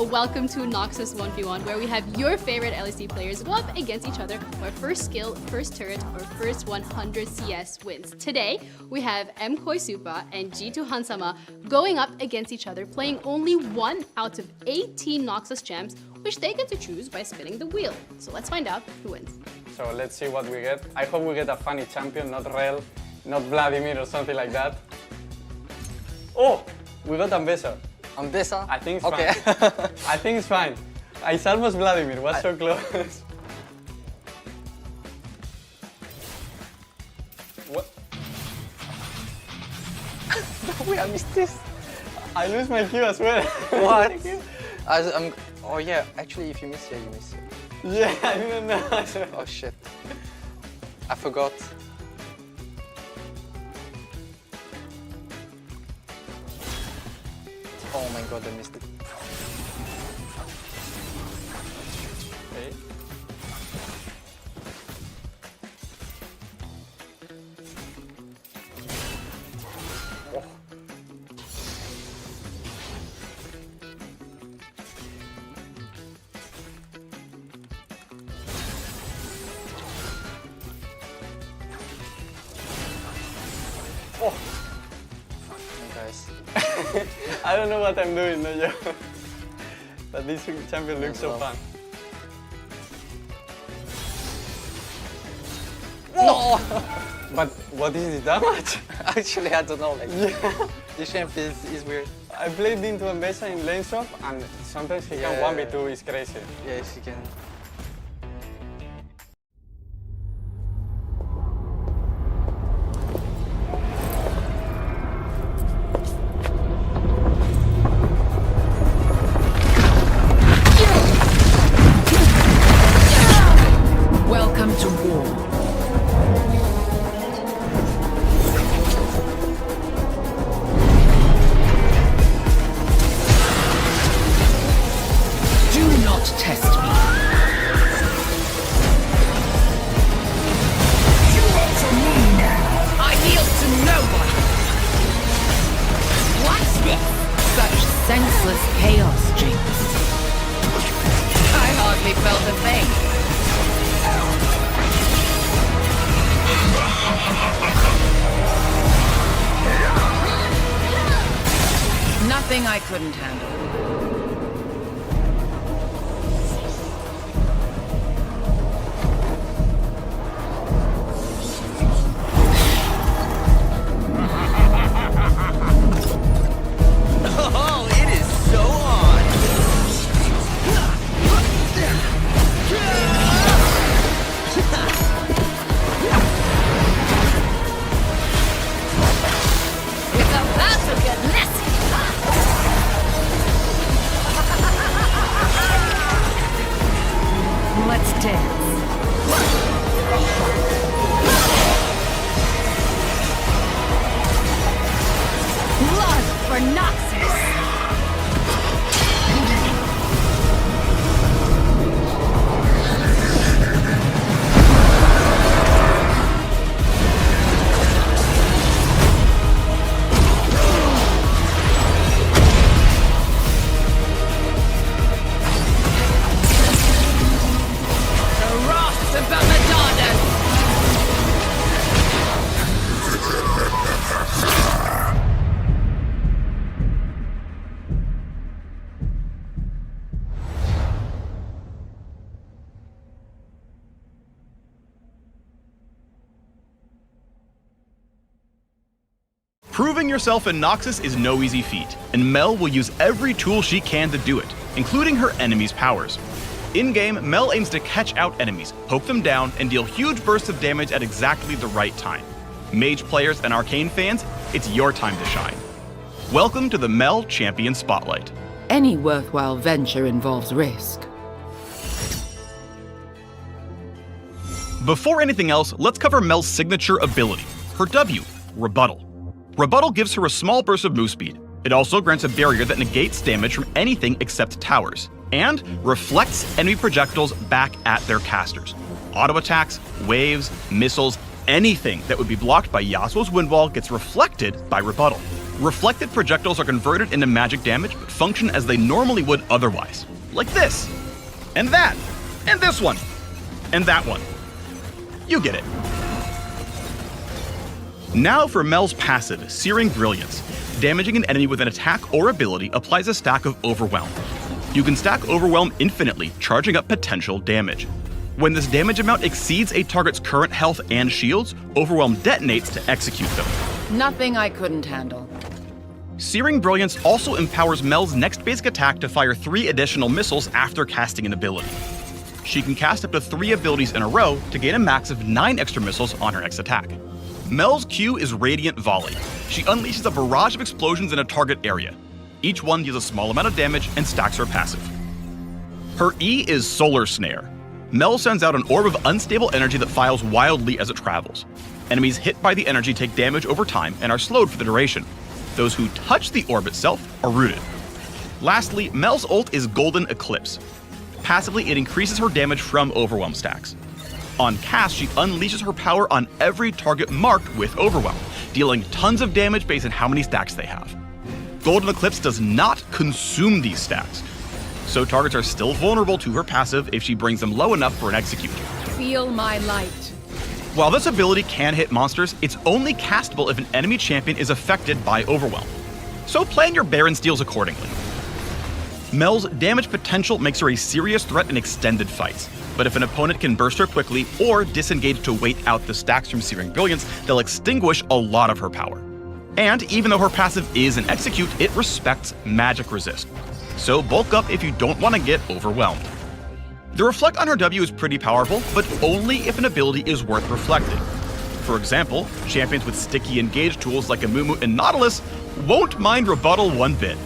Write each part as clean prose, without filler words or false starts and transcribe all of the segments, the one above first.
welcome to Noxus 1v1, where we have your favorite LEC players go up against each other for first skill, first turret, or first 100 CS wins. Today, we have MVKE Supa and G2 Hansama going up against each other, playing only 1 out of 18 Noxus gems, which they get to choose by spinning the wheel. So let's find out who wins. So let's see what we get. I hope we get a funny champion, not Rel, not Vladimir or something like that. Oh, we got Ambessa. Ambessa? I think it's okay. fine. I think it's fine. It's almost Vladimir, was so close. What? Wait, I missed this. I lose my Q as well. What? Oh yeah, actually if you miss here, you miss it. Yeah, I didn't know. Oh shit. I forgot. Oh my god, I missed it. Okay. Oh. Oh. Guys. I don't know what I'm doing, no joke. But this champion looks so fun. No! But what is the damage? Actually, I don't know. Like, Yeah. this champion is weird. I played into Ambessa in lane swap, and sometimes he can 1v2, it's crazy. Yes, you can. Welcome to war. Do not test me. You want to me now? I yield to no one. What's this? Such senseless chaos, Jinx. I hardly felt a thing. Nothing I couldn't handle. Oh, it is so on. It's about to get messy. Let's dance. Blood for Noxus. Proving yourself in Noxus is no easy feat, and Mel will use every tool she can to do it, including her enemies' powers. In-game, Mel aims to catch out enemies, poke them down, and deal huge bursts of damage at exactly the right time. Mage players and Arcane fans, it's your time to shine. Welcome to the Mel Champion Spotlight. Any worthwhile venture involves risk. Before anything else, let's cover Mel's signature ability, her W, Rebuttal. Rebuttal gives her a small burst of move speed. It also grants a barrier that negates damage from anything except towers, and reflects enemy projectiles back at their casters. Auto attacks, waves, missiles, anything that would be blocked by Yasuo's Wind Wall gets reflected by Rebuttal. Reflected projectiles are converted into magic damage, but function as they normally would otherwise. Like this, and that, and this one, and that one. You get it. Now for Mel's passive, Searing Brilliance. Damaging an enemy with an attack or ability applies a stack of Overwhelm. You can stack Overwhelm infinitely, charging up potential damage. When this damage amount exceeds a target's current health and shields, Overwhelm detonates to execute them. Nothing I couldn't handle. Searing Brilliance also empowers Mel's next basic attack to fire 3 additional missiles after casting an ability. She can cast up to 3 abilities in a row to gain a max of 9 extra missiles on her next attack. Mel's Q is Radiant Volley. She unleashes a barrage of explosions in a target area. Each one deals a small amount of damage and stacks her passive. Her E is Solar Snare. Mel sends out an orb of unstable energy that files wildly as it travels. Enemies hit by the energy take damage over time and are slowed for the duration. Those who touch the orb itself are rooted. Lastly, Mel's ult is Golden Eclipse. Passively, it increases her damage from Overwhelm stacks. On cast, she unleashes her power on every target marked with Overwhelm, dealing tons of damage based on how many stacks they have. Golden Eclipse does not consume these stacks, so targets are still vulnerable to her passive if she brings them low enough for an execute. Feel my light. While this ability can hit monsters, it's only castable if an enemy champion is affected by Overwhelm. So plan your Baron steals accordingly. Mel's damage potential makes her a serious threat in extended fights, but if an opponent can burst her quickly or disengage to wait out the stacks from Searing Brilliance, they'll extinguish a lot of her power. And even though her passive is an execute, it respects magic resist. So bulk up if you don't want to get overwhelmed. The reflect on her W is pretty powerful, but only if an ability is worth reflecting. For example, champions with sticky engage tools like Amumu and Nautilus won't mind rebuttal one bit.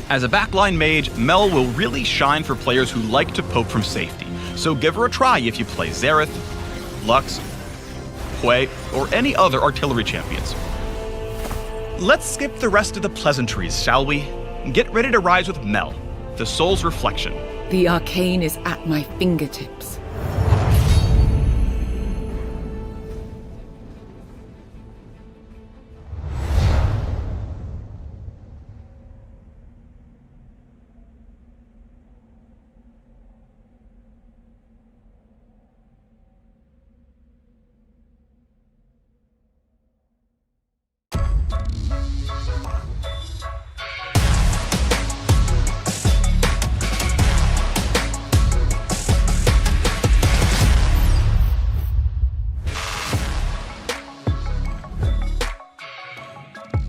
As a backline mage, Mel will really shine for players who like to poke from safety, so give her a try if you play Xerath, Lux, Hwei, or any other artillery champions. Let's skip the rest of the pleasantries, shall we? Get ready to rise with Mel, the soul's reflection. The arcane is at my fingertips.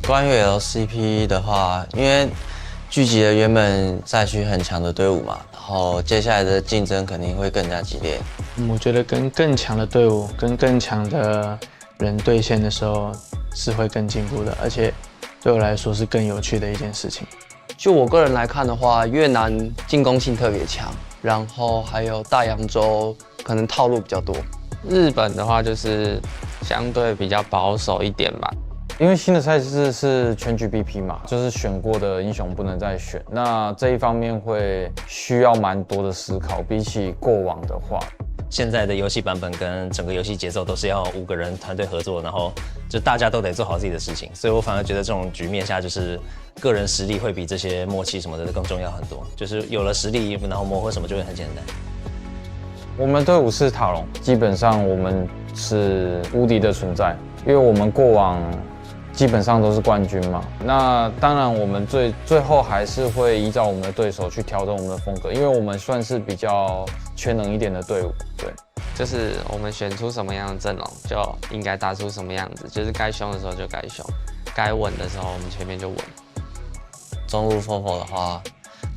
关于 LCP 的话，因为聚集了原本赛区很强的队伍嘛，然后接下来的竞争肯定会更加激烈。我觉得跟更强的队伍、跟更强的人对线的时候是会更进步的，而且对我来说是更有趣的一件事情。就我个人来看的话，越南进攻性特别强，然后还有大洋洲可能套路比较多。日本的话就是相对比较保守一点吧。因为新的赛制是全局 BP 嘛，就是选过的英雄不能再选，那这一方面会需要蛮多的思考，比起过往的话。现在的游戏版本跟整个游戏节奏都是要5个人团队合作，然后就大家都得做好自己的事情，所以我反而觉得这种局面下，就是个人实力会比这些默契什么的更重要很多。就是有了实力，然后磨合什么就会很简单。我们队伍是塔隆，基本上我们是无敌的存在，因为我们过往基本上都是冠军嘛。那当然，我们最后还是会依照我们的对手去调整我们的风格，因为我们算是比较全能一点的队伍。对，就是我们选出什么样的阵容，就应该打出什么样子。就是该凶的时候就该凶，该稳的时候我们前面就稳。中路 Fofo 的话，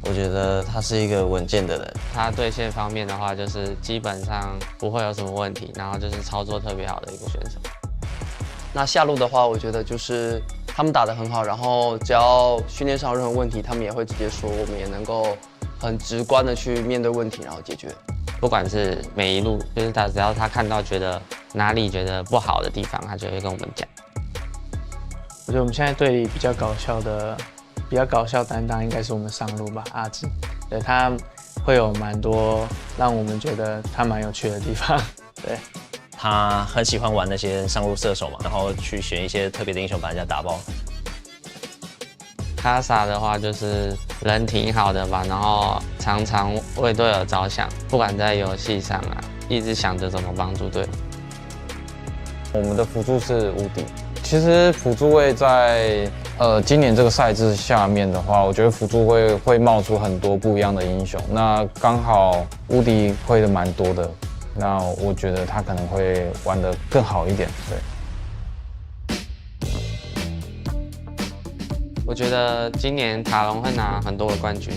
我觉得他是一个稳健的人。他对线方面的话，就是基本上不会有什么问题，然后就是操作特别好的一个选手。那下路的话，我觉得就是他们打得很好，然后只要训练上有任何问题，他们也会直接说，我们也能够很直观的去面对问题，然后解决。不管是每一路，就是他只要他看到觉得哪里觉得不好的地方，他就会跟我们讲。我觉得我们现在队里比较搞笑担当应该是我们上路吧，阿志，对，他会有蛮多让我们觉得他蛮有趣的地方，对。他很喜欢玩那些上路射手嘛，然后去选一些特别的英雄把人家打爆。卡萨的话就是人挺好的吧，然后常常为队友着想，不管在游戏上啊，一直想着怎么帮助队友。我们的辅助是无敌。其实辅助位在今年这个赛制下面的话，我觉得辅助会冒出很多不一样的英雄。那刚好无敌会的蛮多的，那我觉得他可能会玩得更好一点。对。我觉得今年塔隆会拿很多的冠军。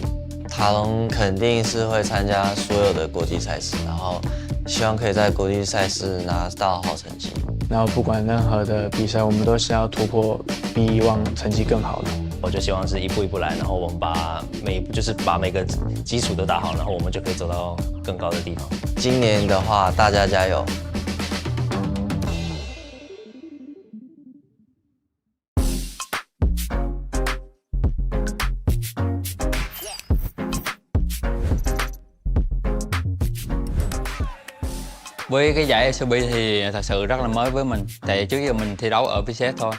塔隆肯定是会参加所有的国际赛事，然后希望可以在国际赛事拿到好成绩。然后不管任何的比赛，我们都是要突破，比以往成绩更好的。我就希望是一步一步来，然后我们把每个基础都打好，然后我们就可以走到更高的地方。今年的话，大家加油！Với cái giải LCP thì thật sự rất là mới với mình, tại trước giờ mình thi đấu ở Vietjet thôi.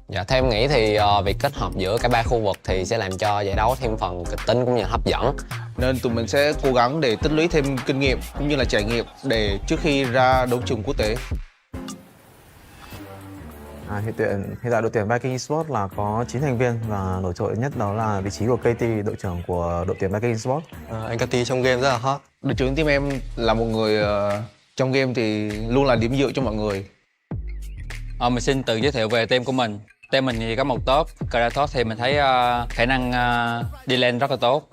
Dạ, theo em nghĩ thì việc kết hợp giữa cả ba khu vực thì sẽ làm cho giải đấu thêm phần kịch tính cũng như hấp dẫn. Nên tụi mình sẽ cố gắng để tích lũy thêm kinh nghiệm cũng như là trải nghiệm để trước khi ra đấu trường quốc tế. Hiện tại đội tuyển Vikings Esports là có 9 thành viên và nổi trội nhất đó là vị trí của KT, đội trưởng của đội tuyển Vikings Esports. Anh KT trong game rất là hot. Đội trưởng team em là một người trong game thì luôn là điểm dựa cho mọi người. Mình xin tự giới thiệu về team của mình. Team mình thì có một top, top thì mình thấy khả năng đi lên rất là tốt.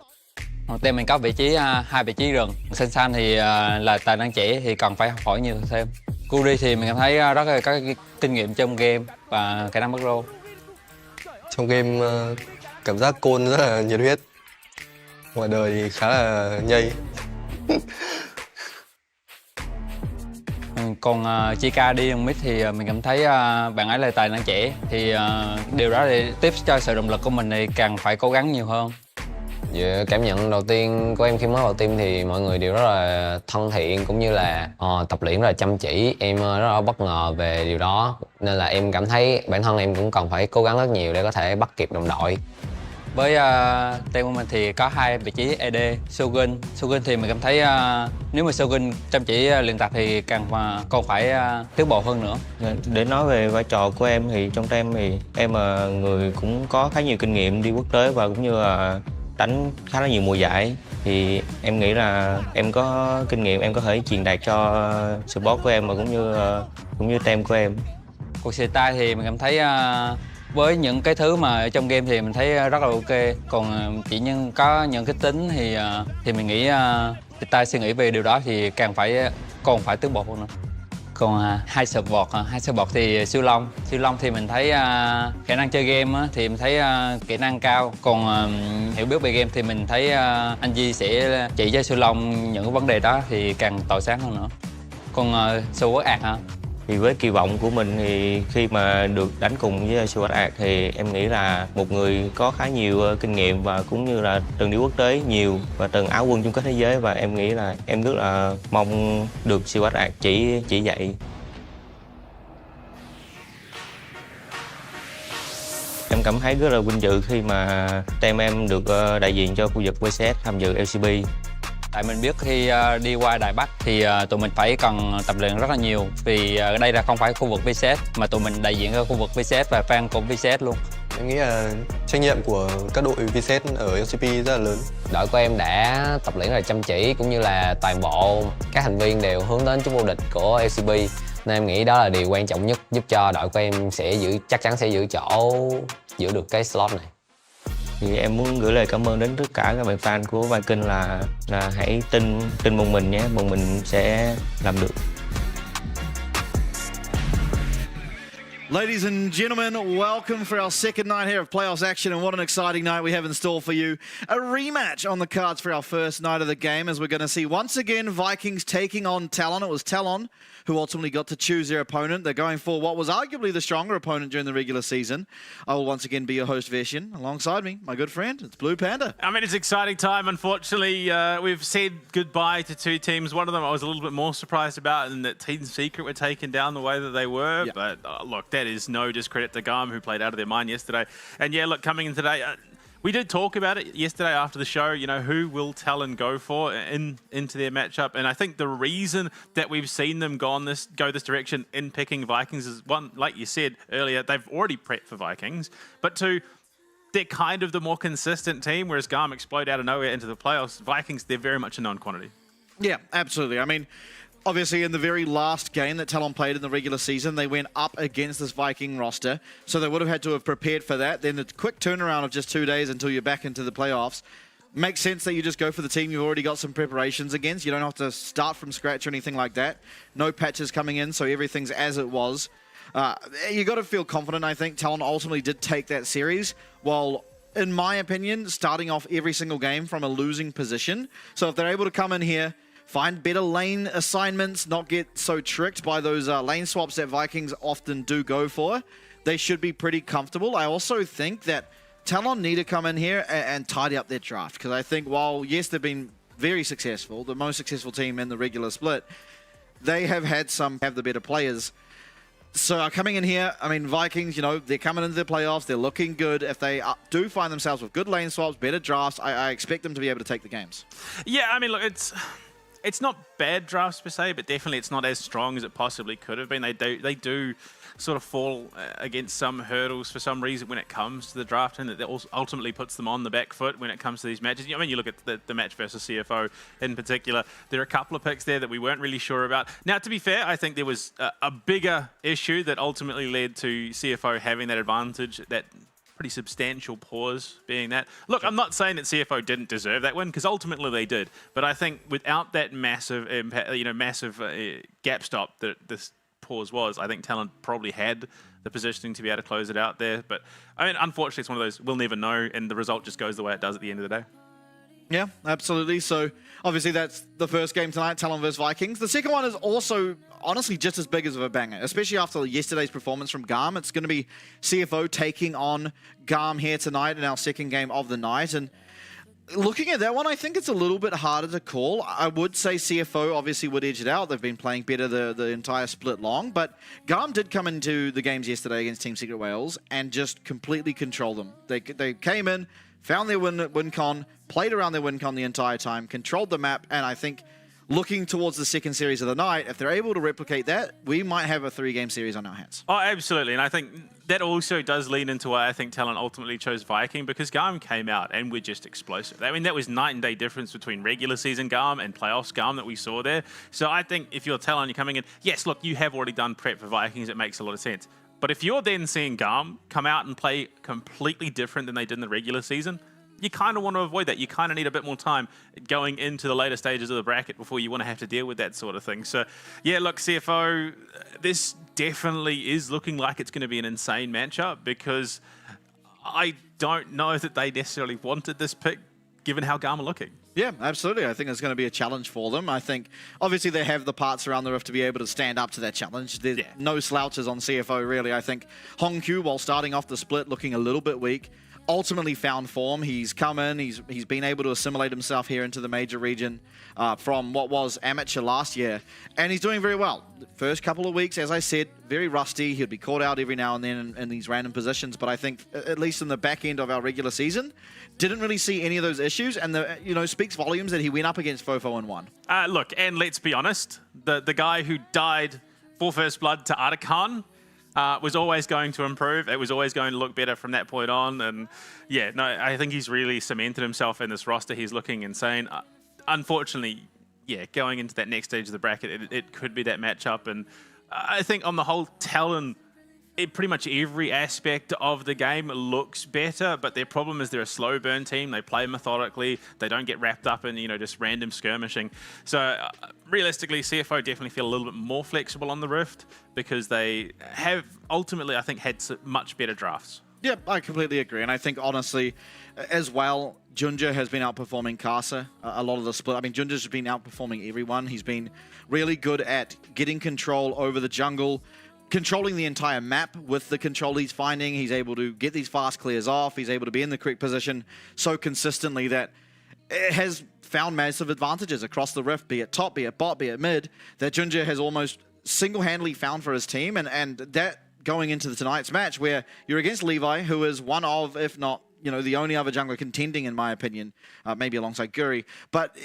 Team mình có vị trí 2 vị trí rừng. Seja thì là tài năng trẻ thì cần phải học hỏi nhiều thêm. Kuri thì mình cảm thấy rất là có kinh nghiệm trong game và khả năng macro. Trong game cảm giác Côn rất là nhiệt huyết. Ngoài đời thì khá là nhây. Còn Chika đi mid thì mình cảm thấy bạn ấy là tài năng trẻ, thì điều đó để tiếp cho sự động lực của mình thì càng phải cố gắng nhiều hơn. Về cảm nhận đầu tiên của em khi mới vào team thì mọi người đều rất là thân thiện cũng như là tập luyện rất là chăm chỉ. Em rất là bất ngờ về điều đó nên là em cảm thấy bản thân em cũng cần phải cố gắng rất nhiều để có thể bắt kịp đồng đội. Với team của mình thì có 2 vị trí AD, Shogun thì mình cảm thấy nếu mà Shogun chăm chỉ luyện tập thì còn phải tiến bộ hơn nữa. Để nói về vai trò của em thì trong team thì em là người cũng có khá nhiều kinh nghiệm đi quốc tế và cũng như là đánh khá là nhiều mùa giải, thì em nghĩ là em có kinh nghiệm em có thể truyền đạt cho support của em và cũng như team của em. Cuộc style thì mình cảm thấy với những cái thứ mà ở trong game thì mình thấy rất là ok, còn chỉ có những cái tính thì mình nghĩ style suy nghĩ về điều đó thì còn phải tiến bộ hơn nữa. Còn hai support thì siêu long thì mình thấy khả năng chơi game thì mình thấy kỹ năng cao, còn hiểu biết về game thì mình thấy anh Di sẽ chỉ cho siêu long những cái vấn đề đó thì càng tỏa sáng hơn nữa. Còn siêu quốc ạc hả? Thì với kỳ vọng của mình thì khi mà được đánh cùng với Esport thì em nghĩ là một người có khá nhiều kinh nghiệm và cũng như là từng đi quốc tế nhiều và từng áo quân chung kết thế giới, và em nghĩ là em rất là mong được Esport chỉ dạy. Em cảm thấy rất là vinh dự khi mà team em được đại diện cho khu vực VCS tham dự LCP. Tại mình biết khi đi qua Đài Bắc thì tụi mình phải cần tập luyện rất là nhiều, vì ở đây là không phải khu vực VCS mà tụi mình đại diện cho khu vực VCS và fan của VCS luôn. Em nghĩ là trách nhiệm của các đội VCS ở LCP rất là lớn. Đội của em đã tập luyện rất là chăm chỉ cũng như là toàn bộ các thành viên đều hướng đến chức vô địch của LCP, nên em nghĩ đó là điều quan trọng nhất giúp cho đội của em chắc chắn sẽ giữ được cái slot này. Thì em muốn gửi lời cảm ơn đến tất cả các bạn fan của Vikings là hãy tin bọn mình nhé, bọn mình sẽ làm được. Ladies and gentlemen, welcome for our second night here of playoffs action, and what an exciting night we have in store for you. A rematch on the cards for our first night of the game, as we're going to see once again Vikings taking on TALON. It was TALON who ultimately got to choose their opponent. They're going for what was arguably the stronger opponent during the regular season. I will once again be your host, Veshian. Alongside me, my good friend, it's Blue Panda. I mean, it's an exciting time. Unfortunately, we've said goodbye to two teams. One of them I was a little bit more surprised about, and that Team Secret were taken down the way that they were. Yep. But look, that is no discredit to GAM, who played out of their mind yesterday. And yeah, look, coming in today, we did talk about it yesterday after the show, you know, who will TALON go for into their matchup. And I think the reason that we've seen them go this direction in picking Vikings is, one, like you said earlier, they've already prepped for Vikings. But two, they're kind of the more consistent team, whereas GAM explode out of nowhere into the playoffs. Vikings, they're very much a known quantity. Yeah, absolutely. I mean, obviously, in the very last game that TALON played in the regular season, they went up against this Viking roster, so they would have had to have prepared for that. Then the quick turnaround of just 2 days until you're back into the playoffs. Makes sense that you just go for the team you've already got some preparations against. You don't have to start from scratch or anything like that. No patches coming in, so everything's as it was. You got to feel confident, I think. TALON ultimately did take that series, while, in my opinion, starting off every single game from a losing position. So if they're able to come in here, find better lane assignments, not get so tricked by those lane swaps that Vikings often do go for, they should be pretty comfortable. I also think that TALON need to come in here and tidy up their draft, because I think while, yes, they've been very successful, the most successful team in the regular split, they have had have the better players. So coming in here, I mean, Vikings, you know, they're coming into the playoffs, they're looking good. If they do find themselves with good lane swaps, better drafts, I expect them to be able to take the games. Yeah, I mean, look, it's not bad drafts per se, but definitely it's not as strong as it possibly could have been. They do sort of fall against some hurdles for some reason when it comes to the draft, and that ultimately puts them on the back foot when it comes to these matches. I mean, you look at the match versus CFO in particular, there are a couple of picks there that we weren't really sure about. Now, to be fair, I think there was a bigger issue that ultimately led to CFO having that advantage, that pretty substantial pause being that. Look, I'm not saying that CFO didn't deserve that win, because ultimately they did. But I think without that massive impact, massive gap stop that this pause was, I think TALON probably had the positioning to be able to close it out there. But I mean, unfortunately, it's one of those we'll never know, and the result just goes the way it does at the end of the day. Yeah, absolutely. So obviously that's the first game tonight, TALON versus Vikings. The second one is also honestly just as big as a banger, especially after yesterday's performance from GAM. It's going to be CFO taking on GAM here tonight in our second game of the night. And looking at that one, I think it's a little bit harder to call. I would say CFO obviously would edge it out. They've been playing better the entire split long, but GAM did come into the games yesterday against Team Secret Wales and just completely control them. They came in, found their win con, played around their win con the entire time, controlled the map, and I think looking towards the second series of the night, if they're able to replicate that, we might have a 3-game series on our hands. Oh, absolutely. And I think that also does lean into why I think TALON ultimately chose Viking, because GAM came out and were just explosive. I mean, that was night and day difference between regular season GAM and playoffs GAM that we saw there. So I think if you're TALON, you're coming in, yes, look, you have already done prep for Vikings. It makes a lot of sense. But if you're then seeing GAM come out and play completely different than they did in the regular season, you kind of want to avoid that. You kind of need a bit more time going into the later stages of the bracket before you want to have to deal with that sort of thing. So, yeah, look, CFO, this definitely is looking like it's going to be an insane matchup, because I don't know that they necessarily wanted this pick, given how GAM are looking. Yeah, absolutely. I think it's going to be a challenge for them. I think, obviously, they have the parts around the roof to be able to stand up to that challenge. There's no slouches on CFO, really. I think Hongkyu, while starting off the split looking a little bit weak, ultimately found form. He's come in, he's been able to assimilate himself here into the major region from what was amateur last year, and he's doing very well. The first couple of weeks, as I said, very rusty. He'd be caught out every now and then in these random positions, but I think, at least in the back end of our regular season, didn't really see any of those issues, and speaks volumes that he went up against Fofo and won. Look, and let's be honest, the guy who died for First Blood to Artikan was always going to improve. It was always going to look better from that point on. And yeah, no, I think he's really cemented himself in this roster. He's looking insane. Unfortunately, yeah, going into that next stage of the bracket, it could be that matchup. And I think on the whole, TALON pretty much every aspect of the game looks better, but their problem is they're a slow burn team. They play methodically. They don't get wrapped up in, just random skirmishing. So realistically, CFO definitely feel a little bit more flexible on the Rift because they have ultimately, I think, had much better drafts. Yep, I completely agree. And I think, honestly, as well, Junja has been outperforming Kasa a lot of the split. I mean, Junja's been outperforming everyone. He's been really good at getting control over the jungle, controlling the entire map with the control he's finding. He's able to get these fast clears off. He's able to be in the correct position so consistently that it has found massive advantages across the Rift, be it top, be it bot, be it mid, that Junja has almost single-handedly found for his team. And that going into tonight's match where you're against Levi, who is one of, if not, the only other jungler contending, in my opinion, maybe alongside Guri. But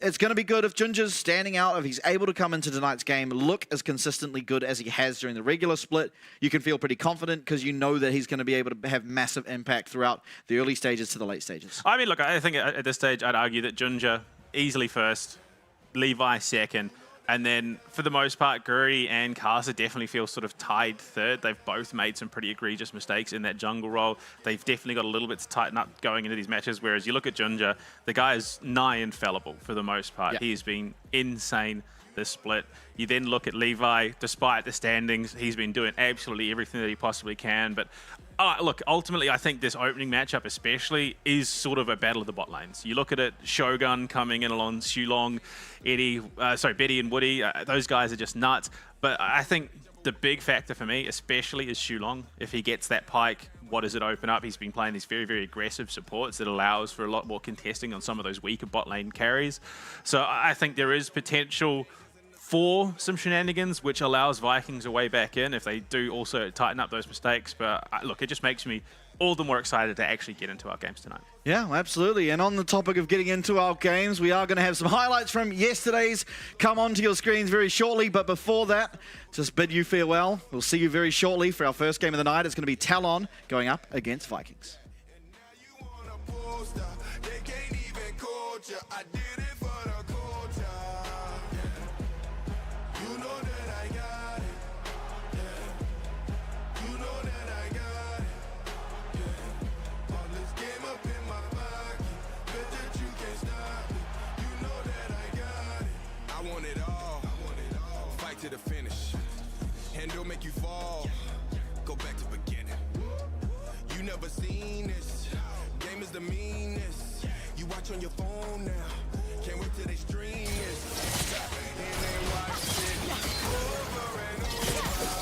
it's going to be good if Junja's standing out, if he's able to come into tonight's game, look as consistently good as he has during the regular split. You can feel pretty confident because you know that he's going to be able to have massive impact throughout the early stages to the late stages. I mean, look, I think at this stage, I'd argue that Junja easily first, Levi second, and then for the most part, Guri and Kasa definitely feel sort of tied third. They've both made some pretty egregious mistakes in that jungle role. They've definitely got a little bit to tighten up going into these matches, whereas you look at Junja, the guy is nigh infallible for the most part. Yeah. He's been insane this split. You then look at Levi, despite the standings, he's been doing absolutely everything that he possibly can. But look, ultimately, I think this opening matchup especially is sort of a battle of the bot lanes. You look at it, Shogun coming in along Xulong, Betty and Woody, those guys are just nuts. But I think the big factor for me, especially, is Xulong. If he gets that pike, what does it open up? He's been playing these very, very aggressive supports that allows for a lot more contesting on some of those weaker bot lane carries. So I think there is potential for some shenanigans, which allows Vikings a way back in if they do also tighten up those mistakes. But look, it just makes me all the more excited to actually get into our games tonight. Yeah, absolutely. And on the topic of getting into our games, we are going to have some highlights from yesterday's come onto your screens very shortly. But before that, just bid you farewell. We'll see you very shortly for our first game of the night. It's going to be TALON going up against Vikings. To the finish, and don't make you fall. Go back to beginning. You never seen this. Game is the meanest. You watch on your phone now. Can't wait till they stream this. And they watch it over and over.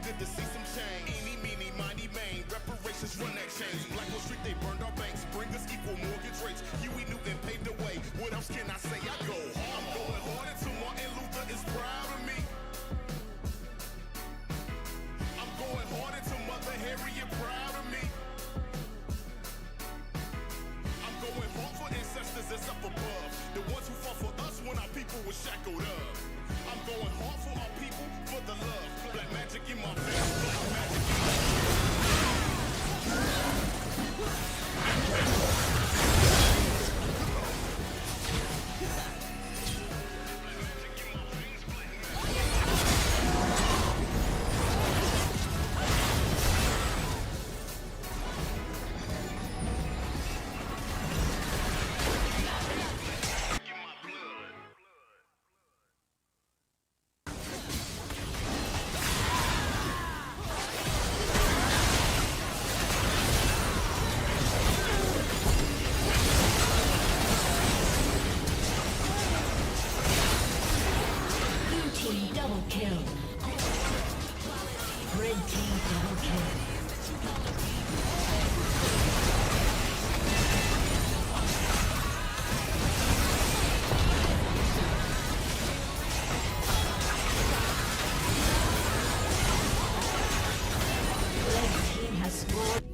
good to see some change. Eeny, meeny, miny, main. Reparations run that change. Black Wall Street, they burned our banks. Bring us equal mortgage rates. Huey Newton paved the way. What else can I say? I go hard. I'm going hard until Martin Luther is proud of me. I'm going hard until Mother Harriet proud of me. I'm going hard for ancestors that's up above. The ones who fought for us when our people were shackled up. I'm going hard for our people, for the love. Black magic in my veins, black magic in my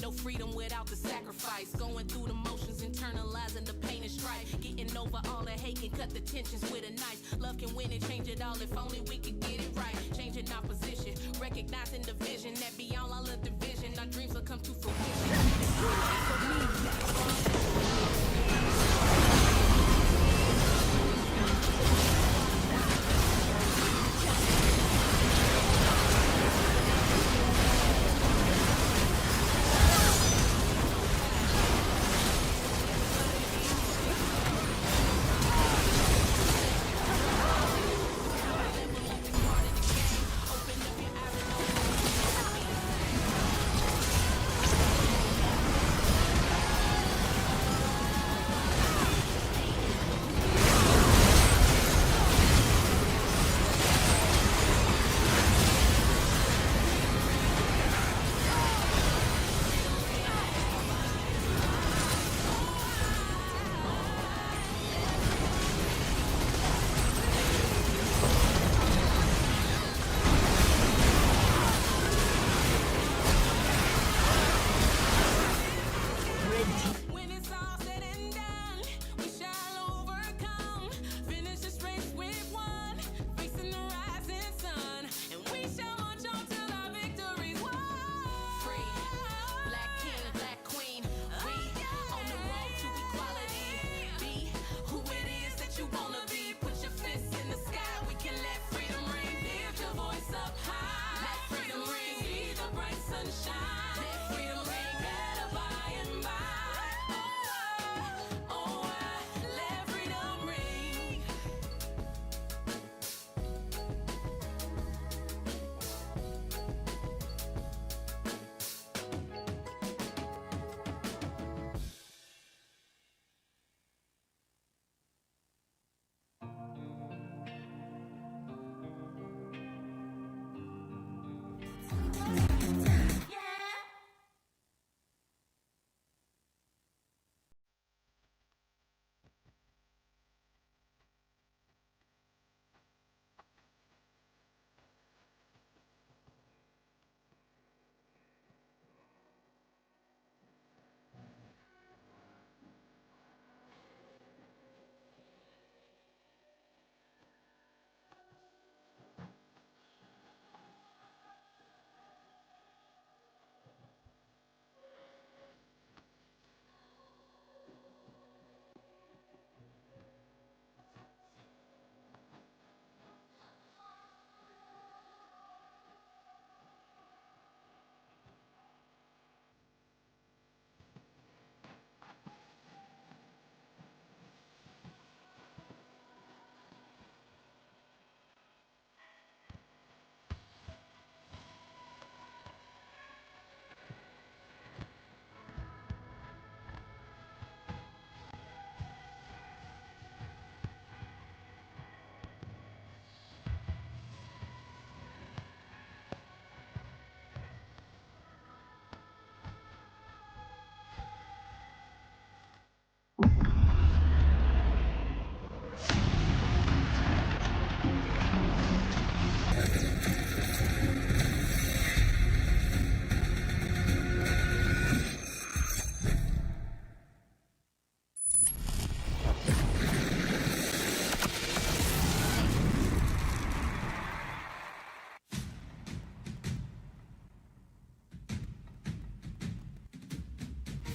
No freedom without the sacrifice. Going through the motions, internalizing the pain and strife. Getting over all the hate can cut the tensions with a knife. Love can win and change it all if only we could get it right. Changing our position, recognizing the vision that beyond all of division, our dreams will come to fruition.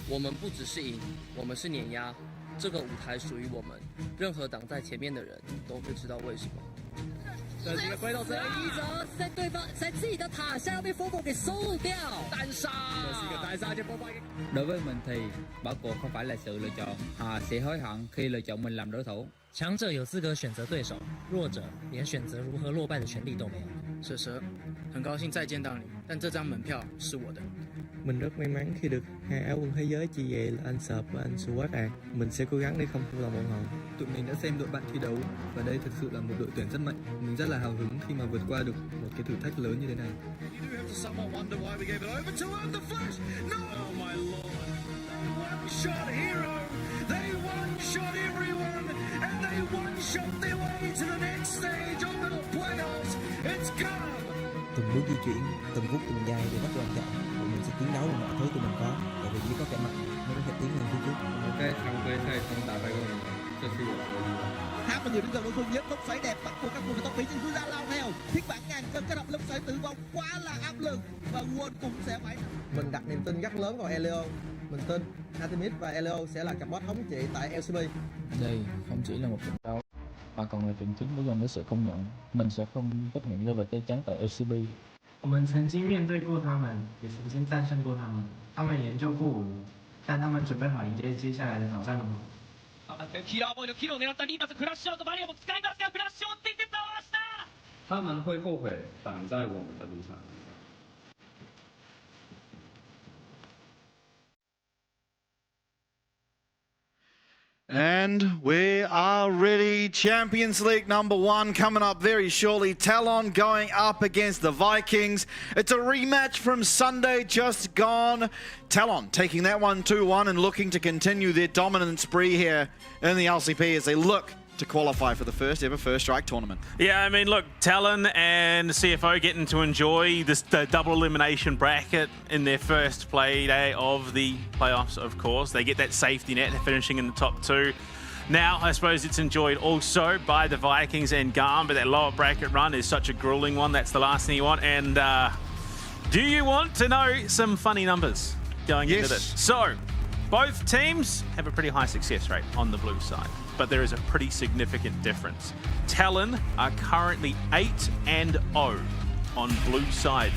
我们不只是赢，我们是碾压。这个舞台属于我们，任何挡在前面的人都会知道为什么。这几个龟头这一折，在自己的塔下被波波给收掉，单杀。这是一个单杀cho波波。Đối với mình thì bỏ cuộc không phải là sự lựa chọn, họ sẽ hối hận khi lựa chọn mình làm đối thủ. 强者有资格选择对手，弱者连选择如何落败的权利都没有。蛇蛇，很高兴再见到你，但这张门票是我的。Mình rất may mắn khi được hai áo quân thế giới chia về là anh Sợp và anh Suat ạ. Mình sẽ cố gắng để không thua lòng bọn họ. Tụi mình đã xem đội bạn thi đấu và đây thực sự là một đội tuyển rất mạnh. Mình rất là hào hứng khi mà vượt qua được một cái thử thách lớn như thế này. Từng bước di chuyển, từng phút từng giây đều rất quan trọng. Tụi mình sẽ chiến đấu bằng mọi thứ tụi mình có, tại vì chỉ có kẻ mạnh mới có thể tiến lên phía trước. Cái thằng quay thay không tạo ra con cho phi. Hát và người đứng gần đối phương nhất tốc xoáy đẹp bắt buộc các quân tốc phí trên cú ra lao theo. Thiết bản ngàn cân kết hợp lâm xoáy tử vong quá là áp lực và World cũng sẽ phải. Mình đặt niềm tin rất lớn vào Elio. Mình tin Artemis và Elio sẽ là cặp boss thống trị tại LCP. Đây không chỉ là một trận đấu mà còn là trận chính đối với sự công nhận. Mình sẽ không chấp nhận rơi vào tay trắng tại LCP. 我们曾经面对过他们，也曾经战胜过他们。他们研究过我们，但他们准备好迎接接下来的挑战了吗？他们会后悔挡在我们的路上。And we are ready. Champions League #1 coming up very shortly. TALON going up against the Vikings. It's a rematch from Sunday just gone. TALON taking that one 2-1 and looking to continue their dominant spree here in the LCP as they look to qualify for the first ever First Strike tournament. Yeah, I mean, look, TALON and CFO getting to enjoy the double elimination bracket in their first play day of the playoffs, of course. They get that safety net, finishing in the top 2. Now, I suppose it's enjoyed also by the Vikings and GAM, but that lower bracket run is such a grueling one. That's the last thing you want. And do you want to know some funny numbers going into this? So, both teams have a pretty high success rate on the blue side, but there is a pretty significant difference. TALON are currently 8-0 on blue side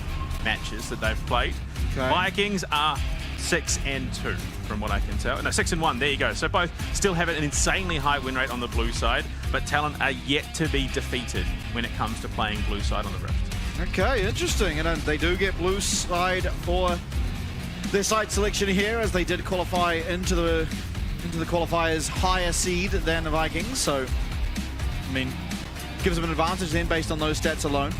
matches that they've played. Okay. Vikings are 6-2 from what I can tell. No, 6-1, there you go. So both still have an insanely high win rate on the blue side, but TALON are yet to be defeated when it comes to playing blue side on the Rift. Okay, interesting. And they do get blue side for their side selection here, as they did qualify into the qualifiers higher seed than the Vikings. So, I mean, gives them an advantage then based on those stats alone.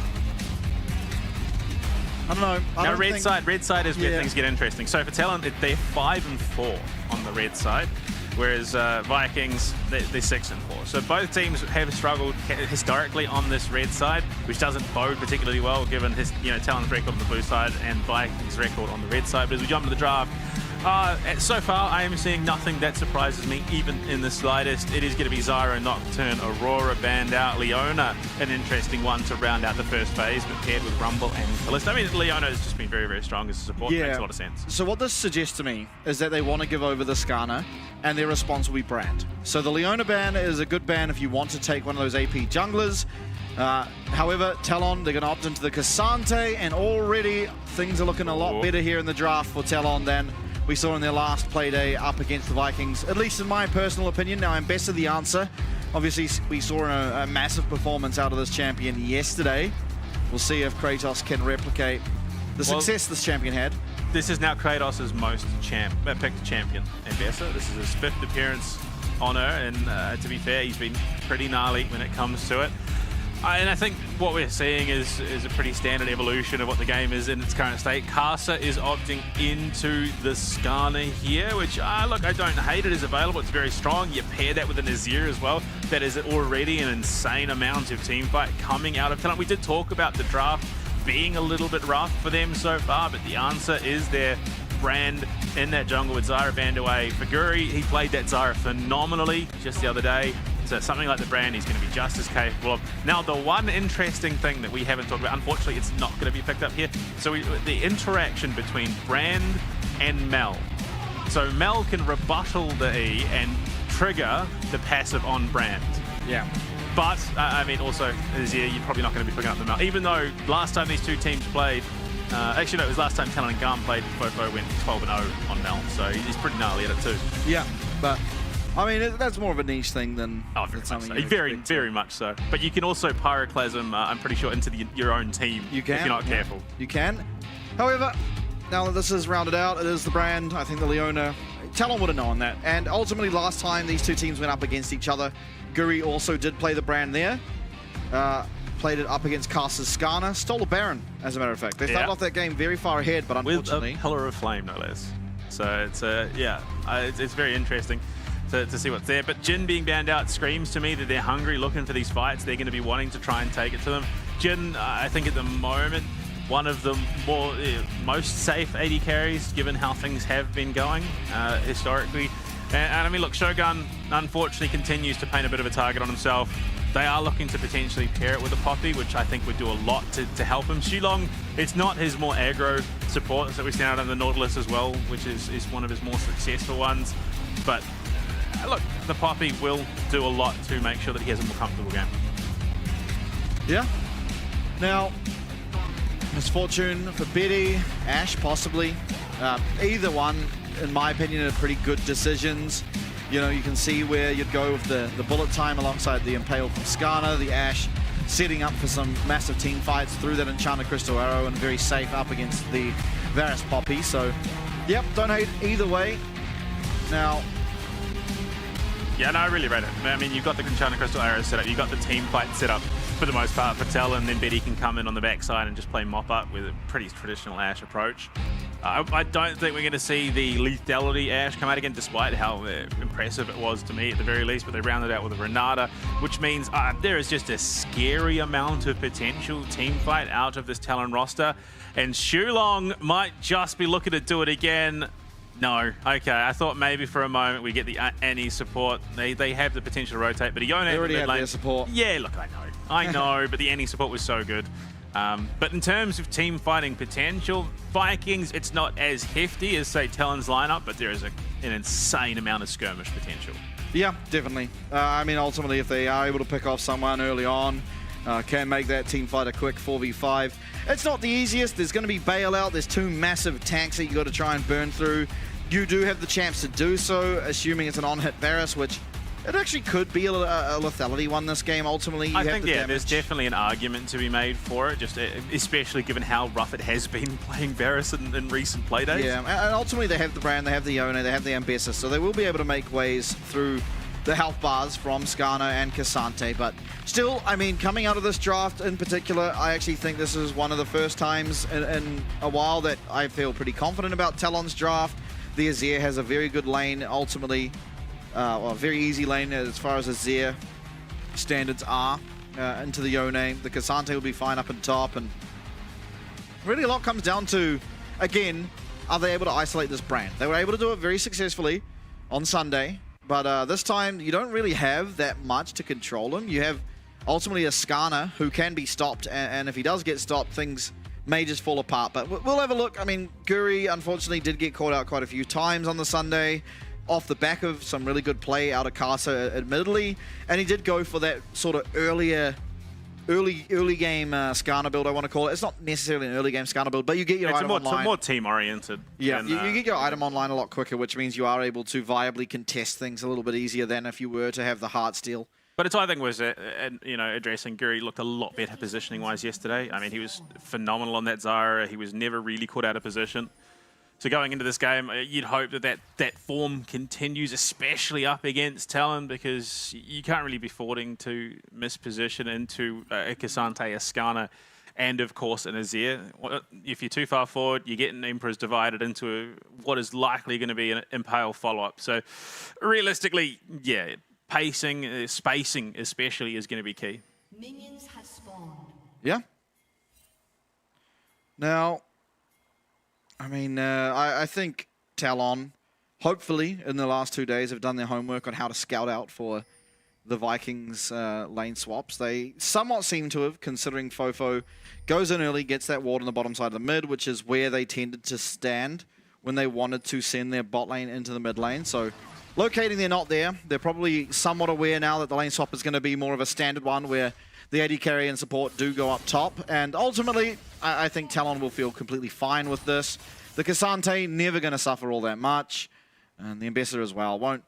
I don't know. Now, red side is where things get interesting. So for TALON, they're 5-4 on the red side, whereas Vikings, they're 6-4. So both teams have struggled historically on this red side, which doesn't bode particularly well given his, TALON's record on the blue side and Vikings' record on the red side. But as we jump into the draft, so far I am seeing nothing that surprises me, even in the slightest. It is going to be Zyro, Nocturne, Aurora, banned out, Leona, an interesting one to round out the first phase, but paired with Rumble and Callisto. I mean, Leona has just been very, very strong as a support. It makes a lot of sense. So what this suggests to me is that they want to give over the Skana, and their response will be Brand. So the Leona ban is a good ban if you want to take one of those AP junglers. However, TALON, they're going to opt into the Cassante, and already things are looking a lot better here in the draft for TALON than we saw in their last play day up against the Vikings, at least in my personal opinion. Now, I'm best of the answer. Obviously, we saw a massive performance out of this champion yesterday. We'll see if Kratos can replicate the success this champion had. This is now Kratos' most picked champion in Bessa. This is his 5th appearance on her, and to be fair, he's been pretty gnarly when it comes to it. And I think what we're seeing is a pretty standard evolution of what the game is in its current state. Karsa is opting into the Skana here, which, look, I don't hate it. It's available. It's very strong. You pair that with an Azir as well. That is already an insane amount of teamfight coming out of TALON. We did talk about the draft being a little bit rough for them so far, but the answer is their Brand in that jungle with Zyra banned away. Faguri, he played that Zyra phenomenally just the other day. So something like the Brand he's going to be just as capable of. Now, the one interesting thing that we haven't talked about, unfortunately, it's not going to be picked up here. So the interaction between Brand and Mel So Mel can rebuttal the E and trigger the passive on Brand. Yeah. But, I mean, also, Azir, you're probably not going to be picking up the Mel. Even though last time these two teams played, actually, no, it was last time TLN and GAM played, Fofo went 12-0 on Mel, so he's pretty gnarly at it too. Yeah, but, I mean, that's more of a niche thing than something. Very much so. But you can also pyroclasm, I'm pretty sure, into your own team you can, if you're not careful. You can. However, now that this is rounded out, it is the Brand. I think the Leona, Talon would have known that. And ultimately, last time these two teams went up against each other, Guri also did play the Brand there. Played it up against Cast's Skarner, stole a Baron, as a matter of fact. They started off that game very far ahead, but unfortunately... With a Pillar of Flame, no less. So it's, it's very interesting to see what's there. But Jin being banned out screams to me that they're hungry, looking for these fights. They're going to be wanting to try and take it to them. Jin, I think at the moment, one of the most safe AD carries, given how things have been going historically. And I mean, look, Shogun unfortunately continues to paint a bit of a target on himself. They are looking to potentially pair it with a Poppy, which I think would do a lot to help him. Xulong, it's not his more aggro supports that we've seen out in the Nautilus as well, which is one of his more successful ones. But look, the Poppy will do a lot to make sure that he has a more comfortable game. Yeah. Now, misfortune for Betty, Ash possibly. Either one, in my opinion, are pretty good decisions. You know, you can see where you'd go with the bullet time alongside the Impale from Skarner, the Ash setting up for some massive team fights through that Enchanted Crystal Arrow and very safe up against the Varus Poppy. So, yep, don't hate either way. Now... Yeah, no, I really read it. I mean, you've got the Enchanted Crystal Arrow set up, you've got the team fight set up for the most part for TLN, and then Betty can come in on the backside and just play mop-up with a pretty traditional Ash approach. I don't think we're going to see the lethality Ash come out again, despite how impressive it was to me at the very least, but they rounded out with a Renata, which means there is just a scary amount of potential team fight out of this Talon roster, and Xulong might just be looking to do it again. No. Okay, I thought maybe for a moment we get the Annie support. They have the potential to rotate, but Ione... They already have their support. Yeah, look, I know, but the Annie support was so good. But in terms of team fighting potential, Vikings, it's not as hefty as, say, Talon's lineup, but there is an insane amount of skirmish potential. Yeah, definitely. I mean, ultimately, if they are able to pick off someone early on, can make that team fight a quick 4v5. It's not the easiest. There's going to be bailout. There's two massive tanks that you got to try and burn through. You do have the chance to do so, assuming it's an on-hit Varus, which it actually could be a lethality one this game. Ultimately, I think, yeah, there's definitely an argument to be made for it, just especially given how rough it has been playing Varus in recent playdays. Yeah, and ultimately they have the Brand, they have the Yone, they have the Ambessa, so they will be able to make ways through the health bars from Skarner and Cassante. But still, I mean, coming out of this draft in particular, I actually think this is one of the first times in a while that I feel pretty confident about Talon's draft. The Azir has a very good lane, ultimately. Well, a very easy lane as far as Azir standards are into the Yone. The Cassante will be fine up on top, and really a lot comes down to, again, are they able to isolate this Brand? They were able to do it very successfully on Sunday, but this time you don't really have that much to control him. You have ultimately a Skarner who can be stopped, and if he does get stopped, things may just fall apart. But we'll have a look. I mean, Guri unfortunately did get caught out quite a few times on the Sunday, off the back of some really good play out of Casa, admittedly, and he did go for that sort of early game Skarner build, I want to call it. It's not necessarily an early game Skarner build, but you get your item online. It's more team oriented. Yeah, you get your item online a lot quicker, which means you are able to viably contest things a little bit easier than if you were to have the heart steal. But it's, I think, was addressing Guri looked a lot better positioning-wise yesterday. I mean, he was phenomenal on that Zyra. He was never really caught out of position. So going into this game, you'd hope that form continues, especially up against Talon, because you can't really be affording to misposition into a Cassante, a Skarner, and of course an Azir. If you're too far forward, you get an Emperor's divided into what is likely going to be an Impale follow-up. So realistically, yeah, pacing, spacing especially is going to be key. Minions have spawned. Yeah. Now, I mean, I think Talon, hopefully, in the last 2 days, have done their homework on how to scout out for the Vikings lane swaps. They somewhat seem to have, considering Fofo goes in early, gets that ward on the bottom side of the mid, which is where they tended to stand when they wanted to send their bot lane into the mid lane. So locating they're not there. They're probably somewhat aware now that the lane swap is going to be more of a standard one where the AD carry and support do go up top. And ultimately, I think Talon will feel completely fine with this. The Cassante never going to suffer all that much. And the Ambassador as well won't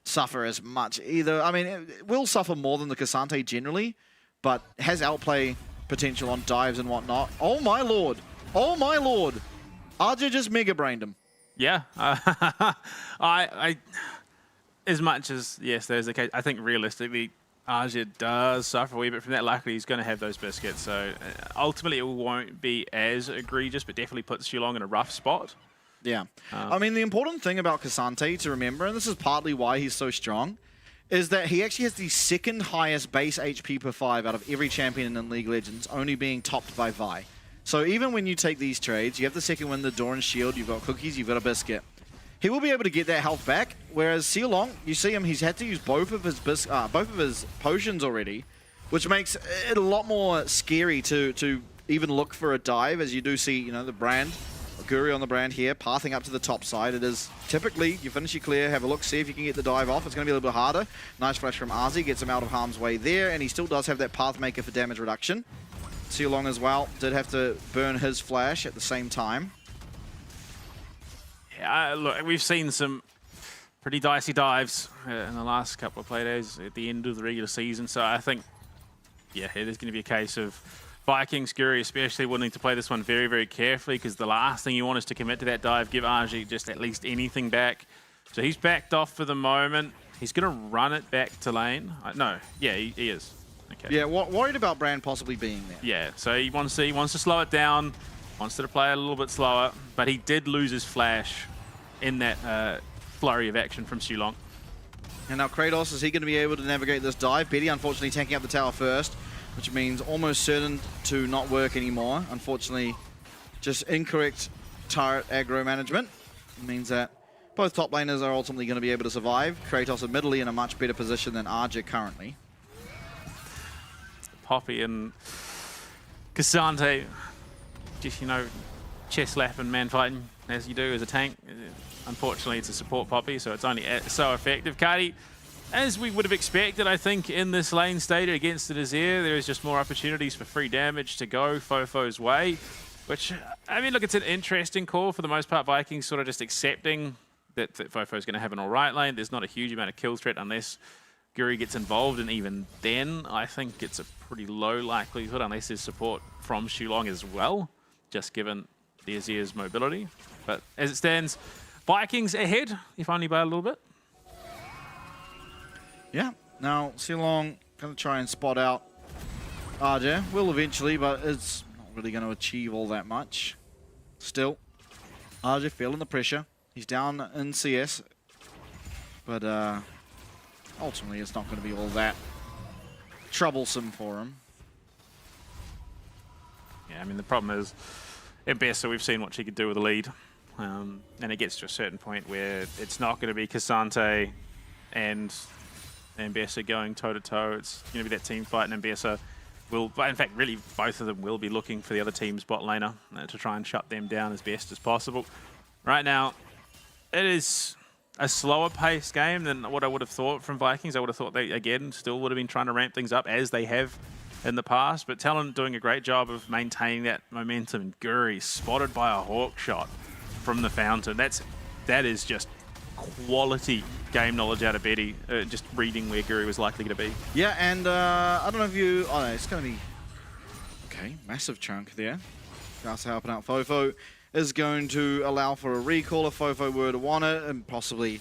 suffer as much either. I mean, it will suffer more than the Cassante generally, but has outplay potential on dives and whatnot. Oh my lord. Oh my lord. RJ just mega brained him. Yeah. As much as, yes, there's the case, I think realistically, RJ does suffer a wee bit from that. Luckily, he's going to have those biscuits. So ultimately, it won't be as egregious, but definitely puts Shulong in a rough spot. Yeah. I mean, the important thing about Cassante to remember, and this is partly why he's so strong, is that he actually has the second highest base HP per 5 out of every champion in League of Legends, only being topped by Vi. So even when you take these trades, you have the second win, the Doran Shield, you've got cookies, you've got a biscuit. He will be able to get that health back, whereas Sealong, you see him, he's had to use both of his potions already, which makes it a lot more scary to even look for a dive, as you do see, you know, the brand, Guri on the brand here, pathing up to the top side. It is typically, you finish your clear, have a look, see if you can get the dive off. It's going to be a little bit harder. Nice flash from Arzi, gets him out of harm's way there, and he still does have that path maker for damage reduction. Sealong as well, did have to burn his flash at the same time. Yeah, look, we've seen some pretty dicey dives in the last couple of play days at the end of the regular season. So I think, yeah, it is going to be a case of Vikings, Guri especially wanting to play this one very, very carefully, because the last thing you want is to commit to that dive, give RG just at least anything back. So he's backed off for the moment. He's going to run it back to lane. No, yeah, he is. Okay. Yeah, worried about Brand possibly being there. Yeah, so he wants to slow it down, wants to play a little bit slower, but he did lose his flash in that flurry of action from Shulong. And now Kratos, is he going to be able to navigate this dive? Betty, unfortunately, tanking up the tower first, which means almost certain to not work anymore. Unfortunately, just incorrect turret aggro management. It means that both top laners are ultimately going to be able to survive. Kratos admittedly in a much better position than RJ currently. Poppy and Cassante, just, you know, chest slapping, man fighting, as you do as a tank. Unfortunately, it's a support Poppy, so it's only so effective. Cardi, as we would have expected, I think, in this lane state against the Desir, there is just more opportunities for free damage to go Fofo's way, which, I mean, look, it's an interesting call. For the most part, Vikings sort of just accepting that Fofo's going to have an all right lane. There's not a huge amount of kill threat unless Guri gets involved, and even then, I think it's a pretty low likelihood unless there's support from Shulong as well, just given the Azir's mobility. But as it stands, Vikings ahead, if only by a little bit. Yeah, now Sealong going to try and spot out RJ. Will eventually, but it's not really going to achieve all that much. Still, RJ feeling the pressure. He's down in CS, but ultimately it's not going to be all that troublesome for him. Yeah, I mean, the problem is, in Bessa, we've seen what she could do with a lead. And it gets to a certain point where it's not going to be Cassante and Bessa going toe-to-toe. It's going to be that team fight, and Bessa will, in fact, really, both of them will be looking for the other team's bot laner to try and shut them down as best as possible. Right now, it is a slower paced game than what I would have thought from Vikings. I would have thought they, again, still would have been trying to ramp things up as they have in the past, but Talon doing a great job of maintaining that momentum. Guri spotted by a hawk shot from the fountain. That is just quality game knowledge out of Betty, just reading where Guri was likely to be. Yeah, and I don't know if you... Oh, no, it's going to be... Okay, massive chunk there. Gus helping out Fofo is going to allow for a recall if Fofo were to want it, and possibly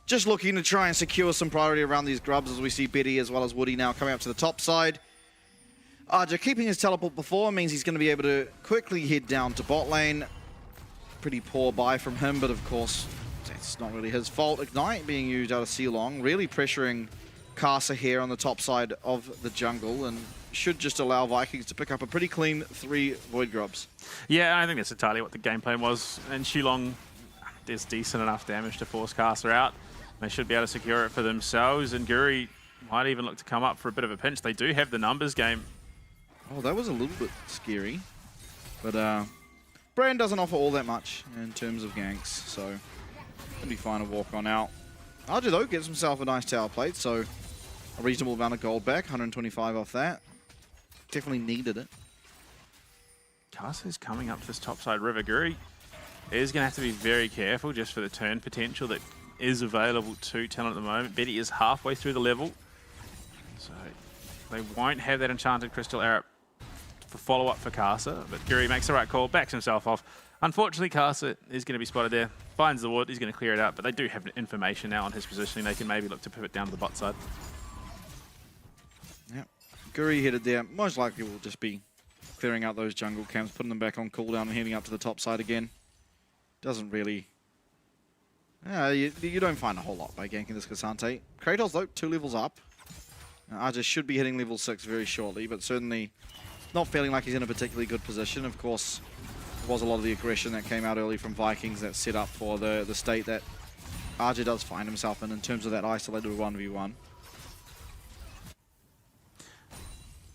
just looking to try and secure some priority around these grubs as we see Betty as well as Woody now coming up to the top side. Arja keeping his teleport before means he's going to be able to quickly head down to bot lane. Pretty poor buy from him, but of course, it's not really his fault. Ignite being used out of Sealong, really pressuring Kasa here on the top side of the jungle, and should just allow Vikings to pick up a pretty clean 3 Void Grubs. Yeah, I think that's entirely what the game plan was, and Shulong does decent enough damage to force Kasa out. They should be able to secure it for themselves, and Guri might even look to come up for a bit of a pinch. They do have the numbers game. Oh, that was a little bit scary, but brand doesn't offer all that much in terms of ganks, so it'll be fine to walk on out. RJ though gets himself a nice tower plate, so a reasonable amount of gold back, 125 off that. Definitely needed it. Carsa's coming up to this topside river. Guri is going to have to be very careful just for the turn potential that is available to Talon at the moment. Betty is halfway through the level, so they won't have that enchanted crystal arrow for follow-up for Carsa, but Guri makes the right call, backs himself off. Unfortunately, Carsa is going to be spotted there, finds the wood, he's going to clear it out, but they do have information now on his positioning. They can maybe look to pivot down to the bot side. Yep, Guri headed there. Most likely will just be clearing out those jungle camps, putting them back on cooldown and heading up to the top side again. Doesn't really... you don't find a whole lot by ganking this Cassante. Kratos though, 2 levels up. RJ should be hitting level 6 very shortly, but certainly not feeling like he's in a particularly good position. Of course, there was a lot of the aggression that came out early from Vikings that set up for the state that RJ does find himself in terms of that isolated 1v1.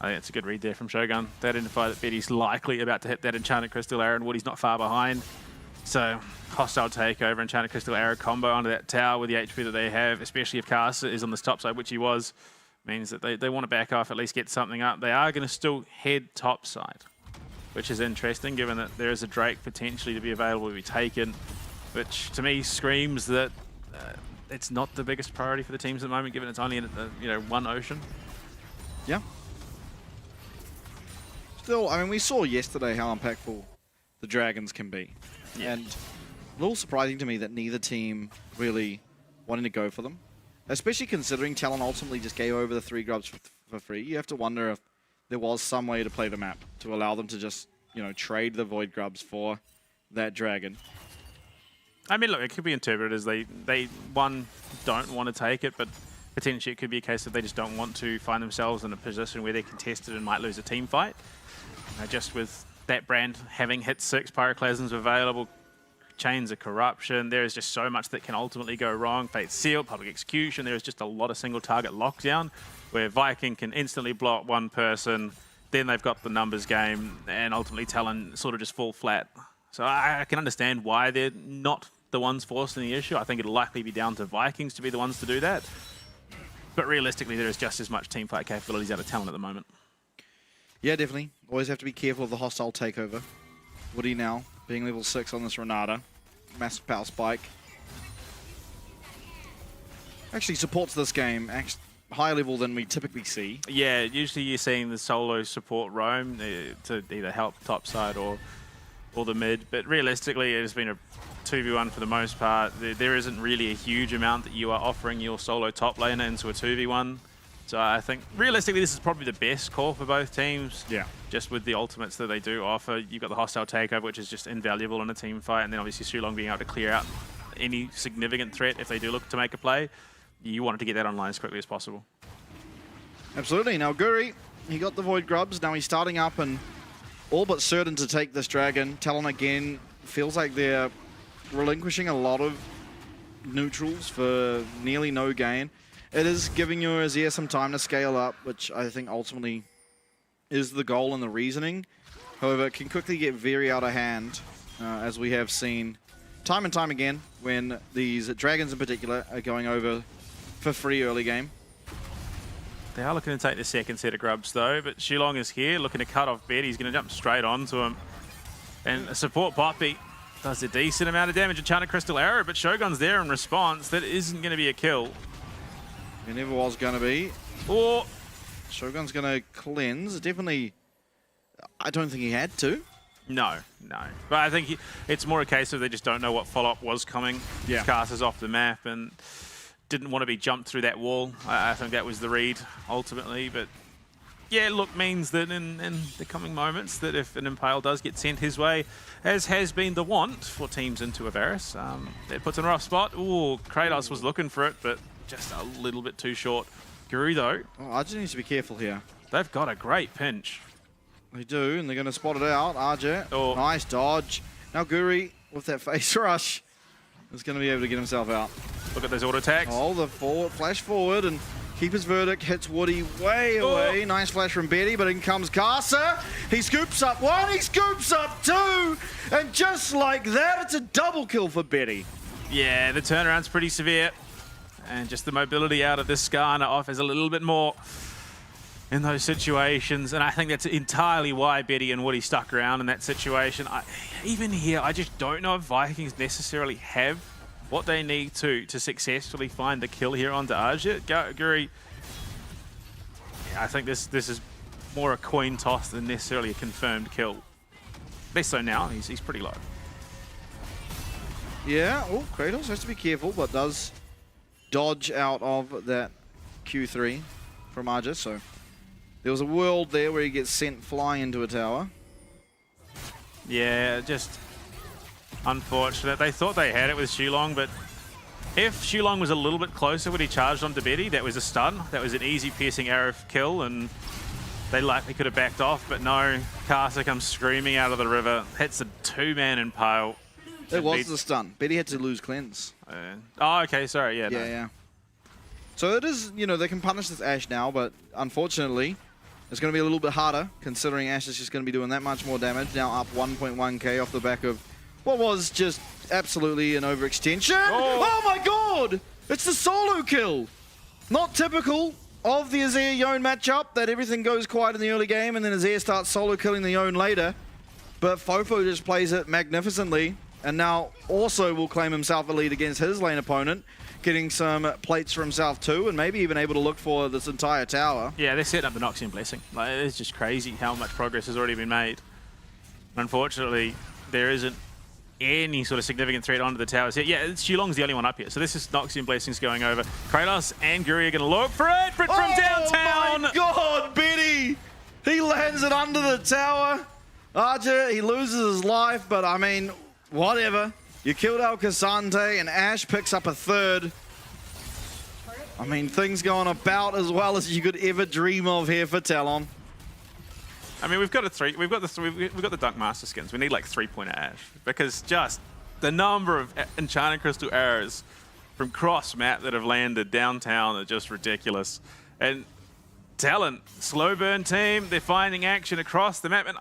I think it's a good read there from Shogun. They identify that Betty's likely about to hit that Enchanted Crystal Arrow and Woody's not far behind. So, hostile takeover, Enchanted Crystal Arrow combo onto that tower with the HP that they have, especially if Carsa is on this top side, which he was, means that they want to back off, at least get something up. They are going to still head top side, which is interesting given that there is a Drake potentially to be available to be taken, which to me screams that it's not the biggest priority for the teams at the moment, given it's only in one ocean. Yeah. Still, I mean, we saw yesterday how impactful the Dragons can be. Yeah. And a little surprising to me that neither team really wanted to go for them. Especially considering Talon ultimately just gave over the 3 grubs for free. You have to wonder if there was some way to play the map to allow them to just, trade the Void grubs for that Dragon. I mean, look, it could be interpreted as they one, don't want to take it, but potentially it could be a case that they just don't want to find themselves in a position where they're contested and might lose a team fight. Just with that brand having hit 6 Pyroclasms available, Chains of Corruption, there is just so much that can ultimately go wrong. Fate Seal, Public Execution, there is just a lot of single target lockdown where Viking can instantly block one person, then they've got the numbers game, and ultimately Talon sort of just fall flat. So I can understand why they're not the ones forcing the issue. I think it'll likely be down to Vikings to be the ones to do that. But realistically, there is just as much teamfight capabilities out of Talon at the moment. Yeah, definitely. Always have to be careful of the hostile takeover. Woody now being level 6 on this Renata. Massive power spike. Actually supports this game. Higher level than we typically see. Yeah, usually you're seeing the solo support roam to either help top side or the mid. But realistically, it's been a 2v1 for the most part. There isn't really a huge amount that you are offering your solo top laner into a 2v1. So I think realistically this is probably the best call for both teams. Yeah. Just with the ultimates that they do offer. You've got the hostile takeover, which is just invaluable in a team fight, and then obviously Sulong being able to clear out any significant threat if they do look to make a play. You wanted to get that online as quickly as possible. Absolutely. Now Guri, he got the Void grubs. Now he's starting up and all but certain to take this Dragon. Talon again feels like they're relinquishing a lot of neutrals for nearly no gain. It is giving your Azir some time to scale up, which I think ultimately is the goal and the reasoning. However, it can quickly get very out of hand, as we have seen time and time again when these Dragons in particular are going over for free early game. They are looking to take the second set of grubs though, but Shilong is here looking to cut off Betty. He's going to jump straight onto him. And a support Poppy does a decent amount of damage. Enchanted Crystal Arrow, but Shogun's there in response. That isn't going to be a kill. It never was going to be. Or Shogun's going to cleanse. Definitely, I don't think he had to. No. But I think it's more a case of they just don't know what follow-up was coming. Yeah. Carsa's off the map and didn't want to be jumped through that wall. I think that was the read ultimately. But yeah, look, means that in the coming moments that if an Impale does get sent his way, as has been the want for teams into Avaris, that puts in a rough spot. Ooh, Kratos was looking for it, but just a little bit too short. Guru though. Oh, RJ needs to be careful here. They've got a great pinch. They do, and they're going to spot it out. RJ, nice dodge. Now Guri, with that face rush, is going to be able to get himself out. Look at those auto attacks. Oh, the flash forward, and Keeper's Verdict hits Woody way away. Nice flash from Betty, but in comes Carsa. He scoops up 1, he scoops up 2, And just like that, it's a double kill for Betty. Yeah, the turnaround's pretty severe. And just the mobility out of this Skarner offers a little bit more in those situations. And I think that's entirely why Betty and Woody stuck around in that situation. Even here, I just don't know if Vikings necessarily have what they need to successfully find the kill here onto Arja. Guri, yeah, I think this is more a coin toss than necessarily a confirmed kill. Less so now, he's pretty low. Yeah, oh, Kratos has to be careful, but does dodge out of that Q3 from Arja. So there was a world there where he gets sent flying into a tower. Yeah, just unfortunate. They thought they had it with Shulong, but if Shulong was a little bit closer when he charged onto Betty, that was a stun. That was an easy piercing arrow kill, and they likely could have backed off, but no. Casa comes screaming out of the river, hits a two-man impale. It was the stun. Betty had to lose cleanse. Oh, okay, sorry, yeah. Yeah. So it is, you know, they can punish this Ashe now, but unfortunately, it's going to be a little bit harder, considering Ashe is just going to be doing that much more damage. Now up 1.1k off the back of what was just absolutely an overextension. Oh my god! It's the solo kill! Not typical of the Azir Yone matchup, that everything goes quiet in the early game and then Azir starts solo killing the Yone later. But Fofo just plays it magnificently, and now also will claim himself a lead against his lane opponent, getting some plates for himself too, and maybe even able to look for this entire tower. Yeah, they're setting up the Noxian Blessing. Like, it's just crazy how much progress has already been made. Unfortunately, there isn't any sort of significant threat onto the towers here. Yeah, Shulong's the only one up here, so this is Noxian Blessings going over. Kratos and Guri are going to look for it from downtown. Oh my god, Betty! He lands it under the tower. Arja, he loses his life, but I mean, whatever. You killed Al Casante, and Ashe picks up a third. I mean, things going about as well as you could ever dream of here for Talon. I mean, we've got the Dunk Master skins. We need like 3-pointer Ashe, because just the number of Enchanted Crystal arrows from cross map that have landed downtown are just ridiculous. And Talon, slow burn team, they're finding action across the map, and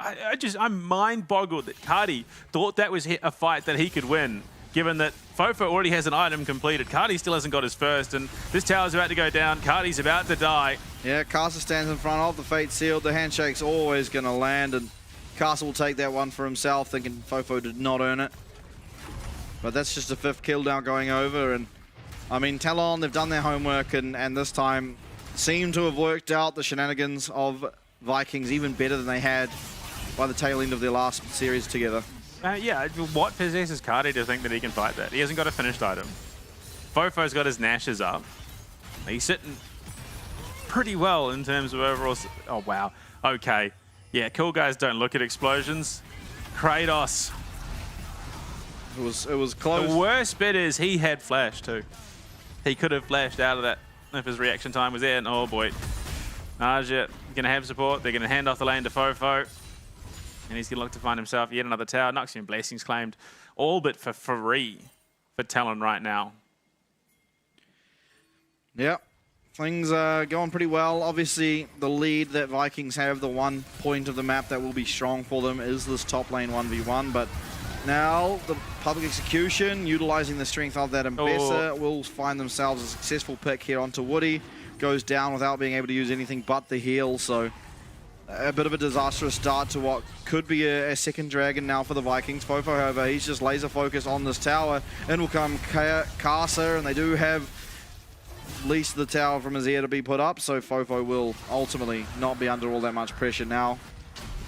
I'm mind boggled that Cardi thought that was a fight that he could win, given that Fofo already has an item completed. Cardi still hasn't got his first, and this tower's about to go down. Cardi's about to die. Yeah, Casa stands in front of the Fate Sealed. The handshake's always going to land, and Casa will take that one for himself, thinking Fofo did not earn it. But that's just a 5th kill now going over, and I mean, Talon, they've done their homework, and this time seem to have worked out the shenanigans of Vikings even better than they had by the tail end of their last series together. Yeah, what possesses Cardi to think that he can fight that? He hasn't got a finished item. Fofo's got his Nashes up. He's sitting pretty well in terms of overall... Oh, wow. Okay. Yeah, cool guys don't look at explosions. Kratos. It was close. The worst bit is he had flash too. He could have flashed out of that if his reaction time was there, and oh boy. Arja gonna have support. They're gonna hand off the lane to Fofo. And he's gonna look to find himself yet another tower. Noxian Blessings claimed, all but for free for Talon right now. Yeah, things are going pretty well. Obviously, the lead that Vikings have, the one point of the map that will be strong for them is this top lane 1v1, but now the public execution, utilizing the strength of that Ambessa, will find themselves a successful pick here onto Woody. Goes down without being able to use anything but the heal, so a bit of a disastrous start to what could be a second dragon now for the Vikings. Fofo, however, he's just laser focused on this tower, and will come Casa, and they do have least the tower from Azir to be put up, so Fofo will ultimately not be under all that much pressure now.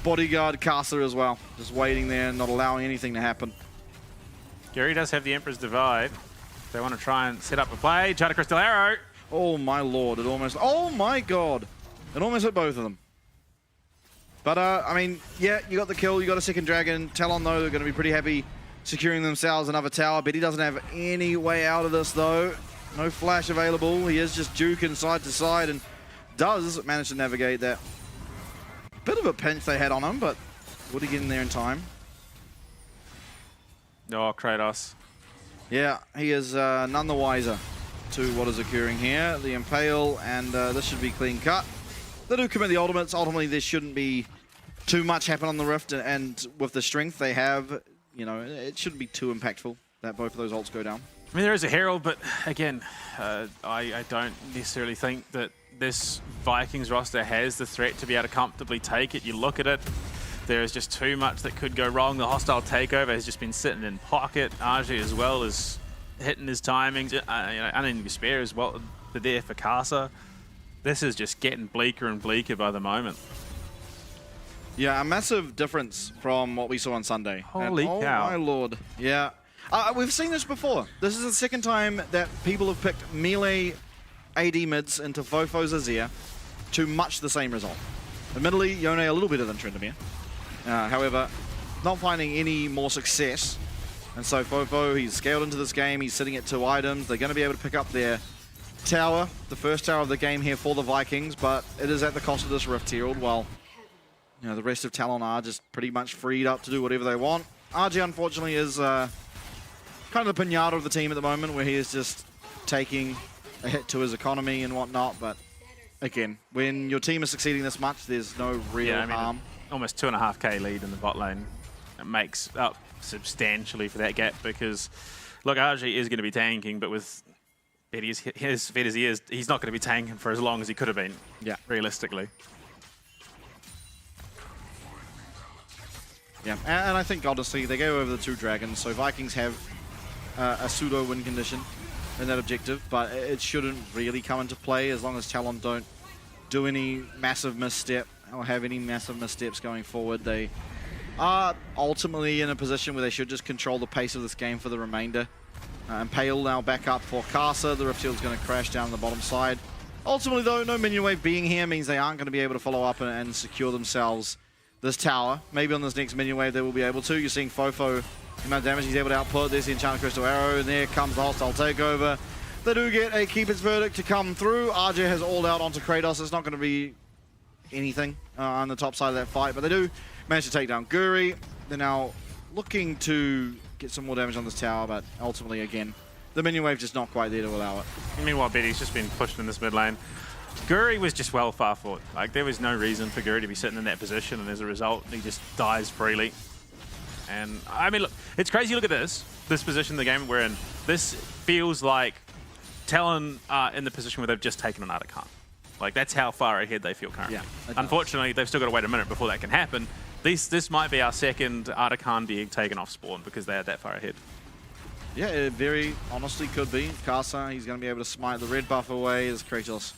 Bodyguard Casa as well, just waiting there and not allowing anything to happen. Gary does have the Emperor's Divide. They want to try and set up a play. Enchanted Crystal Arrow. Oh my lord, it almost... Oh my god! It almost hit both of them. But, I mean, yeah, you got the kill, you got a second dragon. Talon, though, they're going to be pretty happy securing themselves another tower. Betty doesn't have any way out of this, though. No flash available. He is just juking side to side and does manage to navigate that. Bit of a pinch they had on him, but would he get in there in time? Oh, Kratos. Yeah, he is none the wiser to what is occurring here. The Impale, and this should be clean cut. They do commit the ultimates. Ultimately, there shouldn't be too much happen on the Rift, and with the strength they have, you know, it shouldn't be too impactful that both of those ults go down. I mean, there is a Herald, but again, I don't necessarily think that this Vikings roster has the threat to be able to comfortably take it. You look at it, there is just too much that could go wrong. The hostile takeover has just been sitting in pocket. RG as well as hitting his timings. You know, Unending Despair as well. They're there for Casa. This is just getting bleaker and bleaker by the moment. Yeah, a massive difference from what we saw on Sunday. Holy cow. Oh my lord. Yeah. We've seen this before. This is the second time that people have picked melee AD mids into Fofo's Azir to much the same result. Admittedly, Yone a little better than Tryndamere. However, not finding any more success. And so Fofo, he's scaled into this game. He's sitting at 2 items. They're going to be able to pick up their tower, the first tower of the game here for the Vikings, but it is at the cost of this Rift Herald, while you know, the rest of Talon are just pretty much freed up to do whatever they want. RG, unfortunately, is kind of the pinata of the team at the moment, where he is just taking a hit to his economy and whatnot. But again, when your team is succeeding this much, there's no real harm. Almost 2.5k lead in the bot lane. It makes up substantially for that gap because, look, RG is going to be tanking, but with as fed as he is, he's not going to be tanking for as long as he could have been, realistically. Yeah, and I think, honestly, they go over the 2 dragons, so Vikings have a pseudo win condition in that objective, but it shouldn't really come into play as long as Talon don't do any massive misstep or have any massive missteps going forward. They are ultimately in a position where they should just control the pace of this game for the remainder. And Pale now back up for Casa. The Rift Shield's going to crash down the bottom side. Ultimately, though, no minion wave being here means they aren't going to be able to follow up and secure themselves this tower. Maybe on this next minion wave they will be able to. You're seeing Fofo, the amount of damage he's able to output. There's the Enchanted Crystal Arrow, and there comes the hostile takeover. They do get a keep its verdict to come through. RJ has all out onto Kratos. It's not going to be anything on the top side of that fight, but they do manage to take down Guri. They're now looking to get some more damage on this tower, but ultimately, again, the minion wave just not quite there to allow it. Meanwhile, Betty's just been pushed in this mid lane. Guri was just well far forward. Like, there was no reason for Guri to be sitting in that position, and as a result, he just dies freely. And, I mean, look, it's crazy. Look at this position, the game we're in. This feels like Talon are in the position where they've just taken an Artican. Like, that's how far ahead they feel currently. Yeah, unfortunately, they've still got to wait a minute before that can happen. This might be our second Artican being taken off spawn because they are that far ahead. Yeah, it very honestly could be. Casa, he's going to be able to smite the red buff away as Kratos,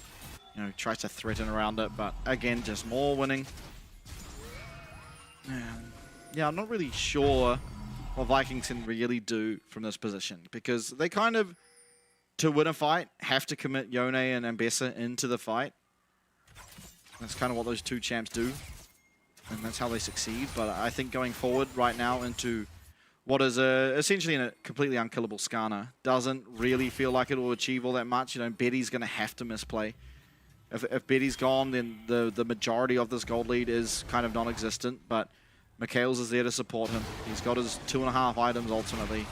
you know, tries to threaten around it, but again, just more winning. Yeah, I'm not really sure what Vikings can really do from this position, because they kind of, to win a fight, have to commit Yone and Ambessa into the fight. That's kind of what those 2 champs do, and that's how they succeed. But I think going forward right now into what is essentially a completely unkillable Skarner doesn't really feel like it will achieve all that much. You know, Betty's going to have to misplay. If Betty's gone, then the majority of this gold lead is kind of non-existent, but Mikhails is there to support him. He's got his 2.5 items ultimately.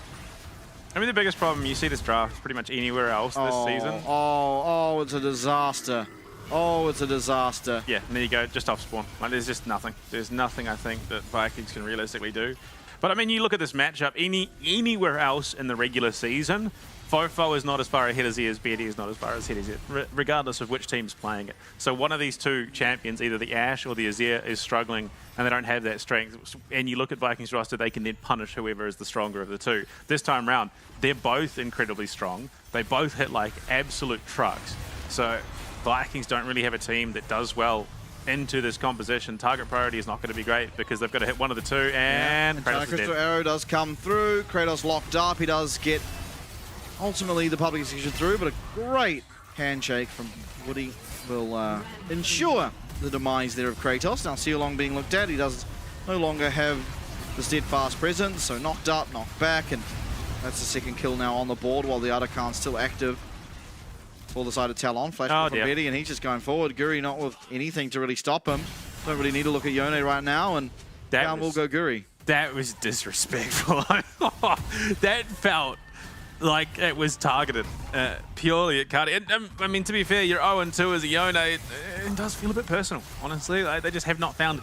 I mean, the biggest problem, you see this draft pretty much anywhere else this season. Oh, it's a disaster. Oh, it's a disaster. Yeah, and there you go, just off spawn. Like, there's just nothing. There's nothing, I think, that Vikings can realistically do. But, I mean, you look at this matchup, anywhere else in the regular season, Fofo is not as far ahead as he is, Betty is not as far ahead as he is, regardless of which team's playing it. So one of these 2 champions, either the Ashe or the Azir, is struggling, and they don't have that strength. And you look at Vikings roster, they can then punish whoever is the stronger of the 2. This time around, they're both incredibly strong. They both hit like absolute trucks. So Vikings don't really have a team that does well into this composition. Target priority is not going to be great because they've got to hit one of the 2, and Kratos is Crystal dead. Arrow does come through. Kratos locked up. He does get ultimately the public execution through, but a great handshake from Woody will ensure the demise there of Kratos. Now Seolong being looked at, he does no longer have the steadfast presence, so knocked up, knocked back, and that's the 2nd kill now on the board while the Artican's still active for the side of Talon. Flash from Betty, and he's just going forward. Guri not with anything to really stop him. Don't really need to look at Yone right now, and down will go Guri. That was disrespectful. That felt like it was targeted purely at Cardi. I mean, to be fair, you're 0-2 as a Yone. It does feel a bit personal, honestly. Like, they just have not found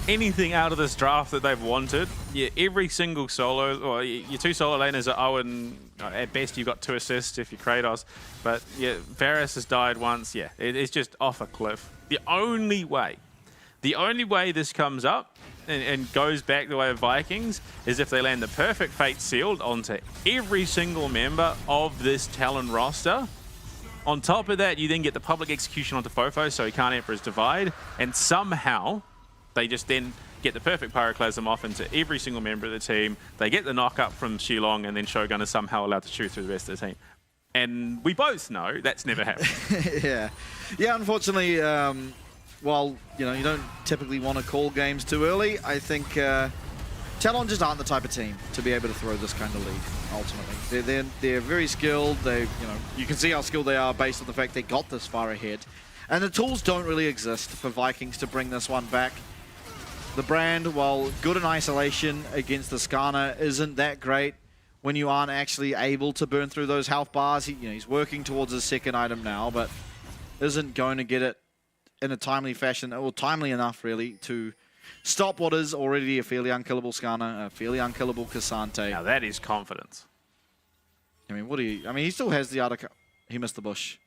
anything out of this draft that they've wanted. Yeah, every single solo, or your 2 solo laners are Owen. At best, you've got 2 assists if you're Kratos. But yeah, Varus has died once. Yeah, it's just off a cliff. The only way this comes up and goes back the way of Vikings is if they land the perfect fate sealed onto every single member of this Talon roster. On top of that, you then get the public execution onto Fofo, so he can't Emperor's Divide, and somehow they just then get the perfect Pyroclasm off into every single member of the team. They get the knock up from Shilong, and then Shogun is somehow allowed to shoot through the rest of the team. And we both know that's never happened. Yeah, unfortunately, while you don't typically want to call games too early, I think Talon just aren't the type of team to be able to throw this kind of lead. Ultimately, they're very skilled. You can see how skilled they are based on the fact they got this far ahead, and the tools don't really exist for Vikings to bring this one back. The brand, while good in isolation against the Skarner, isn't that great when you aren't actually able to burn through those health bars. He's working towards his 2nd item now, but isn't going to get it in a timely fashion, or timely enough really, to stop what is already a fairly unkillable Skarner, a fairly unkillable Cassante. Now that is confidence. I mean, he still has the other... He missed the bush.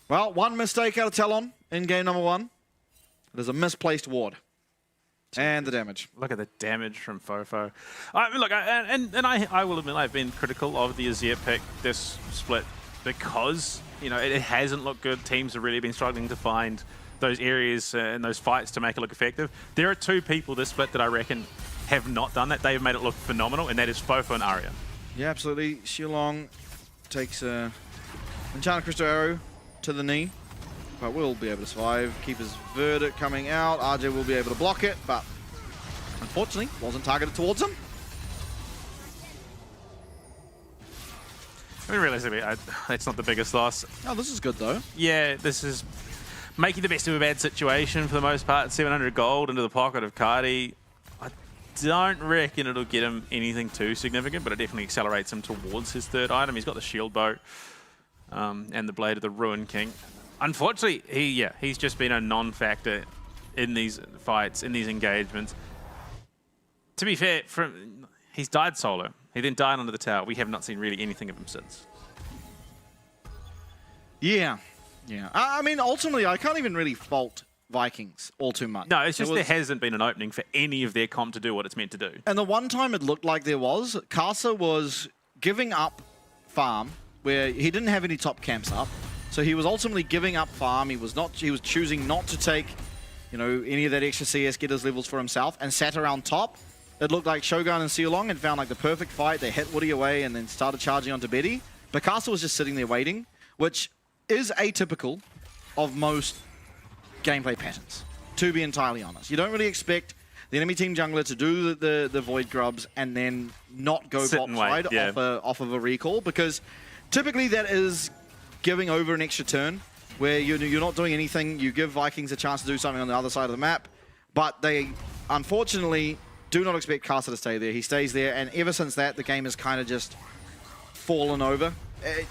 Well, one mistake out of Talon in game number 1. There's a misplaced ward. And the damage. Look at the damage from Fofo. I will admit I've been critical of the Azir pick this split because, it hasn't looked good. Teams have really been struggling to find those areas and those fights to make it look effective. There are 2 people this split that I reckon have not done that. They have made it look phenomenal, and that is Fofo and Arya. Yeah, absolutely. Shilong takes a Enchanted Crystal Arrow to the knee, but will be able to survive. Keeper's Verdict coming out. RJ will be able to block it, but unfortunately wasn't targeted towards him. I mean, realistically, it's not the biggest loss. Oh, this is good though. Yeah, this is making the best of a bad situation for the most part. 700 gold into the pocket of Cardi. I don't reckon it'll get him anything too significant, but it definitely accelerates him towards his 3rd item. He's got the shield bow and the Blade of the Ruin King. Unfortunately, he's just been a non-factor in these fights, in these engagements. To be fair, he's died solo. He then died under the tower. We have not seen really anything of him since. Yeah. I mean, ultimately, I can't even really fault Vikings all too much. No, it's just there hasn't been an opening for any of their comp to do what it's meant to do. And the one time it looked like there was, Casa was giving up farm where he didn't have any top camps up. So he was ultimately giving up farm. He was choosing not to take, any of that extra CS, get his levels for himself, and sat around top. It looked like Shogun and Seolong had found like the perfect fight. They hit Woody away and then started charging onto Betty. Picasso was just sitting there waiting, which is atypical of most gameplay patterns, to be entirely honest. You don't really expect the enemy team jungler to do the Void Grubs and then not go bot side off of a recall, because typically that is giving over an extra turn where you're not doing anything. You give Vikings a chance to do something on the other side of the map, but they unfortunately do not expect Casa to stay there. He stays there, and ever since that, the game has kind of just fallen over.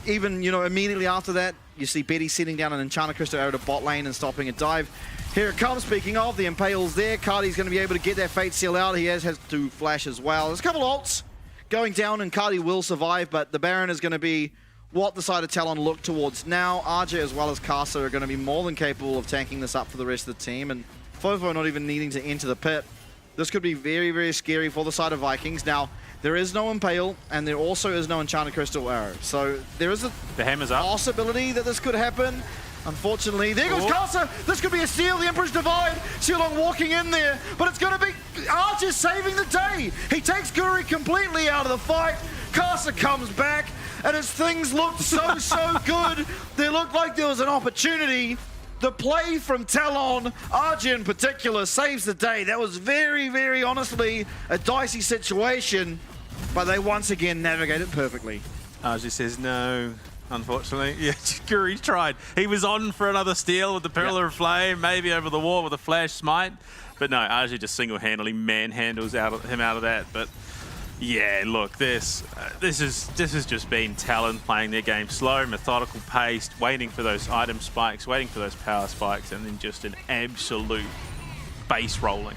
Even, immediately after that, you see Betty sitting down an Enchanted Crystal Arrow to bot lane and stopping a dive. Here it comes, speaking of, the Impale's there. Cardi's going to be able to get that Fate Seal out. He has to flash as well. There's a couple ults going down, and Cardi will survive, but the Baron is going to be what the side of Talon look towards now. RJ as well as Casa are going to be more than capable of tanking this up for the rest of the team, and Fofo not even needing to enter the pit. This could be very, very scary for the side of Vikings. Now, there is no Impale, and there also is no Enchanted Crystal Arrow. So there is a possibility that this could happen. Unfortunately, there goes Casa. This could be a steal. The Emperor's Divide. Seolong walking in there, but it's going to be Archer saving the day. He takes Guri completely out of the fight. Casa comes back, and as things looked so good, there looked like there was an opportunity. The play from Talon, RJ in particular, saves the day. That was very, very honestly a dicey situation, but they once again navigate it perfectly. RJ says no, unfortunately. Yeah, Guri tried. He was on for another steal with the Pillar of Flame, maybe over the wall with a flash smite, but no, RJ just single-handedly manhandles him out of that. But yeah, look, this has just been Talon playing their game slow, methodical, paced, waiting for those item spikes, waiting for those power spikes, and then just an absolute base rolling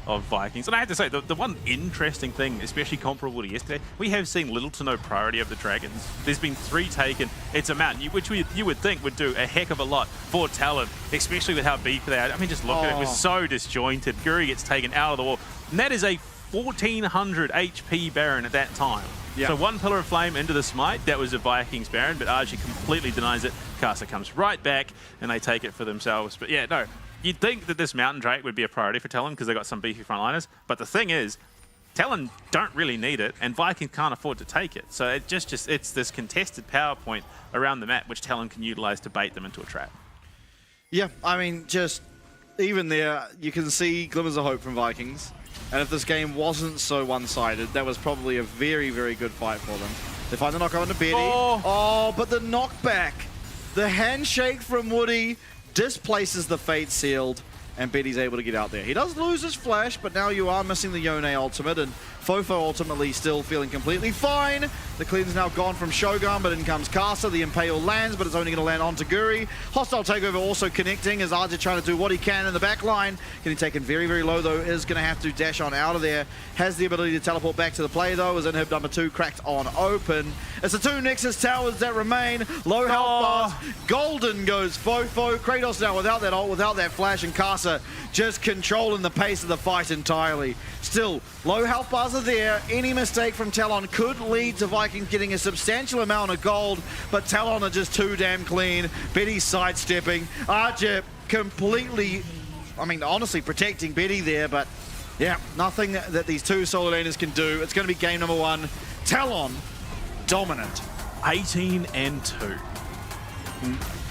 of Vikings. And I have to say, the one interesting thing, especially comparable to yesterday, we have seen little to no priority of the Dragons. There's been 3 taken. It's a mountain, which you would think would do a heck of a lot for Talon, especially with how beefy they are. I mean, just look at it. It was so disjointed. Guri gets taken out of the wall. And that is a 1400 HP Baron at that time. Yeah. So 1 Pillar of Flame into the Smite. That was a Vikings Baron, but Archie completely denies it. Casa comes right back, and they take it for themselves. But yeah, no. You'd think that this Mountain Drake would be a priority for Talon because they got some beefy frontliners, but the thing is, Talon don't really need it, and Vikings can't afford to take it. So it it's this contested power point around the map which Talon can utilize to bait them into a trap. Yeah, I mean, just even there, you can see glimmers of hope from Vikings. And if this game wasn't so one-sided, that was probably a very, very good fight for them. They find the knock on to Betty. Oh, but the knockback, the handshake from Woody displaces the Fate Sealed, and Betty's able to get out there. He does lose his flash, but now you are missing the Yone ultimate, and Fofo ultimately still feeling completely fine. The clean's now gone from Shogun, but in comes Casa. The Impale lands, but it's only going to land onto Guri. Hostile takeover also connecting as Arja trying to do what he can in the back line. Getting taken very, very low, though, is going to have to dash on out of there. Has the ability to teleport back to the play, though, as inhib number 2 cracked on open. It's the 2 Nexus towers that remain. Low health bars. Golden goes Fofo. Kratos now without that ult, without that flash, and Casa just controlling the pace of the fight entirely. Still, low health bars are there. Any mistake from Talon could lead to Vikings getting a substantial amount of gold, but Talon are just too damn clean. Betty sidestepping. Arja completely, I mean, honestly protecting Betty there, but yeah, nothing that these 2 solo laners can do. It's going to be game number 1. Talon dominant. 18-2.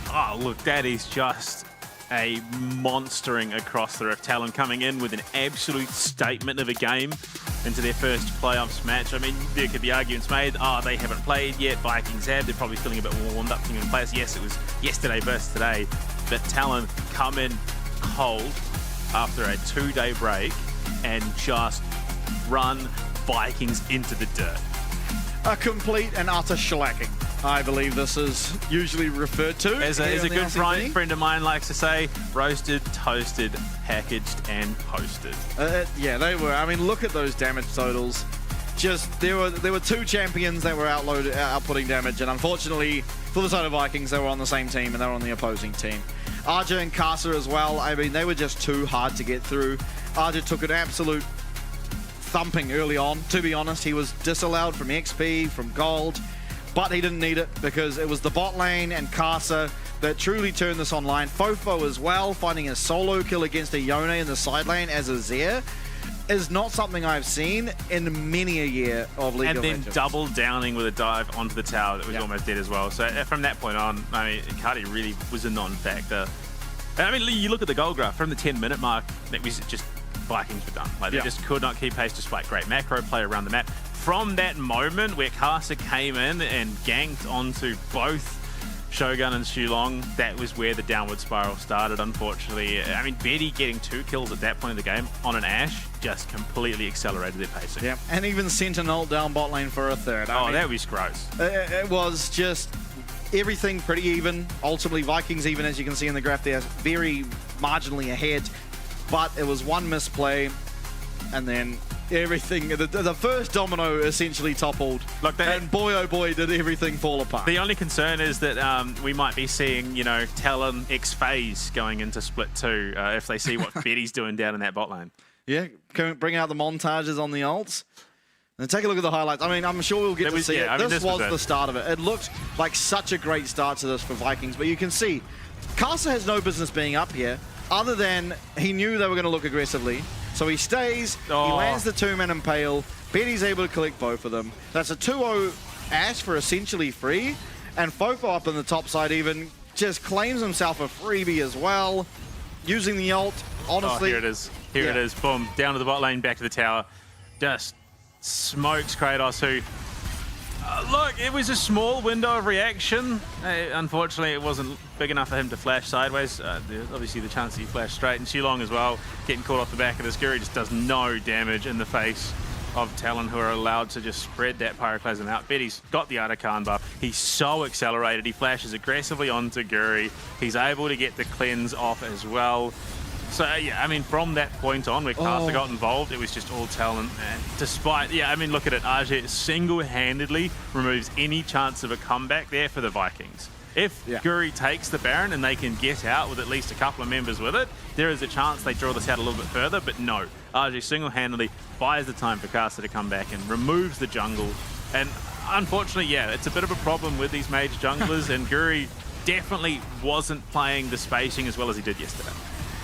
Oh, look, that is just a monstering across the roof. Talon coming in with an absolute statement of a game into their first playoffs match. I mean, there could be arguments made, they haven't played yet, Vikings have, they're probably feeling a bit more warmed up, thinking players. Yes, it was yesterday versus today, but Talon come in cold after a 2-day break and just run Vikings into the dirt. A complete and utter shellacking, I believe this is usually referred to. As a good friend of mine likes to say, roasted, toasted, packaged, and posted. Yeah, they were. I mean, look at those damage totals. Just, there were 2 champions that were outputting damage, and unfortunately, for the side of Vikings, they were on the same team, and they were on the opposing team. Arja and Casa as well, I mean, they were just too hard to get through. Arja took an absolute thumping early on, to be honest. He was disallowed from XP, from gold, but he didn't need it because it was the bot lane and Casa that truly turned this online. Fofo as well, finding a solo kill against a Yone in the side lane as a Zaya is not something I've seen in many a year of League of Legends. And then double downing with a dive onto the tower that was almost dead as well. So from that point on, I mean, Cardi really was a non-factor. And I mean, you look at the goal graph from the 10-minute mark, it was just Vikings were done. Like, they just could not keep pace despite great macro play around the map. From that moment where Casa came in and ganked onto both Shogun and Shulong, that was where the downward spiral started, unfortunately. I mean, Betty getting 2 kills at that point in the game on an Ashe just completely accelerated their pacing. Yeah, and even sent an ult down bot lane for a 3rd. I mean, that was gross. It was just everything pretty even. Ultimately, Vikings, even as you can see in the graph there, very marginally ahead. But it was one misplay, and then everything, the first domino essentially toppled. And boy, oh boy, did everything fall apart. The only concern is that we might be seeing, you know, Talon X phase going into Split 2 if they see what Betty's doing down in that bot lane. Yeah, bring out the montages on the ults. And take a look at the highlights. I mean, I'm sure we'll get to see it. I mean, this was the start of it. It looked like such a great start to this for Vikings, but you can see Casa has no business being up here other than he knew they were going to look aggressively. So he stays, he lands the 2-man Impale, Betty's able to collect both of them. That's a 2-0 Ashe for essentially free, and Fofo up in the top side even just claims himself a freebie as well, using the ult, honestly. Here it is. Here it is. Boom. Down to the bot lane, back to the tower. Just smokes Kratos, who... look, it was a small window of reaction. Unfortunately, it wasn't big enough for him to flash sideways. Obviously, the chance that he flashed straight. And Shulong as well, getting caught off the back of this. Guri just does no damage in the face of Talon, who are allowed to just spread that Pyroclasm out. Betty's got the Atakan buff. He's so accelerated. He flashes aggressively onto Guri. He's able to get the cleanse off as well. So yeah, I mean, from that point on, where Caster got involved, it was just all talent. And despite, yeah, I mean, look at it. RJ single-handedly removes any chance of a comeback there for the Vikings. If Guri takes the Baron and they can get out with at least a couple of members with it, there is a chance they draw this out a little bit further. But no, RJ single-handedly buys the time for Caster to come back and removes the jungle. And unfortunately, yeah, it's a bit of a problem with these mage junglers, and Guri definitely wasn't playing the spacing as well as he did yesterday.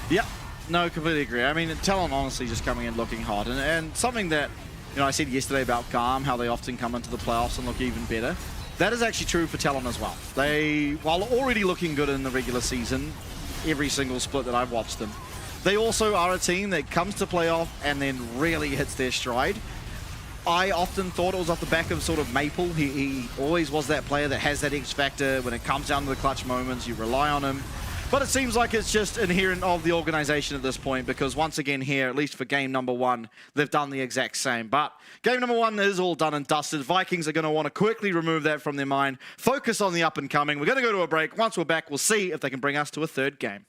Yeah, no, completely agree. I mean, Talon honestly just coming in looking hot. And something that, you know, I said yesterday about GAM, how they often come into the playoffs and look even better. That is actually true for Talon as well. They, while already looking good in the regular season, every single split that I've watched them, they also are a team that comes to playoff and then really hits their stride. I often thought it was off the back of sort of Maple. He always was that player that has that X factor. When it comes down to the clutch moments, you rely on him. But it seems like it's just inherent of the organization at this point, because once again here, at least for game number one, they've done the exact same. But game number one is all done and dusted. Vikings are going to want to quickly remove that from their mind, focus on the up and coming. We're going to go to a break. Once we're back, we'll see if they can bring us to a third game.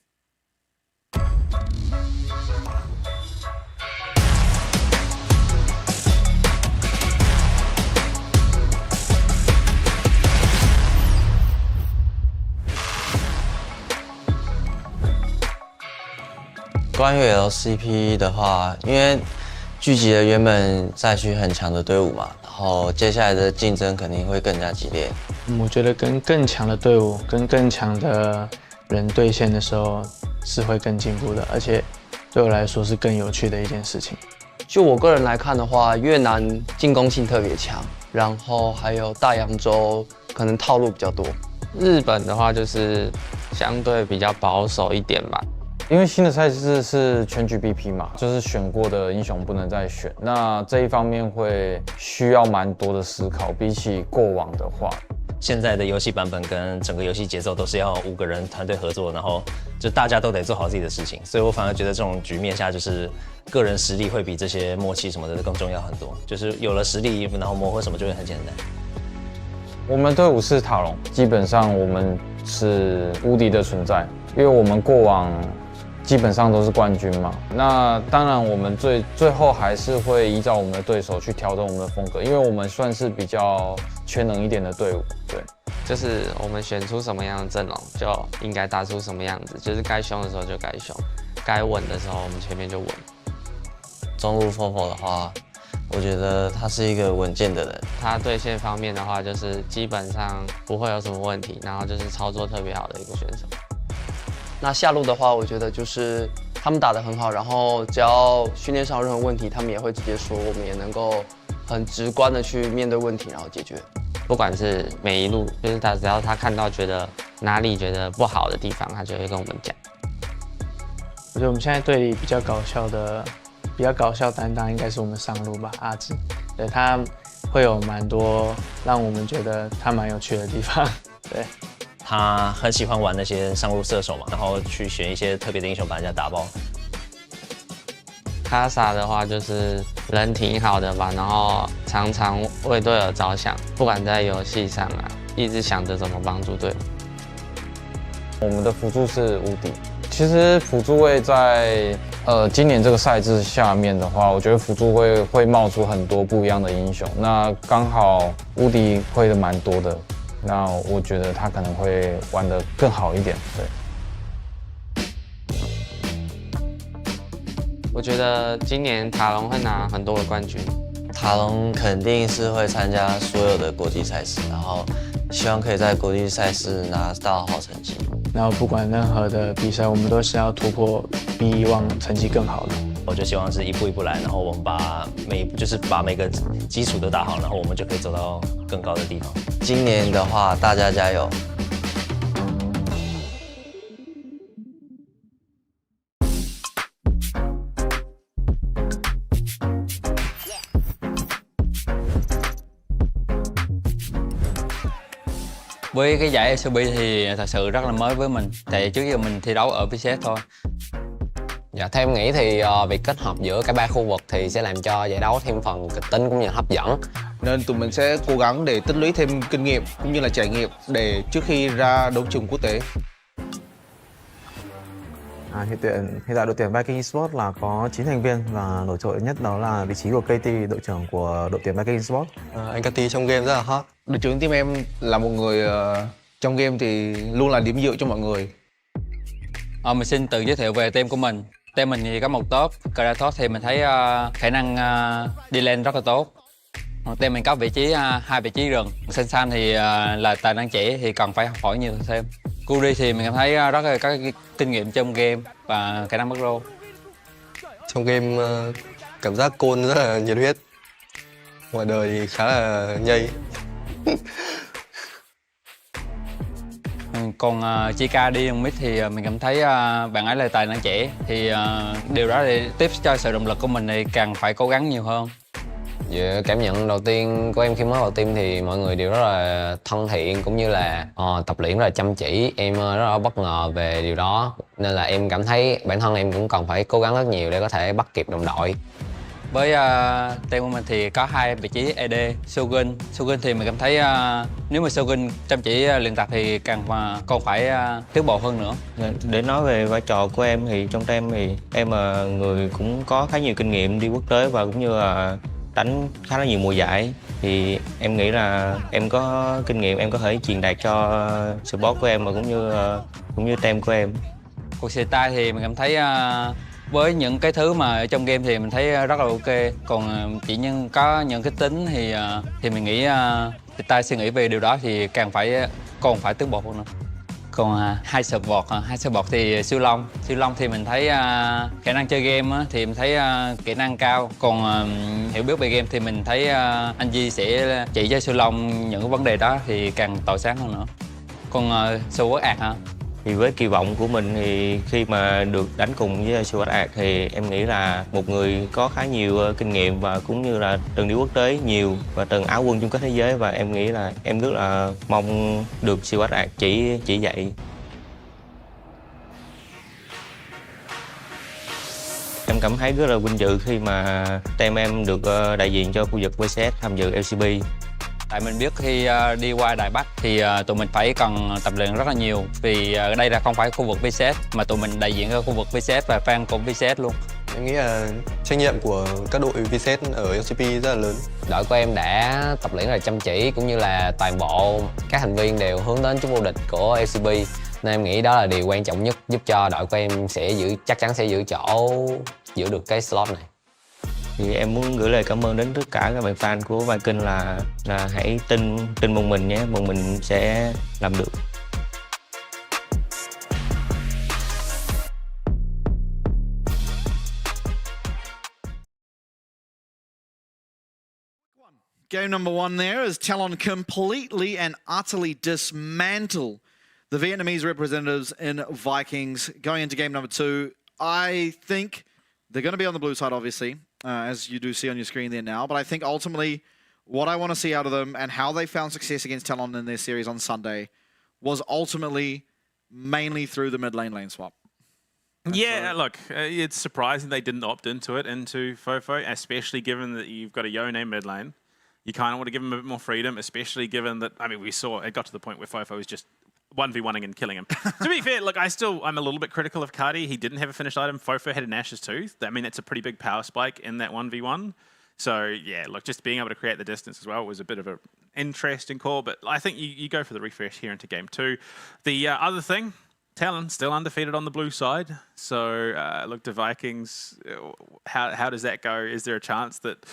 关于 LCP 的话，因为聚集了原本赛区很强的队伍嘛，然后接下来的竞争肯定会更加激烈。我觉得跟更强的队伍、跟更强的人对线的时候是会更进步的，而且对我来说是更有趣的一件事情。就我个人来看的话，越南进攻性特别强，然后还有大洋洲可能套路比较多。日本的话就是相对比较保守一点吧。因为新的赛制是全局 BP 嘛，就是选过的英雄不能再选，那这一方面会需要蛮多的思考，比起过往的话。现在的游戏版本跟整个游戏节奏都是要5个人团队合作，然后就大家都得做好自己的事情，所以我反而觉得这种局面下，就是个人实力会比这些默契什么的更重要很多。就是有了实力，然后磨合什么就会很简单。我们队伍是塔隆，基本上我们是无敌的存在，因为我们过往基本上都是冠军嘛。那当然，我们最后还是会依照我们的对手去调整我们的风格，因为我们算是比较全能一点的队伍。对，就是我们选出什么样的阵容，就应该打出什么样子。就是该凶的时候就该凶，该稳的时候我们前面就稳。中路 Fofo 的话，我觉得他是一个稳健的人。他对线方面的话，就是基本上不会有什么问题，然后就是操作特别好的一个选手。那下路的话，我觉得就是他们打得很好，然后只要训练上有任何问题，他们也会直接说，我们也能够很直观的去面对问题，然后解决。不管是每一路，就是只要他看到觉得哪里觉得不好的地方，他就会跟我们讲。我觉得我们现在队里比较搞笑担当应该是我们上路吧，阿志，对他会有蛮多让我们觉得他蛮有趣的地方，对。他很喜欢玩那些上路射手嘛，然后去选一些特别的英雄把人家打爆。卡萨的话就是人挺好的吧，然后常常为队友着想，不管在游戏上啊，一直想着怎么帮助队友。我们的辅助是无敌。其实辅助位在今年这个赛制下面的话，我觉得辅助会冒出很多不一样的英雄。那刚好无敌会的蛮多的。那我觉得他可能会玩得更好一点，对。我觉得今年塔隆会拿很多的冠军，塔隆肯定是会参加所有的国际赛事，然后希望可以在国际赛事拿到好成绩。然后不管任何的比赛，我们都是要突破，比以往成绩更好的。我就希望是一步一步来，然后我们把每个基础都打好，然后我们就可以走到更高的地方。今年的话，大家加油！Với cái giải LCP thì thật sự rất là mới với mình, tại trước giờ mình thi đấu ở PCS thôi. Dạ, theo em nghĩ thì việc kết hợp giữa cả ba khu vực thì sẽ làm cho giải đấu thêm phần kịch tính cũng như hấp dẫn. Nên tụi mình sẽ cố gắng để tích lũy thêm kinh nghiệm cũng như là trải nghiệm để trước khi ra đấu trường quốc tế. Hiện tại đội tuyển Vikings Esports là có 9 thành viên và nổi trội nhất đó là vị trí của KT, đội trưởng của đội tuyển Vikings Esports. Anh KT trong game rất là hot. Đội trưởng team em là một người trong game thì luôn là điểm dựa cho mọi người. Mình xin tự giới thiệu về team của mình. Team mình thì có một top, top thì mình thấy khả năng đi lên rất là tốt. Team mình có vị trí 2 vị trí rừng. Sen thì là tài năng trẻ thì cần phải học hỏi nhiều thêm. Curi thì mình cảm thấy rất là có kinh nghiệm trong game và khả năng macro. Trong game cảm giác côn rất là nhiệt huyết. Ngoài đời thì khá là nhây. Còn Chika đi mid thì mình cảm thấy bạn ấy là tài năng trẻ thì điều đó thì tiếp cho sự động lực của mình thì càng phải cố gắng nhiều hơn. Về cảm nhận đầu tiên của em khi mới vào team thì mọi người đều rất là thân thiện cũng như là tập luyện rất là chăm chỉ. Em rất là bất ngờ về điều đó nên là em cảm thấy bản thân em cũng cần phải cố gắng rất nhiều để có thể bắt kịp đồng đội. Với team của mình thì có 2 vị trí AD, Shogun thì mình cảm thấy nếu mà Shogun chăm chỉ luyện tập thì còn phải tiến bộ hơn nữa. Để nói về vai trò của em thì trong team thì em là người cũng có khá nhiều kinh nghiệm đi quốc tế và cũng như là đánh khá là nhiều mùa giải, thì em nghĩ là em có kinh nghiệm em có thể truyền đạt cho support của em và cũng như team của em. Cuộc style thì mình cảm thấy với những cái thứ mà ở trong game thì mình thấy rất là ok, còn chỉ có những cái tính thì mình nghĩ style suy nghĩ về điều đó thì còn phải tiến bộ hơn nữa. Còn hai support thì siêu long thì mình thấy khả năng chơi game thì mình thấy kỹ năng cao, còn hiểu biết về game thì mình thấy anh Di sẽ chỉ cho siêu long những cái vấn đề đó thì càng tỏa sáng hơn nữa. Còn Sword Art hả? Thì với kỳ vọng của mình thì khi mà được đánh cùng với Sword Art thì em nghĩ là một người có khá nhiều kinh nghiệm và cũng như là từng đi quốc tế nhiều và từng áo quân chung kết thế giới, và em nghĩ là em rất là mong được Sword Art chỉ dạy. Em cảm thấy rất là vinh dự khi mà team em được đại diện cho khu vực VCS tham dự LCP. Tại mình biết khi đi qua Đài Bắc thì tụi mình phải cần tập luyện rất là nhiều, vì ở đây là không phải khu vực VCS mà tụi mình đại diện cho khu vực VCS và fan của VCS luôn. Em nghĩ là trách nhiệm của các đội VCS ở LCP rất là lớn. Đội của em đã tập luyện rất là chăm chỉ cũng như là toàn bộ các thành viên đều hướng đến chức vô địch của LCP, nên em nghĩ đó là điều quan trọng nhất giúp cho đội của em chắc chắn sẽ giữ được cái slot này. Thì em muốn gửi lời cảm ơn đến tất cả các bạn fan của Vikings là hãy tin một mình nhé, một mình sẽ làm được. Game number 1 there as TALON completely and utterly dismantle the Vietnamese representatives in Vikings. Going into game number 2, I think they're going to be on the blue side, obviously, as you do see on your screen there now. But I think ultimately what I want to see out of them and how they found success against TALON in their series on Sunday was ultimately mainly through the mid-lane swap. Yeah, look, it's surprising they didn't opt into Fofo, especially given that you've got a Yone mid lane. You kind of want to give him a bit more freedom, especially given that, I mean, we saw it got to the point where Fofo was just 1v1ing and killing him. To be fair, look, I'm a little bit critical of Cardi. He didn't have a finished item. Fofo had an Ashes too. I mean, that's a pretty big power spike in that 1v1. So, yeah, look, just being able to create the distance as well was a bit of an interesting call. But I think you go for the refresh here into game 2. The other thing, Talon still undefeated on the blue side. So, look, to Vikings, how does that go? Is there a chance that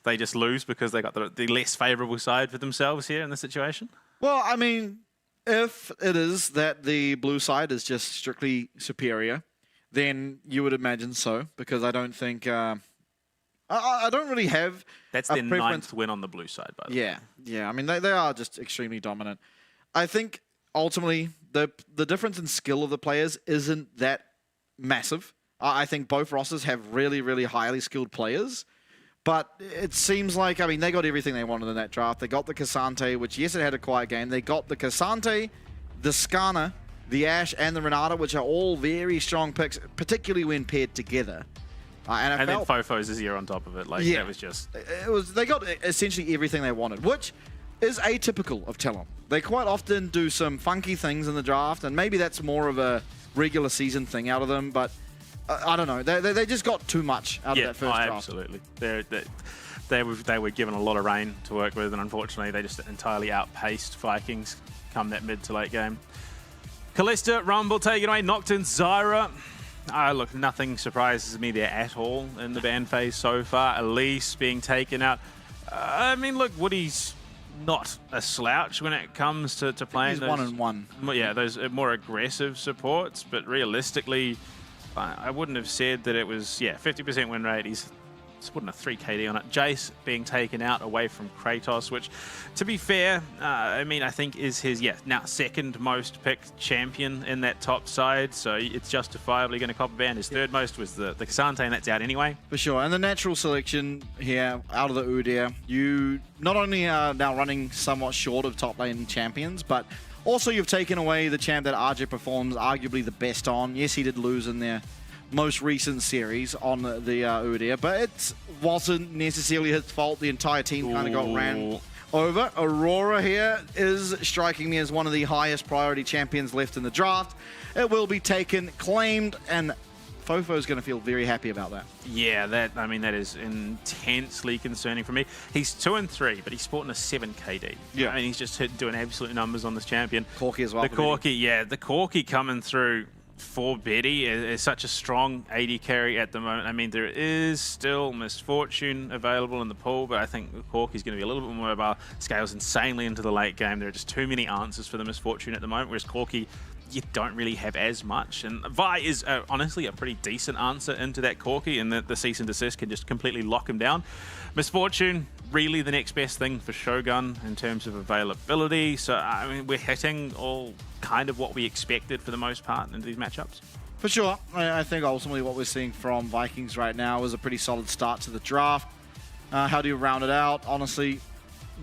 they just lose because they got the less favourable side for themselves here in this situation? Well, I mean, if it is that the blue side is just strictly superior, then you would imagine so, because I don't think... I don't really have That's their ninth win on the blue side, by the way. Yeah. I mean, they are just extremely dominant. I think, ultimately, the difference in skill of the players isn't that massive. I think both rosters have really, really highly skilled players. But it seems like, I mean, they got everything they wanted in that draft. They got the Cassante, which, yes, it had a quiet game. They got the Cassante, the Skarner, the Ashe, and the Renata, which are all very strong picks, particularly when paired together. And then Fofo's Azir on top of it. Like, that was just... They got essentially everything they wanted, which is atypical of Talon. They quite often do some funky things in the draft, and maybe that's more of a regular season thing out of them, but I don't know. They just got too much out of that first draft. Absolutely. They were given a lot of rain to work with, and unfortunately they just entirely outpaced Vikings come that mid to late game. Callista, Rumble taken away, Nocturne, Zyra. Look, nothing surprises me there at all in the ban phase so far. Elise being taken out. I mean, look, Woody's not a slouch when it comes to playing those 1-on-1. Yeah, those more aggressive supports, but realistically, I wouldn't have said that it was, 50% win rate. He's putting a 3 KD on it. Jace being taken out away from Kratos, which, to be fair, I mean, I think is his, now second most picked champion in that top side, so it's justifiably going to cop a ban. His third most was the Kasante, and that's out anyway. For sure, and the natural selection here out of the Udyr, you not only are now running somewhat short of top lane champions, but also you've taken away the champ that RJ performs arguably the best on. Yes, he did lose in there most recent series on the Udyr, but it wasn't necessarily his fault. The entire team kind of got ran over. Aurora here is striking me as one of the highest priority champions left in the draft. It will be taken, claimed, and Fofo's going to feel very happy about that. Yeah, that is intensely concerning for me. He's 2-3, but he's sporting a 7 KD. Yeah. I mean, he's just doing absolute numbers on this champion. Corki as well. The Corki coming through for Betty is such a strong AD carry at the moment. I mean, there is still Misfortune available in the pool, but I think Corki's going to be a little bit more mobile. Scales insanely into the late game. There are just too many answers for the Misfortune at the moment, whereas Corki, you don't really have as much. And Vi is honestly a pretty decent answer into that Corki, and the cease and desist can just completely lock him down. Misfortune, really the next best thing for Shogun in terms of availability. So, I mean, we're hitting all kind of what we expected for the most part into these matchups. For sure. I think ultimately what we're seeing from Vikings right now is a pretty solid start to the draft. How do you round it out? Honestly,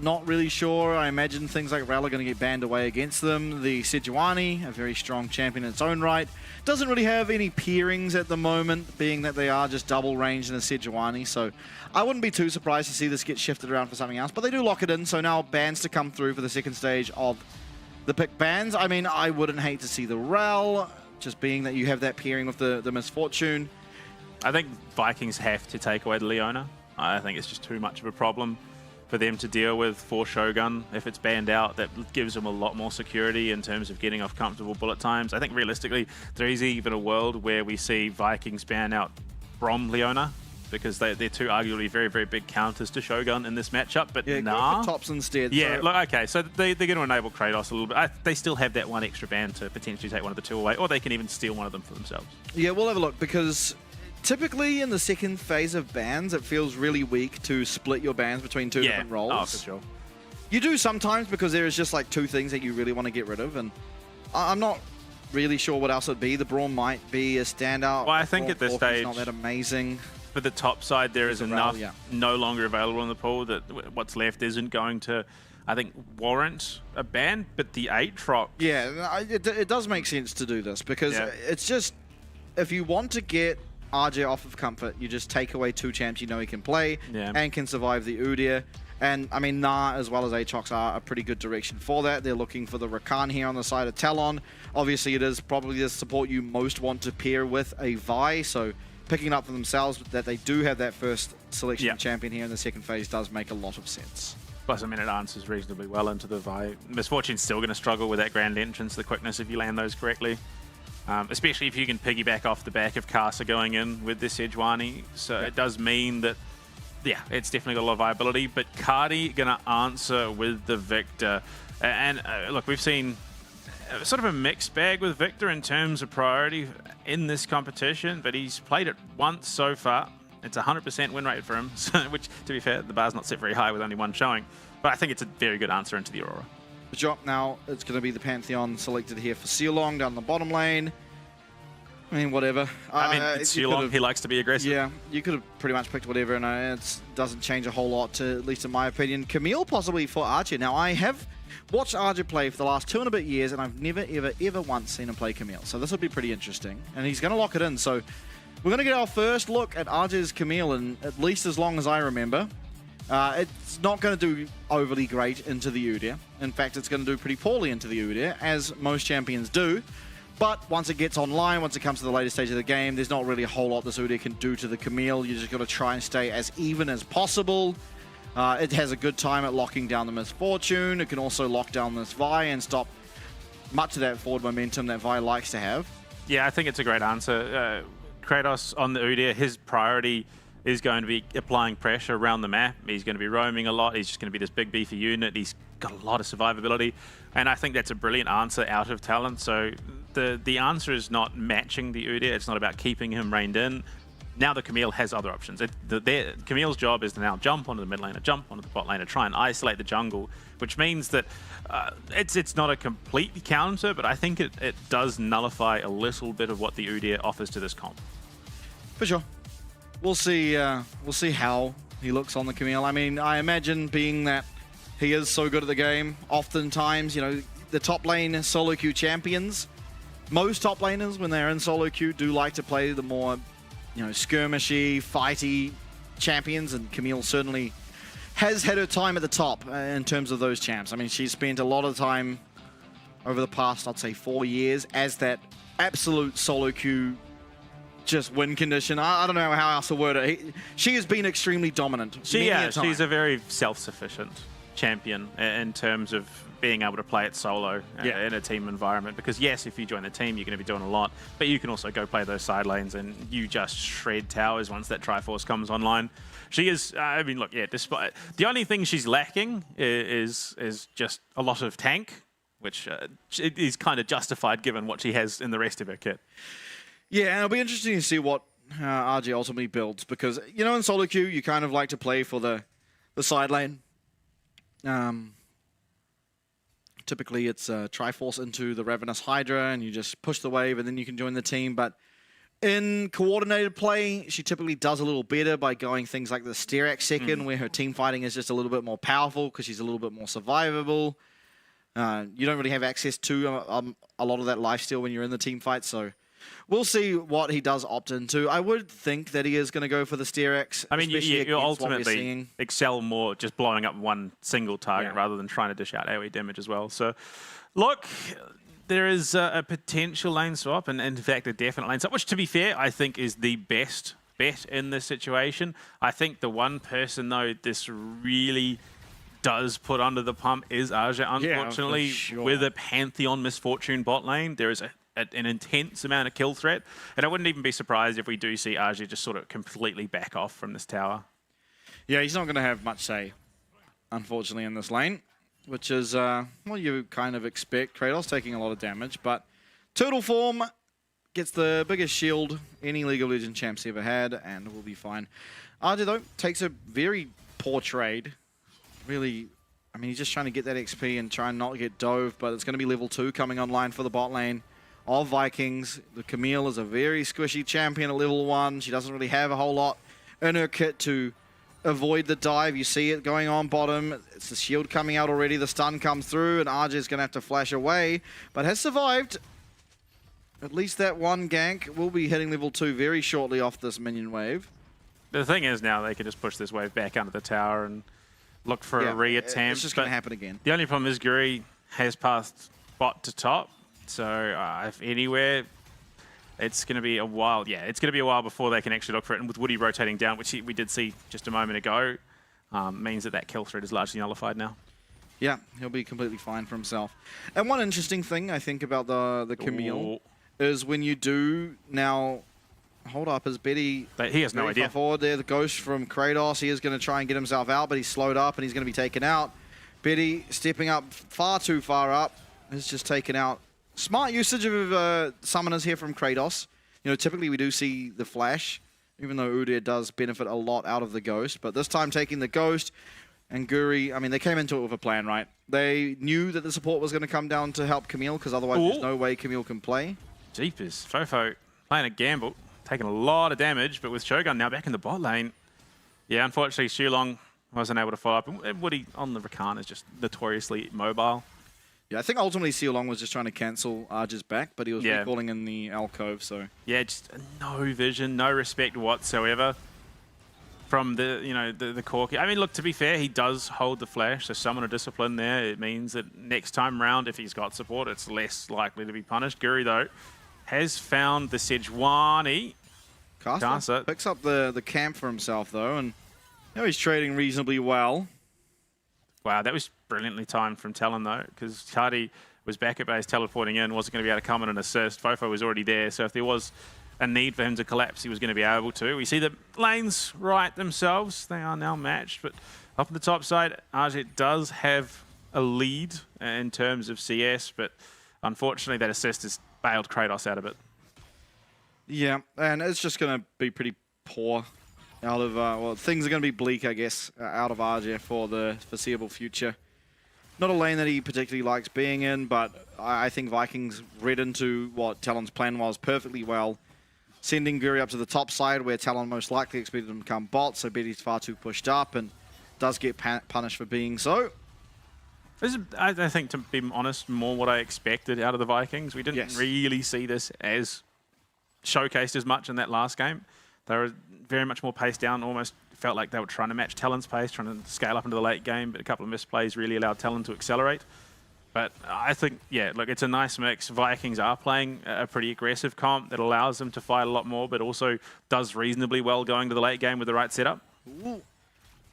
not really sure. I imagine things like Rel are going to get banned away against them. The Sejuani, a very strong champion in its own right, doesn't really have any peerings at the moment, being that they are just double ranged in the Sejuani. So I wouldn't be too surprised to see this get shifted around for something else. But they do lock it in, so now bans to come through for the second stage of the pick bans. I mean, I wouldn't hate to see the Rel, just being that you have that pairing with the Misfortune. I think Vikings have to take away the Leona. I think it's just too much of a problem for them to deal with for Shogun. If it's banned out, that gives them a lot more security in terms of getting off comfortable bullet times. I think realistically, there is even a world where we see Vikings ban out Brom Leona, because they're two arguably very, very big counters to Shogun in this matchup, but yeah, nah. Go for tops instead. Yeah, so. look, okay, so they're going to enable Kratos a little bit. They still have that one extra ban to potentially take one of the two away, or they can even steal one of them for themselves. Yeah, we'll have a look, because typically in the second phase of bans, it feels really weak to split your bans between two different roles. Oh, for sure. You do sometimes, because there is just like two things that you really want to get rid of, and I'm not really sure what else it'd be. The Braum might be a standout. Well, I think at this stage, not that amazing. For the top side, there is enough no longer available in the pool that what's left isn't going to, I think, warrant a ban. But the Aatrox... Yeah, it does make sense to do this, because it's just, if you want to get RJ off of comfort, you just take away two champs you know he can play and can survive the Udyr. And, I mean, Nah as well as Aatrox are a pretty good direction for that. They're looking for the Rakan here on the side of Talon. Obviously, it is probably the support you most want to pair with a Vi, so picking it up for themselves that they do have that first selection champion here in the second phase does make a lot of sense. Plus, I mean, it answers reasonably well into the Vi. Misfortune's still going to struggle with that grand entrance, the quickness if you land those correctly. Especially if you can piggyback off the back of Casa going in with this Sejuani. So it does mean that, it's definitely got a lot of viability. But Cardi going to answer with the Victor. And look, we've seen sort of a mixed bag with Victor in terms of priority in this competition, but he's played it once so far. It's 100% win rate for him, which, to be fair, the bar's not set very high with only one showing. But I think it's a very good answer into the Aurora. The drop now, it's going to be the Pantheon selected here for Sealong down the bottom lane. I mean, whatever. I mean, it's Sealong, he likes to be aggressive. Yeah, you could have pretty much picked whatever, and it doesn't change a whole lot, at least in my opinion. Camille possibly for Archer. Now, I have watched Archer play for the last 2 and a bit years, and I've never, ever once seen him play Camille. So this will be pretty interesting. And he's going to lock it in. So we're going to get our first look at Archer's Camille, and at least as long as I remember. It's not going to do overly great into the Udyr. In fact, it's going to do pretty poorly into the Udyr, as most champions do. But once it gets online, once it comes to the later stage of the game, there's not really a whole lot this Udyr can do to the Camille. You just got to try and stay as even as possible. It has a good time at locking down the Misfortune. It can also lock down this Vi and stop much of that forward momentum that Vi likes to have. Yeah, I think it's a great answer. Kratos on the Udyr, his priority is going to be applying pressure around the map. He's going to be roaming a lot. He's just going to be this big beefy unit. He's got a lot of survivability. And I think that's a brilliant answer out of Talon. So the answer is not matching the Udyr. It's not about keeping him reined in. Now the Camille has other options. Camille's job is to now jump onto the mid laner, jump onto the bot laner, try and isolate the jungle, which means that it's not a complete counter, but I think it does nullify a little bit of what the Udyr offers to this comp. For sure. We'll see how he looks on the Camille. I mean, I imagine being that he is so good at the game, oftentimes, you know, the top lane solo queue champions, most top laners when they're in solo queue do like to play the more, you know, skirmishy, fighty champions, and Camille certainly has had her time at the top in terms of those champs. I mean, she's spent a lot of time over the past, I'd say, 4 years as that absolute solo queue just win condition. I don't know how else to word it. She has been extremely dominant. She's a very self-sufficient champion in terms of being able to play it solo in a team environment. Because yes, if you join the team, you're going to be doing a lot, but you can also go play those side lanes and you just shred towers once that Triforce comes online. She is, I mean, look, yeah, despite the only thing she's lacking is just a lot of tank, which is kind of justified given what she has in the rest of her kit. Yeah, and it'll be interesting to see what RG ultimately builds, because, you know, in solo queue, you kind of like to play for the side lane. Typically, it's Triforce into the Ravenous Hydra, and you just push the wave, and then you can join the team. But in coordinated play, she typically does a little better by going things like the Styrax second, where her team fighting is just a little bit more powerful because she's a little bit more survivable. You don't really have access to a lot of that lifesteal when you're in the team fight, so we'll see what he does opt into. I would think that he is going to go for the Styrax. I mean, you ultimately excel more just blowing up one single target rather than trying to dish out AoE damage as well. So, look, there is a potential lane swap, and in fact, a definite lane swap, which, to be fair, I think is the best bet in this situation. I think the one person, though, this really does put under the pump is Aja. Unfortunately, with a Pantheon Misfortune bot lane, there is an intense amount of kill threat, and I wouldn't even be surprised if we do see Aja just sort of completely back off from this tower. Yeah, he's not going to have much say, unfortunately, in this lane, which is what you kind of expect. Kratos taking a lot of damage, but Turtle form gets the biggest shield any League of Legends champ's ever had, and will be fine. Aja, though, takes a very poor trade. Really, I mean, he's just trying to get that XP and try and not get dove, but it's going to be level 2 coming online for the bot lane of Vikings. The Camille is a very squishy champion at level 1. She doesn't really have a whole lot in her kit to avoid the dive. You see it going on bottom. It's the shield coming out already. The stun comes through, and RJ is going to have to flash away, but has survived. At least that one gank will be hitting level 2 very shortly off this minion wave. The thing is now they can just push this wave back under the tower and look for a reattempt. It's just going to happen again. The only problem is Guri has passed bot to top. So if anywhere, it's going to be a while. Yeah, it's going to be a while before they can actually look for it. And with Woody rotating down, which we did see just a moment ago, means that kill threat is largely nullified now. Yeah, he'll be completely fine for himself. And one interesting thing I think about the Camille is when you do now hold up as Betty. He has no idea. Forward there, the ghost from Kratos. He is going to try and get himself out, but he's slowed up and he's going to be taken out. Betty stepping up far too far up is just taken out. Smart usage of summoners here from Kratos. You know, typically we do see the flash, even though Udyr does benefit a lot out of the ghost. But this time taking the ghost and Guri, I mean, they came into it with a plan, right? They knew that the support was going to come down to help Camille, because otherwise there's no way Camille can play. Jeepers, Fofo playing a gamble, taking a lot of damage, but with Shogun now back in the bot lane. Yeah, unfortunately, Shulong wasn't able to follow up. And Woody on the Rakan is just notoriously mobile. Yeah, I think ultimately Seolong was just trying to cancel Arja's back, but he was recalling in the alcove, so... Yeah, just no vision, no respect whatsoever. from the corky. I mean, look, to be fair, he does hold the flash, so summon a discipline there. It means that next time round, if he's got support, it's less likely to be punished. Guri, though, has found the Sejuani. Caster picks up the camp for himself, though, and now he's trading reasonably well. Wow, that was brilliantly timed from Talon, though, because Cardi was back at base teleporting in, wasn't going to be able to come in and assist. Fofo was already there, so if there was a need for him to collapse, he was going to be able to. We see the lanes right themselves. They are now matched, but up on the top side, RJ does have a lead in terms of CS, but unfortunately that assist has bailed Kratos out of it. Yeah, and it's just going to be pretty poor out of, well, things are going to be bleak, I guess, out of RJ for the foreseeable future. Not a lane that he particularly likes being in, but I think Vikings read into what Talon's plan was perfectly well. Sending Guri up to the top side where Talon most likely expected him to become bot, so bet he's far too pushed up and does get punished for being so. This is, I think, to be honest, more what I expected out of the Vikings. We didn't really see this as showcased as much in that last game. They were very much more paced down, almost felt like they were trying to match Talon's pace, trying to scale up into the late game, but a couple of misplays really allowed Talon to accelerate. But I think, yeah, look, it's a nice mix. Vikings are playing a pretty aggressive comp that allows them to fight a lot more, but also does reasonably well going to the late game with the right setup. Ooh.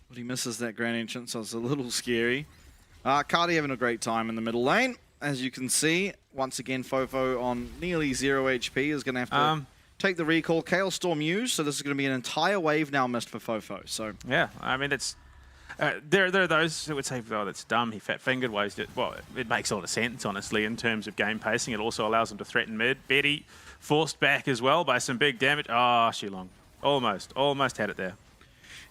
But he misses that grand entrance, so it's a little scary. Cardi having a great time in the middle lane. As you can see, once again, Fofo on nearly 0 HP is going to have to take the recall. Chaos Storm used, so this is going to be an entire wave now missed for Fofo. So yeah, I mean, it's there are those who would say, oh, that's dumb, he fat-fingered waste it. Well, it makes a lot of sense, honestly, in terms of game pacing. It also allows him to threaten mid. Betty forced back as well by some big damage. Oh, Shilong. Almost had it there.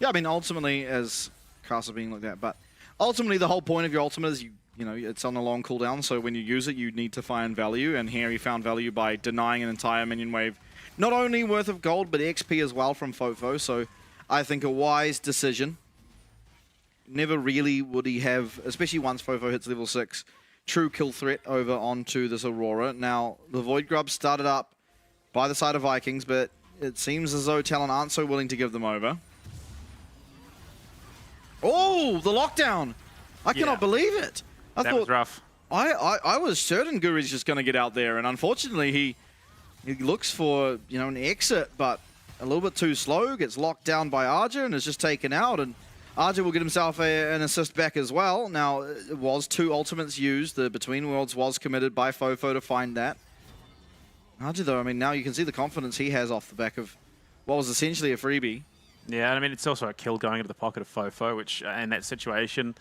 Yeah, I mean, ultimately, as Castle being like that, but ultimately the whole point of your ultimate is you know, it's on a long cooldown, so when you use it, you need to find value, and here he found value by denying an entire minion wave. Not only worth of gold, but XP as well from Fofo, so I think a wise decision. Never really would he have, especially once Fofo hits level 6, true kill threat over onto this Aurora. Now, the Void Grub started up by the side of Vikings, but it seems as though Talon aren't so willing to give them over. Oh, the lockdown! I cannot believe it. That was rough. I was certain Guri's just going to get out there, and unfortunately he looks for, you know, an exit, but a little bit too slow, gets locked down by Arja and is just taken out, and Arja will get himself an assist back as well. Now, it was 2 ultimates used. The Between Worlds was committed by Fofo to find that. Arja, though, I mean, now you can see the confidence he has off the back of what was essentially a freebie. Yeah, I mean, it's also a kill going into the pocket of Fofo, which in that situation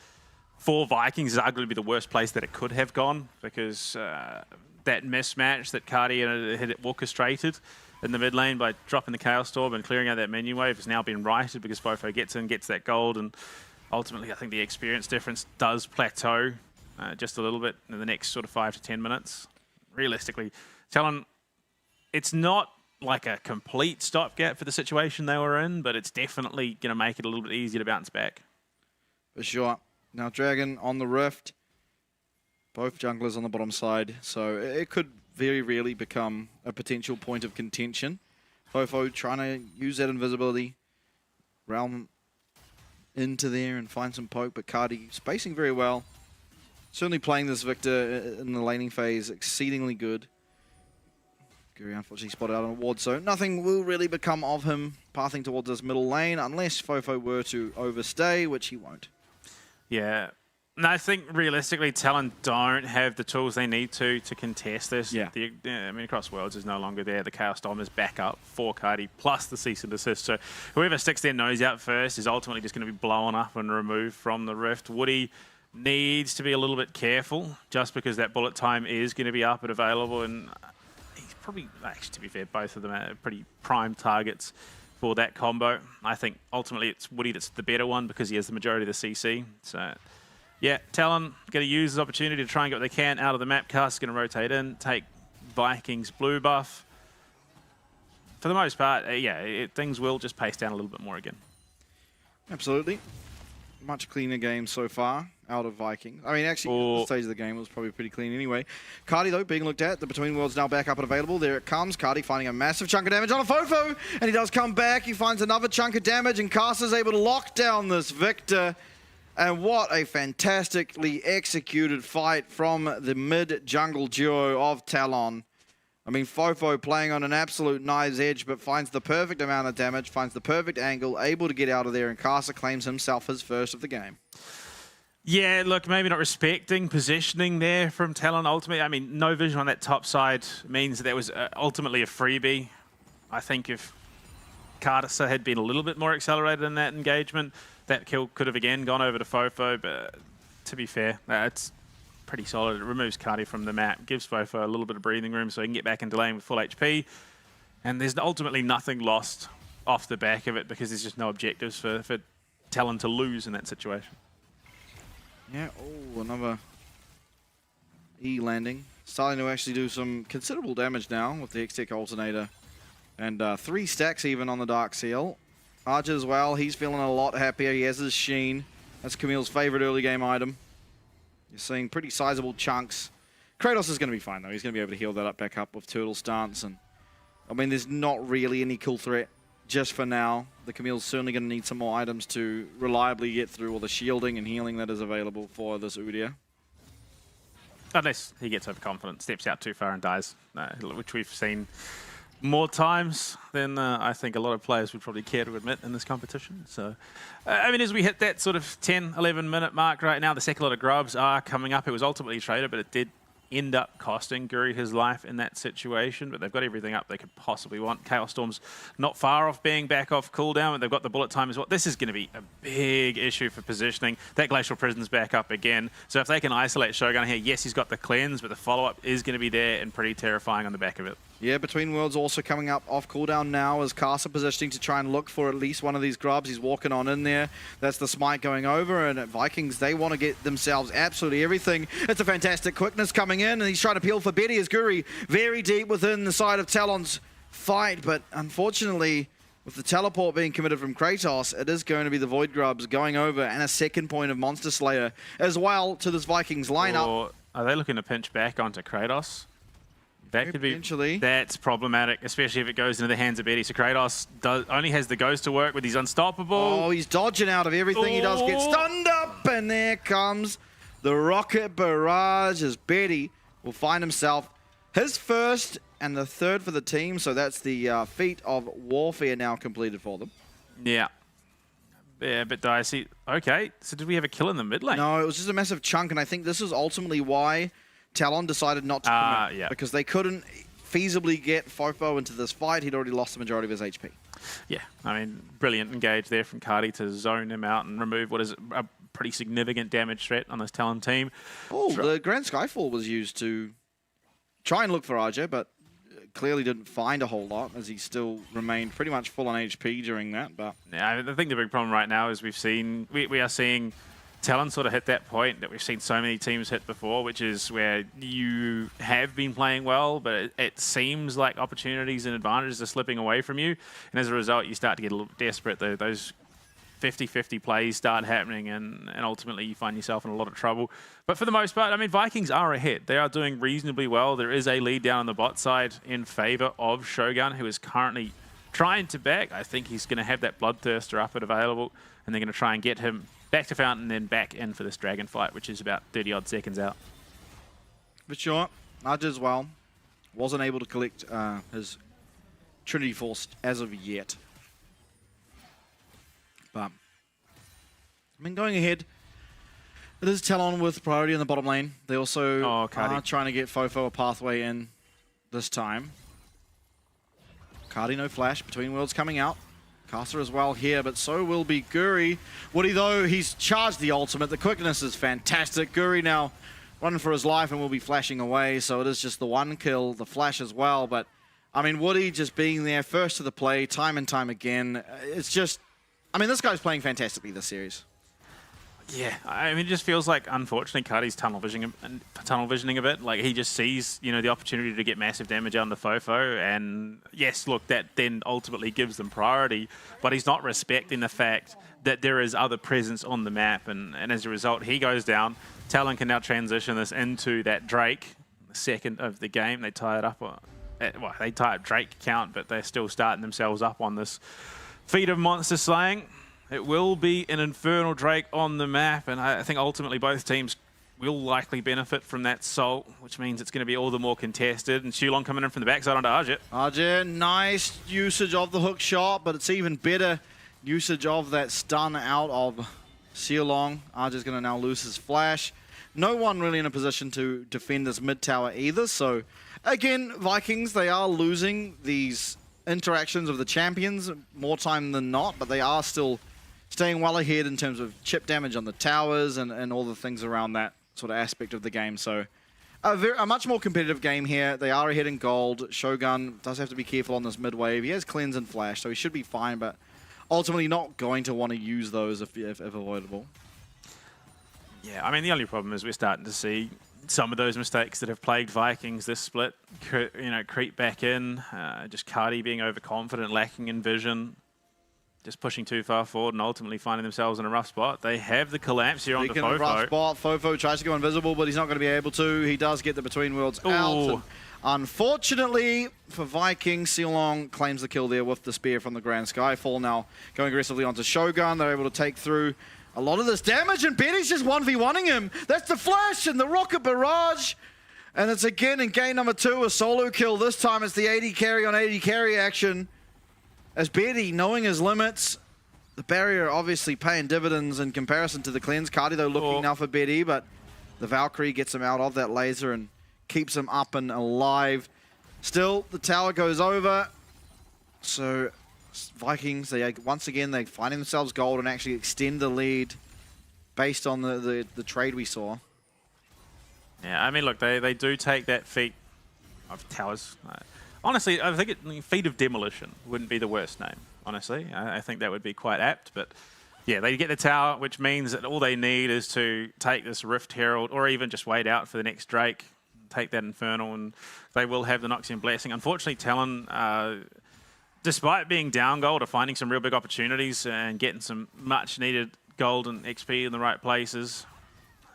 for Vikings is arguably the worst place that it could have gone, because that mismatch that Cardi had orchestrated in the mid lane by dropping the Chaos Storm and clearing out that minion wave has now been righted because Fofo gets in, gets that gold, and ultimately I think the experience difference does plateau just a little bit in the next sort of 5 to 10 minutes. Realistically, Talon, it's not like a complete stopgap for the situation they were in, but it's definitely going to make it a little bit easier to bounce back. For sure. Now Dragon on the Rift, both junglers on the bottom side, so it could very rarely become a potential point of contention. Fofo trying to use that invisibility, realm into there and find some poke, but Cardi spacing very well. Certainly playing this Victor in the laning phase exceedingly good. Guri unfortunately spotted out on a ward, so nothing will really become of him pathing towards this middle lane unless Fofo were to overstay, which he won't. Yeah. No, I think realistically, Talon don't have the tools they need to contest this. Yeah. I mean, Across Worlds is no longer there. The Chaos Storm is back up for Cardi, plus the cease and desist. So whoever sticks their nose out first is ultimately just going to be blown up and removed from the Rift. Woody needs to be a little bit careful, just because that bullet time is going to be up and available. And he's probably, actually, to be fair, both of them are pretty prime targets for that combo. I think ultimately it's Woody that's the better one because he has the majority of the CC. So yeah, Talon going to use this opportunity to try and get what they can out of the map. Cast going to rotate in, take Vikings blue buff. For the most part, things will just pace down a little bit more again. Absolutely. Much cleaner game so far. out of Vikings. I mean, actually, the stage of the game was probably pretty clean anyway. Cardi, though, being looked at. The Between Worlds now back up and available. There it comes. Cardi finding a massive chunk of damage on a Fofo, and he does come back. He finds another chunk of damage, and Caster's able to lock down this Victor. And what a fantastically executed fight from the mid-jungle duo of Talon. I mean, Fofo playing on an absolute knife's edge, but finds the perfect amount of damage, finds the perfect angle, able to get out of there, and Caster claims himself his first of the game. Yeah, look, maybe not respecting positioning there from Talon ultimately. I mean, no vision on that top side means that was ultimately a freebie. I think if Caster had been a little bit more accelerated in that engagement, that kill could have again gone over to Fofo, but to be fair, it's pretty solid. It removes Cardi from the map, gives Fofo a little bit of breathing room so he can get back into lane with full HP. And there's ultimately nothing lost off the back of it because there's just no objectives for Talon to lose in that situation. Yeah, oh, another E landing. Starting to actually do some considerable damage now with the X-Tech Alternator. And 3 stacks even on the Dark Seal. Archer as well, he's feeling a lot happier. He has his Sheen. That's Camille's favorite early game item. You're seeing pretty sizable chunks. Kratos is going to be fine, though. He's going to be able to heal that up back up with Turtle Stance. And I mean, there's not really any kill threat just for now. The Camille's certainly going to need some more items to reliably get through all the shielding and healing that is available for this Udyr. Unless he gets overconfident, steps out too far and dies, which we've seen more times than I think a lot of players would probably care to admit in this competition. So, I mean, as we hit that sort of 10, 11 minute mark right now, the second lot of grubs are coming up. It was ultimately traded, but it did end up costing Guri his life in that situation, but they've got everything up they could possibly want. Chaos Storm's not far off being back off cooldown, but they've got the bullet time as well. This is going to be a big issue for positioning. That Glacial Prison's back up again, so if they can isolate Shogun here, yes, he's got the cleanse, but the follow-up is going to be there and pretty terrifying on the back of it. Yeah, Between Worlds also coming up off cooldown now as Caster positioning to try and look for at least one of these grubs. He's walking on in there. That's the smite going over, and at Vikings, they want to get themselves absolutely everything. It's a fantastic quickness coming in, and he's trying to peel for Betty as Guri very deep within the side of Talon's fight, but unfortunately, with the teleport being committed from Kratos, it is going to be the Void Grubs going over and a second point of Monster Slayer as well to this Vikings lineup. Or are they looking to pinch back onto Kratos? That could be, that's problematic, especially if it goes into the hands of Betty. So Kratos only has the Ghost to work with. He's unstoppable. Oh, he's dodging out of everything. He does get stunned up, and there comes the Rocket Barrage as Betty will find himself his first and the third for the team. So that's the feat of warfare now completed for them. Yeah. Yeah, but dicey. Okay, so did we have a kill in the mid lane? No, it was just a massive chunk, and I think this is ultimately why Talon decided not to commit, because they couldn't feasibly get Fofo into this fight. He'd already lost the majority of his HP. Yeah, I mean, brilliant engage there from Cardi to zone him out and remove what is a pretty significant damage threat on this Talon team. Oh, the Grand Skyfall was used to try and look for RJ, but clearly didn't find a whole lot as he still remained pretty much full on HP during that. But yeah, I think the big problem right now is we are seeing Talon sort of hit that point that we've seen so many teams hit before, which is where you have been playing well, but it seems like opportunities and advantages are slipping away from you. And as a result, you start to get a little desperate. Those 50-50 plays start happening, and ultimately you find yourself in a lot of trouble. But for the most part, I mean, Vikings are ahead. They are doing reasonably well. There is a lead down on the bot side in favor of Shogun, who is currently trying to back. I think he's going to have that Bloodthirster up and available, and they're going to try and get him back to Fountain and then back in for this Dragon fight, which is about 30-odd seconds out. For sure. Nudge as well. Wasn't able to collect his Trinity Force as of yet. But, I mean, going ahead, it is Talon with priority in the bottom lane. They also are trying to get Fofo a pathway in this time. Cardi no flash. Between Worlds coming out. Caster as well here, but so will be Guri. Woody, though, he's charged the ultimate. The quickness is fantastic. Guri now running for his life and will be flashing away, so it is just the one kill, the flash as well. But, I mean, Woody just being there, first to the play, time and time again. It's just, I mean, this guy's playing fantastically this series. Yeah, I mean, it just feels like, unfortunately, Cardi's tunnel visioning a bit. Like, he just sees, you know, the opportunity to get massive damage on the Fofo, and yes, look, that then ultimately gives them priority, but he's not respecting the fact that there is other presence on the map, and as a result, he goes down. Talon can now transition this into that Drake, the second of the game. They tie it up, well, they tie up Drake count, but they're still starting themselves up on this feat of monster slaying. It will be an Infernal Drake on the map, and I think ultimately both teams will likely benefit from that Salt, which means it's going to be all the more contested. And Shulong coming in from the backside onto Arjit. Arjit, nice usage of the hook shot, but it's even better usage of that stun out of Shulong. Arjit's going to now lose his flash. No one really in a position to defend this mid tower either, so again, Vikings, they are losing these interactions of the champions more time than not, but they are still staying well ahead in terms of chip damage on the towers and all the things around that sort of aspect of the game. So a much more competitive game here. They are ahead in gold. Shogun does have to be careful on this mid wave. He has cleanse and flash, so he should be fine, but ultimately not going to want to use those if avoidable. Yeah, I mean, the only problem is we're starting to see some of those mistakes that have plagued Vikings this split, you know, creep back in. Just Cardi being overconfident, lacking in vision, just pushing too far forward and ultimately finding themselves in a rough spot. They have the collapse here on the Fofo. Rough spot. Fofo tries to go invisible, but he's not going to be able to. He does get the Between Worlds out. And unfortunately for Vikings, Shulong claims the kill there with the spear from the Grand Skyfall. Now going aggressively onto Shogun. They're able to take through a lot of this damage, and Betty's just 1v1ing him. That's the flash and the rocket barrage. And it's again in game number 2, a solo kill. This time it's the 80 carry on 80 carry action. As Betty, knowing his limits, the barrier obviously paying dividends in comparison to the cleanse. Cardi, though, looking now for Betty, but the Valkyrie gets him out of that laser and keeps him up and alive. Still, the tower goes over. So Vikings, once again, they're finding themselves gold and actually extend the lead based on the trade we saw. Yeah, I mean, look, they do take that feat of towers. Honestly, I think Feat of Demolition wouldn't be the worst name, honestly. I think that would be quite apt, but yeah, they get the tower, which means that all they need is to take this Rift Herald or even just wait out for the next Drake, take that Infernal, and they will have the Noxian Blessing. Unfortunately, Talon, despite being down gold, are finding some real big opportunities and getting some much-needed gold and XP in the right places.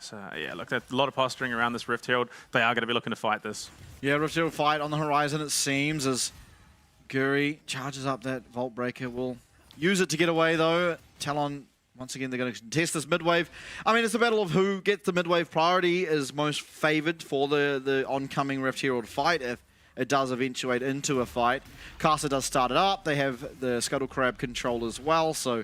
So yeah, look, there's a lot of posturing around this Rift Herald. They are going to be looking to fight this. Yeah, Rift Herald fight on the horizon, it seems, as Guri charges up that Vault Breaker. Will use it to get away, though. Talon, once again, they're going to contest this mid-wave. I mean, it's a battle of who gets the mid-wave priority is most favored for the oncoming Rift Herald fight, if it does eventuate into a fight. Casa does start it up. They have the Scuttle Crab control as well, so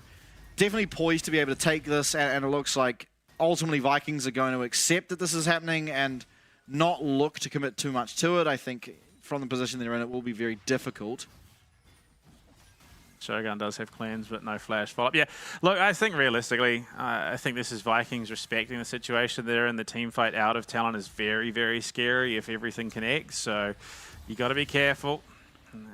definitely poised to be able to take this, and it looks like ultimately Vikings are going to accept that this is happening and not look to commit too much to it. I think from the position they're in, it will be very difficult. Shogun does have cleanse, but no flash follow-up. Yeah, look, I think realistically, I think this is Vikings respecting the situation there, and the team fight out of Talon is very, very scary if everything connects, so you got to be careful.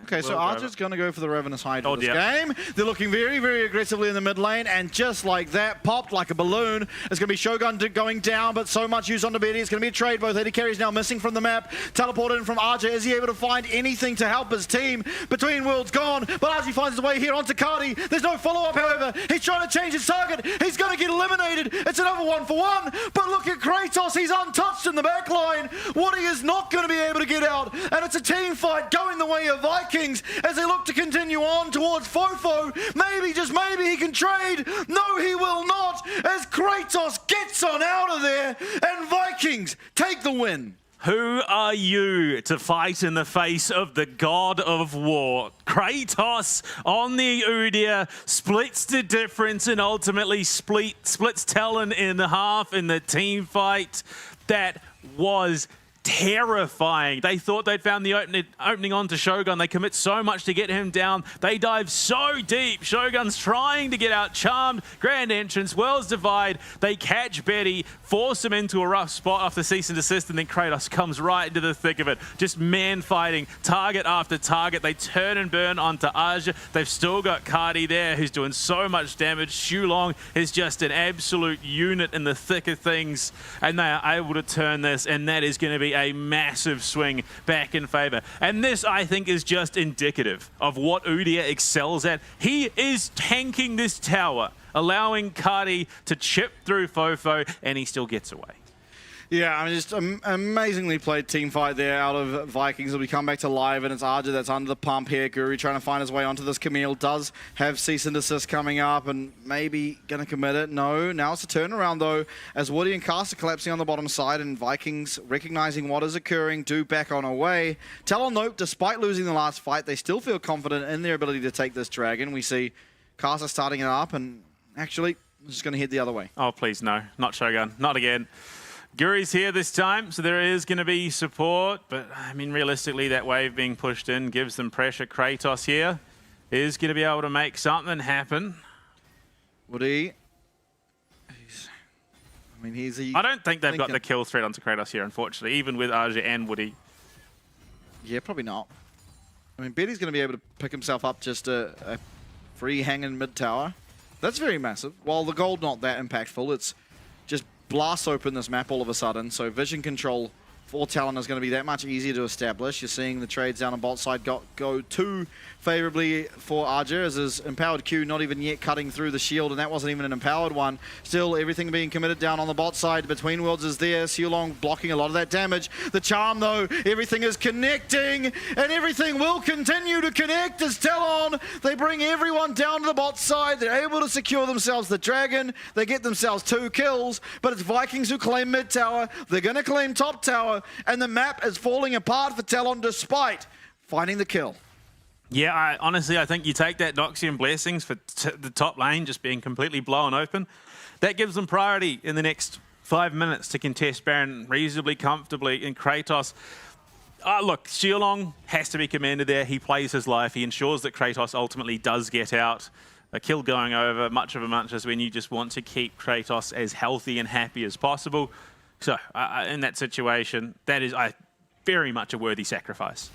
Okay, so Archer's going to go for the Ravenous Hydra this game. They're looking very, very aggressively in the mid lane, and just like that, popped like a balloon. It's going to be Shogun going down, but so much use on the Betty. It's going to be a trade. Both AD carries now missing from the map. Teleported in from Archer. Is he able to find anything to help his team? Between Worlds gone, but Archie finds his way here onto Cardi. There's no follow-up, however. He's trying to change his target. He's going to get eliminated. It's another 1-for-1, but look at Kratos. He's untouched in the back line. Woody is not going to be able to get out, and it's a team fight going the way of Vikings as they look to continue on towards Fofo. Maybe, just maybe, he can trade. No, he will not, as Kratos gets on out of there, and Vikings take the win. Who are you to fight in the face of the god of war? Kratos on the Udyr splits the difference and ultimately splits Talon in half in the team fight. That was terrifying. They thought they'd found the opening onto Shogun. They commit so much to get him down. They dive so deep. Shogun's trying to get out. Charmed, grand entrance, worlds divide. They catch Betty, force him into a rough spot off the cease and desist, and then Kratos comes right into the thick of it. Just man fighting, target after target. They turn and burn onto Aja. They've still got Cardi there, who's doing so much damage. Xulong is just an absolute unit in the thick of things, and they are able to turn this, and that is going to be a massive swing back in favor. And this, I think, is just indicative of what Udia excels at. He is tanking this tower, allowing Cardi to chip through Fofo, and he still gets away. Yeah, I mean, just amazingly played team fight there out of Vikings. We come back to live, and it's Aja that's under the pump here. Guri trying to find his way onto this. Camille does have cease and desist coming up, and maybe going to commit it. No, now it's a turnaround, though, as Woody and Cast are collapsing on the bottom side, and Vikings, recognizing what is occurring, do back on away. TALON, note, despite losing the last fight, they still feel confident in their ability to take this dragon. We see Cast starting it up, and actually, just going to head the other way. Oh, please, no. Not Shogun. Not again. Guri's here this time, so there is going to be support, but I mean, realistically, that wave being pushed in gives them pressure. Kratos here is going to be able to make something happen. Woody, I don't think they've got the kill threat onto Kratos here, unfortunately, even with Aja and Woody. Yeah, probably not. I mean, Betty's going to be able to pick himself up just a free hanging mid-tower. That's very massive. While the gold not that impactful, it's just blasts open this map all of a sudden, so vision control for TALON is going to be that much easier to establish. You're seeing the trades down on bot side go too favorably for Aja, as his empowered Q not even yet cutting through the shield, and that wasn't even an empowered one. Still, everything being committed down on the bot side. Between Worlds is there. Xulong blocking a lot of that damage. The charm, though, everything is connecting, and everything will continue to connect as TALON, they bring everyone down to the bot side. They're able to secure themselves the dragon. They get themselves 2 kills, but it's Vikings who claim mid tower. They're going to claim top tower, and the map is falling apart for TALON despite finding the kill. Yeah, honestly, I think you take that Noxian Blessings for the top lane just being completely blown open. That gives them priority in the next 5 minutes to contest Baron reasonably comfortably. And Kratos, look, Xulong has to be commanded there. He plays his life. He ensures that Kratos ultimately does get out. A kill going over, much of a muchness when you just want to keep Kratos as healthy and happy as possible. So, in that situation, that is very much a worthy sacrifice.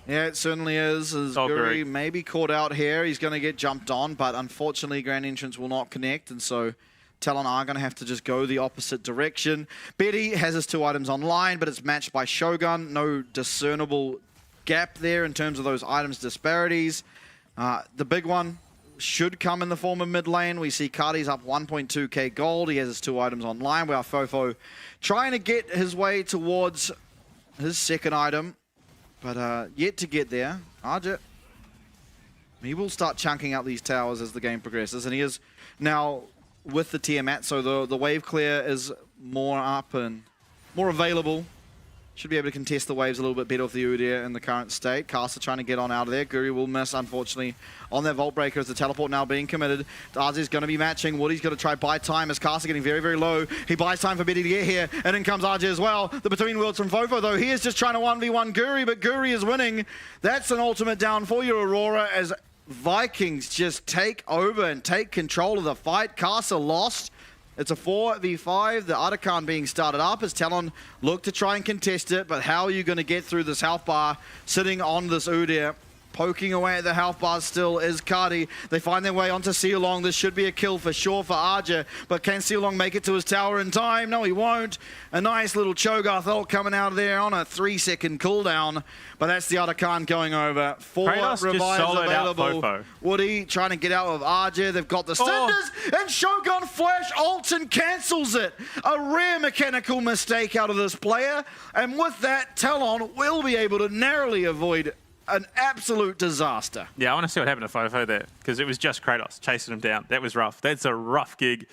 Yeah, it certainly is. As Guri may be caught out here, he's going to get jumped on, but unfortunately, Grand Entrance will not connect, and so TALON are going to have to just go the opposite direction. Betty has his 2 items online, but it's matched by Shogun. No discernible gap there in terms of those items disparities. The big one should come in the form of mid lane. We see Cardi's up 1.2k gold. He has his 2 items online. We are Fofo trying to get his way towards his second item, but yet to get there. Aja, he will start chunking out these towers as the game progresses, and he is now with the Tiamat, so the wave clear is more up and more available. Should be able to contest the waves a little bit better with the Udyr in the current state. Caster trying to get on out of there. Guri will miss, unfortunately, on that Vault Breaker as the teleport now being committed. Azi's going to be matching. Woody's going to try buy time as Caster getting very, very low. He buys time for Betty to get here, and in comes Aja as well. The Between Worlds from Fofo, though, he is just trying to 1v1 Guri, but Guri is winning. That's an ultimate down for you, Aurora, as Vikings just take over and take control of the fight. Caster lost. It's a 4v5, the Arakan being started up as TALON look to try and contest it, but how are you going to get through this health bar sitting on this Udyr? Poking away at the health bar still is Cardi. They find their way onto Xulong. This should be a kill for sure for Aja, but can Xulong make it to his tower in time? No, he won't. A nice little Cho'Gath ult coming out of there on a 3-second cooldown, but that's the Arakan going over. 4 Kratos revives available. Woody trying to get out of Aja. They've got the Cinders, and Shogun flash ults and cancels it. A rare mechanical mistake out of this player, and with that, TALON will be able to narrowly avoid an absolute disaster. Yeah, I want to see what happened to Fofo there, because it was just Kratos chasing him down. That was rough. That's a rough gig.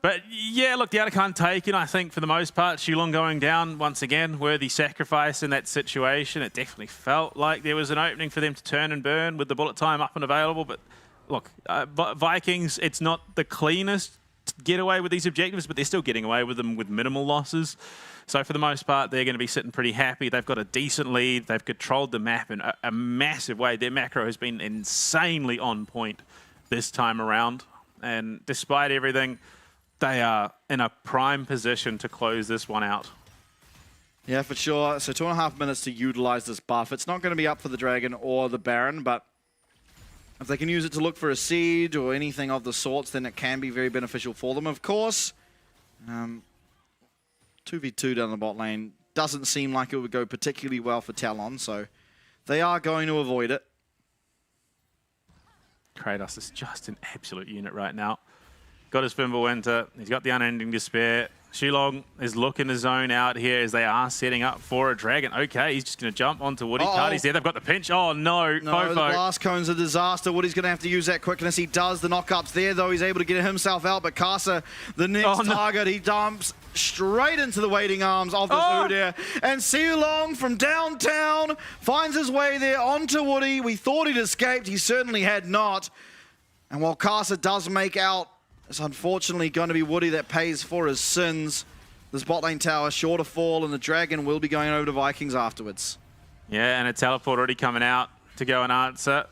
But yeah, look, the Arakan taken, I think, for the most part. Xulong going down, once again, worthy sacrifice in that situation. It definitely felt like there was an opening for them to turn and burn with the bullet time up and available. But look, Vikings, it's not the cleanest get away with these objectives, but they're still getting away with them with minimal losses. So for the most part, they're going to be sitting pretty happy. They've got a decent lead. They've controlled the map in a massive way. Their macro has been insanely on point this time around. And despite everything, they are in a prime position to close this one out. Yeah, for sure. So 2.5 minutes to utilize this buff. It's not going to be up for the Dragon or the Baron, but if they can use it to look for a siege or anything of the sorts, then it can be very beneficial for them, of course. 2v2 down the bot lane doesn't seem like it would go particularly well for Talon, so they are going to avoid it. Kratos is just an absolute unit right now. Got his Fimbulwinter. He's got the Unending Despair. Shulong is looking to zone out here as they are setting up for a Dragon. Okay, he's just going to jump onto Woody. Cardi's there. They've got the pinch. Oh, no. No, Fofo. the blast cone's a disaster. Woody's going to have to use that quickness. He does. The knockup's there, though. He's able to get himself out, but Kasa, the next target, he dumps straight into the waiting arms of this Udyr. And Shulong from downtown finds his way there onto Woody. We thought he'd escaped. He certainly had not. And while Kasa does make out, it's unfortunately going to be Woody that pays for his sins. This bot lane tower sure to fall, and the Dragon will be going over to Vikings afterwards. Yeah, and a teleport already coming out to go and answer.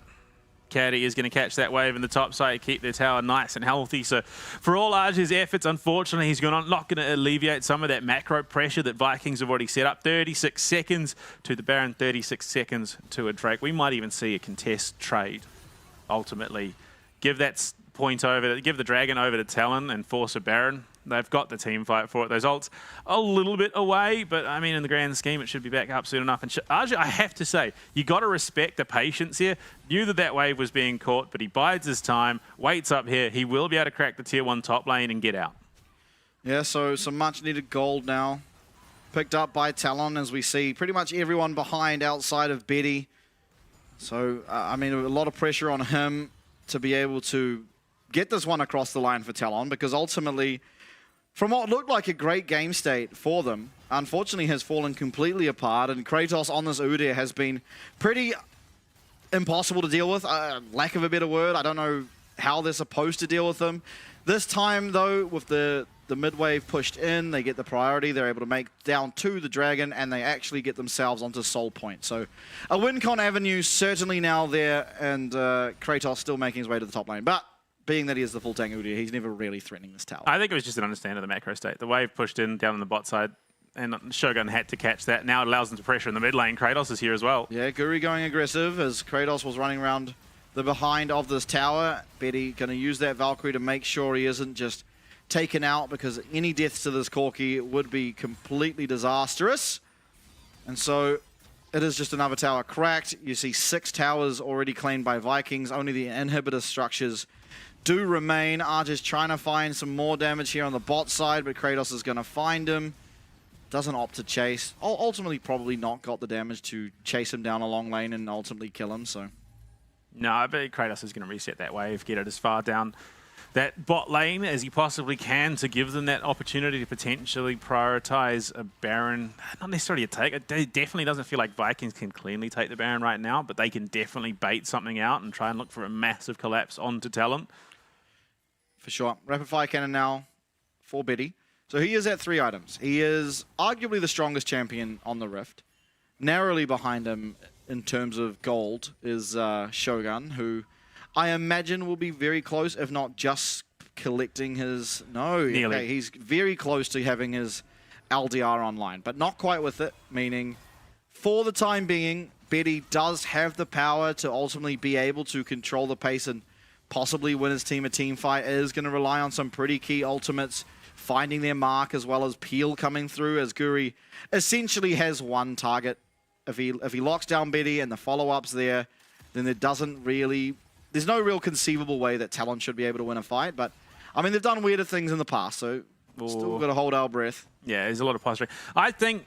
Caddy is going to catch that wave in the top side, keep their tower nice and healthy. So for all Aj's efforts, unfortunately, he's not going to alleviate some of that macro pressure that Vikings have already set up. 36 seconds to the Baron, 36 seconds to a Drake. We might even see a contest trade, ultimately. Give that point over, give the Dragon over to Talon and force a Baron. They've got the team fight for it. Those ults a little bit away, but I mean, in the grand scheme, it should be back up soon enough. And Aj, I have to say, you got to respect the patience here. Knew that that wave was being caught, but he bides his time, waits up here. He will be able to crack the tier 1 top lane and get out. Yeah, so some much needed gold now. Picked up by Talon, as we see pretty much everyone behind outside of Betty. So, I mean, a lot of pressure on him to be able to get this one across the line for Talon, because ultimately, from what looked like a great game state for them, unfortunately has fallen completely apart, and Kratos on this Udyr has been pretty impossible to deal with. Lack of a better word, I don't know how they're supposed to deal with them. This time, though, with the mid-wave pushed in, they get the priority, they're able to make down to the Dragon, and they actually get themselves onto Soul Point. So a win-con avenue certainly now there, and Kratos still making his way to the top lane. But being that he is the full tank Udyr, he's never really threatening this tower. I think it was just an understanding of the macro state. The wave pushed in down on the bot side, and Shogun had to catch that. Now it allows them to pressure in the mid lane. Kratos is here as well. Yeah, Guri going aggressive as Kratos was running around the behind of this tower. Betty going to use that Valkyrie to make sure he isn't just taken out, because any deaths to this Corki would be completely disastrous. And so it is just another tower cracked. You see 6 towers already claimed by Vikings. Only the inhibitor structures do remain. Arj is trying to find some more damage here on the bot side, but Kratos is going to find him. Doesn't opt to chase. Ultimately, probably not got the damage to chase him down a long lane and ultimately kill him, so. No, I bet Kratos is going to reset that wave, get it as far down that bot lane as he possibly can to give them that opportunity to potentially prioritize a Baron. Not necessarily a take. It definitely doesn't feel like Vikings can cleanly take the Baron right now, but they can definitely bait something out and try and look for a massive collapse onto Talon. For sure. Rapid fire cannon now for Betty. So he is at 3 items. He is arguably the strongest champion on the Rift. Narrowly behind him in terms of gold is Shogun, who I imagine will be very close, if not just collecting his... No, okay, he's very close to having his LDR online, but not quite with it, meaning for the time being, Betty does have the power to ultimately be able to control the pace and possibly win his team a team fight. It is going to rely on some pretty key ultimates, finding their mark, as well as Peel coming through, as Guri essentially has one target. If he locks down Betty and the follow-ups there, then there's no real conceivable way that Talon should be able to win a fight. But, I mean, they've done weirder things in the past, so still got to hold our breath. Yeah, there's a lot of posturing. I think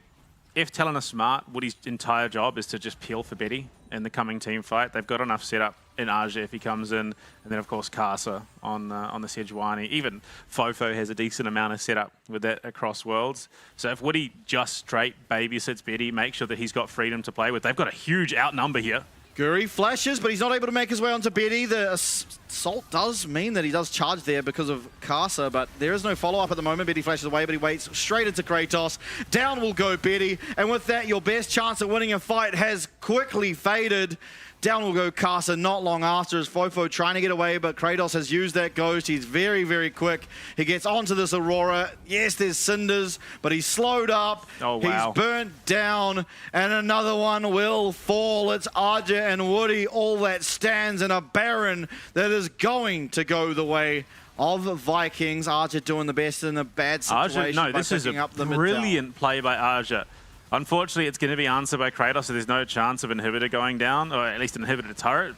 if Talon are smart, Woody's entire job is to just peel for Betty in the coming team fight. They've got enough setup in Aja if he comes in, and then of course Kasa on the Sejuani. Even Fofo has a decent amount of setup with that across worlds. So if Woody just straight babysits Betty, make sure that he's got freedom to play with. They've got a huge outnumber here. Guri flashes, but he's not able to make his way onto Betty. The assault does mean that he does charge there because of Casa, but there is no follow-up at the moment. Betty flashes away, but he waits straight into Kratos. Down will go Betty, and with that, your best chance at winning a fight has quickly faded. Down will go Casa not long after as Fofo trying to get away, but Kratos has used that ghost. He's very, very quick. He gets onto this Aurora. Yes, there's cinders, but he's slowed up. Oh, wow. He's burnt down, and another one will fall. It's Arja and Woody. All that stands in a Baron that is going to go the way of Vikings. Arja doing the best in a bad situation. Arja, no, this is a brilliant play by Arja. Unfortunately, it's going to be answered by Kratos, so there's no chance of inhibitor going down, or at least an inhibitor turret.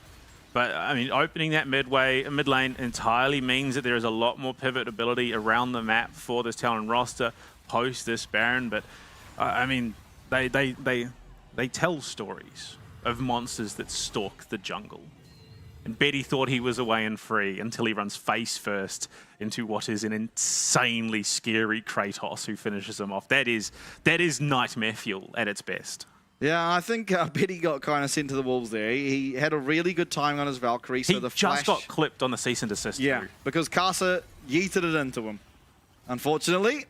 But, I mean, opening that mid lane entirely means that there is a lot more pivot ability around the map for this Talon roster post this Baron. But, I mean, they tell stories of monsters that stalk the jungle. And Betty thought he was away and free until he runs face first into what is an insanely scary Kratos who finishes him off. That is nightmare fuel at its best. Yeah, I think Betty got kind of sent to the wolves there. He had a really good timing on his Valkyrie. So he the just flash got clipped on the cease and desist. Yeah, too. because Casa yeeted it into him. Unfortunately,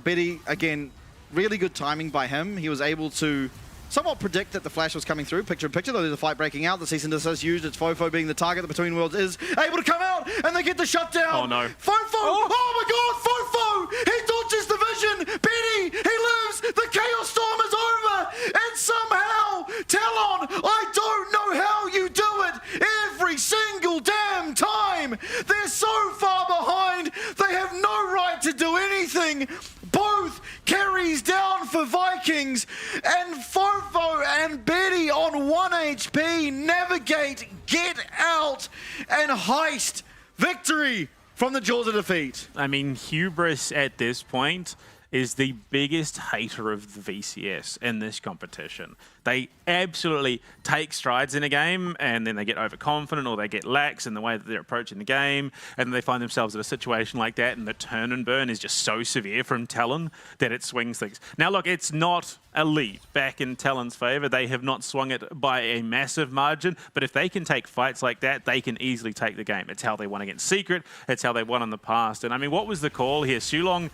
Betty, again, really good timing by him. He was able to somewhat predict that the flash was coming through, picture in picture, though there's a fight breaking out. The cease and desist used, it's Fofo being the target. The Between Worlds is able to come out, and they get the shutdown. Oh, no. Fofo! Oh, my God, Fofo! He dodges the vision! Betty, he lives! The Chaos Storm is over! And somehow, Talon, I don't know how you do it every single damn time! They're so far behind, they have no right to do anything! Both carries down for Vikings, and Fofo and Betty on 1 HP navigate, get out, and heist victory from the jaws of defeat. I mean, hubris at this point is the biggest hater of the VCS in this competition. They absolutely take strides in a game and then they get overconfident or they get lax in the way that they're approaching the game, and they find themselves in a situation like that, and the turn and burn is just so severe from Talon that it swings things. Now look, it's not elite back in Talon's favor. They have not swung it by a massive margin, but if they can take fights like that, they can easily take the game. It's how they won against Secret, it's how they won in the past. And I mean, what was the call here? Sulong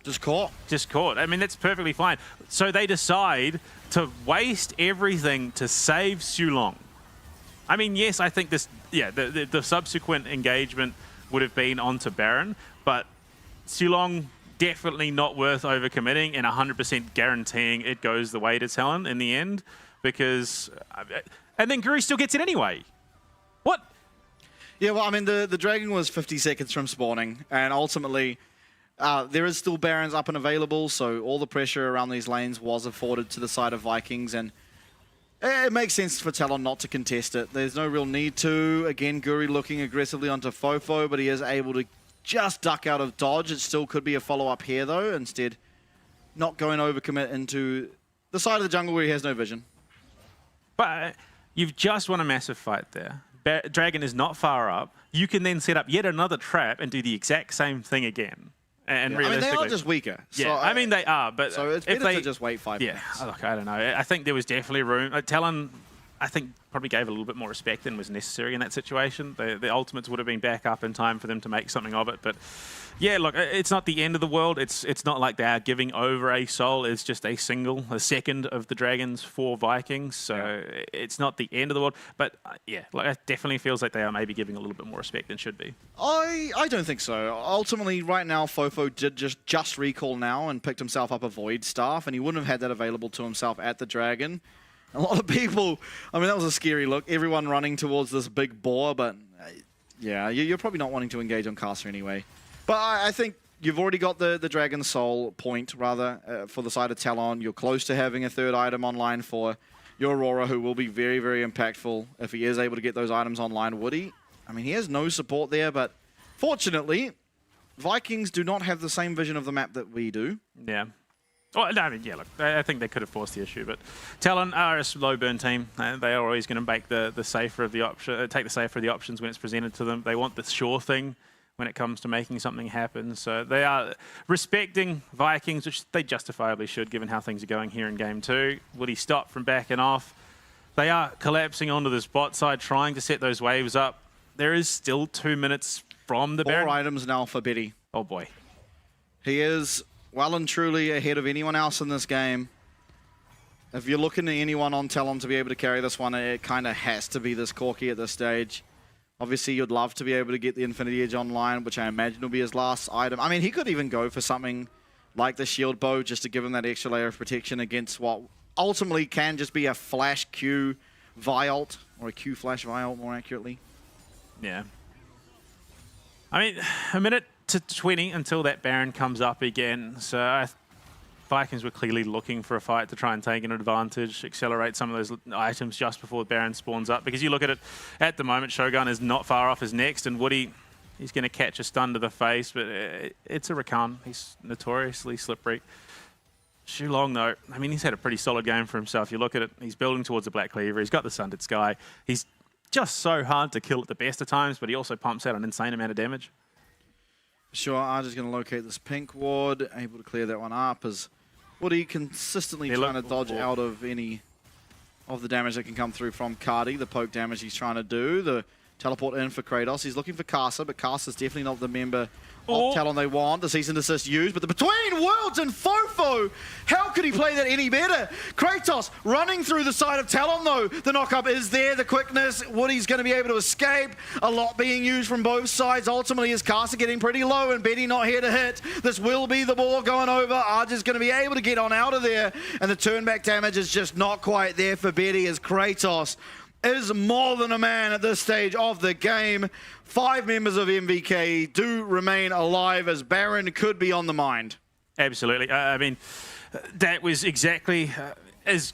Just caught. I mean, that's perfectly fine. So they decide to waste everything to save Sulong. I mean, yes, I think this, yeah, the subsequent engagement would have been onto Baron, but Sulong definitely not worth overcommitting and 100% guaranteeing it goes the way to Talon in the end, because, and then Guri still gets it anyway. What? Yeah, well, I mean, the Dragon was 50 seconds from spawning, and ultimately, there is still Barons up and available, so all the pressure around these lanes was afforded to the side of Vikings, and it makes sense for Talon not to contest it. There's no real need to. Again, Guri looking aggressively onto Fofo, but he is able to just duck out of dodge. It still could be a follow-up here, though. Instead, not going overcommit into the side of the jungle where he has no vision. But you've just won a massive fight there. Dragon is not far up. You can then set up yet another trap and do the exact same thing again. And yeah, I mean, realistically, they are just weaker. Yeah, So I mean, they are, but so it's better to just wait 5 minutes. Yeah, look, I don't know. I think there was definitely room. Talon, I think, probably gave a little bit more respect than was necessary in that situation. The ultimates would have been back up in time for them to make something of it. But yeah, look, it's not the end of the world. It's not like they are giving over a soul. It's just a second of the Dragons for Vikings. So it's not the end of the world. But yeah, like, it definitely feels like they are maybe giving a little bit more respect than should be. I don't think so. Ultimately, right now, Fofo did just recall now and picked himself up a Void Staff, and he wouldn't have had that available to himself at the Dragon. A lot of people, I mean, that was a scary look. Everyone running towards this big boar, but yeah, you're probably not wanting to engage on Caster anyway. But I think you've already got the Dragon Soul point, rather, for the side of Talon. You're close to having a third item online for your Aurora, who will be very, very impactful if he is able to get those items online. Woody, I mean, he has no support there, but fortunately, Vikings do not have the same vision of the map that we do. Yeah. Well, I mean, yeah, look, I think they could have forced the issue, but Talon are a slow burn team. They are always going to make the safer of the option, take the safer of the options when it's presented to them. They want the sure thing when it comes to making something happen. So they are respecting Vikings, which they justifiably should, given how things are going here in Game 2. Would he stop from backing off? They are collapsing onto this bot side, trying to set those waves up. There is still 2 minutes from the Baron. 4 items now for Betty. Oh boy. He is well and truly ahead of anyone else in this game. If you're looking at anyone on Talon to be able to carry this one, it kind of has to be this Corki at this stage. Obviously, you'd love to be able to get the Infinity Edge online, which I imagine will be his last item. I mean, he could even go for something like the Shield Bow just to give him that extra layer of protection against what ultimately can just be a Flash Q Vialt, or a Q Flash Vialt more accurately. Yeah. I mean, a minute to 20 until that Baron comes up again. So Vikings were clearly looking for a fight to try and take an advantage, accelerate some of those items just before the Baron spawns up. Because you look at it, at the moment, Shogun is not far off his next, and Woody, he's going to catch a stun to the face, but it's a Rakan. He's notoriously slippery. Shulong, though, I mean, he's had a pretty solid game for himself. You look at it, he's building towards the Black Cleaver. He's got the Sundered Sky. He's just so hard to kill at the best of times, but he also pumps out an insane amount of damage. Sure, Arja's going to locate this pink ward, able to clear that one up as Woody consistently trying to dodge out of any of the damage that can come through from Cardi, the poke damage he's trying to do, the teleport in for Kratos. He's looking for Kasa, but Kasa's definitely not the member of Talon they want. The cease and desist used, but the Between Worlds and Fofo, how could he play that any better? Kratos running through the side of Talon though. The knock-up is there, the quickness. Woody's going to be able to escape. A lot being used from both sides. Ultimately, is Kasa getting pretty low and Betty not here to hit. This will be the ball going over. Arj is going to be able to get on out of there, and the turn back damage is just not quite there for Betty as Kratos is more than a man at this stage of the game. 5 members of MVKE do remain alive as Baron could be on the mind. Absolutely. I mean, that was exactly as...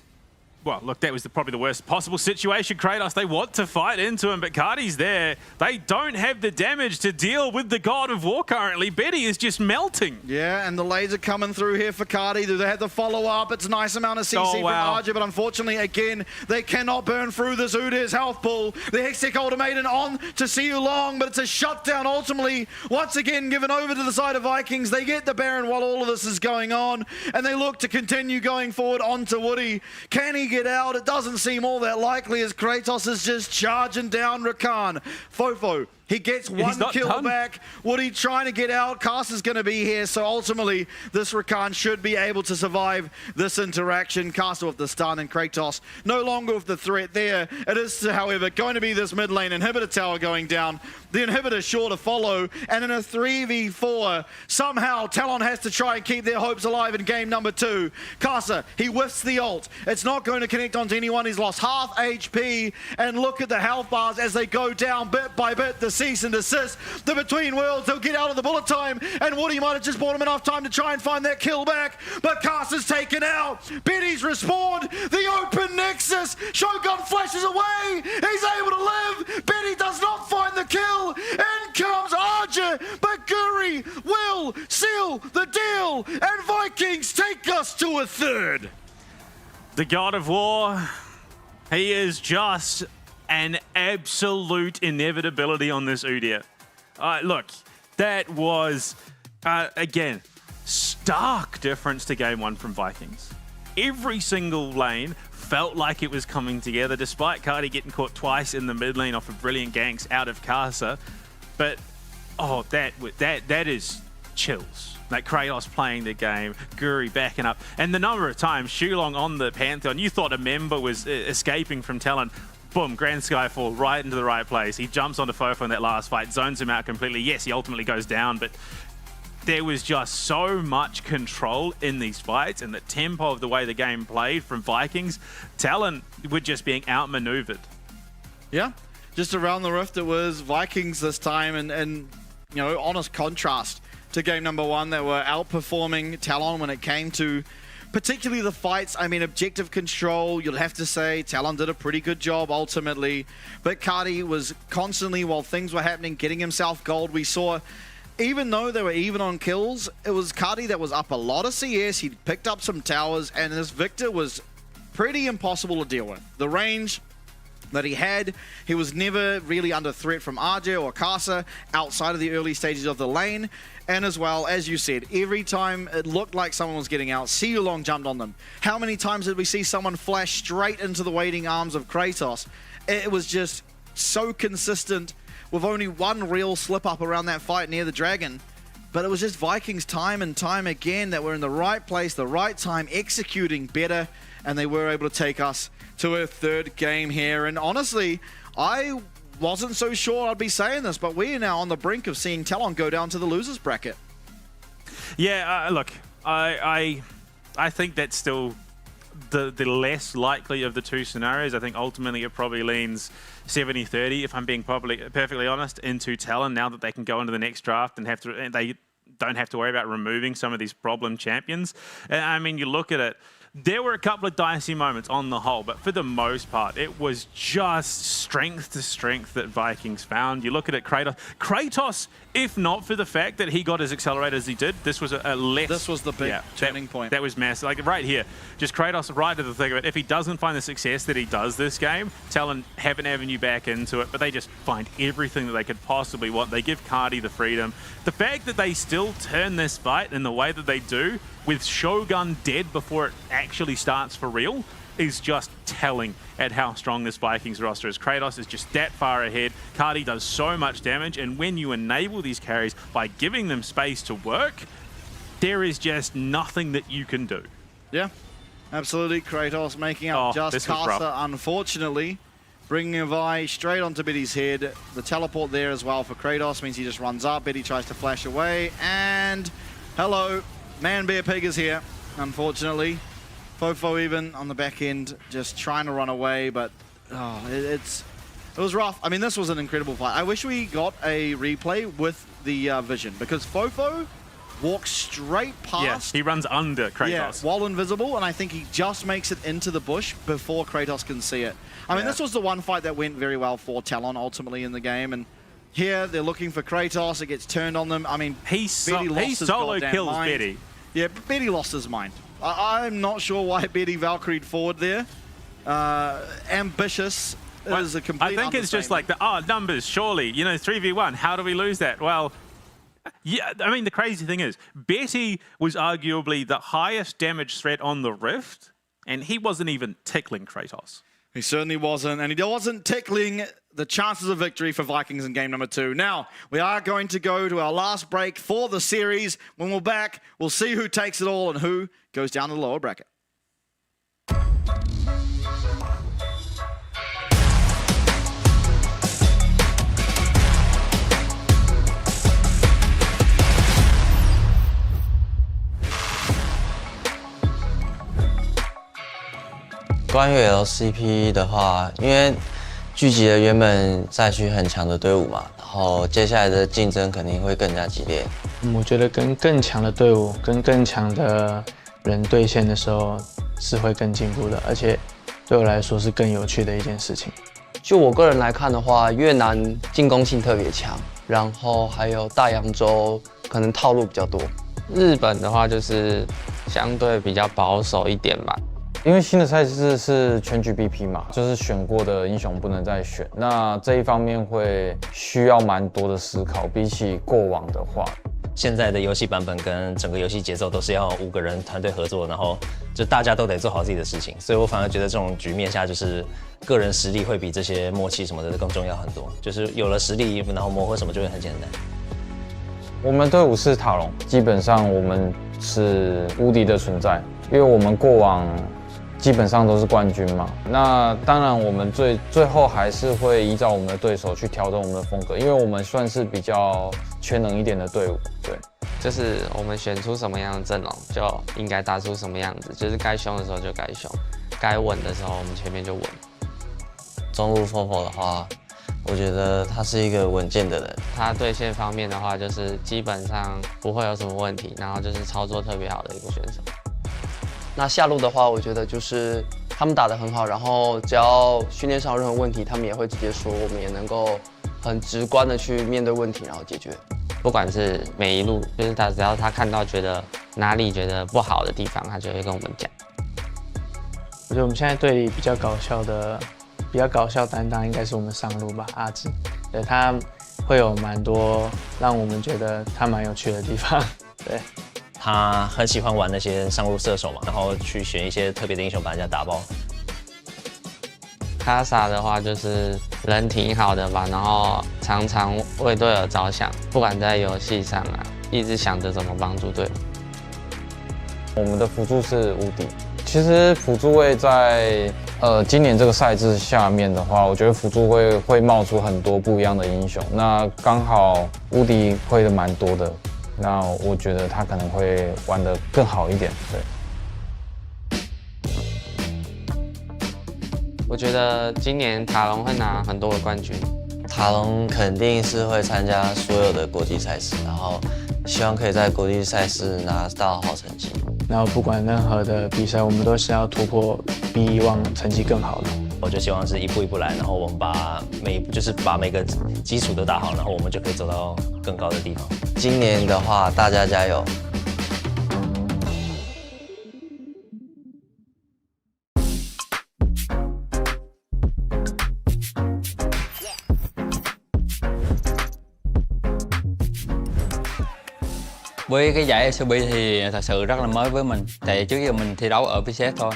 Well, look, that was probably the worst possible situation. Kratos, they want to fight into him, but Cardi's there. They don't have the damage to deal with the God of War currently. Betty is just melting. Yeah, and the laser coming through here for Cardi. Do they have the follow-up? It's a nice amount of CC from Arja, but unfortunately, again, they cannot burn through this Udyr's health pool. The Hextech Ultimatum on to see you long, but it's a shutdown ultimately. Once again, given over to the side of Vikings. They get the Baron while all of this is going on, and they look to continue going forward onto Woody. Can he get out? It doesn't seem all that likely as Kratos is just charging down Rakan. Fofo, he gets one kill back. Woody trying to get out. Caster's going to be here, so ultimately this Rakan should be able to survive this interaction. Caster with the stun and Kratos no longer with the threat there. It is, however, going to be this mid lane inhibitor tower going down. The inhibitor sure to follow, and in a 3v4, somehow Talon has to try and keep their hopes alive in game number 2. Caster, he whiffs the ult. It's not going to connect onto anyone. He's lost half HP, and look at the health bars as they go down bit by bit. The cease and desist, the Between Worlds, he'll get out of the bullet time, and Woody might have just bought him enough time to try and find that kill back, but Caster's taken out. Betty's respawned, the open nexus, Shogun flashes away, he's able to live, Betty does not find the kill, in comes Arja, but Guri will seal the deal, and Vikings take us to a third. The God of War, he is just an absolute inevitability on this Udyr. Look, that was, again, stark difference to game 1 from Vikings. Every single lane felt like it was coming together, despite Cardi getting caught twice in the mid lane off of brilliant ganks out of Casa. But, oh, that is chills. Like Kratos playing the game, Guri backing up, and the number of times Shulong on the Pantheon, you thought a member was escaping from Talon. Boom, Grand Skyfall right into the right place. He jumps onto Fofo in that last fight, zones him out completely. Yes, he ultimately goes down, but there was just so much control in these fights and the tempo of the way the game played from Vikings. Talon were just being outmaneuvered. Yeah, just around the rift it was Vikings this time, and you know, honest contrast to game number 1 that were outperforming Talon when it came to particularly the fights. I mean, objective control, you'll have to say Talon did a pretty good job ultimately, but Cardi was constantly, while things were happening, getting himself gold. We saw, even though they were even on kills, it was Cardi that was up a lot of CS. He picked up some towers, and this Victor was pretty impossible to deal with. The range that he had. He was never really under threat from RJ or Casa outside of the early stages of the lane. And as well, as you said, every time it looked like someone was getting out, Seja jumped on them. How many times did we see someone flash straight into the waiting arms of Kratos? It was just so consistent with only one real slip up around that fight near the dragon. But it was just Vikings time and time again that were in the right place, the right time, executing better, and they were able to take us to a third game here. And honestly, I wasn't so sure I'd be saying this, but we are now on the brink of seeing TALON go down to the losers bracket. Yeah, look, I think that's still the less likely of the two scenarios. I think ultimately it probably leans 70-30, if I'm being perfectly honest, into TALON now that they can go into the next draft and they don't have to worry about removing some of these problem champions. And I mean, you look at it, there were a couple of dicey moments on the whole, but for the most part, it was just strength to strength that Vikings found. You look at it, Kratos, if not for the fact that he got as accelerated as he did, this was a less... This was the big turning point. That was massive. Like right here, just Kratos right to the thick of it. If he doesn't find the success that he does this game, TALON have an avenue back into it, but they just find everything that they could possibly want. They give Cardi the freedom. The fact that they still turn this fight in the way that they do, with Shogun dead before it actually starts for real, is just telling at how strong this Vikings roster is. Kratos is just that far ahead. Cardi does so much damage, and when you enable these carries by giving them space to work, there is just nothing that you can do. Yeah, absolutely. Kratos making up just Casa, unfortunately. Bringing a Vi straight onto Betty's head. The teleport there as well for Kratos means he just runs up. Betty tries to flash away, and hello. Man Bear Pig is here, unfortunately. Fofo even on the back end, just trying to run away, but it was rough. I mean, this was an incredible fight. I wish we got a replay with the vision, because Fofo walks straight past. Yeah, he runs under Kratos. Yeah, while invisible, and I think he just makes it into the bush before Kratos can see it. I mean, this was the one fight that went very well for TALON ultimately in the game, and here they're looking for Kratos. It gets turned on them. I mean, he solo kills Betty. Yeah, Betty lost his mind. I'm not sure why Betty Valkyried forward there. Ambitious is a complete I think it's just like numbers, surely. You know, 3v1, how do we lose that? Well, yeah, I mean, the crazy thing is, Betty was arguably the highest damage threat on the Rift, and he wasn't even tickling Kratos. He certainly wasn't, and he wasn't tickling the chances of victory for Vikings in game number 2. Now, we are going to go to our last break for the series. When we're back, we'll see who takes it all and who goes down to the lower bracket.关于 LCP 的话，因为聚集了原本赛区很强的队伍嘛，然后接下来的竞争肯定会更加激烈。我觉得跟更强的队伍、跟更强的人对线的时候是会更进步的，而且对我来说是更有趣的一件事情。就我个人来看的话，越南进攻性特别强，然后还有大洋洲可能套路比较多。日本的话就是相对比较保守一点吧。因为新的赛制是全局 BP 嘛，就是选过的英雄不能再选，那这一方面会需要蛮多的思考，比起过往的话。现在的游戏版本跟整个游戏节奏都是要5个人团队合作，然后就大家都得做好自己的事情，所以我反而觉得这种局面下，就是个人实力会比这些默契什么的更重要很多。就是有了实力，然后磨合什么就会很简单。我们队伍是塔隆，基本上我们是无敌的存在，因为我们过往基本上都是冠军嘛。那当然，我们最后还是会依照我们的对手去调整我们的风格，因为我们算是比较全能一点的队伍。对，就是我们选出什么样的阵容，就应该打出什么样子。就是该凶的时候就该凶，该稳的时候我们前面就稳。中路 Fofo 的话，我觉得他是一个稳健的人。他对线方面的话，就是基本上不会有什么问题，然后就是操作特别好的一个选手。那下路的话，我觉得就是他们打得很好，然后只要训练上有任何问题，他们也会直接说，我们也能够很直观的去面对问题，然后解决。不管是每一路，就是只要他看到觉得哪里觉得不好的地方，他就会跟我们讲。我觉得我们现在队里比较搞笑的比较搞笑担当应该是我们上路吧，阿志，对他会有蛮多让我们觉得他蛮有趣的地方，对。他很喜欢玩那些上路射手嘛，然后去选一些特别的英雄把人家打爆。卡萨的话就是人挺好的吧，然后常常为队友着想，不管在游戏上啊，一直想着怎么帮助队友。我们的辅助是无敌。其实辅助位在今年这个赛制下面的话，我觉得辅助会冒出很多不一样的英雄。那刚好无敌会的蛮多的。那我觉得他可能会玩得更好一点，对。我觉得今年塔隆会拿很多的冠军，塔隆肯定是会参加所有的国际赛事，然后希望可以在国际赛事拿到好成绩。然后不管任何的比赛，我们都是要突破，比以往成绩更好的。我就希望是一步一步来，然后我们把每个基础都打好，然后我们就可以走到更高的地方。今年的话，大家加油！Với cái giải LCP thì thật sự rất là mới với mình, tại trước giờ mình thi đấu ở VCS thôi.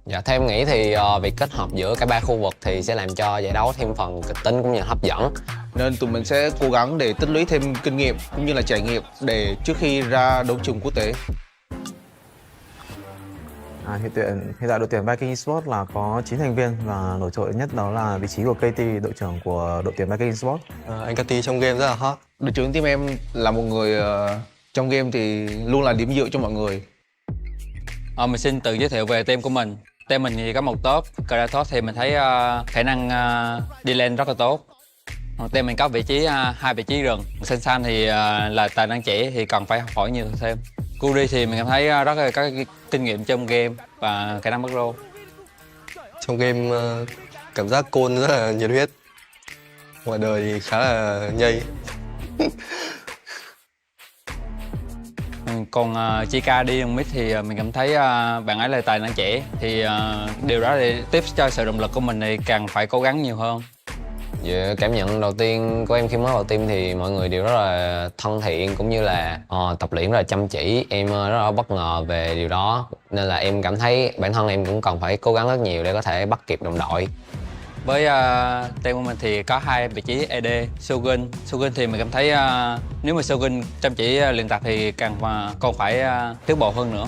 Dạ, theo em nghĩ thì việc kết hợp giữa cả ba khu vực thì sẽ làm cho giải đấu thêm phần kịch tính cũng như hấp dẫn. Nên tụi mình sẽ cố gắng để tích lũy thêm kinh nghiệm cũng như là trải nghiệm để trước khi ra đấu trường quốc tế. Hiện tại đội tuyển Vikings Esport là có 9 thành viên và nổi trội nhất đó là vị trí của KT, đội trưởng của đội tuyển Vikings Esport. Anh KT trong game rất là hot. Đội trưởng team em là một người trong game thì luôn là điểm dựa cho mọi người. Mình xin tự giới thiệu về team của mình. Team mình thì có một top, Kratos thì mình thấy khả năng đi lên rất là tốt. Team mình có hai vị trí rừng. Seja thì là tài năng trẻ thì cần phải học hỏi nhiều thêm. Kuri thì mình cảm thấy rất là có kinh nghiệm trong game và khả năng bắt rô. Trong game cảm giác Côn rất là nhiệt huyết. Ngoài đời thì khá là nhây. Còn Chika đi mid thì mình cảm thấy bạn ấy là tài năng trẻ, thì điều đó thì tiếp cho sự động lực của mình thì càng phải cố gắng nhiều hơn. Về cảm nhận đầu tiên của em khi mới vào team thì mọi người đều rất là thân thiện cũng như là tập luyện rất là chăm chỉ. Em rất là bất ngờ về điều đó nên là em cảm thấy bản thân em cũng cần phải cố gắng rất nhiều để có thể bắt kịp đồng đội. Với team của mình thì có hai vị trí AD, Shogun thì mình cảm thấy nếu mà Shogun chăm chỉ luyện tập thì còn phải tiến bộ hơn nữa.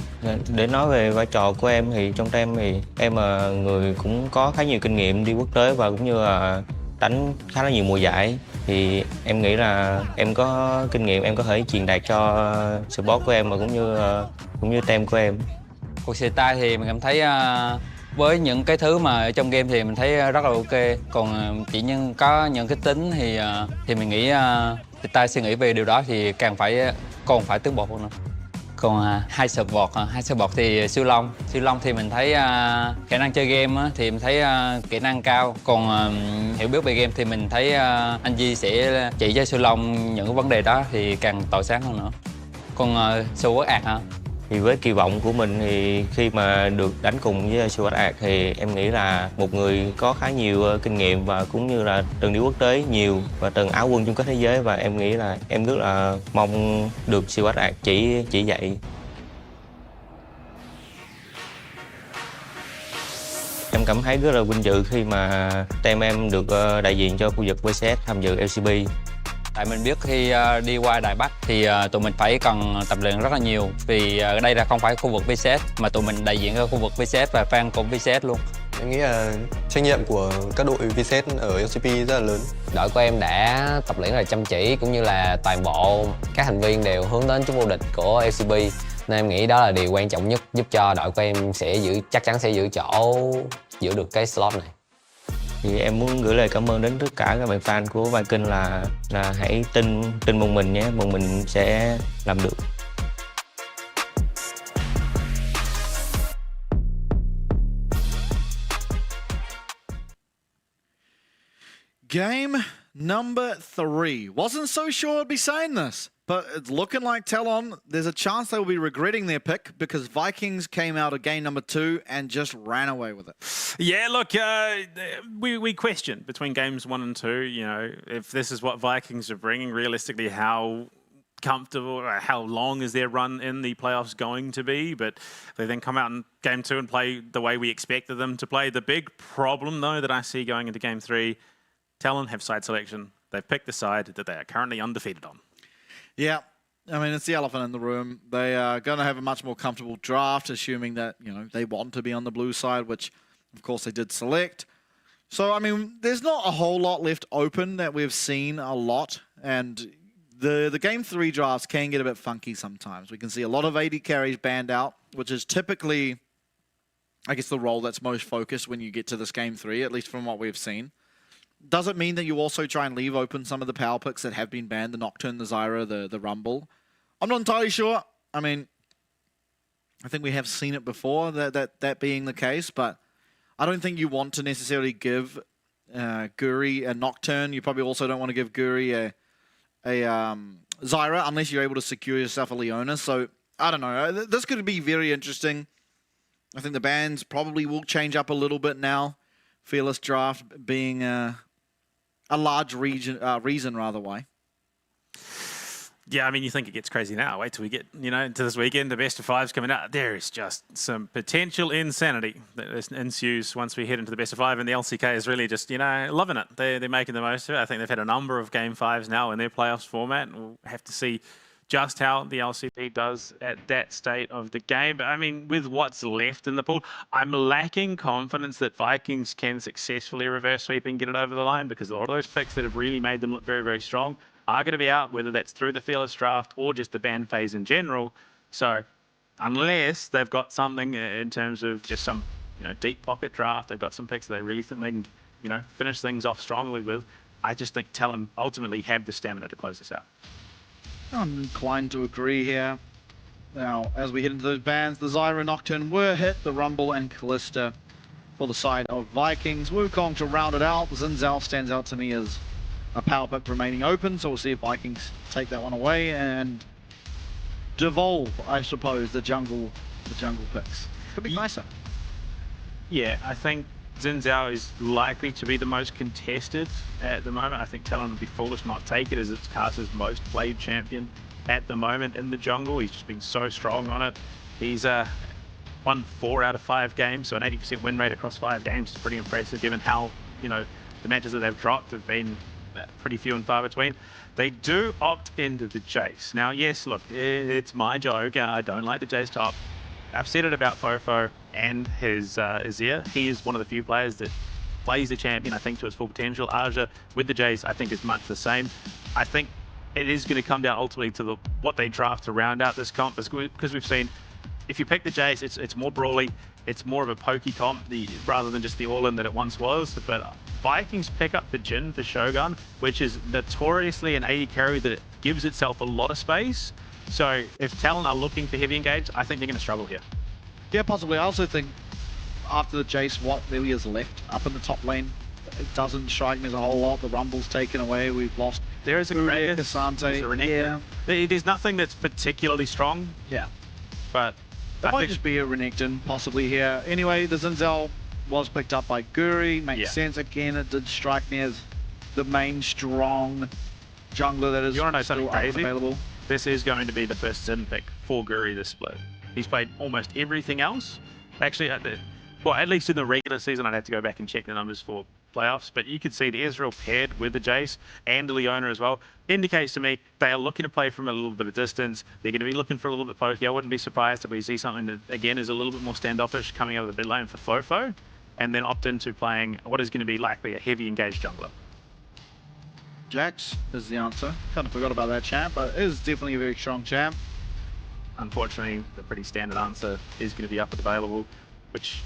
Để nói về vai trò của em thì trong team thì em là người cũng có khá nhiều kinh nghiệm đi quốc tế và cũng như là đánh khá là nhiều mùa giải, thì em nghĩ là em có kinh nghiệm, em có thể truyền đạt cho support của em và cũng như team của em. Cuộc style thì mình cảm thấy với những cái thứ mà ở trong game thì mình thấy rất là ok, còn chỉ có những cái tính thì mình nghĩ ta suy nghĩ về điều đó thì còn phải tiến bộ hơn nữa. Còn hai support thì siêu long thì mình thấy khả năng chơi game thì mình thấy kỹ năng cao, còn hiểu biết về game thì mình thấy anh Di sẽ chỉ cho siêu long những cái vấn đề đó thì càng tỏa sáng hơn nữa. Còn Sword Art hả? Thì với kỳ vọng của mình thì khi mà được đánh cùng với Sword Art thì em nghĩ là một người có khá nhiều kinh nghiệm và cũng như là từng đi quốc tế nhiều và từng áo quân chung kết thế giới, và em nghĩ là em rất là mong được Sword Art chỉ dạy. Em cảm thấy rất là vinh dự khi mà team em được đại diện cho khu vực VCS tham dự LCP. Tại mình biết khi đi qua Đài Bắc thì tụi mình phải cần tập luyện rất là nhiều, vì ở đây là không phải khu vực VCS mà tụi mình đại diện ở khu vực VCS và fan của VCS luôn. Em nghĩ là trách nhiệm của các đội VCS ở LCP rất là lớn. Đội của em đã tập luyện rất là chăm chỉ cũng như là toàn bộ các thành viên đều hướng đến chức vô địch của LCP, nên em nghĩ đó là điều quan trọng nhất giúp cho đội của em chắc chắn sẽ giữ được cái slot này. Thì em muốn gửi lời cảm ơn đến tất cả các bạn fan của Vikings là hãy tin một mình nhé, một mình sẽ làm được. Game number 3. Wasn't so sure I'd be saying this. But it's looking like Talon, there's a chance they will be regretting their pick because Vikings came out of game number 2 and just ran away with it. Yeah, look, we questioned between games 1 and 2, you know, if this is what Vikings are bringing, realistically, how comfortable, or how long is their run in the playoffs going to be? But they then come out in game 2 and play the way we expected them to play. The big problem, though, that I see going into game 3, Talon have side selection. They've picked the side that they are currently undefeated on. Yeah, I mean, it's the elephant in the room. They are going to have a much more comfortable draft, assuming that, you know, they want to be on the blue side, which, of course, they did select. So, I mean, there's not a whole lot left open that we've seen a lot. And the game 3 drafts can get a bit funky sometimes. We can see a lot of AD carries banned out, which is typically, I guess, the role that's most focused when you get to this game 3, at least from what we've seen. Doesn't mean that you also try and leave open some of the power picks that have been banned, the Nocturne, the Zyra, the Rumble. I'm not entirely sure. I mean, I think we have seen it before, that being the case, but I don't think you want to necessarily give Guri a Nocturne. You probably also don't want to give Guri a Zyra unless you're able to secure yourself a Leona. So, I don't know. This could be very interesting. I think the bans probably will change up a little bit now. Fearless draft being a large reason rather why. Yeah, I mean, you think it gets crazy now. Wait till we get, you know, into this weekend. The best of 5's coming out. There is just some potential insanity that ensues once we head into the best of 5. And the LCK is really just, you know, loving it. They're making the most of it. I think they've had a number of game 5s now in their playoffs format. And we'll have to see just how the LCP does at that state of the game. But I mean, with what's left in the pool, I'm lacking confidence that Vikings can successfully reverse sweep and get it over the line, because a lot of those picks that have really made them look very, very strong are going to be out, whether that's through the Fearless draft or just the ban phase in general. So unless they've got something in terms of just some, you know, deep pocket draft, they've got some picks that they really think they can, you know, finish things off strongly with, I just think Talon ultimately have the stamina to close this out. I'm inclined to agree here. Now, as we head into those bans, the Zyra Nocturne were hit, the Rumble and Callista for the side of Vikings. Wukong to round it out. Xin Zhao stands out to me as a power pick remaining open, so we'll see if Vikings take that one away and devolve, I suppose, the jungle picks. Could be nicer. Yeah, I think Xin Zhao is likely to be the most contested at the moment. I think Talon would be foolish not take it, as it's Caster's most played champion at the moment in the jungle. He's just been so strong on it. He's won 4 out of 5 games, so an 80% win rate across 5 games is pretty impressive, given how, you know, the matches that they've dropped have been pretty few and far between. They do opt into the Jace. Now, yes, look, it's my joke. I don't like the Jace top. I've said it about Fofo and his Azir. He is one of the few players that plays the champion, I think, to its full potential. Aja with the Jace, I think, is much the same. I think it is going to come down ultimately to what they draft to round out this comp, because we've seen, if you pick the Jace, it's more brawly, it's more of a pokey comp rather than just the all-in that it once was. But Vikings pick up the Jhin for Shogun, which is notoriously an AD carry that gives itself a lot of space. So if Talon are looking for heavy engage, I think they're going to struggle here. Yeah, possibly. I also think after the Jace, what really is left up in the top lane, it doesn't strike me as a whole lot. The Rumble's taken away. We've lost. There is a Gragas, Cassante. Yeah. There's nothing that's particularly strong. Yeah. But it might just be a Renekton possibly here. Anyway, the Xin Zhao was picked up by Guri. Makes sense. Again, it did strike me as the main strong jungler that is still available. This is going to be the first Xin pick for Guri this split. He's played almost everything else. Actually, well, at least in the regular season, I'd have to go back and check the numbers for playoffs, but you could see the Ezreal paired with the Jace and the Leona as well. Indicates to me they are looking to play from a little bit of distance. They're going to be looking for a little bit pokey. I wouldn't be surprised if we see something that, again, is a little bit more standoffish coming out of the mid lane for Fofo, and then opt into playing what is going to be likely a heavy engaged jungler. Jax is the answer. Kind of forgot about that champ, but it is definitely a very strong champ. Unfortunately, the pretty standard answer is going to be up and available, which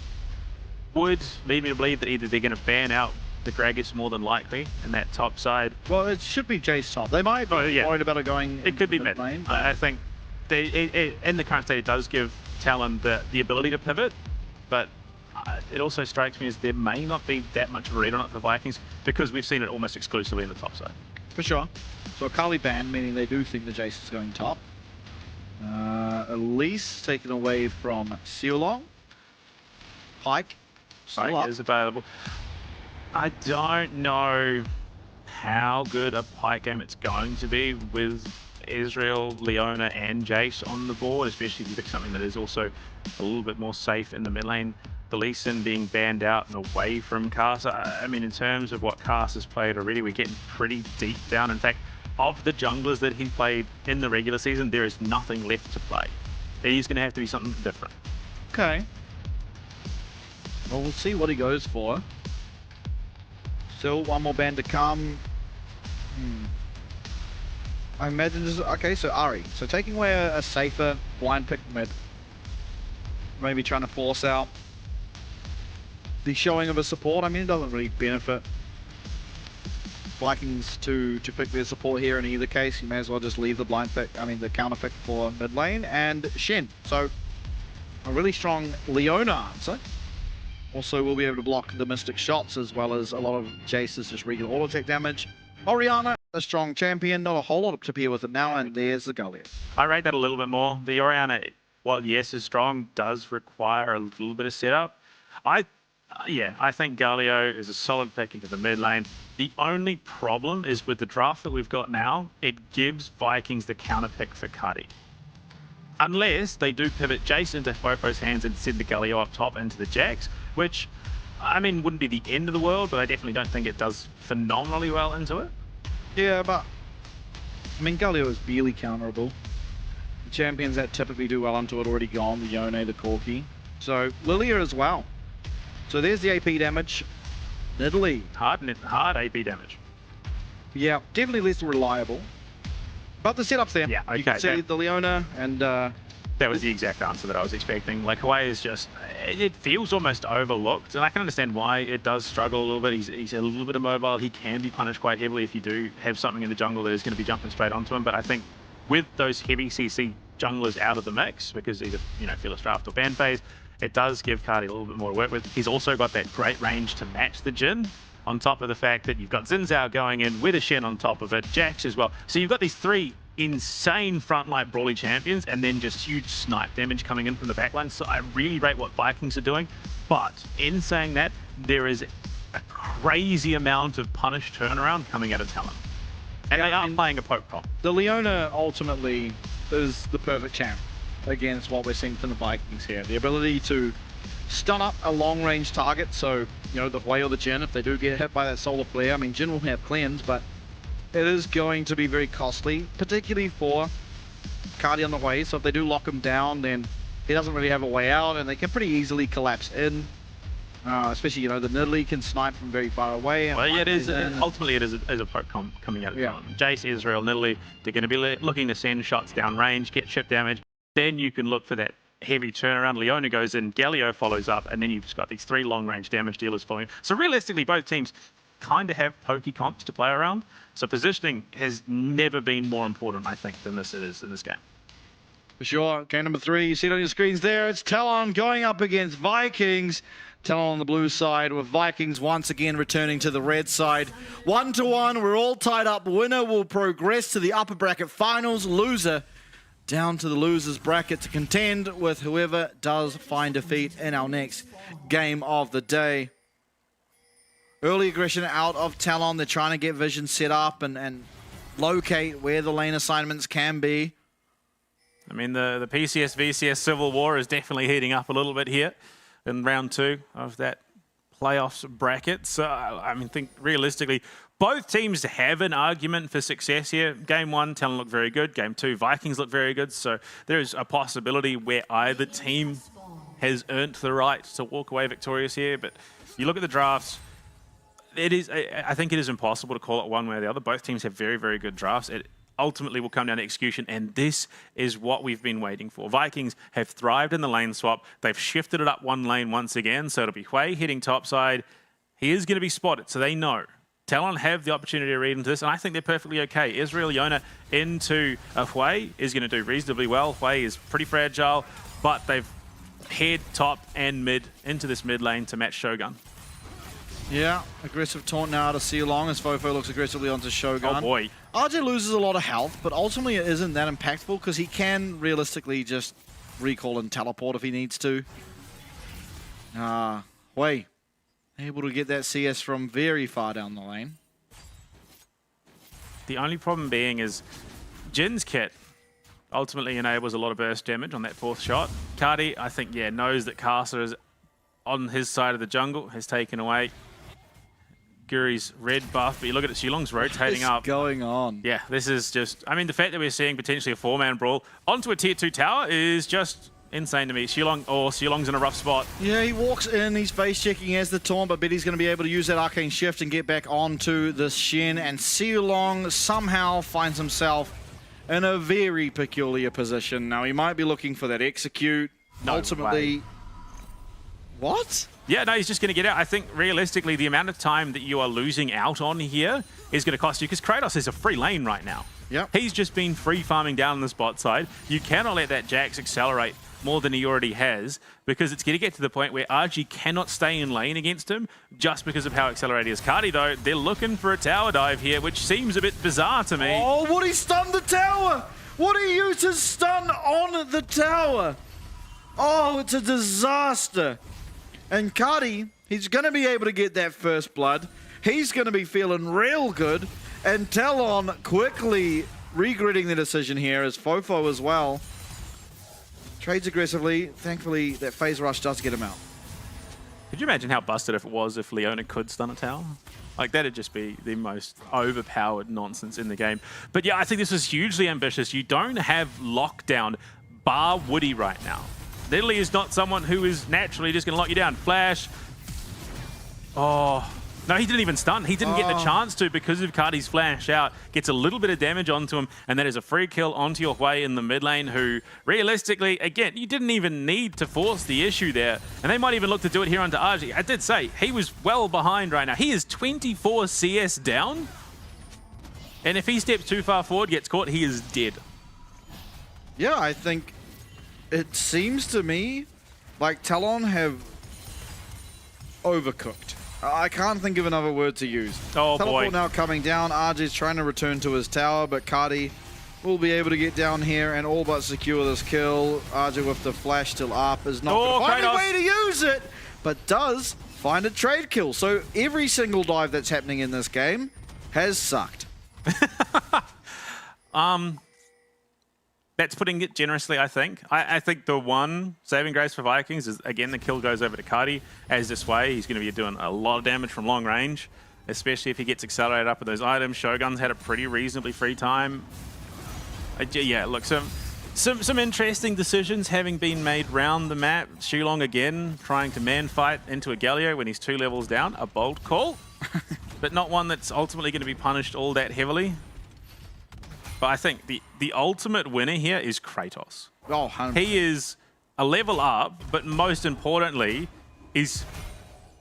would lead me to believe that either they're going to ban out the Gragas more than likely in that top side. Well, it should be Jace top. They might be worried about it going. It could be mid lane. I think in the current state, it does give Talon the ability to pivot, but it also strikes me as there may not be that much read on it for Vikings, because we've seen it almost exclusively in the top side. For sure. So a Kali ban, meaning they do think the Jace is going top. Elise taken away from Seolong. Pike still Pike up. is available. I don't know how good a Pike game it's going to be with Israel, Leona, and Jace on the board, especially if you pick something that is also a little bit more safe in the mid lane. Belisin being banned out and away from Kasa. I mean, in terms of what Kasa's played already, we're getting pretty deep down. In fact, of the junglers that he played in the regular season, there is nothing left to play. He's going to have to be something different. Okay. Well, we'll see what he goes for. Still one more ban to come. I imagine this is, okay, so Ari. So taking away a safer blind pick mid. Maybe trying to force out the showing of a support. I mean, it doesn't really benefit Vikings to pick their support here in either case. You may as well just leave the blind pick, I mean the counter pick for mid lane and Shen. So a really strong Leona answer. Also will be able to block the Mystic shots as well as a lot of Jace's just regular auto attack damage. Orianna, a strong champion, not a whole lot to pair with it now, and there's the Galio. I rate that a little bit more. The Orianna, while yes is strong, does require a little bit of setup. I think Galio is a solid pick into the mid lane. The only problem is with the draft that we've got now, it gives Vikings the counter pick for Cuddy. Unless they do pivot Jace into Fofo's hands and send the Galio up top into the Jax, which, I mean, wouldn't be the end of the world, but I definitely don't think it does phenomenally well into it. Yeah, but, I mean, Galio is barely counterable. The champions that typically do well onto it already gone, the Yone, the Corki. So, Lilia as well. So there's the AP damage. Italy. Hard AP damage. Yeah, definitely less reliable. But the setup's there. Yeah, okay. You can see the Leona and... that was the exact answer that I was expecting. Like, Hawaii is just... It feels almost overlooked, and I can understand why it does struggle a little bit. He's a little bit immobile. He can be punished quite heavily if you do have something in the jungle that is going to be jumping straight onto him. But I think with those heavy CC junglers out of the mix, because either, you know, Fearless Draft or ban phase, it does give Cardi a little bit more to work with. He's also got that great range to match the Jhin, on top of the fact that you've got Xin Zhao going in with a Shen on top of it, Jax as well. So you've got these three insane frontline brawly champions and then just huge snipe damage coming in from the backline. So I really rate what Vikings are doing. But in saying that, there is a crazy amount of punished turnaround coming out of Talon. And they are playing a poke comp. The Leona ultimately is the perfect champ against what we're seeing from the Vikings here. The ability to stun up a long-range target, so, you know, the Hwei or the Jhin, if they do get hit by that solar flare, I mean, Jhin will have cleanse, but it is going to be very costly, particularly for Cardi on the Hwei, so if they do lock him down, then he doesn't really have a way out, and they can pretty easily collapse in. Especially, you know, the Nidalee can snipe from very far away. And well, yeah, it is. Ultimately, it is a poke comp coming out of Talon. Jace, Israel, Nidalee, they're going to be looking to send shots down range, get chip damage. Then you can look for that heavy turnaround. Leona goes in, Galio follows up, and then you've just got these three long-range damage dealers following. So realistically, both teams kind of have pokey comps to play around. So positioning has never been more important, I think, than this is in this game. For sure. Game number 3, you see it on your screens there. It's Talon going up against Vikings. Talon on the blue side with Vikings once again returning to the red side. 1-1, we're all tied up. Winner will progress to the upper bracket finals. Loser down to the losers bracket to contend with whoever does find defeat in our next game of the day. Early aggression out of Talon. They're trying to get vision set up and locate where the lane assignments can be. I mean, the PCS VCS civil war is definitely heating up a little bit here in round 2 of that playoffs bracket. So, I mean, think realistically, both teams have an argument for success here. Game 1, Talon looked very good. Game 2, Vikings look very good. So there's a possibility where either team has earned the right to walk away victorious here. But you look at the drafts, I think it is impossible to call it one way or the other. Both teams have very, very good drafts. It ultimately will come down to execution, and this is what we've been waiting for. Vikings have thrived in the lane swap. They've shifted it up one lane once again, so it'll be Hwei hitting topside. He is going to be spotted, so they know. Talon have the opportunity to read into this, and I think they're perfectly okay. Israel Yona into Hwei is going to do reasonably well. Hwei is pretty fragile, but they've head, top, and mid into this mid lane to match Shogun. Yeah, aggressive taunt now out of Sealong as Fofo looks aggressively onto Shogun. Oh boy. RJ loses a lot of health, but ultimately it isn't that impactful because he can realistically just recall and teleport if he needs to. Wei able to get that CS from very far down the lane. The only problem being is Jin's kit ultimately enables a lot of burst damage on that fourth shot. Cardi, I think, yeah, knows that Casa is on his side of the jungle, has taken away Guri's red buff, but you look at it, Shilong's rotating up. What's going on? Yeah, this is just, I mean, the fact that we're seeing potentially a 4-man brawl onto a tier 2 tower is just insane to me. Shilong's in a rough spot. Yeah, he walks in, he's face checking as the taunt, but Betty's going to be able to use that arcane shift and get back onto the Shen, and Shilong somehow finds himself in a very peculiar position. Now, he might be looking for that execute. No ultimately, way. What? Yeah, no, he's just going to get out. I think realistically, the amount of time that you are losing out on here is going to cost you because Kratos is a free lane right now. Yep. He's just been free farming down on the spot side. You cannot let that Jax accelerate more than he already has because it's going to get to the point where RG cannot stay in lane against him just because of how accelerated he is. Cardi, though, they're looking for a tower dive here, which seems a bit bizarre to me. Oh, Woody stunned the tower! Woody used his stun on the tower! Oh, it's a disaster. And Cardi, he's going to be able to get that first blood. He's going to be feeling real good. And Talon quickly regretting the decision here as Fofo as well. Trades aggressively. Thankfully, that phase rush does get him out. Could you imagine how busted if it was if Leona could stun a tower? Like, that'd just be the most overpowered nonsense in the game. But yeah, I think this is hugely ambitious. You don't have lockdown bar Woody right now. Literally is not someone who is naturally just going to lock you down. Flash. Oh. No, he didn't even stun. He didn't get the chance to because of Cardi's flash out. Gets a little bit of damage onto him, and that is a free kill onto your Hui in the mid lane, who, realistically, again, you didn't even need to force the issue there. And they might even look to do it here onto RG. I did say, he was well behind right now. He is 24 CS down. And if he steps too far forward, gets caught, he is dead. Yeah, I think it seems to me like Talon have overcooked. I can't think of another word to use. Oh, Teleport boy. now coming down. RJ's trying to return to his tower, but Cardi will be able to get down here and all but secure this kill. RJ with the flash still up is not going to find a way to use it, but does find a trade kill. So every single dive that's happening in this game has sucked. That's putting it generously, I think. I think the one saving grace for Vikings is, again, the kill goes over to Cardi. As this way, he's going to be doing a lot of damage from long range, especially if he gets accelerated up with those items. Shogun's had a pretty reasonably free time. Yeah, look, some interesting decisions having been made round the map. Shilong, again, trying to man fight into a Galio when he's 2 levels down. A bold call, but not one that's ultimately going to be punished all that heavily. But I think the ultimate winner here is Kratos. Oh, 100%. He is a level up, but most importantly, is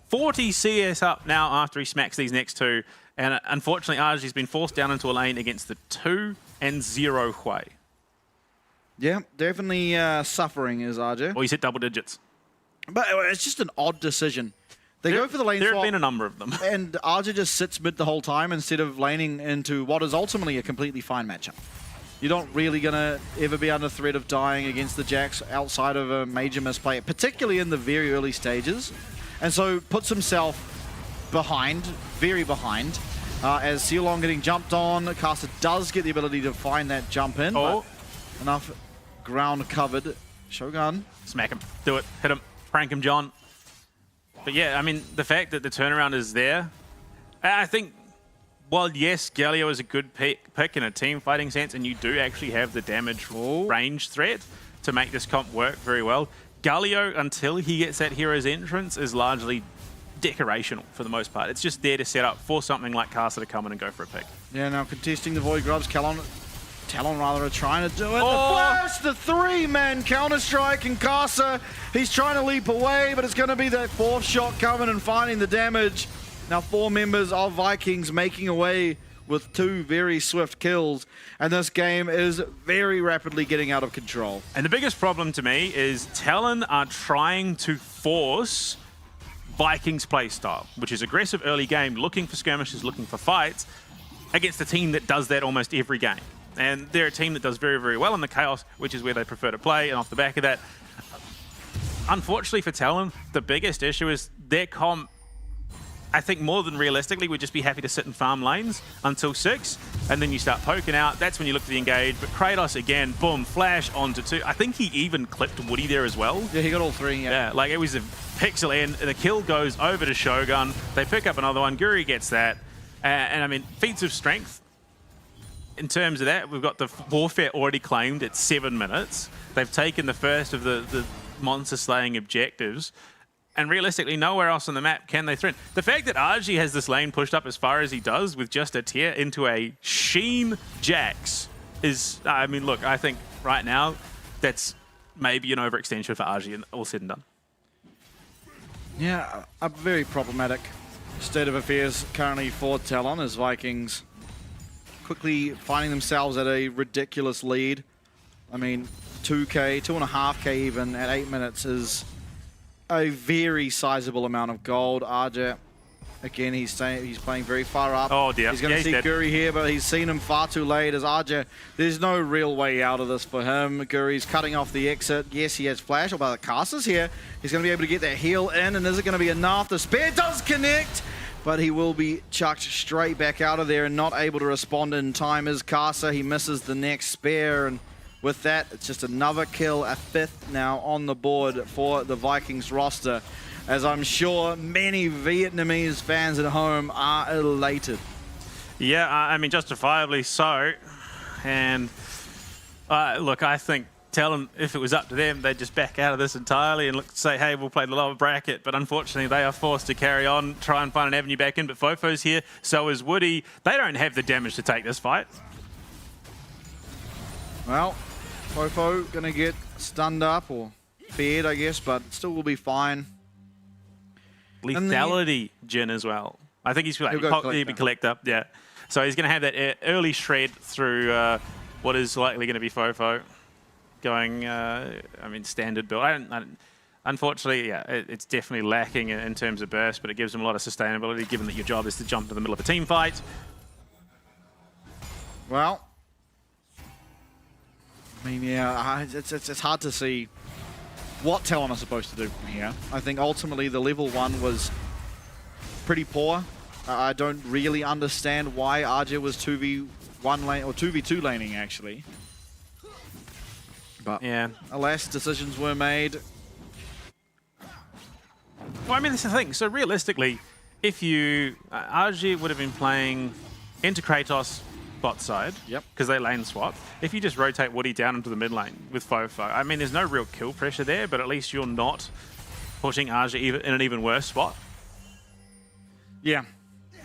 40 CS up now after he smacks these next two. And unfortunately, RG's been forced down into a lane against the 2 and 0 Hui. Yeah, definitely suffering is RJ. Well, he's hit double digits. But it's just an odd decision. They go for the lane swap. There have been a number of them. And Arja just sits mid the whole time instead of laning into what is ultimately a completely fine matchup. You're not really going to ever be under threat of dying against the Jax outside of a major misplay, particularly in the very early stages. And so puts himself behind, very behind, as Sealong getting jumped on. Caster does get the ability to find that jump in, but enough ground covered. Shogun. Smack him. Do it. Hit him. Prank him, John. But yeah, I mean, the fact that the turnaround is there, I think, while yes, Galio is a good pick in a team fighting sense, and you do actually have the damage range threat to make this comp work very well, Galio, until he gets that hero's entrance, is largely decorational for the most part. It's just there to set up for something like Casa to come in and go for a pick. Yeah, now contesting the Void Grubs, Talon rather are trying to do it. The flash, the 3-man Counter-Strike, and Casa, he's trying to leap away, but it's going to be that 4th shot coming and finding the damage. Now 4 members of Vikings making away with 2 very swift kills, and this game is very rapidly getting out of control. And the biggest problem to me is Talon are trying to force Vikings play style, which is aggressive early game, looking for skirmishes, looking for fights, against a team that does that almost every game. And they're a team that does very, very well in the chaos, which is where they prefer to play. And off the back of that, unfortunately for Talon, the biggest issue is their comp, I think more than realistically, would just be happy to sit in farm lanes until 6, and then you start poking out. That's when you look to the engage. But Kratos, again, boom, flash onto 2. I think he even clipped Woody there as well. Yeah, he got all 3, Yeah, like it was a pixel end. The kill goes over to Shogun. They pick up another one. Guri gets that. And I mean, feats of strength, in terms of that, we've got the warfare already claimed at 7 minutes. They've taken the first of the monster-slaying objectives. And realistically, nowhere else on the map can they threaten. The fact that RG has this lane pushed up as far as he does with just a tier into a Sheen Jax is, I mean, look, I think right now that's maybe an overextension for RG and all said and done. Yeah, a very problematic state of affairs currently for Talon as Vikings quickly finding themselves at a ridiculous lead. I mean, 2K, 2.5K even at 8 minutes is a very sizable amount of gold. RJ, again, he's playing very far up. Oh dear. He's going to see Guri here, but he's seen him far too late as RJ. There's no real way out of this for him. Guri's cutting off the exit. Yes, he has flash, although the caster's here. He's going to be able to get that heal in, and is it going to be enough? The spear does connect, but he will be chucked straight back out of there and not able to respond in time as caster. He misses the next spear, and with that, it's just another kill, a 5th now on the board for the Vikings roster, as I'm sure many Vietnamese fans at home are elated. Yeah, I mean, justifiably so. And look, I think Talon, if it was up to them, they'd just back out of this entirely and look to say, hey, we'll play the lower bracket. But unfortunately, they are forced to carry on, try and find an avenue back in. But Fofo's here, so is Woody. They don't have the damage to take this fight. Well, Fofo gonna get stunned up or feared, I guess, but still will be fine. Lethality, Jin, as well. I think he'll be collect up, yeah. So he's gonna have that early shred through what is likely gonna be Fofo. Going, I mean, standard build. Unfortunately, yeah, it's definitely lacking in terms of burst, but it gives him a lot of sustainability, given that your job is to jump into the middle of a team fight. Well, I mean, yeah, it's hard to see what Talon are supposed to do from here. I think ultimately the level 1 was pretty poor. I don't really understand why RJ was 2v1 lane or 2v2 laning actually. But yeah, alas, decisions were made. Well, I mean, that's the thing. So realistically, if you RG would have been playing into Kratos bot side, yep, because they lane swap. If you just rotate Woody down into the mid lane with Fofo, I mean, there's no real kill pressure there, but at least you're not putting RG in an even worse spot. Yeah,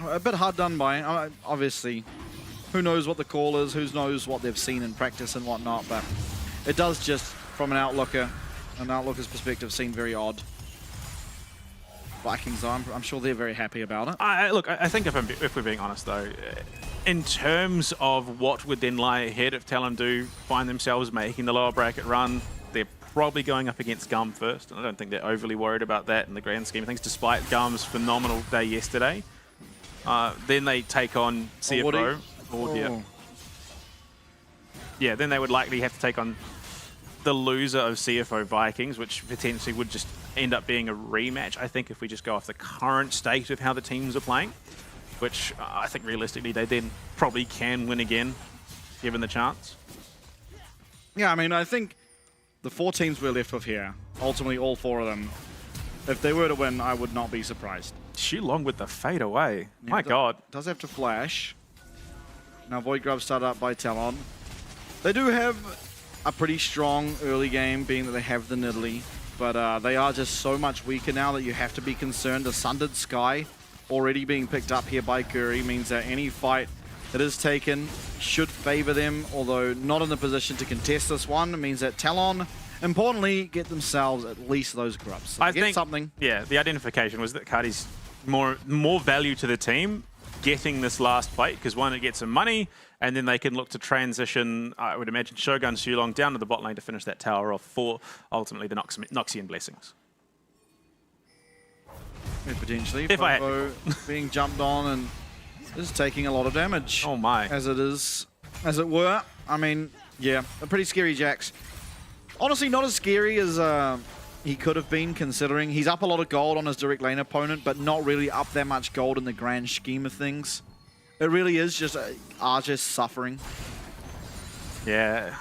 a bit hard done by. Obviously, who knows what the call is, who knows what they've seen in practice and whatnot, but it does just, from an outlooker's perspective, seem very odd. Vikings, though, I'm sure they're very happy about it. Look, I think if we're being honest, though, in terms of what would then lie ahead if Talon do find themselves making the lower bracket run, they're probably going up against GAM first, and I don't think they're overly worried about that in the grand scheme of things, despite GAM's phenomenal day yesterday. Then they take on CFO. Yeah, then they would likely have to take on the loser of CFO Vikings, which potentially would just end up being a rematch, I think, if we just go off the current state of how the teams are playing, which I think realistically they then probably can win again, given the chance. Yeah, I mean, I think the 4 teams we're left with here, ultimately all 4 of them, if they were to win, I would not be surprised. Shulong with the fade away. Yeah, My God. Does have to flash. Now Void Grub started up by Talon. They do have a pretty strong early game, being that they have the Nidalee, but they are just so much weaker now that you have to be concerned. The Sundered Sky already being picked up here by Guri means that any fight that is taken should favor them, although not in the position to contest this one. It means that Talon, importantly, get themselves at least those grubs. So I think something. Yeah, the identification was that Cardi's more value to the team getting this last fight, because one, it gets some money, and then they can look to transition, I would imagine, Shogun Shulong down to the bot lane to finish that tower off for ultimately the Noxian blessings. Potentially. If I had Fofo being jumped on and is taking a lot of damage. Oh my. As it were. I mean, yeah, a pretty scary Jax. Honestly, not as scary as he could have been, considering he's up a lot of gold on his direct lane opponent, but not really up that much gold in the grand scheme of things. It really is just Argus suffering. Yeah.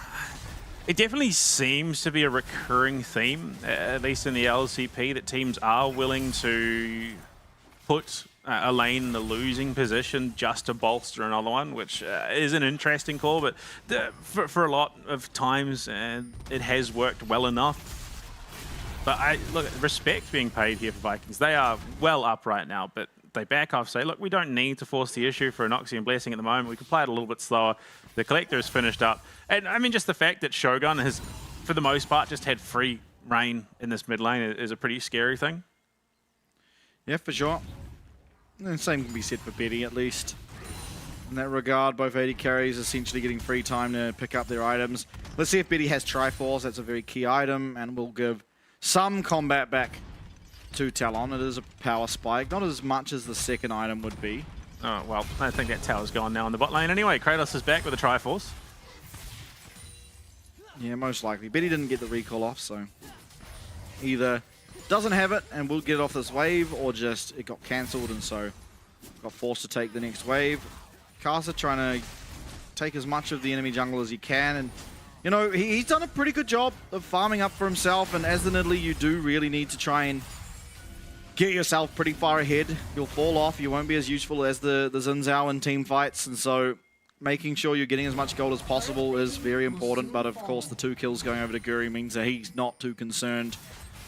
It definitely seems to be a recurring theme, at least in the LCP, that teams are willing to put a lane in the losing position just to bolster another one, which is an interesting call, but for a lot of times it has worked well enough. But look, respect being paid here for Vikings. They are well up right now, but they back off, say, look, we don't need to force the issue for an Noxian Blessing at the moment. We can play it a little bit slower. The Collector is finished up. And I mean, just the fact that Shogun has, for the most part, just had free reign in this mid lane is a pretty scary thing. Yeah, for sure. And same can be said for Betty, at least. In that regard, both AD carries essentially getting free time to pick up their items. Let's see if Betty has Triforce. That's a very key item, and will give some combat back to Talon. It is a power spike, not as much as the second item would be. Oh, well, I think that tower's gone now in the bot lane anyway. Kratos is back with a Triforce. Yeah, most likely. Betty didn't get the recall off, so either doesn't have it and will get off this wave, or just it got cancelled and so got forced to take the next wave. Casa trying to take as much of the enemy jungle as he can, and you know, he's done a pretty good job of farming up for himself, and as the Nidalee, you do really need to try and get yourself pretty far ahead. You'll fall off, you won't be as useful as the Xin Zhao in team fights, and so making sure you're getting as much gold as possible is very important. But of course the 2 kills going over to Guri means that he's not too concerned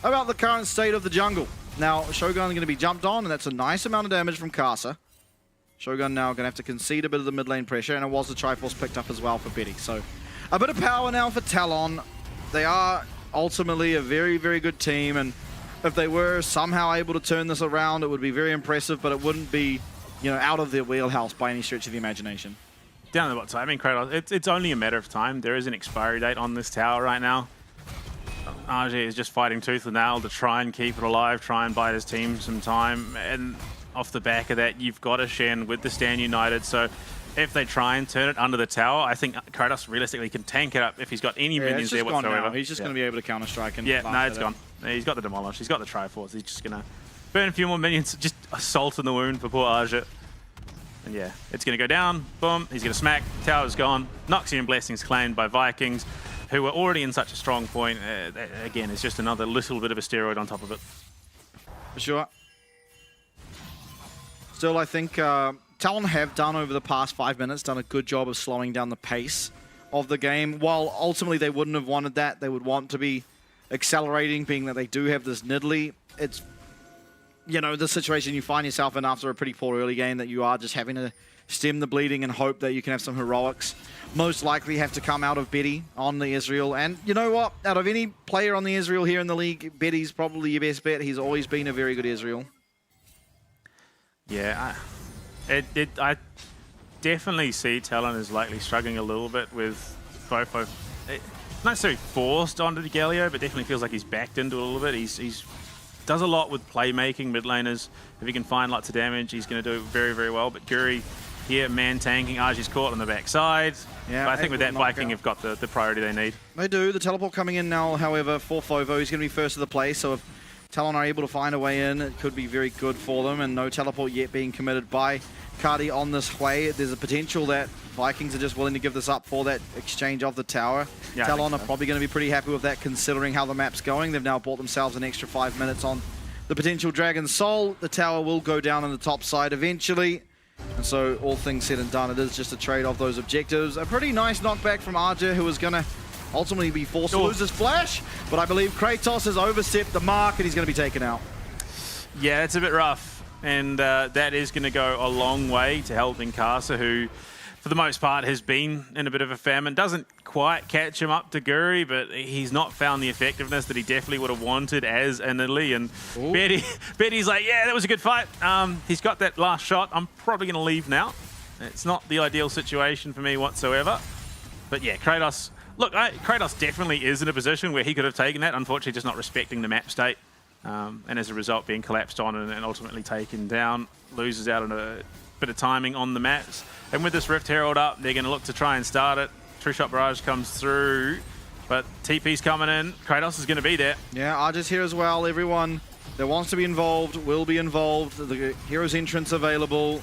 about the current state of the jungle. Now Shogun going to be jumped on, and that's a nice amount of damage from Casa. Shogun now going to have to concede a bit of the mid lane pressure, and it was the Triforce picked up as well for Betty. So a bit of power now for Talon. They are ultimately a very, very good team, and if they were somehow able to turn this around, it would be very impressive, but it wouldn't be, you know, out of their wheelhouse by any stretch of the imagination. Down the bot side, I mean, Kratos, it's only a matter of time. There is an expiry date on this tower right now. RG is just fighting tooth and nail to try and keep it alive, try and buy his team some time, and off the back of that, you've got a Shen with the Stand United, so if they try and turn it under the tower, I think Kratos realistically can tank it up if he's got any minions there whatsoever. He's just going to be able to counter-strike. And yeah, no, it's gone. He's got the Demolish, he's got the Triforce, he's just going to burn a few more minions, just assault in the wound for poor Arja. And yeah, it's going to go down, boom, he's going to smack, tower's gone, Noxian Blessings claimed by Vikings, who were already in such a strong point. Again, it's just another little bit of a steroid on top of it. For sure. Still, I think Talon have done over the past 5 minutes, done a good job of slowing down the pace of the game. While ultimately they wouldn't have wanted that, they would want to be accelerating, being that they do have this Nidalee. It's, you know, the situation you find yourself in after a pretty poor early game, that you are just having to stem the bleeding and hope that you can have some heroics. Most likely have to come out of Betty on the Israel. And you know what? Out of any player on the Israel here in the league, Betty's probably your best bet. He's always been a very good Israel. Yeah, I definitely see Talon is likely struggling a little bit with Fofo. Not necessarily forced onto the Galio, but definitely feels like he's backed into it a little bit. He's does a lot with playmaking mid laners. If he can find lots of damage, he's going to do very, very well. But Guri here, man tanking. Arj's caught on the backside. Yeah, but I think with that, Viking have got the priority they need. They do. The teleport coming in now, however, for Fofo. He's going to be first to the play, so if Talon are able to find a way in, it could be very good for them, and no teleport yet being committed by Cardi on this way. There's a potential that Vikings are just willing to give this up for that exchange of the tower. Yeah, Talon are probably going to be pretty happy with that, considering how the map's going. They've now bought themselves an extra 5 minutes on the potential Dragon Soul. The tower will go down on the top side eventually, and so all things said and done, it is just a trade of those objectives. A pretty nice knockback from Arja, who is going to ultimately be forced to lose his flash, but I believe Kratos has overstepped the mark and he's going to be taken out. Yeah, it's a bit rough, and that is going to go a long way to helping Casa, who for the most part has been in a bit of a famine. Doesn't quite catch him up to Guri, but he's not found the effectiveness that he definitely would have wanted as an Nidalee. And Betty's like, yeah, that was a good fight. He's got that last shot. I'm probably going to leave now. It's not the ideal situation for me whatsoever. But yeah, Kratos... Look, Kratos definitely is in a position where he could have taken that. Unfortunately, just not respecting the map state. and as a result being collapsed on and ultimately taken down, loses out on a bit of timing on the maps. And with this Rift Herald up, they're going to look to try and start it. True Shot Barrage comes through, but TP's coming in. Kratos is going to be there. Yeah, Arja's here as well. Everyone that wants to be involved will be involved. The Hero's entrance available.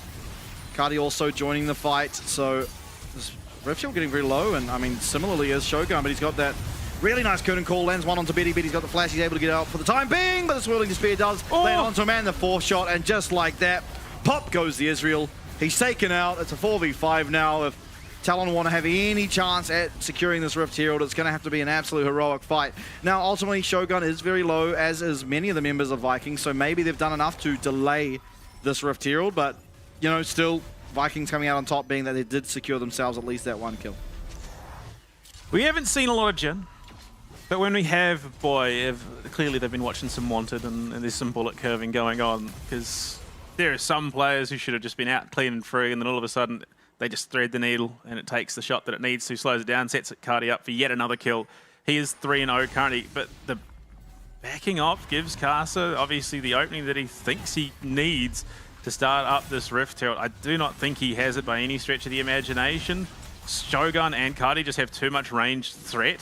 Cardi also joining the fight. So this Rift Shield getting very low, and I mean similarly as Shogun, but he's got that really nice curtain call, lands one onto Betty. Betty's got the flash, he's able to get out for the time being, but the Swirling Despair does land onto a man, the fourth shot, and just like that, pop goes the Israel. He's taken out. It's a 4v5 now. If Talon want to have any chance at securing this Rift Herald, it's going to have to be an absolute heroic fight. Now, ultimately, Shogun is very low, as is many of the members of Vikings, so maybe they've done enough to delay this Rift Herald, but, you know, still, Vikings coming out on top, being that they did secure themselves at least that one kill. We haven't seen a lot of Jin, but when we have, boy, clearly they've been watching some Wanted, and there's some bullet curving going on, because there are some players who should have just been out clean and free, and then all of a sudden they just thread the needle, and it takes the shot that it needs to, slows it down, sets it Cardi up for yet another kill. He is 3-0 currently, but the backing off gives Casa obviously the opening that he thinks he needs to start up this Rift Herald. I do not think he has it by any stretch of the imagination. Shogun and Cardi just have too much ranged threat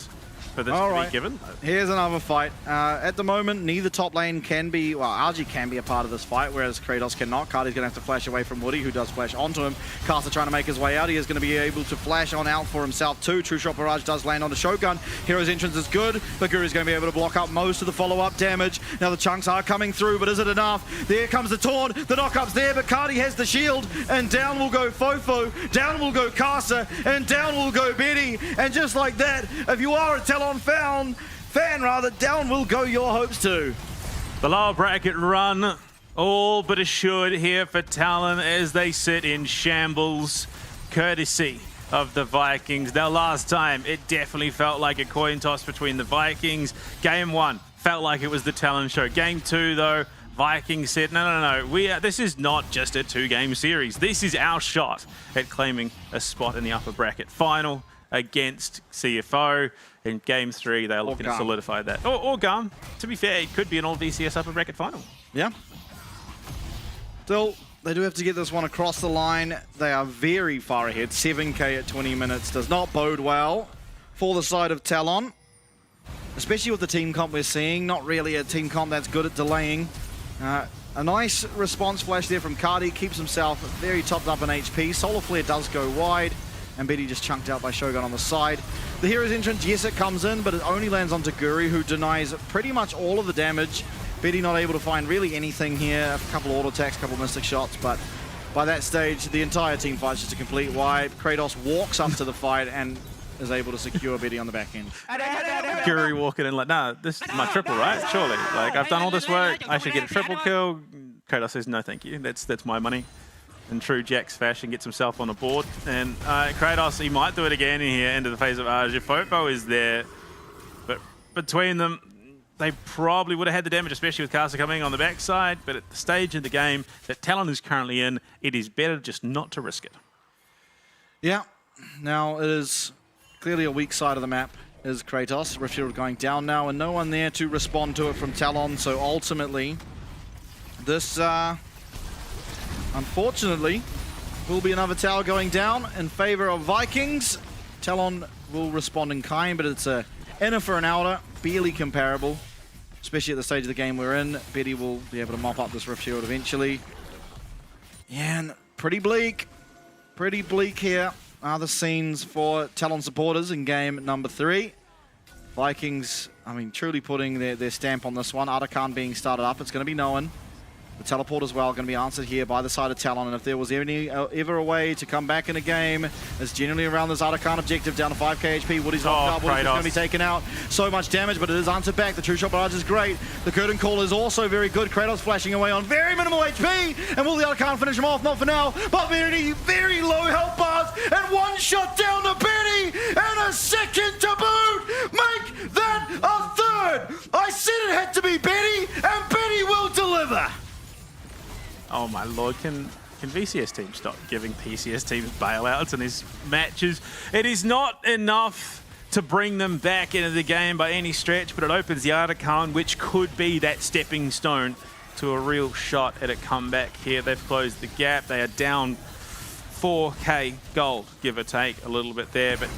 for this to be given. Here's another fight. At the moment, neither top lane can be, well, RG can be a part of this fight, whereas Kratos cannot. Cardi's going to have to flash away from Woody, who does flash onto him. Caster trying to make his way out. He is going to be able to flash on out for himself too. True Shot Barrage does land onto Shogun. Hero's entrance is good, but Guru's going to be able to block up most of the follow-up damage. Now the chunks are coming through, but is it enough? There comes the taunt. The knock-up's there, but Cardi has the shield, and down will go Fofo, down will go Caster, and down will go Betty. And just like that, if you are a Talon fan, down will go your hopes too. The lower bracket run all but assured here for Talon as they sit in shambles, courtesy of the Vikings. Now last time it definitely felt like a coin toss between the Vikings. Game 1 felt like it was the Talon show. Game 2 though, Vikings said, no, this is not just a 2-game series. This is our shot at claiming a spot in the upper bracket final against CFO. In Game 3, they're looking to solidify that. Or GAM. To be fair, it could be an all-VCS upper bracket final. Yeah. Still, they do have to get this one across the line. They are very far ahead. 7k at 20 minutes does not bode well for the side of Talon. Especially with the team comp we're seeing. Not really a team comp that's good at delaying. A nice response flash there from Cardi. Keeps himself very topped up in HP. Solar Flare does go wide. And Betty just chunked out by Shogun on the side. The Hero's entrance, yes, it comes in, but it only lands onto Guri, who denies pretty much all of the damage. Betty not able to find really anything here. A couple of auto attacks, a couple of mystic shots, but by that stage, the entire team fight's just a complete wipe. Kratos walks up to the fight and is able to secure Betty on the back end. Guri walking in like, nah, this is my triple, right? Surely. Like, I've done all this work, I should get a triple kill. Kratos says, no, thank you. That's my money. In true Jax fashion, gets himself on the board. And Kratos, he might do it again in here, into the phase of Arja. Fofo is there. But between them, they probably would have had the damage, especially with Caster coming on the backside. But at the stage in the game that Talon is currently in, it is better just not to risk it. Yeah. Now, it is clearly a weak side of the map is Kratos. Rift Shield going down now, and no one there to respond to it from Talon. So ultimately, this... unfortunately, will be another tower going down in favor of Vikings. Talon will respond in kind, but it's a inner for an outer, barely comparable, especially at the stage of the game we're in. Betty will be able to mop up this Rift Shield eventually. Yeah, and pretty bleak here are the scenes for Talon supporters in game number 3. Vikings, I mean, truly putting their stamp on this one. Arakan being started up, it's going to be known. The teleport as well going to be answered here by the side of Talon, and if there was ever a way to come back in a game, it's generally around this Arakan objective down to 5k HP. Woody's knocked up, Woody's going to be taken out. So much damage, but it is answered back. The True Shot Barrage is great. The Curtain Call is also very good. Kratos flashing away on very minimal HP, and will the Arakan finish him off? Not for now, but very low health bars, and one shot down to Betty, and a second to boot! Make that a third! I said it had to be Betty, and Betty will deliver! Oh my lord, can VCS teams stop giving PCS teams bailouts in these matches? It is not enough to bring them back into the game by any stretch, but it opens the Artican, which could be that stepping stone to a real shot at a comeback here. They've closed the gap. They are down 4k gold, give or take a little bit there, but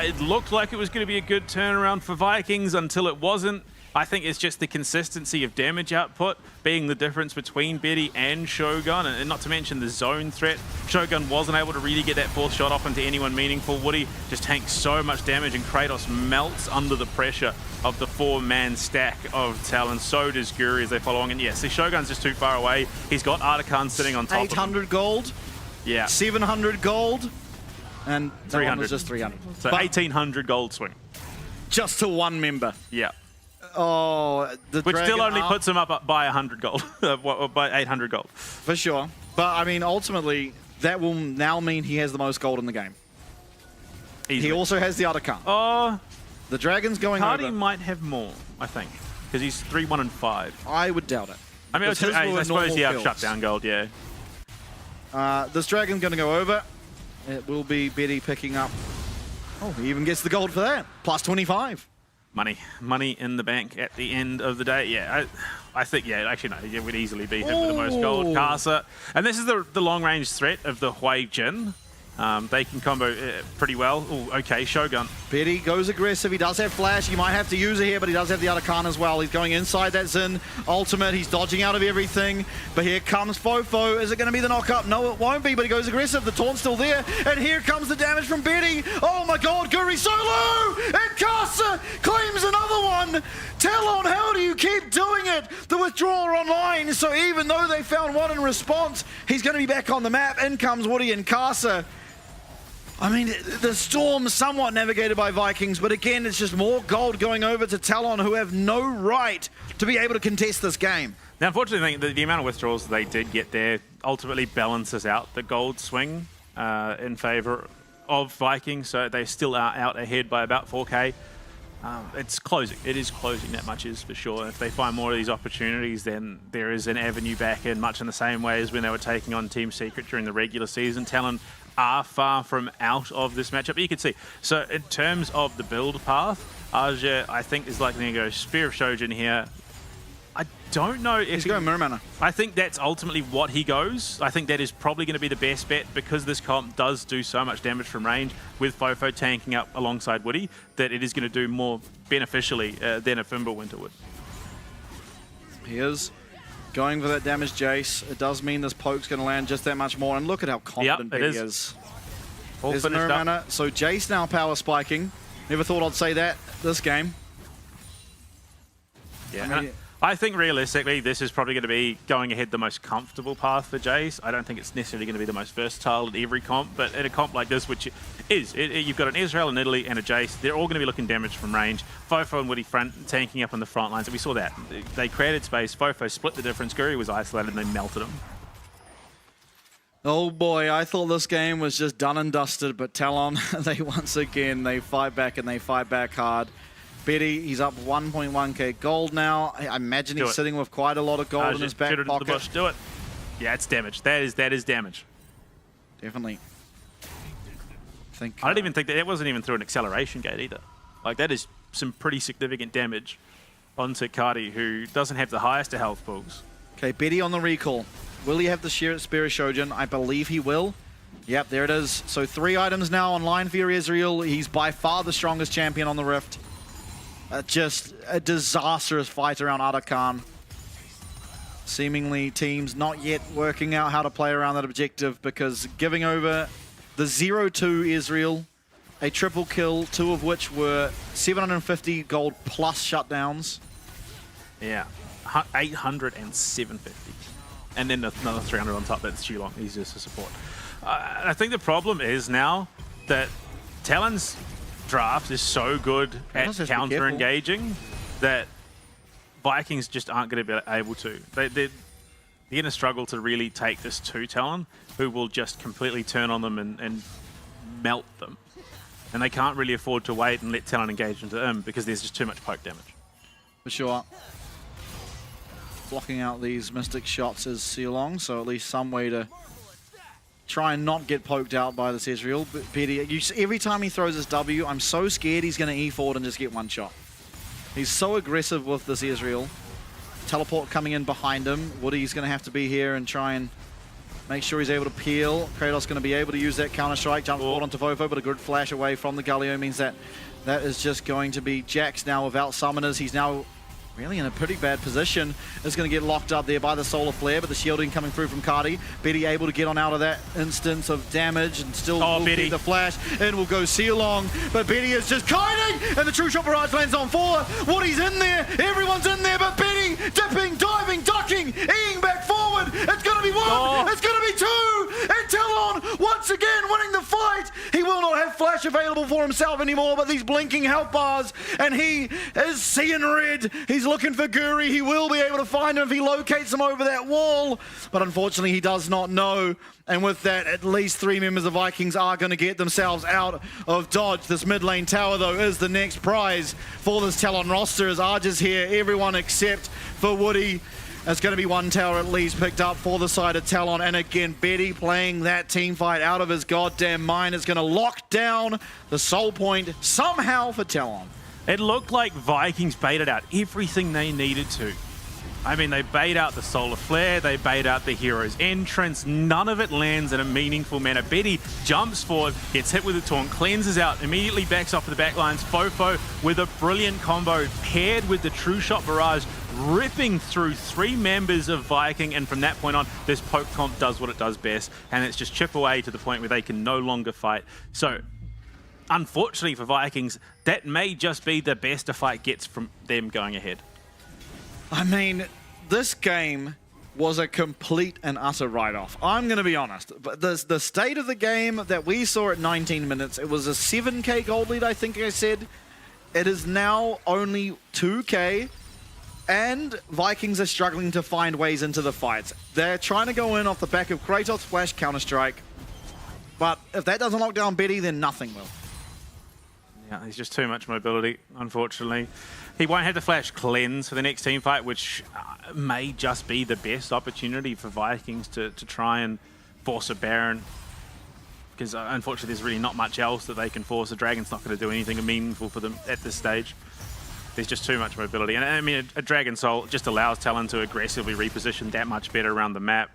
it looked like it was going to be a good turnaround for Vikings until it wasn't. I think it's just the consistency of damage output being the difference between Betty and Shogun, and not to mention the zone threat. Shogun wasn't able to really get that fourth shot off into anyone meaningful. Woody just tanks so much damage, and Kratos melts under the pressure of the four-man stack of Talon. So does Guri as they follow on. And yes, the Shogun's just too far away. He's got Artican sitting on top 800 of him. gold. Yeah. 700 gold. And 300. was just 300. So 1800 gold swing. Just to one member. Yeah. Oh, the which still only up. puts him up by 100 gold, by 800 gold. For sure. But, I mean, ultimately, that will now mean he has the most gold in the game. Easily. He also has the Artican. Oh. The Dragon's going Hardy over. might have more, I think, because he's 3, 1, and 5. I would doubt it. I mean, I suppose he has shutdown gold, yeah. This Dragon's going to go over. It will be Betty picking up. Oh, he even gets the gold for that. Plus 25. Money in the bank at the end of the day. Yeah, I think, yeah, actually, no, it would easily be him with the most gold. Casa. And this is the long-range threat of the Hui Jin. They can combo pretty well. Oh, okay, Shogun. Betty goes aggressive. He does have flash. He might have to use it here, but he does have the Artican as well. He's going inside that Xin ultimate. He's dodging out of everything. But here comes Fofo. Is it going to be the knock-up? No, it won't be, but he goes aggressive. The taunt's still there. And here comes the damage from Betty. Oh my god, Guri so low! And Casa claims another one! Talon, how do you keep doing it? The withdrawal online. So even though they found one in response, he's going to be back on the map. In comes Woody and Casa. I mean, the storm somewhat navigated by Vikings, but again, it's just more gold going over to Talon, who have no right to be able to contest this game. Now, unfortunately, the amount of withdrawals they did get there ultimately balances out the gold swing in favor of Vikings, so they still are out ahead by about 4k. It's closing. It is closing, that much is for sure. If they find more of these opportunities, then there is an avenue back in, much in the same way as when they were taking on Team Secret during the regular season. Talon are far from out of this matchup, but you can see. So in terms of the build path, Aja, I think, is likely to go Spear of Shojin here. I don't know if he's going Mirror Mana. I think that's ultimately what he goes. I think that is probably going to be the best bet, because this comp does do so much damage from range with Fofo tanking up alongside Woody, that it is going to do more beneficially than a Fimbulwinter would. He is going for that damage Jace. It does mean this poke's going to land just that much more, and look at how confident Betty is. All There's finished Mirror up. Mana. So Jace now power spiking. Never thought I'd say that this game. Yeah, I think realistically this is probably going to be going ahead the most comfortable path for Jace. I don't think it's necessarily going to be the most versatile at every comp, but at a comp like this, which is, you've got an Israel, an Italy, and a Jace, they're all going to be looking damage from range. Fofo and Woody front tanking up on the front lines, and we saw that. They created space, Fofo split the difference, Guri was isolated, and they melted him. Oh boy, I thought this game was just done and dusted, but Talon, they once again, they fight back, and they fight back hard. Betty, he's up 1.1k gold now. I imagine he's sitting with quite a lot of gold in his back pocket. The bush. Do it. Yeah, it's damage. That is damage. Definitely. I don't even think that wasn't even through an acceleration gate either. Like, that is some pretty significant damage onto Cardi, who doesn't have the highest of health pools. Okay, Betty on the recall. Will he have the Spirit Shojin? I believe he will. Yep, there it is. So 3 items now online for your Ezreal. He's by far the strongest champion on the Rift. Just a disastrous fight around Artican. Seemingly teams not yet working out how to play around that objective, because giving over the 0-2 Ezreal, a triple kill, 2 of which were 750 gold plus shutdowns. Yeah, 800 and 750. And then another 300 on top. That's too long. He's just a support. I think the problem is now that Talon's draft is so good at counter-engaging that Vikings just aren't going to be able to. They're going to struggle to really take this to Talon, who will just completely turn on them and melt them. And they can't really afford to wait and let Talon engage into them, because there's just too much poke damage. For sure. Blocking out these Mystic shots is Sealong, so at least some way to try and not get poked out by this Ezreal. But Petty, every time he throws his W, I'm so scared he's going to E forward and just get one shot. He's so aggressive with this Ezreal. Teleport coming in behind him. Woody's going to have to be here and try and make sure he's able to peel. Kratos going to be able to use that counter-strike, jump forward onto Fofo, but a good flash away from the Galio means that that is just going to be Jax now without summoners. He's now really in a pretty bad position. Is going to get locked up there by the Solar Flare, but the shielding coming through from Cardi. Betty able to get on out of that instance of damage and still will get the flash. In will go Sealong, but Betty is just kiting, and the True Shot Barrage lands on 4. Woody's in there, everyone's in there, but Betty dipping, diving, ducking, eating back forward. It's going to be 1, it's going to be 2, and Talon once again winning the fight. He will not have flash available for himself anymore, but these blinking health bars, and he is seeing red. He's looking for Guri. He will be able to find him if he locates him over that wall, but unfortunately he does not know. And with that, at least 3 members of Vikings are going to get themselves out of dodge. This mid lane tower, though, is the next prize for this Talon roster. As Arj is here, everyone except for Woody. There's going to be 1 tower at least picked up for the side of Talon. And again, Betty playing that team fight out of his goddamn mind is going to lock down the soul point somehow for Talon. It looked like Vikings baited out everything they needed to. I mean, they bait out the Solar Flare, they bait out the hero's entrance. None of it lands in a meaningful manner. Betty jumps forward, gets hit with a taunt, cleanses out, immediately backs off to the back lines. Fofo with a brilliant combo paired with the True Shot Barrage, ripping through 3 members of Viking. And from that point on, this poke comp does what it does best, and it's just chip away to the point where they can no longer fight. So, unfortunately for Vikings, that may just be the best a fight gets from them going ahead. I mean, this game was a complete and utter write-off. I'm going to be honest. But the state of the game that we saw at 19 minutes, it was a 7k gold lead, I think I said. It is now only 2k, and Vikings are struggling to find ways into the fights. They're trying to go in off the back of Kratos' flash counter-strike, but if that doesn't lock down Betty, then nothing will. Yeah, there's just too much mobility, unfortunately. He won't have the flash cleanse for the next team fight, which may just be the best opportunity for Vikings to try and force a Baron. Because unfortunately, there's really not much else that they can force. The Dragon's not going to do anything meaningful for them at this stage. There's just too much mobility. And I mean, a Dragon Soul just allows Talon to aggressively reposition that much better around the map.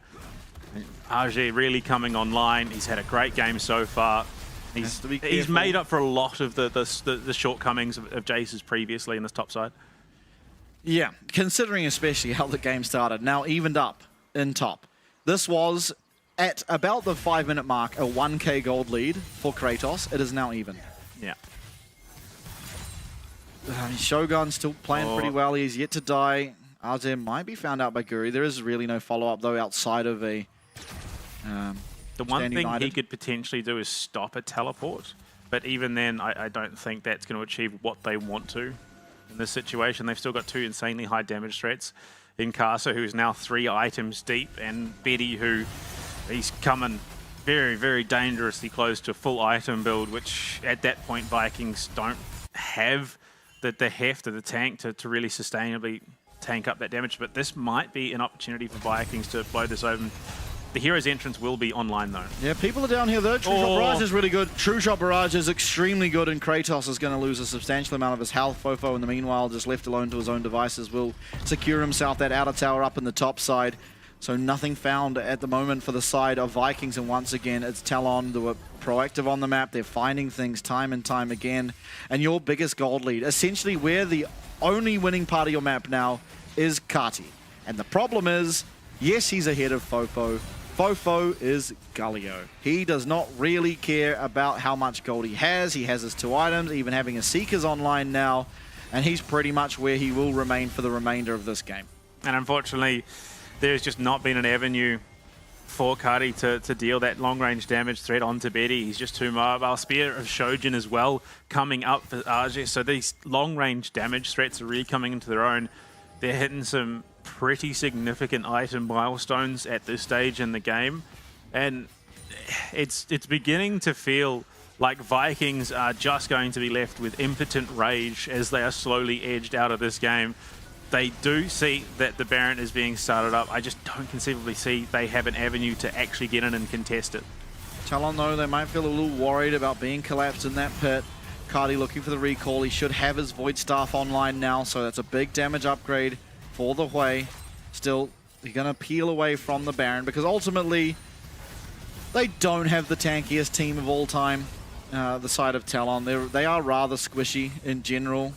RG really coming online. He's had a great game so far. He's made up for a lot of the shortcomings of Jace's previously in this top side. Yeah, considering especially how the game started, now evened up in top. This was, at about the 5-minute mark, a 1k gold lead for Kratos. It is now even. Yeah. Shogun still playing pretty well. He's yet to die. Arze might be found out by Guri. There is really no follow-up, though, outside of a... The one thing he could potentially do is stop a teleport, but even then, I don't think that's going to achieve what they want to in this situation. They've still got 2 insanely high damage threats in Casa, who's now 3 items deep, and Betty, who he's coming very, very dangerously close to a full item build, which at that point Vikings don't have the heft of the tank to really sustainably tank up that damage. But this might be an opportunity for Vikings to blow this open. The hero's entrance will be online, though. Yeah, people are down here, though. True Shot Barrage is really good. True Shot Barrage is extremely good, and Kratos is going to lose a substantial amount of his health. Fofo, in the meanwhile, just left alone to his own devices, will secure himself that outer tower up in the top side. So nothing found at the moment for the side of Vikings, and once again, it's Talon. They were proactive on the map. They're finding things time and time again. And your biggest gold lead, essentially where the only winning part of your map now is Kati. And the problem is, yes, he's ahead of Fofo. Fofo is Galio. He does not really care about how much gold he has. He has his 2 items, even having a Seeker's online now, and he's pretty much where he will remain for the remainder of this game. And unfortunately, there's just not been an avenue for Kari to deal that long-range damage threat onto Betty. He's just too mobile. Spear of Shojin as well coming up for RJ. So these long-range damage threats are really coming into their own. They're hitting some pretty significant item milestones at this stage in the game, and it's beginning to feel like Vikings are just going to be left with impotent rage as they are slowly edged out of this game. They do see that the Baron is being started up. I just don't conceivably see they have an avenue to actually get in and contest it. Talon, though, they might feel a little worried about being collapsed in that pit. Cardi looking for the recall. He should have his Void Staff online now, so that's a big damage upgrade for the Hui. Still, they're going to peel away from the Baron because ultimately they don't have the tankiest team of all time, the side of Talon. They are rather squishy in general.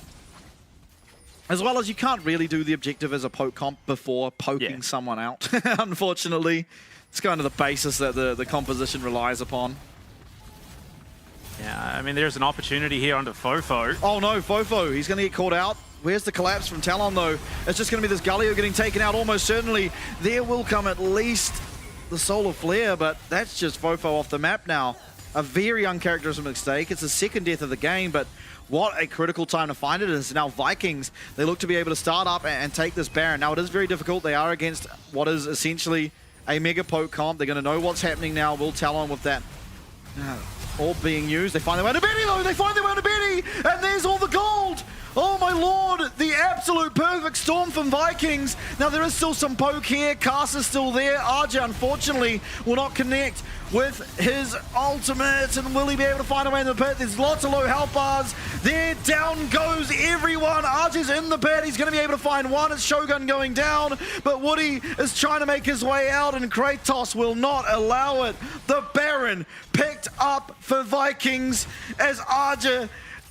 As well as you can't really do the objective as a poke comp before poking someone out, unfortunately. It's kind of the basis that the composition relies upon. Yeah, I mean, there's an opportunity here under Fofo. Oh no, Fofo, he's going to get caught out. Where's the collapse from Talon, though? It's just going to be this Galio getting taken out almost certainly. There will come at least the Solar Flare, but that's just Fofo off the map now. A very uncharacteristic mistake. It's the second death of the game, but what a critical time to find it is. Now Vikings, they look to be able to start up and take this Baron. Now it is very difficult. They are against what is essentially a mega poke comp. They're going to know what's happening now. Will Talon with that orb being used. They find their way to Betty, though. They find their way to Betty, and there's all the gold. Oh my lord, the absolute perfect storm from Vikings. Now there is still some poke here. Casa's still there. RJ, unfortunately, will not connect with his ultimate, and will he be able to find a way in the pit? There's lots of low health bars. There, down goes everyone. RJ's in the pit. He's going to be able to find one. It's Shogun going down, but Woody is trying to make his way out, and Kratos will not allow it. The Baron picked up for Vikings as RJ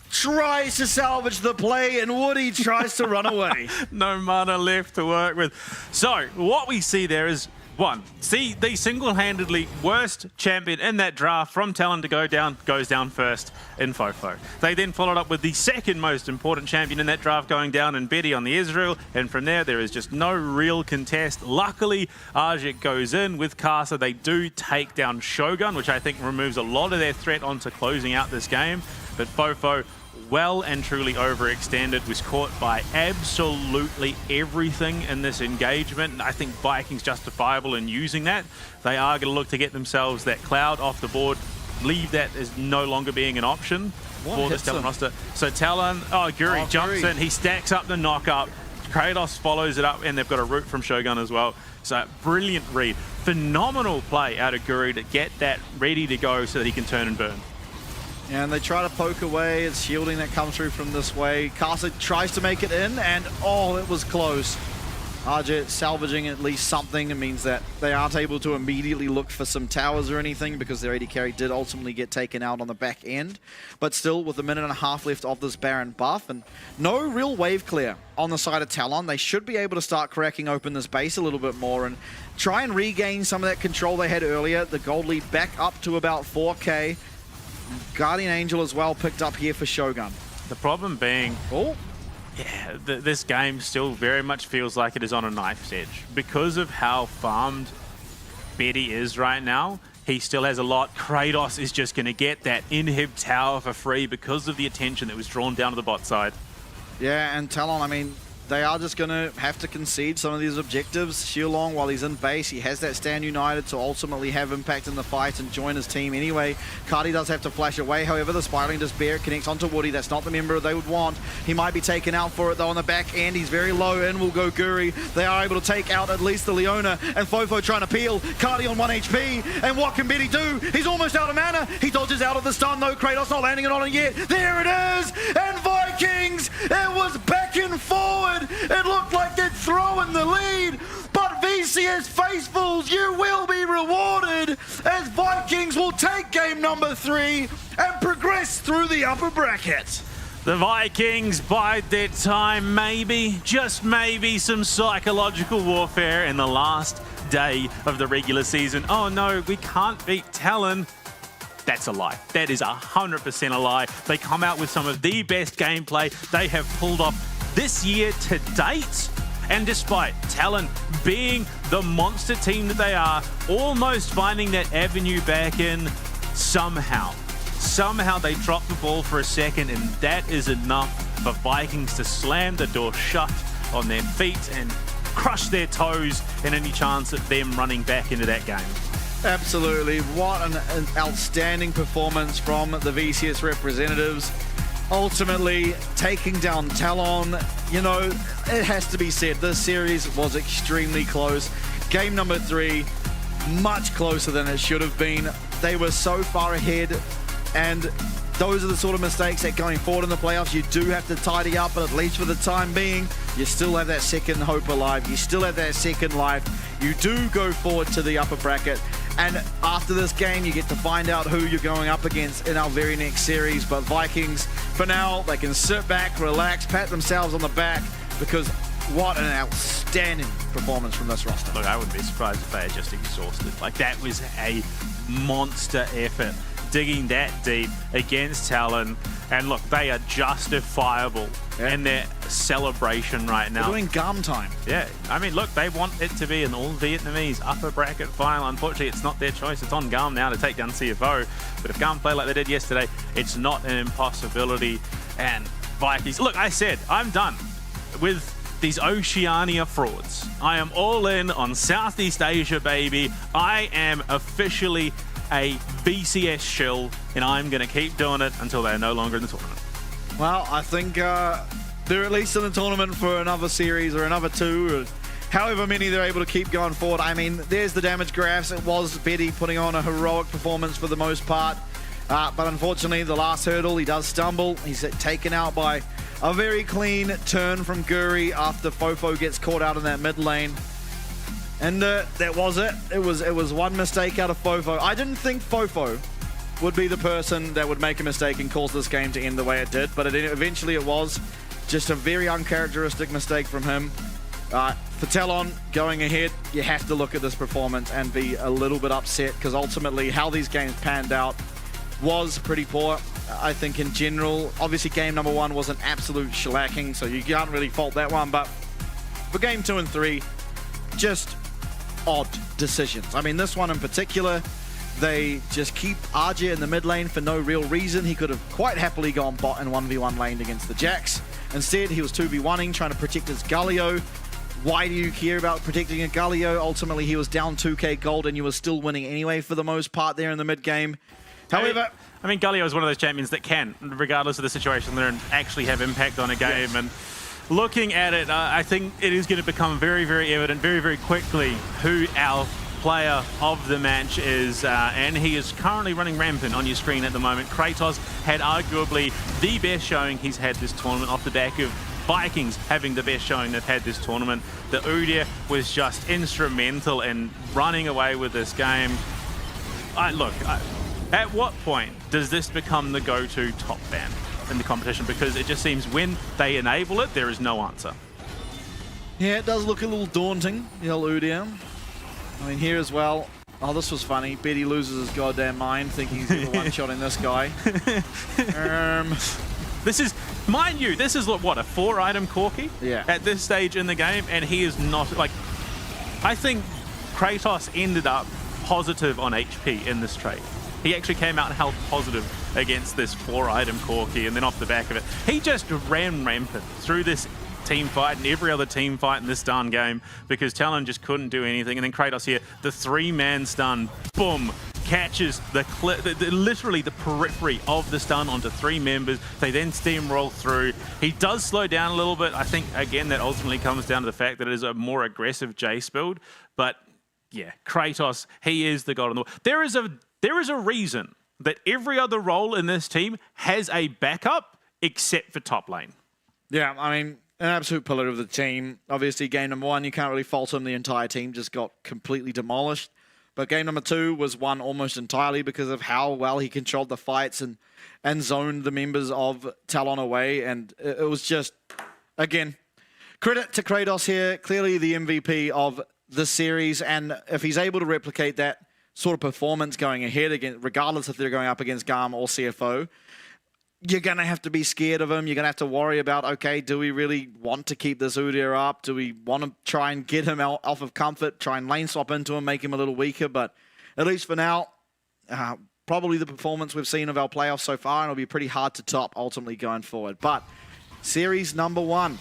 tries to salvage the play and Woody tries to run away. No mana left to work with. So what we see there is one, see the single-handedly worst champion in that draft from Talon to go down, goes down first in Fofo. They then followed up with the second most important champion in that draft going down in Betty on the Israel, and from there is just no real contest. Luckily, Arjik goes in with Casa. They do take down Shogun, which I think removes a lot of their threat onto closing out this game, but Fofo well and truly overextended, was caught by absolutely everything in this engagement, and I think Vikings justifiable in using that. They are going to look to get themselves that cloud off the board, leave that as no longer being an option for this Talon roster. So Talon, Guri jumps in, he stacks up the knock-up, Kratos follows it up, and they've got a root from Shogun as well. So brilliant read. Phenomenal play out of Guri to get that ready to go so that he can turn and burn. And they try to poke away. It's shielding that comes through from this way. Casa tries to make it in, and oh, it was close. RJ salvaging at least something. It means that they aren't able to immediately look for some towers or anything because their AD carry did ultimately get taken out on the back end. But still, with a minute and a half left of this Baron buff and no real wave clear on the side of Talon, they should be able to start cracking open this base a little bit more and try and regain some of that control they had earlier. The gold lead back up to about 4K. Guardian Angel as well picked up here for Shogun. The problem being, this game still very much feels like it is on a knife's edge. Because of how farmed Betty is right now, he still has a lot. Kratos is just going to get that inhib tower for free because of the attention that was drawn down to the bot side. Yeah, and Talon, I mean, they are just going to have to concede some of these objectives. Xiaolong, while he's in base, he has that stand united to ultimately have impact in the fight and join his team anyway. Cardi does have to flash away. However, the Spiraling Despair connects onto Woody. That's not the member they would want. He might be taken out for it, though, on the back end. He's very low. In will go Guri. They are able to take out at least the Leona, and Fofo trying to peel. Cardi on 1 HP, and what can Betty do? He's almost out of mana. He dodges out of the stun, though. Kratos not landing it on it yet. There it is! And Vikings! It was back and forward! It looked like they'd throw in the lead, but VCS faithfuls, you will be rewarded as Vikings will take game number 3 and progress through the upper bracket. The Vikings bide their time, maybe, just maybe, some psychological warfare in the last day of the regular season. Oh no, we can't beat Talon. That's a lie. That is 100% a lie. They come out with some of the best gameplay they have pulled off this year to date, and despite Talon being the monster team that they are, almost finding that avenue back in, somehow they drop the ball for a second, and that is enough for Vikings to slam the door shut on their feet and crush their toes in any chance of them running back into that game. Absolutely. What an outstanding performance from the VCS representatives. Ultimately, taking down Talon, you know, it has to be said, this series was extremely close. Game number 3, much closer than it should have been. they were so far ahead, and those are the sort of mistakes that going forward in the playoffs you do have to tidy up, but at least for the time being, you still have that second hope alive. You still have that second life. You do go forward to the upper bracket. And after this game, you get to find out who you're going up against in our very next series. But Vikings, for now, they can sit back, relax, pat themselves on the back, because what an outstanding performance from this roster. Look, I wouldn't be surprised if they are just exhausted. Like, that was a monster effort, digging that deep against TALON. And look, they are justifiable in their celebration right now. They're doing GAM time. Yeah, I mean, look, they want it to be an all-Vietnamese upper bracket final. Unfortunately, it's not their choice. It's on GAM now to take down CFO. But if GAM play like they did yesterday, it's not an impossibility. And Vikings, look, I said, I'm done with these Oceania frauds. I am all in on Southeast Asia, baby. I am officially a BCS shill, and I'm going to keep doing it until they're no longer in the tournament. Well, I think they're at least in the tournament for another series or another two, or however many they're able to keep going forward. I mean, there's the damage graphs. It was Betty putting on a heroic performance for the most part. But unfortunately, the last hurdle, he does stumble. He's taken out by a very clean turn from Guri after Fofo gets caught out in that mid lane. And that was it. It was one mistake out of Fofo. I didn't think Fofo would be the person that would make a mistake and cause this game to end the way it did, but eventually it was just a very uncharacteristic mistake from him. For TALON going ahead, you have to look at this performance and be a little bit upset, because ultimately how these games panned out was pretty poor. I think in general, obviously game number 1 was an absolute shellacking, so you can't really fault that one, but for game 2 and 3, just odd decisions. I mean, this one in particular, they just keep RJ in the mid lane for no real reason. He could have quite happily gone bot and 1v1 laned against the Jacks. Instead, he was 2v1ing, trying to protect his Galio. Why do you care about protecting a Galio? Ultimately, he was down 2k gold and you were still winning anyway for the most part there in the mid game. However, I mean, Galio is one of those champions that can, regardless of the situation they're in, actually have impact on a game. Yes. And looking at it, I think it is going to become very, very evident very, very quickly who our player of the match is, and he is currently running rampant on your screen at the moment. Kratos had arguably the best showing he's had this tournament off the back of Vikings having the best showing they've had this tournament. The Udyr was just instrumental in running away with this game. At what point does this become the go-to top ban in the competition? Because it just seems when they enable it, there is no answer. Yeah, it does look a little daunting, the old Udyr. I mean, here as well. Oh, this was funny. Betty loses his goddamn mind thinking he's going to one-shotting this guy. This is, mind you, this is what, a 4-item Corki? Yeah. At this stage in the game, and he is not, like, I think Kratos ended up positive on HP in this trade. He actually came out and held positive against this 4-item Corki, and then off the back of it, he just ran rampant through this team fight and every other team fight in this darn game because TALON just couldn't do anything. And then Kratos here, the 3-man stun, boom, catches literally the periphery of the stun onto 3 members. They then steamroll through. He does slow down a little bit. I think, again, that ultimately comes down to the fact that it is a more aggressive Jace build. But yeah, Kratos, he is the god in the world. There is a reason that every other role in this team has a backup except for top lane. Yeah, I mean, an absolute pillar of the team. Obviously, game number 1, you can't really fault him. The entire team just got completely demolished. But game number 2 was won almost entirely because of how well he controlled the fights and zoned the members of TALON away. And it was just, again, credit to Kratos here. Clearly the MVP of the series. And if he's able to replicate that sort of performance going ahead, again, regardless if they're going up against GAM or CFO, you're going to have to be scared of him. You're going to have to worry about, okay, do we really want to keep this Udyr up? Do we want to try and get him out off of comfort, try and lane swap into him, make him a little weaker? But at least for now, probably the performance we've seen of our playoffs so far, and it'll be pretty hard to top ultimately going forward. But series number 1,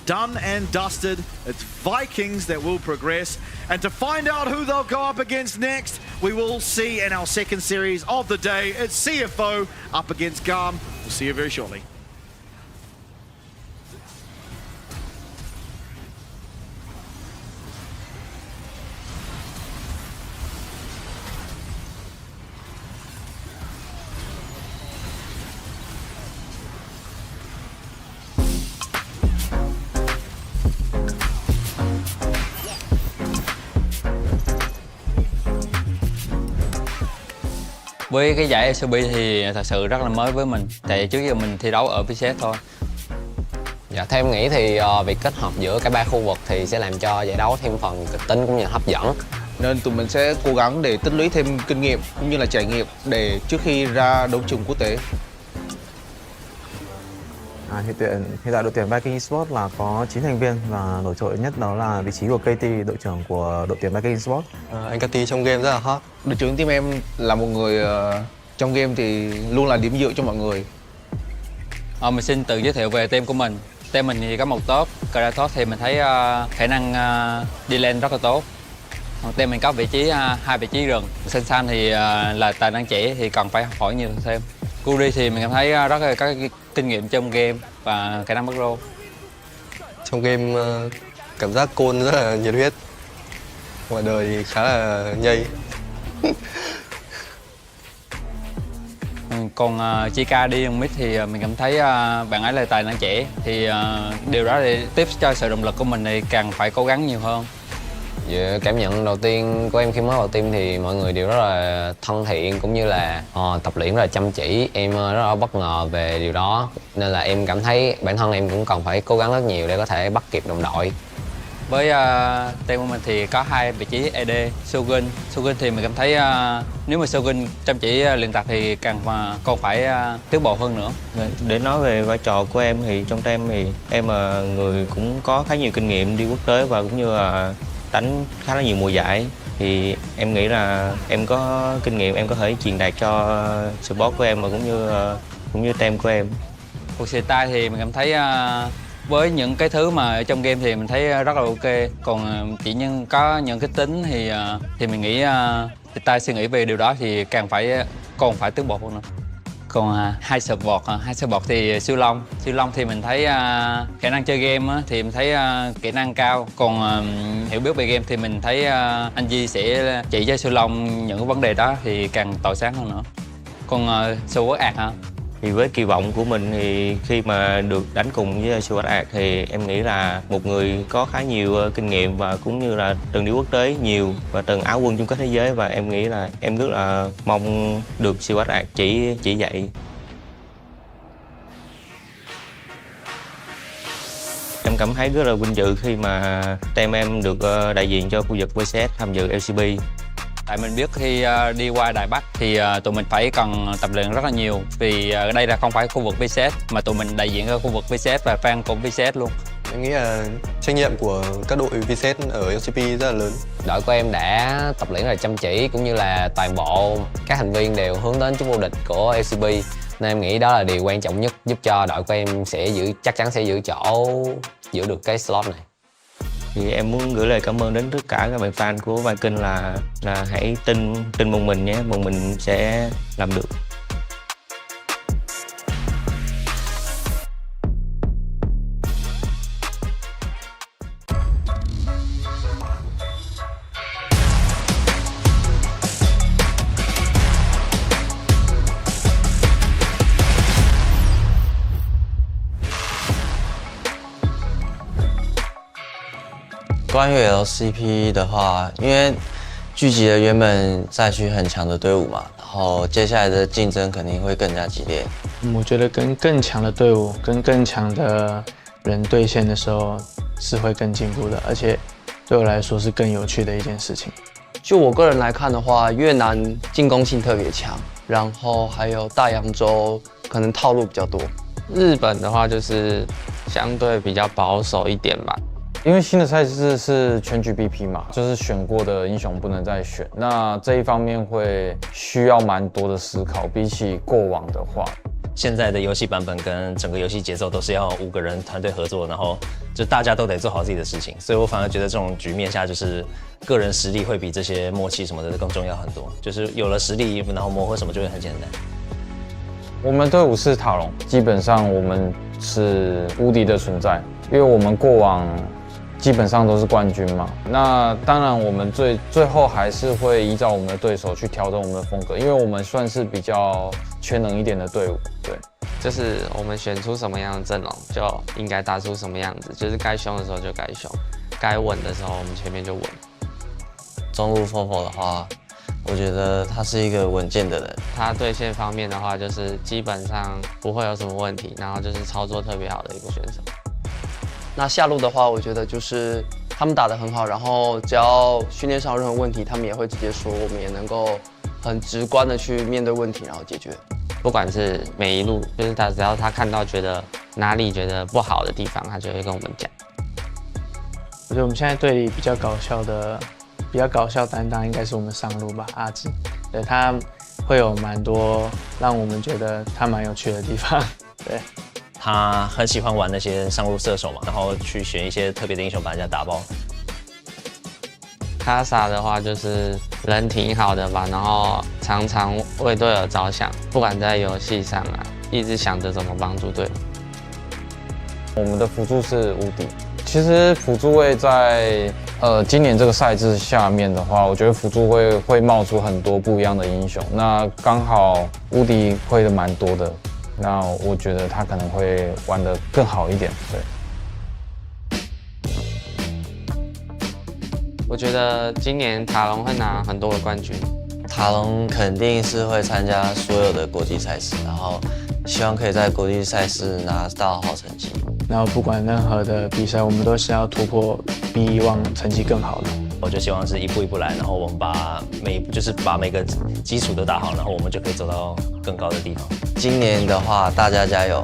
done and dusted. It's Vikings that will progress. And to find out who they'll go up against next, we will see in our second series of the day. It's CFO up against GAM. We'll see you very shortly. Với cái giải LCP thì thật sự rất là mới với mình, tại trước giờ mình thi đấu ở VCS thôi. Dạ, theo em nghĩ thì việc kết hợp giữa cả ba khu vực thì sẽ làm cho giải đấu thêm phần kịch tính cũng như hấp dẫn. Nên tụi mình sẽ cố gắng để tích lũy thêm kinh nghiệm cũng như là trải nghiệm để trước khi ra đấu trường quốc tế. Hiện tại đội tuyển Vikings Esports là có 9 thành viên và nổi trội nhất đó là vị trí của KT, đội trưởng của đội tuyển Vikings Esports. Anh KT trong game rất là hot. Đội trưởng team em là một người trong game thì luôn là điểm dựa cho mọi người. Mình xin tự giới thiệu về team của mình. Team mình thì có một top, career top thì mình thấy khả năng đi lên rất là tốt. Còn team mình có vị trí 2 vị trí rừng. San thì là tài năng trẻ thì cần phải học hỏi nhiều thêm. Curi thì mình cảm thấy rất là có kinh nghiệm trong game và khả năng bắt rô. Trong game cảm giác côn rất là nhiệt huyết. Ngoài đời thì khá là nhây. Còn Chika đi mid thì mình cảm thấy bạn ấy là tài năng trẻ, thì điều đó để tiếp cho sự động lực của mình thì càng phải cố gắng nhiều hơn. Dạ, cảm nhận đầu tiên của em khi mới vào team thì mọi người đều rất là thân thiện cũng như là tập luyện rất là chăm chỉ. Em rất là bất ngờ về điều đó nên là em cảm thấy bản thân em cũng cần phải cố gắng rất nhiều để có thể bắt kịp đồng đội. Với team của mình thì có 2 vị trí AD, Shogun thì mình cảm thấy nếu mà Shogun chăm chỉ luyện tập thì còn phải tiến bộ hơn nữa. Để nói về vai trò của em thì trong team thì em là người cũng có khá nhiều kinh nghiệm đi quốc tế và cũng như là đánh khá là nhiều mùa giải, thì em nghĩ là em có kinh nghiệm, em có thể truyền đạt cho support của em và cũng như team của em. Cuộc style thì mình cảm thấy với những cái thứ mà ở trong game thì mình thấy rất là ok, còn chỉ có những cái tính thì mình nghĩ style suy nghĩ về điều đó thì còn phải tiến bộ hơn nữa. Còn hai support thì siêu long thì mình thấy khả năng chơi game thì mình thấy kỹ năng cao, còn hiểu biết về game thì mình thấy anh Di sẽ chỉ cho siêu long những cái vấn đề đó thì càng tỏa sáng hơn nữa. Còn siêu quốc ạc hả? Thì với kỳ vọng của mình thì khi mà được đánh cùng với siêu ạc thì em nghĩ là một người có khá nhiều kinh nghiệm và cũng như là từng đi quốc tế nhiều và từng áo quân chung kết thế giới, và em nghĩ là em rất là mong được siêu ạc chỉ dạy. Em cảm thấy rất là vinh dự khi mà team em được đại diện cho khu vực VCS tham dự LCP. Tại mình biết khi đi qua Đài Bắc thì tụi mình phải cần tập luyện rất là nhiều, vì ở đây là không phải khu vực VCS mà tụi mình đại diện ở khu vực VCS và fan của VCS luôn. Em nghĩ là trách nhiệm của các đội VCS ở LCP rất là lớn. Đội của em đã tập luyện rất là chăm chỉ cũng như là toàn bộ các thành viên đều hướng đến chức vô địch của LCP, nên em nghĩ đó là điều quan trọng nhất giúp cho đội của em chắc chắn sẽ giữ được cái slot này. Thì em muốn gửi lời cảm ơn đến tất cả các bạn fan của Vikings là hãy tin vào mình nhé, bọn mình sẽ làm được.关于 LCP 的话，因为聚集了原本赛区很强的队伍嘛，然后接下来的竞争肯定会更加激烈。我觉得跟更强的队伍、跟更强的人对线的时候是会更进步的，而且对我来说是更有趣的一件事情。就我个人来看的话，越南进攻性特别强，然后还有大洋洲可能套路比较多。日本的话就是相对比较保守一点吧。因为新的赛制是全局 BP 嘛，就是选过的英雄不能再选，那这一方面会需要蛮多的思考，比起过往的话。现在的游戏版本跟整个游戏节奏都是要5个人团队合作，然后就大家都得做好自己的事情，所以我反而觉得这种局面下，就是个人实力会比这些默契什么的更重要很多。就是有了实力，然后磨合什么就会很简单。我们队伍是塔隆，基本上我们是无敌的存在，因为我们过往基本上都是冠军嘛。那当然，我们最后还是会依照我们的对手去调整我们的风格，因为我们算是比较全能一点的队伍。对，就是我们选出什么样的阵容，就应该打出什么样子，就是该凶的时候就该凶，该稳的时候我们前面就稳。中路 FOFO 的话，我觉得他是一个稳健的人。他对线方面的话，就是基本上不会有什么问题，然后就是操作特别好的一个选手。那下路的话，我觉得就是他们打得很好，然后只要训练上有任何问题，他们也会直接说，我们也能够很直观的去面对问题，然后解决。不管是每一路，就是只要他看到觉得哪里觉得不好的地方，他就会跟我们讲。我觉得我们现在队里比较搞笑担当应该是我们上路吧，阿志，对他会有蛮多让我们觉得他蛮有趣的地方，对。他很喜欢玩那些上路射手嘛，然后去选一些特别的英雄把人家打爆。卡萨的话就是人挺好的吧，然后常常为队友着想，不管在游戏上啊，一直想着怎么帮助队友。我们的辅助是无敌。其实辅助位在今年这个赛制下面的话，我觉得辅助会冒出很多不一样的英雄。那刚好无敌会的蛮多的。那我觉得他可能会玩得更好一点，对。我觉得今年塔隆会拿很多的冠军。塔隆肯定是会参加所有的国际赛事，然后希望可以在国际赛事拿到好成绩。然后不管任何的比赛，我们都是要突破比以往成绩更好的。我就希望是一步一步来，然后我们把每个基础都打好，然后我们就可以走到更高的地方。今年的话，大家加油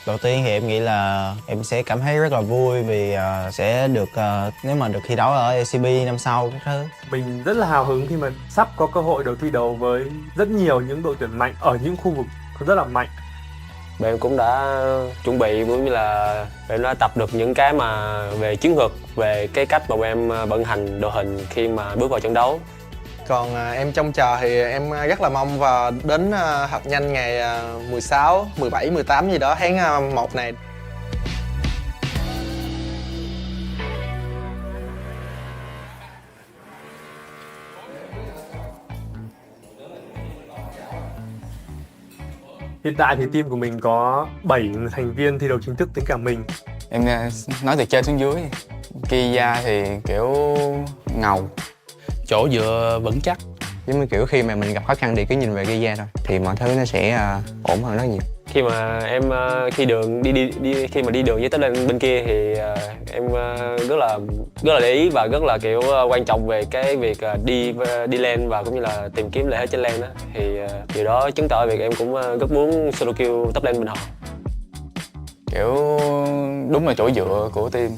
！Đầu tiên thì em nghĩ là em sẽ cảm thấy rất là vui vì sẽ được nếu mà được thi đấu ở LCP năm sau các thứ. Mình rất là hào hứng khi mà sắp có cơ hội được thi đấu với rất nhiều những đội tuyển mạnh ở những khu vực rất là mạnh. Em cũng đã chuẩn bị cũng như là em đã tập được những cái mà về chiến thuật, về cái cách mà em vận hành đội hình khi mà bước vào trận đấu. Còn em trông chờ thì em rất là mong vào đến họp nhanh ngày 16, 17, 18 gì đó tháng 1 này. Hiện tại thì team của mình có 7 thành viên thi đấu chính thức tính cả mình. Em nói từ trên xuống dưới. Kia thì kiểu ngầu, chỗ dựa vững chắc. Giống như kiểu khi mà mình gặp khó khăn thì cứ nhìn về Kia thôi thì mọi thứ nó sẽ ổn hơn rất nhiều. Khi mà em khi mà đi đường với tới lên bên kia thì em rất là để ý và rất là kiểu quan trọng về cái việc đi lên và cũng như là tìm kiếm lợi thế trên lane đó, thì điều đó chứng tỏ việc em cũng rất muốn solo kill top lane bên họ. Kiểu đúng là chỗ dựa của team.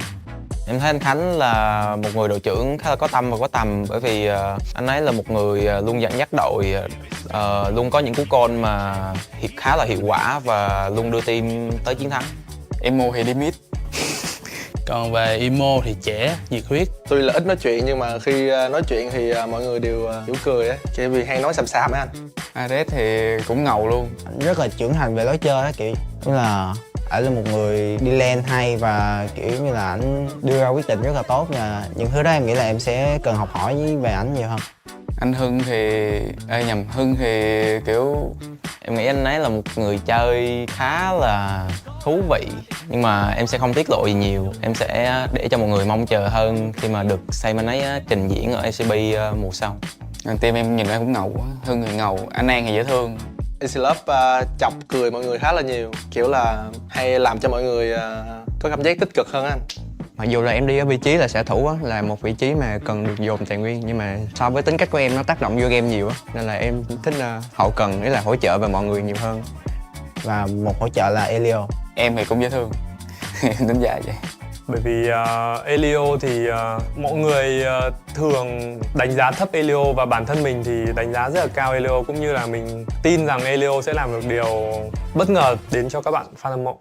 Em thấy anh Khánh là một người đội trưởng khá là có tâm và có tầm, bởi vì anh ấy là một người luôn dẫn dắt đội, luôn có những cú call mà khá là hiệu quả và luôn đưa team tới chiến thắng. Emo thì đi mid. Còn về Emo thì trẻ, nhiệt huyết. Tuy là ít nói chuyện nhưng mà khi nói chuyện thì mọi người đều hiểu cười á, chỉ vì hay nói xàm á anh. Ares thì cũng ngầu luôn. Anh rất là trưởng thành về lối chơi á, kiểu như là ảnh là một người đi lane hay và kiểu như là ảnh đưa ra quyết định rất là tốt, và những thứ đó em nghĩ là em sẽ cần học hỏi về ảnh nhiều hơn. Anh Hưng thì Hưng thì kiểu em nghĩ anh ấy là một người chơi khá là thú vị, nhưng mà em sẽ không tiết lộ gì nhiều. Em sẽ để cho mọi người mong chờ hơn khi mà được xem anh ấy trình diễn ở LCP mùa sau. Team em nhìn ra cũng ngầu quá. Hưng thì ngầu, anh An thì dễ thương. Chọc cười mọi người khá là nhiều, kiểu là hay làm cho mọi người có cảm giác tích cực hơn anh. Mặc dù là em đi ở vị trí là xạ thủ á, là một vị trí mà cần được dồn tài nguyên, nhưng mà so với tính cách của em nó tác động vô game nhiều á, nên là em thích hậu cần, nghĩa là hỗ trợ về mọi người nhiều hơn. Và một hỗ trợ là Elio. Em thì cũng dễ thương. Em đánh giá vậy. Bởi vì Elio thì mọi người thường đánh giá thấp Elio, và bản thân mình thì đánh giá rất là cao Elio, cũng như là mình tin rằng Elio sẽ làm được điều bất ngờ đến cho các bạn fan hâm mộ.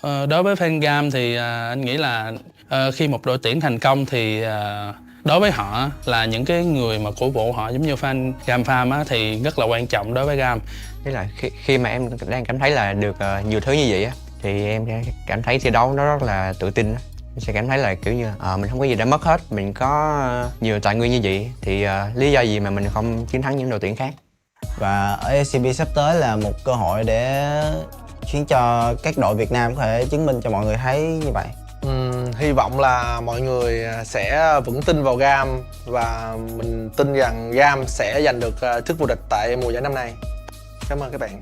Đối với fan GAM thì anh nghĩ là khi một đội tuyển thành công thì đối với họ là những cái người mà cổ vũ họ, giống như fan GAM farm á, thì rất là quan trọng đối với GAM. Thế là khi mà em đang cảm thấy là được nhiều thứ như vậy á, thì em cảm thấy thi đấu nó rất là tự tin á. mình sẽ cảm thấy là kiểu như mình không có gì để mất hết, mình có nhiều tài nguyên như vậy thì lý do gì mà mình không chiến thắng những đội tuyển khác. Và ở LCP sắp tới là một cơ hội để khiến cho các đội Việt Nam có thể chứng minh cho mọi người thấy như vậy. Hy vọng là mọi người sẽ vững tin vào GAM và mình tin rằng GAM sẽ giành được chức vô địch tại mùa giải năm nay. Cảm ơn các bạn.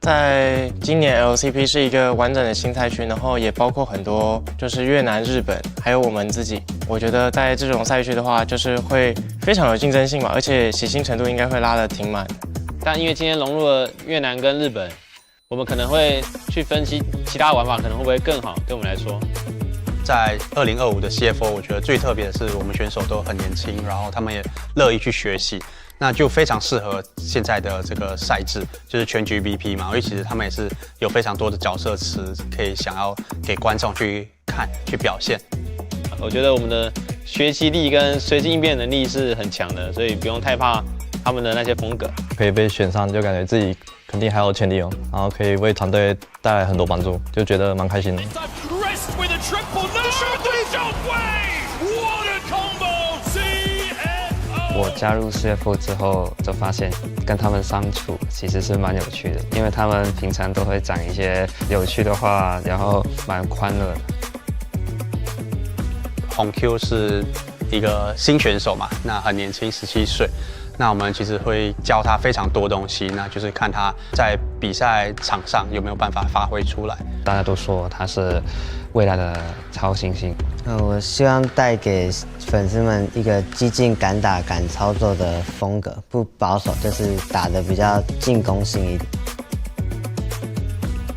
在今年 LCP 是一个完整的新赛区，然后也包括很多就是越南、日本，还有我们自己。我觉得在这种赛区的话，就是会非常有竞争性嘛，而且喜新程度应该会拉得挺满的。但因为今天融入了越南跟日本，我们可能会去分析其他玩法可能会不会更好，对我们来说。在2025的 CFO， 我觉得最特别的是我们选手都很年轻，然后他们也乐意去学习。那就非常适合现在的这个赛制，就是全局 BP 嘛，因为其实他们也是有非常多的角色词可以想要给观众去看、去表现。我觉得我们的学习力跟随机应变能力是很强的，所以不用太怕他们的那些风格。可以被选上，就感觉自己肯定还有潜力哦，然后可以为团队带来很多帮助，就觉得蛮开心的。我加入 CFO 之后，就发现跟他们相处其实是蛮有趣的，因为他们平常都会讲一些有趣的话，然后蛮欢乐的。红 Q 是一个新选手嘛，那很年轻，17岁。那我们其实会教他非常多东西，那就是看他在比赛场上有没有办法发挥出来。大家都说他是未来的超新星。我希望带给粉丝们一个激进、敢打、敢操作的风格，不保守，就是打得比较进攻性一点。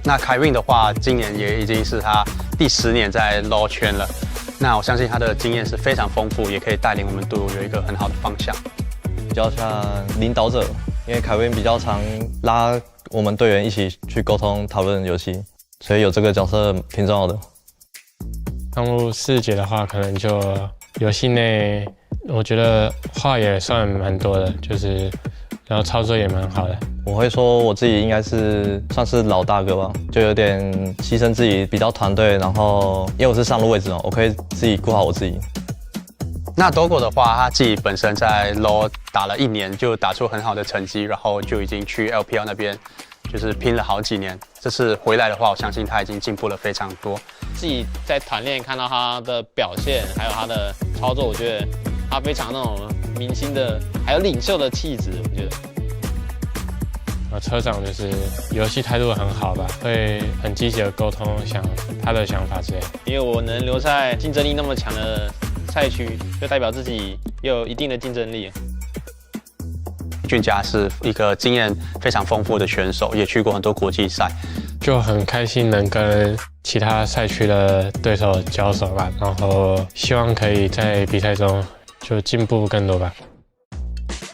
那凯运的话，今年也已经是他第10年在 LoL 圈了。那我相信他的经验是非常丰富，也可以带领我们队伍有一个很好的方向。比较像领导者，因为凯文比较常拉我们队员一起去沟通讨论游戏，所以有这个角色挺重要的。刚入4节的话，可能就游戏内，我觉得话也算蛮多的，就是然后操作也蛮好的。我会说我自己应该是算是老大哥吧，就有点牺牲自己，比较团队，然后因为我是上路位置嘛，我可以自己顾好我自己。那 Dogo 的话，他自己本身在 LoL 打了1年，就打出很好的成绩，然后就已经去 LPL 那边就是拼了好几年。这次回来的话，我相信他已经进步了非常多。自己在团练看到他的表现，还有他的操作，我觉得他非常那种明星的，还有领袖的气质，我觉得。车长就是游戏态度很好吧，会很积极的沟通他的想法之类的。因为我能留在竞争力那么强的赛区，就代表自己有一定的竞争力。俊佳是一个经验非常丰富的选手，也去过很多国际赛，就很开心能跟其他赛区的对手交手吧，然后希望可以在比赛中就进步更多吧。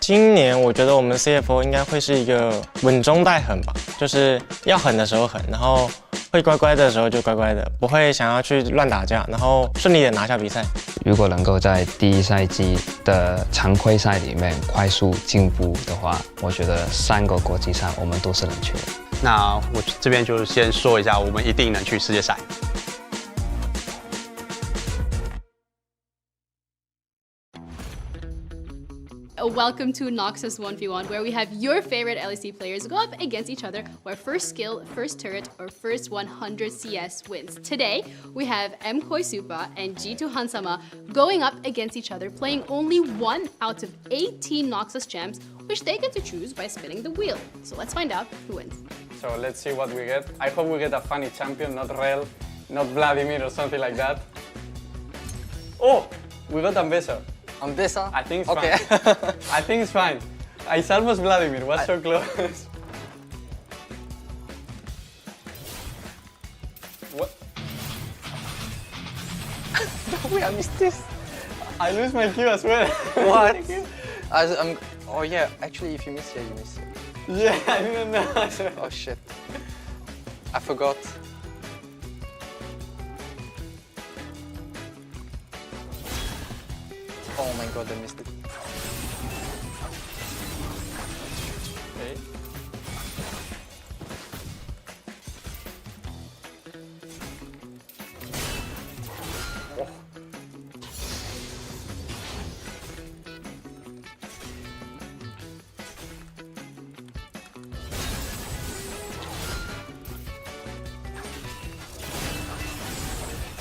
今年我觉得我们 CFO 应该会是一个稳中带狠吧，就是要狠的时候狠，然后会乖乖的时候就乖乖的，不会想要去乱打架，然后顺利的拿下比赛。如果能够在第1赛季的常规赛里面快速进步的话，我觉得3个国际赛我们都是能去的。那我这边就先说一下，我们一定能去世界赛。Welcome to Noxus 1v1, where we have your favorite LEC players go up against each other, where first skill, first turret, or first 100 CS wins. Today, we have MVKE Supa and G2 Hansama going up against each other, playing only 1 out of 18 Noxus gems, which they get to choose by spinning the wheel. So let's find out who wins. So let's see what we get. I hope we get a funny champion, not Rel, not Vladimir or something like that. Oh, we got Ambessa. Ambessa? I think it's okay. fine. I think it's fine. It's almost Vladimir, was so close. What? Wait, I missed this. I lose my Q as well. What? Oh yeah, actually if you miss here, you miss it. Yeah, I didn't know. Oh shit. I forgot. Oh my god, I missed it. Okay.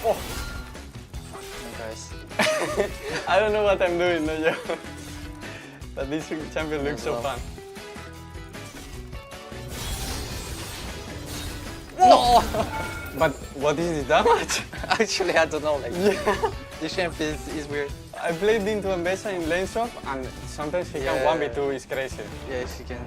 Oh, guys. I don't know what I'm doing now, but this champion looks so fun. No! But what is the damage? Actually, I don't know. Like, Yeah. this champion is weird. I played into a Mesa in lane swap and sometimes he can 1v2, it's crazy. Yeah, she can.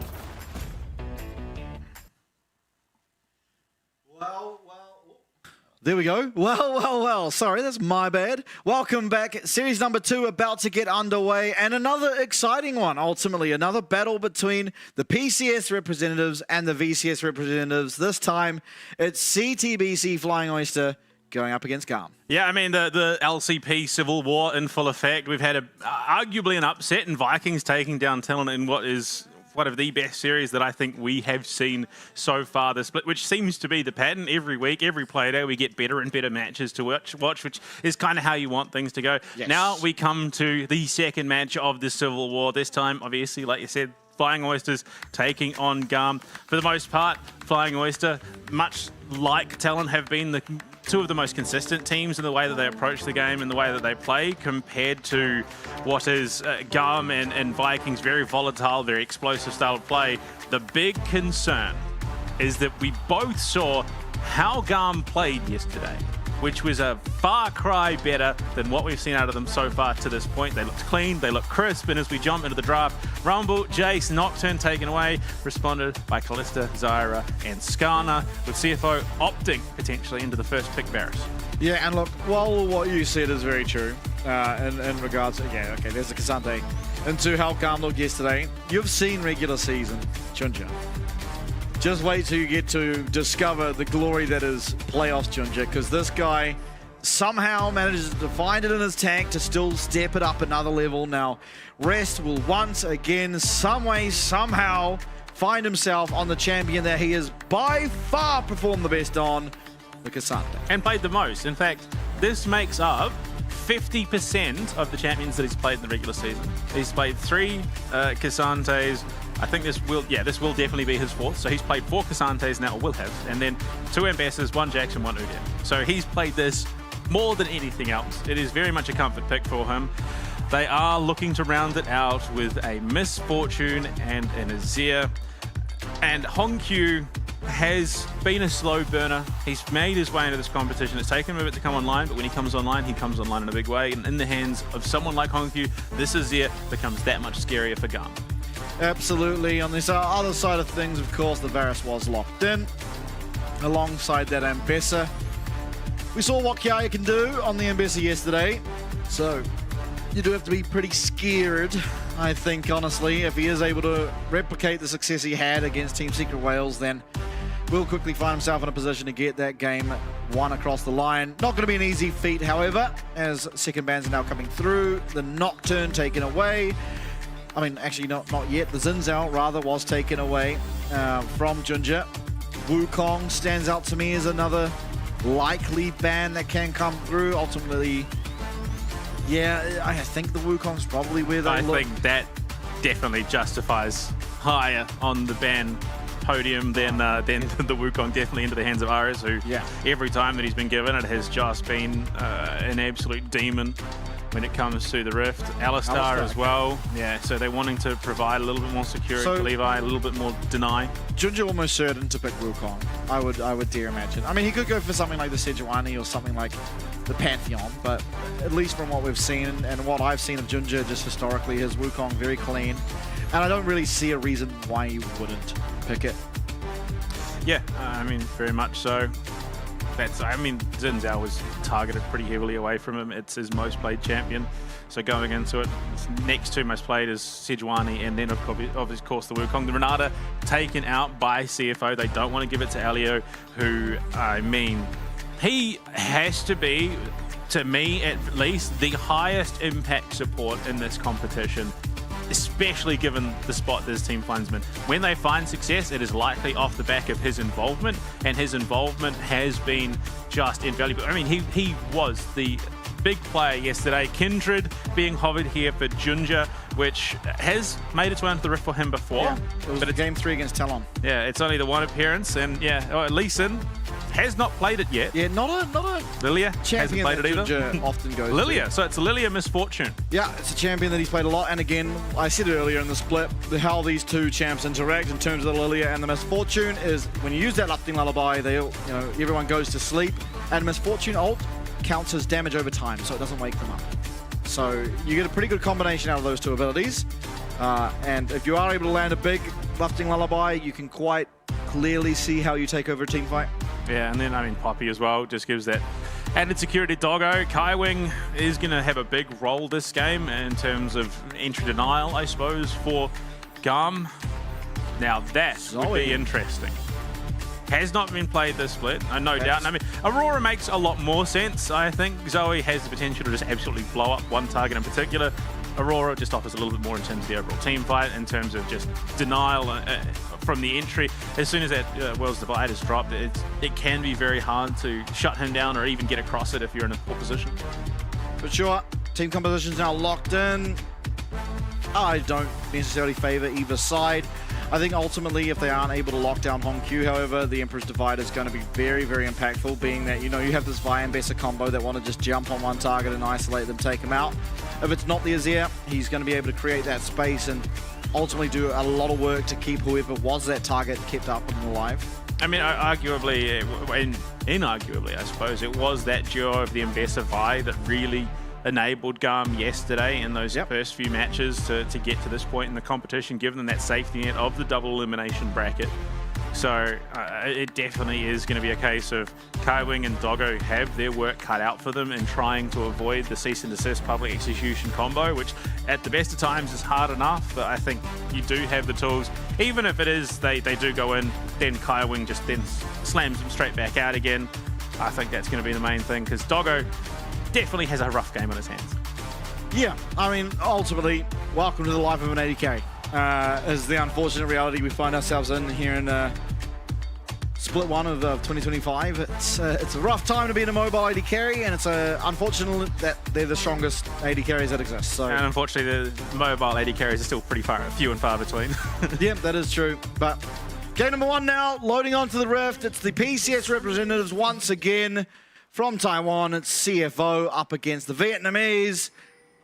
There we go. Well. Sorry, that's my bad. Welcome back. Series number 2 about to get underway. And another exciting one, ultimately. Another battle between the PCS representatives and the VCS representatives. This time, it's CTBC Flying Oyster going up against GAM. Yeah, I mean, the LCP civil war in full effect. We've had arguably an upset in Vikings taking down TLN in what is one of the best series that I think we have seen so far this split, which seems to be the pattern every week, every play day. We get better and better matches to watch, which is kind of how you want things to go. Yes. Now we come to the second match of the civil war. This time, obviously, like you said, Flying Oysters taking on GAM. For the most part, Flying Oyster, much like TLN, have been the two of the most consistent teams in the way that they approach the game and the way that they play, compared to what is GAM and Vikings, very volatile, very explosive style of play. The big concern is that we both saw how GAM played yesterday, which was a far cry better than what we've seen out of them so far to this point. They looked clean, they looked crisp, and as we jump into the draft, Rumble, Jace, Nocturne taken away, responded by Callista, Zyra, and Skarner, with CFO opting potentially into the first pick Varus. Yeah, and look, while what you said is very true, in regards to, yeah, okay, there's the Kasante, into how GAM looked yesterday, you've seen regular season Junja. Just wait till you get to discover the glory that is playoffs Junja, because this guy somehow manages to find it in his tank to still step it up another level. Now, Rest will once again, some way, somehow, find himself on the champion that he has by far performed the best on, the Kasante. And played the most. In fact, this makes up 50% of the champions that he's played in the regular season. He's played 3 Kasantes. I think this will definitely be his 4th. So he's played 4 Kasantes now, or will have, and then 2 Ambassadors, 1 Jackson, 1 Udyr. So he's played this more than anything else. It is very much a comfort pick for him. They are looking to round it out with a Miss Fortune and an Azir. And Hongq has been a slow burner. He's made his way into this competition. It's taken him a bit to come online, but when he comes online in a big way. And in the hands of someone like Hongq, this Azir becomes that much scarier for GAM. Absolutely. On this other side of things, of course, the Varus was locked in. Alongside that Ambessa. We saw what Kiaya can do on the Ambessa yesterday. So you do have to be pretty scared, I think, honestly. If he is able to replicate the success he had against Team Secret Wales, then will quickly find himself in a position to get that game won across the line. Not going to be an easy feat, however, as second bans are now coming through. The Nocturne taken away. I mean, actually not yet. The Zinzao, rather, was taken away from Junja. Wukong stands out to me as another likely ban that can come through. Ultimately, yeah, I think the Wukong's probably where they look. I think that definitely justifies higher on the ban podium than the Wukong, definitely into the hands of Ares, who every time that he's been given it has just been an absolute demon when it comes to the Rift. Alistar as well. Yeah, so they're wanting to provide a little bit more security to Levi, a little bit more deny. Junja almost certain to pick Wukong, I would dare imagine. I mean, he could go for something like the Sejuani or something like the Pantheon, but at least from what we've seen and what I've seen of Junja just historically, his Wukong very clean. And I don't really see a reason why you wouldn't pick it. Yeah, I mean, very much so. I mean, Zinzao was targeted pretty heavily away from him. It's his most played champion. So going into it, next 2 most played is Sejuani, and then of course the Wukong. The Renata taken out by CFO. They don't want to give it to Elio, who, I mean, he has to be to me at least, the highest impact support in this competition, especially given the spot this team finds him in. When they find success, it is likely off the back of his involvement, and his involvement has been just invaluable. I mean, he was the big player yesterday. Kindred being hovered here for Junja, which has made its way into the rift for him before. Yeah, it was game 3 against Talon. Yeah, it's only the one appearance, and yeah, Lee Sin has not played it yet. Yeah, not a Lilia hasn't played it either. Junja often goes Lilia, to. so it's Lilia Misfortune. Yeah, it's a champion that he's played a lot, and again, I said earlier in the split, how these two champs interact in terms of the Lilia and the Misfortune is when you use that Lufting Lullaby, they all, everyone goes to sleep, and Misfortune ult counts as damage over time, so it doesn't wake them up. So you get a pretty good combination out of those two abilities. And if you are able to land a big Lufting Lullaby, you can quite clearly see how you take over a team fight. Yeah, and then, I mean, Poppy as well just gives that added security. Doggo, Kaiwing is going to have a big role this game in terms of entry denial, I suppose, for GAM. Now, that would be interesting. Has not been played this split, no doubt. I mean, Aurora makes a lot more sense, I think. Zoe has the potential to just absolutely blow up one target in particular. Aurora just offers a little bit more in terms of the overall team fight, in terms of just denial from the entry. As soon as that World's Divide is dropped, it can be very hard to shut him down or even get across it if you're in a poor position. For sure, team composition's now locked in. I don't necessarily favor either side. I think ultimately if they aren't able to lock down Hong Q, however, the Emperor's Divide is going to be very, very impactful, being that, you have this Vi and Bessa combo that want to just jump on one target and isolate them, take them out. If it's not the Azir, he's going to be able to create that space and ultimately do a lot of work to keep whoever was that target kept up and alive. I mean, arguably, inarguably, I suppose, it was that duo of the Mbessa Vi that really enabled GAM yesterday in those first few matches to get to this point in the competition, given them that safety net of the double elimination bracket. So it definitely is going to be a case of Kaiwing and Doggo have their work cut out for them in trying to avoid the cease and desist public execution combo, which at the best of times is hard enough, but I think you do have the tools. Even if it is they do go in, then Kaiwing just then slams them straight back out again. I think that's going to be the main thing, because Doggo definitely has a rough game on his hands. Yeah, I mean, ultimately, welcome to the life of an AD is the unfortunate reality we find ourselves in here in split 1 of 2025. It's a rough time to be in a mobile AD carry, and it's unfortunate that they're the strongest AD carries that exist. So, and unfortunately, the mobile AD carries are still pretty few and far between. Yeah, that is true. But game number 1 now, loading onto the Rift. It's the PCS representatives once again. From Taiwan, it's CFO up against the Vietnamese.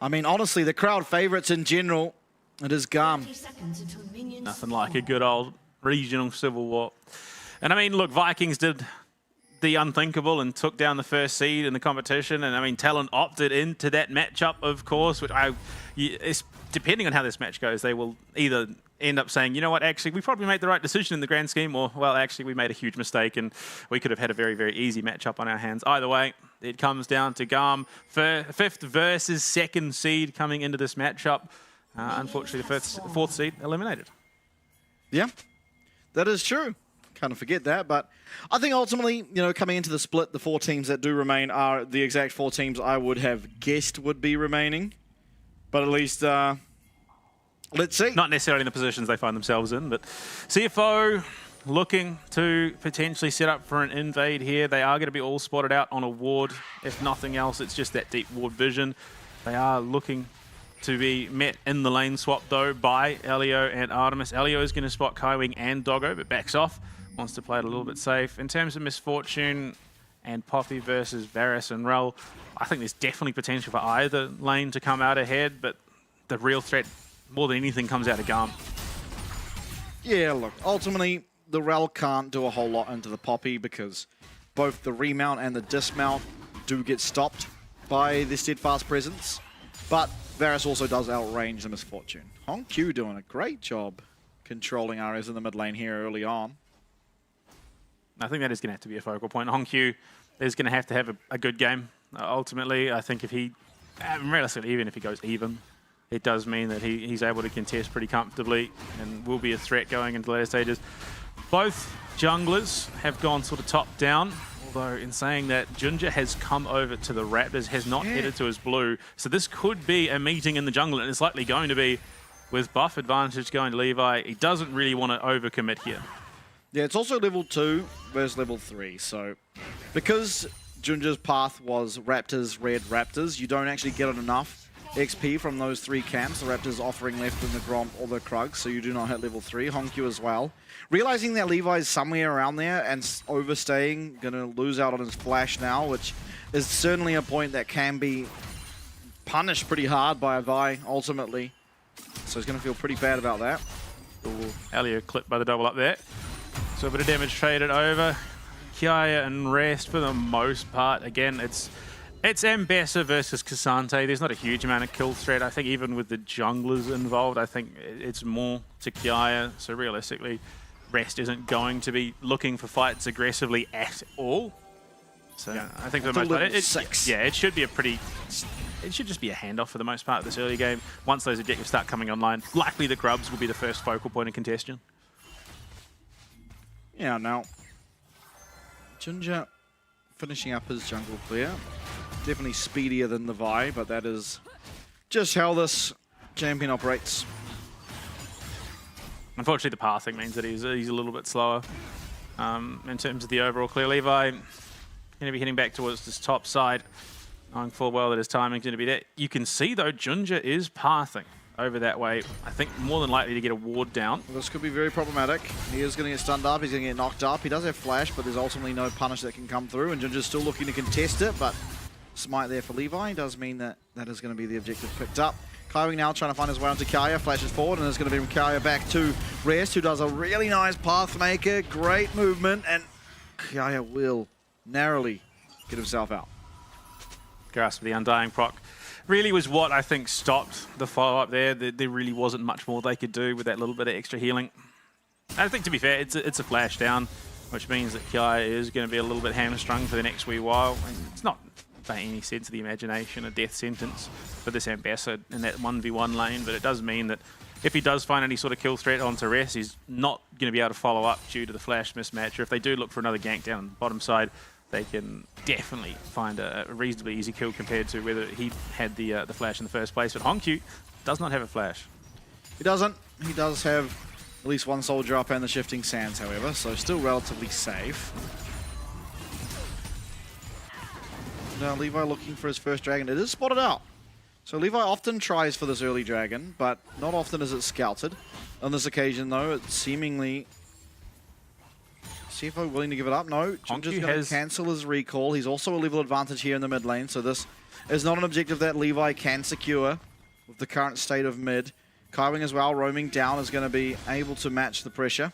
I mean, honestly, the crowd favorites in general, it is GAM. Nothing like a good old regional civil war. And I mean, look, Vikings did the unthinkable and took down the first seed in the competition. And I mean, TALON opted into that matchup, of course, which depending on how this match goes, they will either end up saying, you know what, actually, we probably made the right decision in the grand scheme, or, well, actually, we made a huge mistake and we could have had a very, very easy matchup on our hands. Either way, it comes down to GAM for 5th versus 2nd seed coming into this matchup. Unfortunately, the 4th seed eliminated. Yeah, that is true. Kind of forget that, but I think ultimately, coming into the split, the 4 teams that do remain are the exact 4 teams I would have guessed would be remaining. But at least, let's see. Not necessarily in the positions they find themselves in, but CFO looking to potentially set up for an invade here. They are going to be all spotted out on a ward. If nothing else, it's just that deep ward vision. They are looking to be met in the lane swap, though, by Elio and Artemis. Elio is going to spot Kaiwing and Doggo, but backs off. Wants to play it a little bit safe. In terms of Misfortune and Poppy versus Varus and Rel, I think there's definitely potential for either lane to come out ahead, but the real threat, more than anything, comes out of GAM. Yeah, look, ultimately, the Rel can't do a whole lot into the Poppy because both the remount and the dismount do get stopped by the Steadfast presence, but Varus also does outrange the Misfortune. Hong Q doing a great job controlling Ares in the mid lane here early on. I think that is going to have to be a focal point. Hong Q is going to have a good game. Ultimately, I think if he, realistically, even if he goes even, it does mean that he's able to contest pretty comfortably and will be a threat going into later stages. Both junglers have gone sort of top down. Although in saying that, Junja has come over to the Raptors, has not headed to his blue. So this could be a meeting in the jungle, and it's likely going to be with buff advantage going to Levi. He doesn't really want to overcommit here. Yeah, it's also level 2 versus level 3. So because Junja's path was Raptors, red Raptors, you don't actually get enough XP from those 3 camps. The Raptors offering left in the Gromp or the Krug, so you do not hit level 3. Honkyu as well. Realizing that Levi's somewhere around there and overstaying, going to lose out on his flash now, which is certainly a point that can be punished pretty hard by a Vi ultimately. So he's going to feel pretty bad about that. Ooh, Elio clipped by the double up there. So a bit of damage traded over. Kiaya and Rest for the most part. Again, it's Ambessa versus Cassante. There's not a huge amount of kill threat. I think even with the junglers involved, I think it's more to Kiaya. So realistically, Rest isn't going to be looking for fights aggressively at all. So yeah, I think for the most part, it should be a pretty... It should just be a handoff for the most part of this early game. Once those objectives start coming online, likely the Grubs will be the first focal point of contention. Yeah, now, Junja finishing up his jungle clear. Definitely speedier than the Vi, but that is just how this champion operates. Unfortunately, the pathing means that he's a little bit slower in terms of the overall clear. Levi going to be heading back towards this top side, knowing full well that his timing's going to be there. You can see, though, Junja is pathing over that way. I think more than likely to get a ward down. Well, this could be very problematic. He is going to get stunned up. He's going to get knocked up. He does have flash, but there's ultimately no punish that can come through, and Junja's still looking to contest it, but smite there for Levi does mean that that is going to be the objective picked up. Kaiwing now trying to find his way onto Kaya, flashes forward, and it's going to be Kaya back to Rest, who does a really nice pathmaker, great movement, and Kaya will narrowly get himself out. Grasp of the Undying proc really was what I think stopped the follow-up there. There really wasn't much more they could do with that little bit of extra healing. I think, to be fair, it's a flash down, which means that Kaya is going to be a little bit hamstrung for the next wee while. It's not by any sense of the imagination a death sentence for this Ambassador in that 1v1 lane, but it does mean that if he does find any sort of kill threat onto Rest, he's not going to be able to follow up due to the flash mismatch. Or if they do look for another gank down on the bottom side, they can definitely find a reasonably easy kill compared to whether he had the flash in the first place. But Honkyu does not have a flash. He doesn't. He does have at least one soldier up and the shifting sands, however, so still relatively safe. Now Levi looking for his first dragon. It is spotted out. So Levi often tries for this early dragon, but not often is it scouted. On this occasion, though, it's seemingly... CFO willing to give it up? No, Junja's going to cancel his recall. He's also a level advantage here in the mid lane, so this is not an objective that Levi can secure with the current state of mid. Kaiwing as well, roaming down, is going to be able to match the pressure.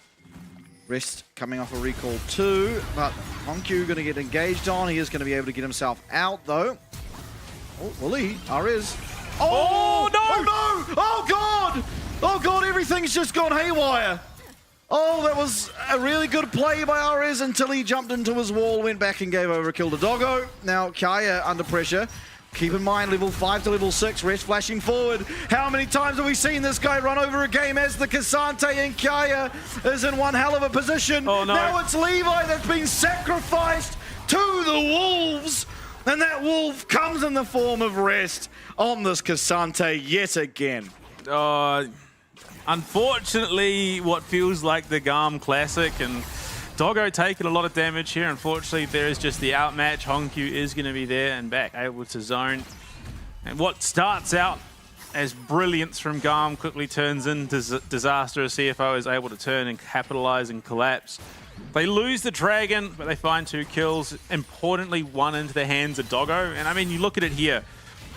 Rest coming off a recall too, but Honkyu going to get engaged on. He is going to be able to get himself out, though. Oh, will he? Ariz. Oh, no! Oh, no! Oh, God! Oh, God, everything's just gone haywire. Oh, that was a really good play by Ariz until he jumped into his wall, went back and gave over a kill to Doggo. Now, Kaya under pressure. Keep in mind, level 5 to level 6, Rest flashing forward. How many times have we seen this guy run over a game as the Cassante, and Kaya is in one hell of a position. Oh, no. Now it's Levi that's been sacrificed to the Wolves, and that Wolf comes in the form of Rest on this Cassante yet again. Unfortunately, what feels like the GAM classic, and Doggo taking a lot of damage here. Unfortunately, there is just the outmatch. Honkyu is going to be there and back, able to zone. And what starts out as brilliance from GAM quickly turns into disaster as CFO is able to turn and capitalize and collapse. They lose the dragon, but they find 2 kills. Importantly, one into the hands of Doggo. And I mean, you look at it here.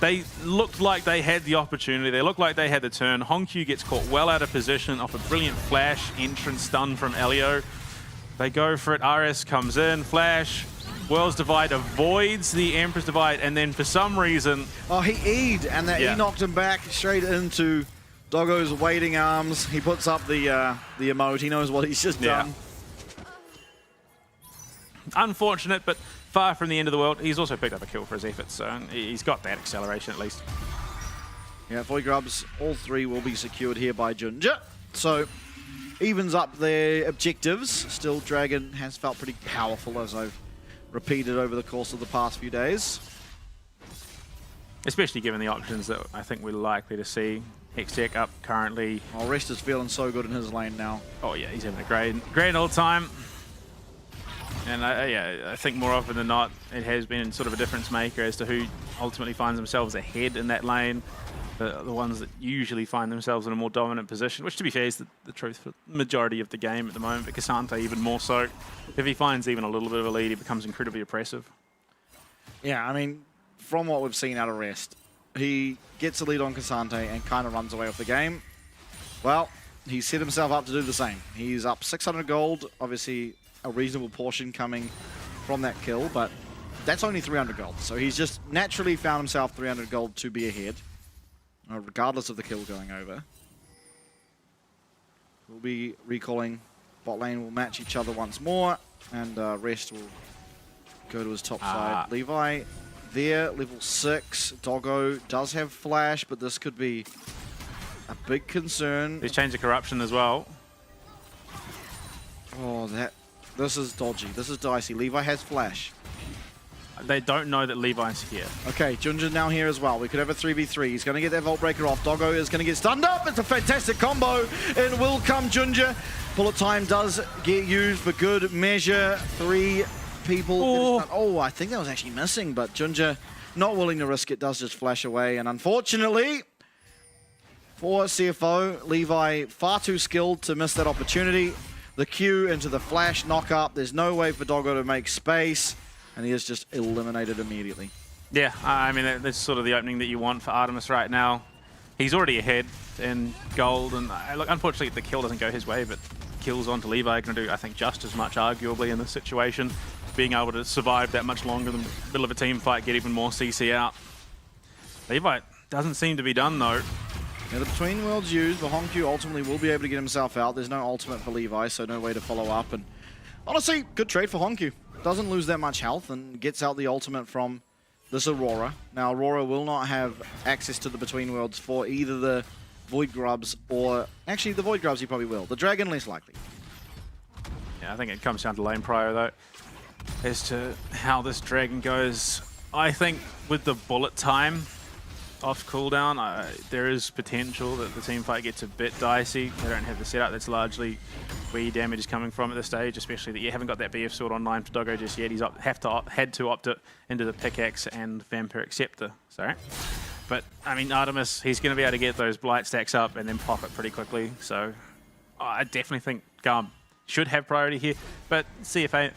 They looked like they had the opportunity. They looked like they had the turn. Honkyu gets caught well out of position off a brilliant flash entrance stun from Elio. They go for it. RS comes in, flash. World's Divide avoids the Emperor's Divide, and then for some reason... Oh, he E'd, and that E knocked him back straight into Doggo's waiting arms. He puts up the emote. He knows what he's just done. Unfortunate, but far from the end of the world. He's also picked up a kill for his efforts, so he's got that acceleration at least. Yeah, Void Grubs, all 3 will be secured here by Junja. So evens up their objectives. Still, Dragon has felt pretty powerful, as I've repeated over the course of the past few days. Especially given the options that I think we're likely to see. Hextech up currently. Oh, Rest is feeling so good in his lane now. Oh yeah, he's having a great old time. And yeah, I think more often than not, it has been sort of a difference maker as to who ultimately finds themselves ahead in that lane. The ones that usually find themselves in a more dominant position, which to be fair is the truth for the majority of the game at the moment, but Cassante even more so. If he finds even a little bit of a lead, he becomes incredibly oppressive. Yeah, I mean, from what we've seen out of Rest, he gets a lead on Cassante and kind of runs away with the game. Well, he set himself up to do the same. He's up 600 gold, obviously a reasonable portion coming from that kill, but that's only 300 gold. So he's just naturally found himself 300 gold to be ahead, regardless of the kill going over. We'll be recalling. Bot lane will match each other once more, and Rest will go to his top side. Levi there, level 6. Doggo does have flash, but this could be a big concern. He's changed the corruption as well. Oh, this is dodgy. This is dicey. Levi has flash. They don't know that Levi's here. Okay, Junja now here as well. We could have a 3v3. He's going to get that Vault Breaker off. Doggo is going to get stunned up. It's a fantastic combo. It will come Junja. Bullet time does get used for good measure. 3 people. Oh, I think that was actually missing, but Junja not willing to risk it, does just flash away. And unfortunately, for CFO, Levi far too skilled to miss that opportunity. The Q into the flash knock up. There's no way for Doggo to make space, and he is just eliminated immediately. Yeah, I mean, that's sort of the opening that you want for Artemis right now. He's already ahead in gold, and look, unfortunately the kill doesn't go his way, but kills onto Levi going to do, I think, just as much, arguably, in this situation. Being able to survive that much longer than the middle of a team fight, get even more CC out. Levi doesn't seem to be done, though. Yeah, the Between Worlds used, but Honkyu ultimately will be able to get himself out. There's no ultimate for Levi, so no way to follow up. And honestly, good trade for Honkyu. Doesn't lose that much health and gets out the ultimate from this Aurora. Now, Aurora will not have access to the Between Worlds for either the Void Grubs or... Actually, the Void Grubs he probably will. The Dragon, less likely. Yeah, I think it comes down to lane prio, though, as to how this Dragon goes. I think with the bullet time off cooldown, there is potential that the team fight gets a bit dicey. They don't have the setup. That's largely where your damage is coming from at this stage, especially that you haven't got that BF sword online for Doggo just yet. He's had to opt it into the pickaxe and Vampiric Scepter. Sorry. But, I mean, Artemis, he's going to be able to get those blight stacks up and then pop it pretty quickly. So I definitely think GAM should have priority here, but CFO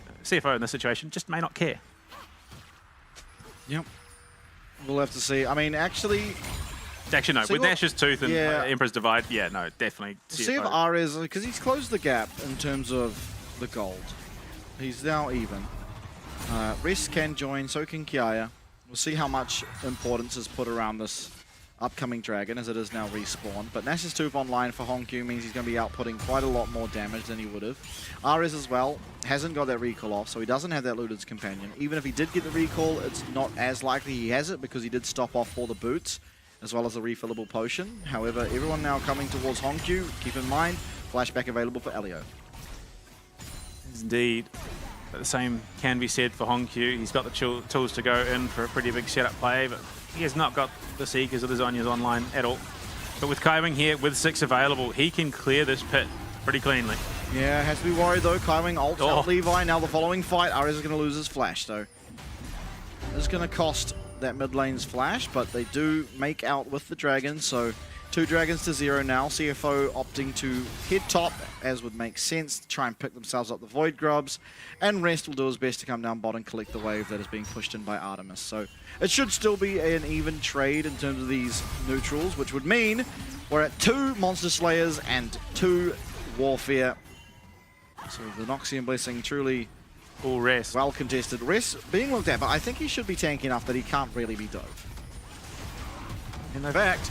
in this situation just may not care. Yep. We'll have to see. I mean, actually no. With Nash's Tooth and Emperor's Divide, yeah, no, definitely. See if Ares, because he's closed the gap in terms of the gold. He's now even. Rest can join, so can Kiaya. We'll see how much importance is put around this upcoming Dragon, as it is now respawned. But Nash's Tooth online for Honkyu means he's going to be outputting quite a lot more damage than he would have. Ares as well hasn't got that recall off, so he doesn't have that Looted Companion. Even if he did get the recall, it's not as likely he has it because he did stop off for the boots, as well as a refillable potion. However, everyone now coming towards Honkyu. Keep in mind, flashback available for Elio. Indeed. But the same can be said for Honkyu. He's got the tools to go in for a pretty big setup play, but he has not got the Seekers or the Zonias online at all. But with Kaiwing here, with 6 available, he can clear this pit pretty cleanly. Yeah, has to be worried though. Kaiwing ults out Levi. Now the following fight, Ares is going to lose his flash, though. This is going to cost that mid lane's flash, but they do make out with the Dragons, so 2 Dragons to 0 now. CFO opting to head top, as would make sense, to try and pick themselves up the Void Grubs, and Rest will do his best to come down bot and collect the wave that is being pushed in by Artemis. So it should still be an even trade in terms of these neutrals, which would mean we're at 2 Monster Slayers and 2 Warfare. So the Noxian Blessing truly all Rest. Well contested. Rest being looked at, but I think he should be tanky enough that he can't really be dove. In fact,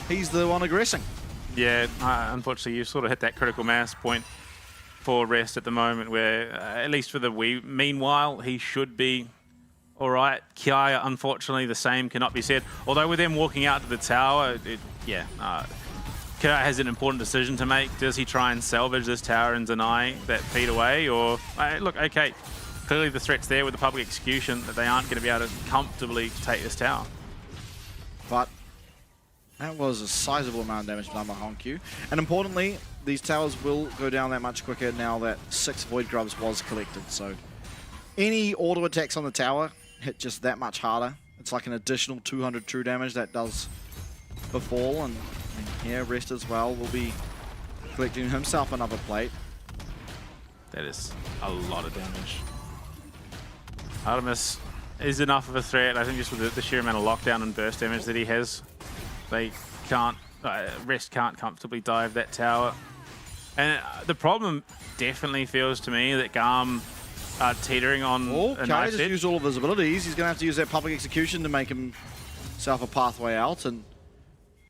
he's the one aggressing. Yeah, unfortunately, you sort of hit that critical mass point for Rest at the moment where, at least for the meanwhile, he should be all right. Kiaya, unfortunately, the same cannot be said. Although with them walking out to the tower, Kurt has an important decision to make. Does he try and salvage this tower and deny that feed away? Or, look, okay, clearly the threat's there with the public execution that they aren't going to be able to comfortably take this tower. But that was a sizable amount of damage done by Honkyu. And importantly, these towers will go down that much quicker now that 6 Void Grubs was collected. So any auto attacks on the tower hit just that much harder. It's like an additional 200 true damage that does befall. And here, Rest as well will be collecting himself another plate. That is a lot of damage. Artemis is enough of a threat. I think just with the sheer amount of lockdown and burst damage that he has, they can't, Rest can't comfortably dive that tower. And the problem definitely feels to me that GAM are teetering on a Kai knife just edge. used all of his abilities. He's going to have to use that public execution to make himself a pathway out. And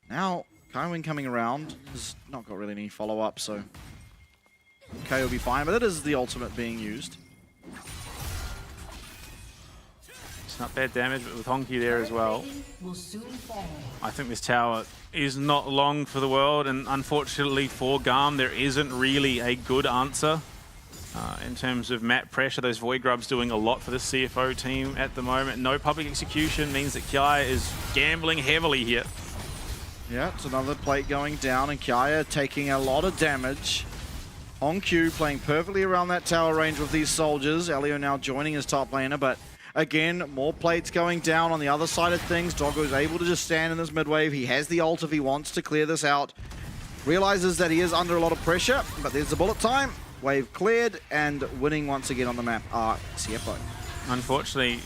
now Kaiwin coming around has not got really any follow-up, so Kai will be fine. But it is the ultimate being used. It's not bad damage, but with Honky there as well, I think this tower is not long for the world, and unfortunately for GAM, there isn't really a good answer in terms of map pressure. Those Void Grubs doing a lot for the CFO team at the moment. No public execution means that Kia is gambling heavily here. Yeah, it's another plate going down, and Kaya taking a lot of damage. Honkyu playing perfectly around that tower range with these soldiers. Elio now joining his top laner, but again, more plates going down on the other side of things. Doggo's able to just stand in this mid wave. He has the ult if he wants to clear this out. Realizes that he is under a lot of pressure, but there's the bullet time. Wave cleared, and winning once again on the map are CFO. Unfortunately,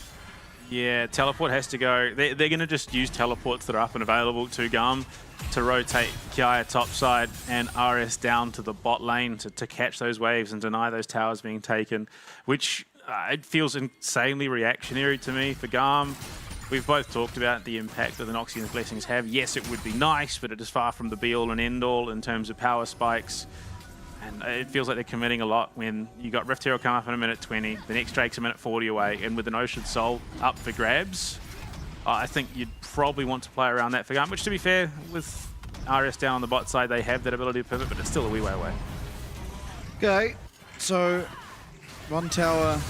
yeah, teleport has to go. They're going to just use teleports that are up and available to GAM to rotate Kia topside and RS down to the bot lane to catch those waves and deny those towers being taken, which it feels insanely reactionary to me for GAM. We've both talked about the impact that the Noxian's blessings have. Yes, it would be nice, but it is far from the be-all and end-all in terms of power spikes. And it feels like they're committing a lot when you got Rift Hero come up in a minute 20, the next Drake's a minute 40 away, and with an Ocean Soul up for grabs, I think you'd probably want to play around that for GAM, which to be fair, with RS down on the bot side, they have that ability to pivot, but it's still a wee way away. Okay, so one tower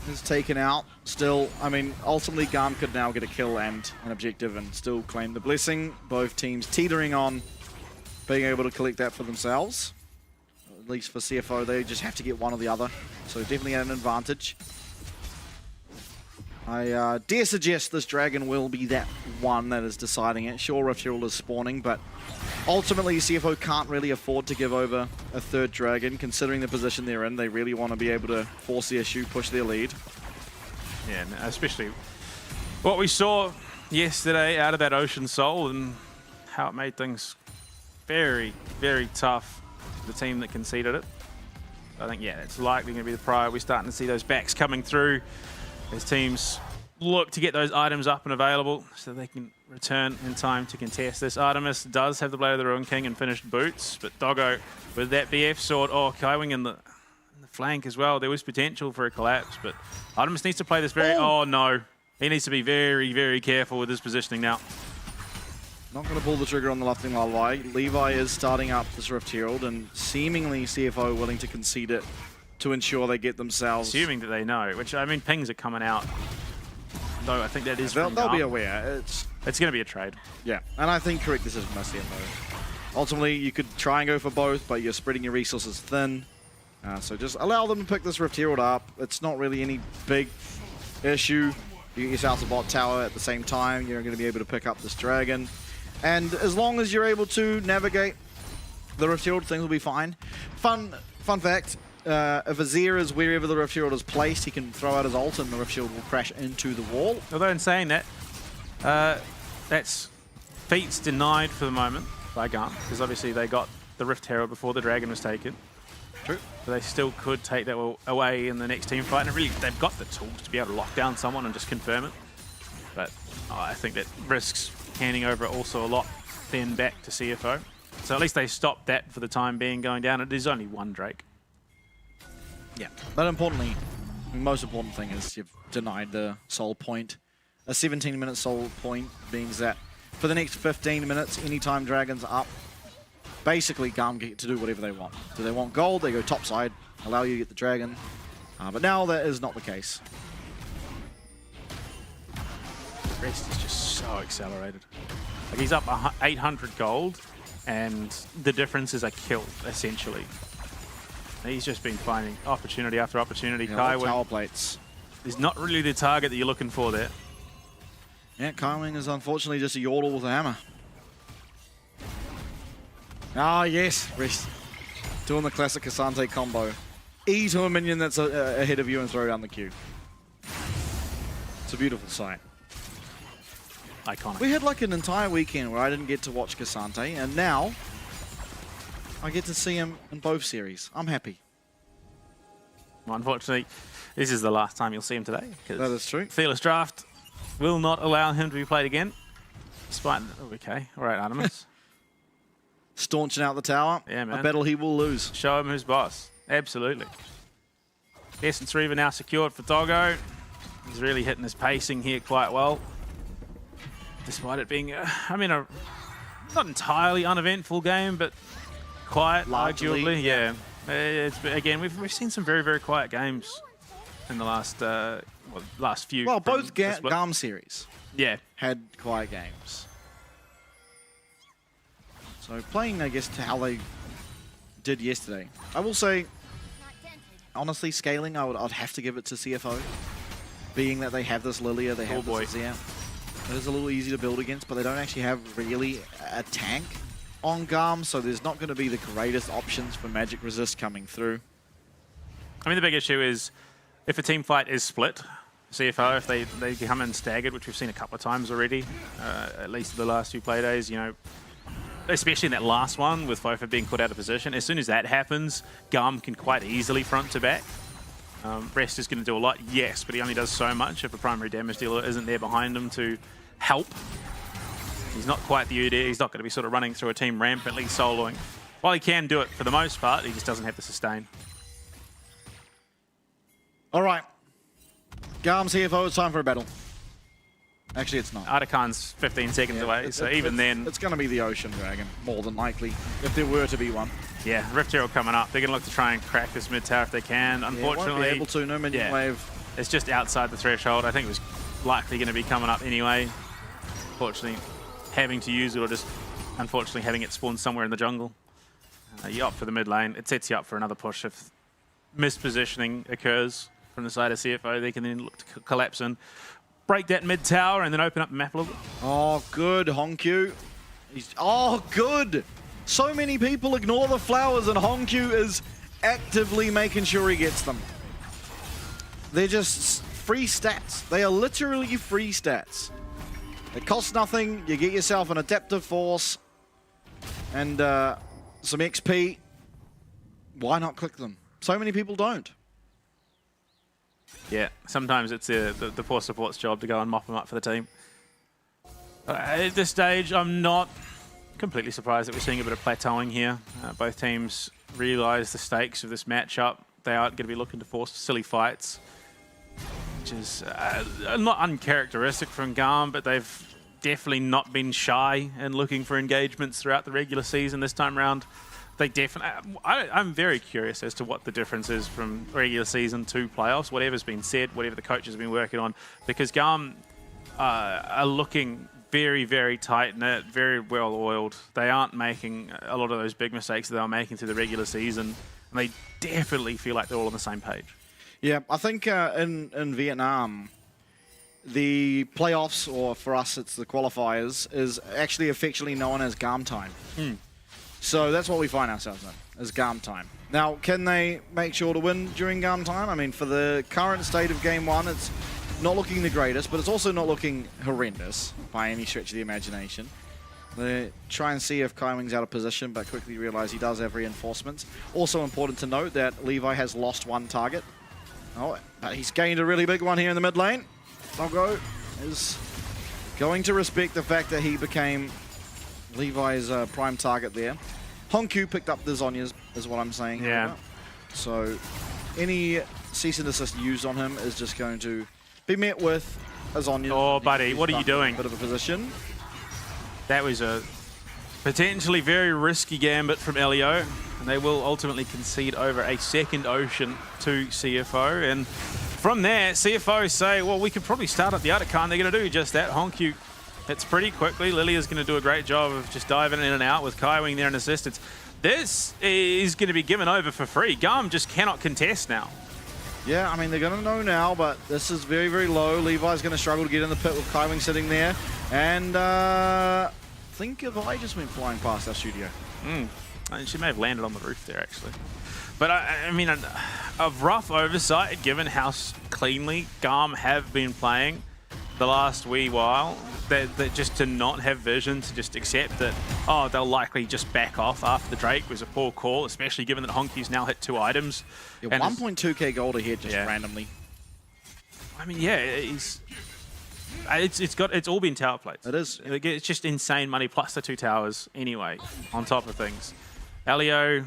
is taken out. Still, I mean, ultimately GAM could now get a kill and an objective and still claim the blessing. Both teams teetering on being able to collect that for themselves. At least for CFO, they just have to get one or the other. So definitely at an advantage. I dare suggest this dragon will be that one that is deciding it. Sure, Rift Herald is spawning, but ultimately CFO can't really afford to give over a third dragon. Considering the position they're in, they really want to be able to force the issue, push their lead. Yeah, especially what we saw yesterday out of that Ocean Soul and how it made things very, very tough for the team that conceded it. I think, yeah, it's likely going to be the prior. We're starting to see those backs coming through as teams look to get those items up and available so they can return in time to contest this. Artemis does have the Blade of the Ruin King and finished boots, but Doggo with that BF sword, Kaiwing in the flank as well. There was potential for a collapse, but Artemis needs to play this very... Oh, no. He needs to be very, very careful with his positioning now. Not going to pull the trigger on the Laughing Levi. Levi is starting up this Rift Herald, and seemingly CFO willing to concede it to ensure they get themselves... Assuming that they know, which, I mean, pings are coming out. Though I think that is... They'll be aware. It's going to be a trade. Yeah, and I think correct decision by CFO. Ultimately, you could try and go for both, but you're spreading your resources thin. So just allow them to pick this Rift Herald up. It's not really any big issue. You get yourself a bot tower at the same time. You're going to be able to pick up this dragon. And as long as you're able to navigate the Rift Herald, things will be fine. Fun fact, if Azir is wherever the Rift Herald is placed, he can throw out his ult and the Rift Herald will crash into the wall. Although in saying that, that's feats denied for the moment by GAM, because obviously they got the Rift Herald before the dragon was taken. True. But they still could take that away in the next team fight, and really they've got the tools to be able to lock down someone and just confirm it. But I think that risks handing over also a lot then back to CFO. So at least they stopped that for the time being going down. It is only one Drake. Yeah, but importantly, the most important thing is you've denied the soul point. A 17-minute soul point means that for the next 15 minutes, anytime Dragon's up, basically GAM get to do whatever they want. Do they want gold? They go topside, allow you to get the dragon. But now that is not the case. Rest is just so accelerated. Like he's up 800 gold, and the differences are killed, essentially. He's just been finding opportunity after opportunity. Yeah, Kaiwing tower plates is not really the target that you're looking for there. Yeah, Kaiwing is unfortunately just a yordle with a hammer. Ah, yes, Rest. Doing the classic Cassante combo. E to a minion that's ahead of you and throw down the queue. It's a beautiful sight. Iconic. We had like an entire weekend where I didn't get to watch Cassante, and now I get to see him in both series. I'm happy. Well, unfortunately, this is the last time you'll see him today. That is true. Fearless Draft will not allow him to be played again. Despite, okay, all right, Artemis. Staunching out the tower. Yeah, man. A battle he will lose. Show him who's boss. Absolutely. Essence Reaver now secured for Doggo. He's really hitting his pacing here quite well. Despite it being, I mean, a not entirely uneventful game, but quiet, Largely, arguably. Yeah. Again, we've seen some very, very quiet games in the last few. Well, both GAM series had quiet games. So playing, I guess, to how they did yesterday. I will say, honestly, scaling, I'd have to give it to CFO. Being that they have this Lilia, they have this Zia. It is a little easy to build against, but they don't actually have really a tank on GAM, so there's not going to be the greatest options for Magic Resist coming through. I mean, the big issue is if a team fight is split, CFO, if they come in staggered, which we've seen a couple of times already, at least the last few play days, you know, especially in that last one with Fofa being put out of position. As soon as that happens, GAM can quite easily front to back. Rest is going to do a lot, yes, but he only does so much if a primary damage dealer isn't there behind him to help. He's not quite the UD, he's not going to be sort of running through a team rampantly soloing. While he can do it for the most part, he just doesn't have the sustain. All right. GAM CFO, it's time for a battle. Actually, it's not. Artican's 15 seconds away, so even then... It's going to be the Ocean Dragon, more than likely, if there were to be one. Yeah, Rift Herald coming up. They're going to look to try and crack this mid tower if they can. Unfortunately, won't be able to. No minion wave. It's just outside the threshold. I think it was likely going to be coming up anyway. Unfortunately, having to use it or just unfortunately having it spawn somewhere in the jungle. You opt for the mid lane. It sets you up for another push if mispositioning occurs from the side of CFO. They can then look to collapse in, break that mid tower, and then open up the map a little bit. Oh, good, Honkyu. Oh, good. So many people ignore the flowers, and Honkyu is actively making sure he gets them. They're just free stats. They are literally free stats. It costs nothing. You get yourself an adaptive force and some XP. Why not click them? So many people don't. Yeah, sometimes it's the poor support's job to go and mop them up for the team. At this stage, I'm not completely surprised that we're seeing a bit of plateauing here. Both teams realise the stakes of this matchup. They aren't going to be looking to force silly fights, which is not uncharacteristic from GAM, but they've definitely not been shy in looking for engagements throughout the regular season this time around. They definitely. I'm very curious as to what the difference is from regular season to playoffs. Whatever's been said, whatever the coaches have been working on, because GAM are looking very, very tight-knit, very well-oiled. They aren't making a lot of those big mistakes that they were making through the regular season, and they definitely feel like they're all on the same page. Yeah, I think in Vietnam, the playoffs, or for us it's the qualifiers, is actually affectionately known as GAM time. So that's what we find ourselves in, is GAM time. Now, can they make sure to win during GAM time? I mean, for the current state of Game 1, it's not looking the greatest, but it's also not looking horrendous by any stretch of the imagination. They try and see if Kaiwing's out of position, but quickly realize he does have reinforcements. Also important to note that Levi has lost one target. Oh, but he's gained a really big one here in the mid lane. Doggo is going to respect the fact that he became Levi's prime target there. Honkyu picked up the Zhonya's, is what I'm saying. Yeah. So any cease and desist used on him is just going to be met with a Zhonya. Oh, buddy, what are you doing? Bit of a position. That was a Potentially very risky gambit from Elio, and they will ultimately concede over a second Ocean to CFO. And from there, CFO say, well, we could probably start up the Otacon. They're going to do just that. Honkyu hits pretty quickly. Lilia's going to do a great job of just diving in and out with Kaiwing there in assistance. This is going to be given over for free. GAM just cannot contest now. Yeah, I mean, they're going to know now, but this is very, very low. Levi's going to struggle to get in the pit with Kaiwing sitting there. And I think if I just went flying past our studio. She may have landed on the roof there, actually. But I mean, a rough oversight given how cleanly GAM have been playing the last wee while. That just to not have vision, to just accept that, oh, they'll likely just back off after the Drake was a poor call, especially given that Honky's now hit 2 items. Yeah, 1.2k gold ahead just randomly. I mean, yeah, it's all been tower plates. It is. It's just insane money plus the 2 towers anyway, on top of things. Elio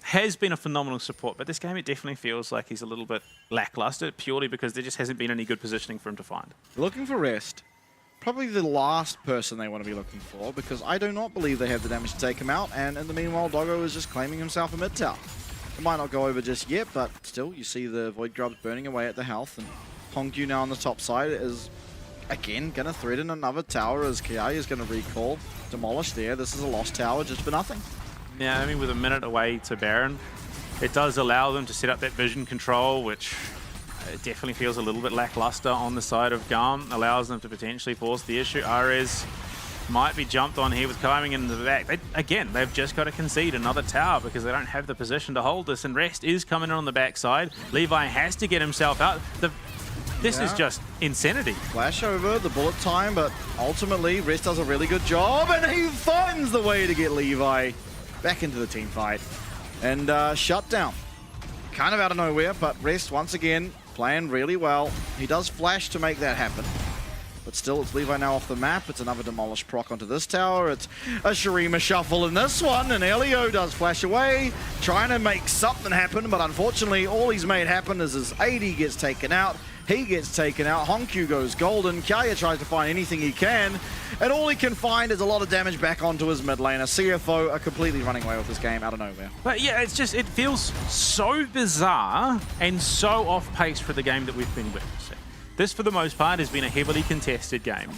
has been a phenomenal support, but this game it definitely feels like he's a little bit lackluster purely because there just hasn't been any good positioning for him to find. Looking for rest. Probably the last person they want to be looking for because I do not believe they have the damage to take him out, and in the meanwhile Doggo is just claiming himself a mid tower. It might not go over just yet, but still you see the Void Grubs burning away at the health, and Hongyu now on the top side is again going to threaten another tower as Kiai is going to recall. Demolish there. This is a lost tower just for nothing. Yeah, I mean, with a minute away to Baron, it does allow them to set up that vision control, which it definitely feels a little bit lackluster on the side of GAM. Allows them to potentially force the issue. Ares might be jumped on here with Kaiwing in the back. They've just got to concede another tower because they don't have the position to hold this, and Rest is coming in on the backside. Levi has to get himself out. This is just insanity. Flash over, the bullet time, but ultimately Rest does a really good job, and he finds the way to get Levi back into the team fight. And shut down. Kind of out of nowhere, but Rest once again playing really well. He does flash to make that happen. But still, it's Levi now off the map. It's another Demolish proc onto this tower. It's a Shurima shuffle in this one, and Elio does flash away, trying to make something happen, but unfortunately, all he's made happen is his AD gets taken out. He gets taken out. Honkyu goes golden. Kaya tries to find anything he can, and all he can find is a lot of damage back onto his mid laner. CFO are completely running away with this game out of nowhere. But yeah, it's just, it feels so bizarre and so off pace for the game that we've been witnessing. This, for the most part, has been a heavily contested game.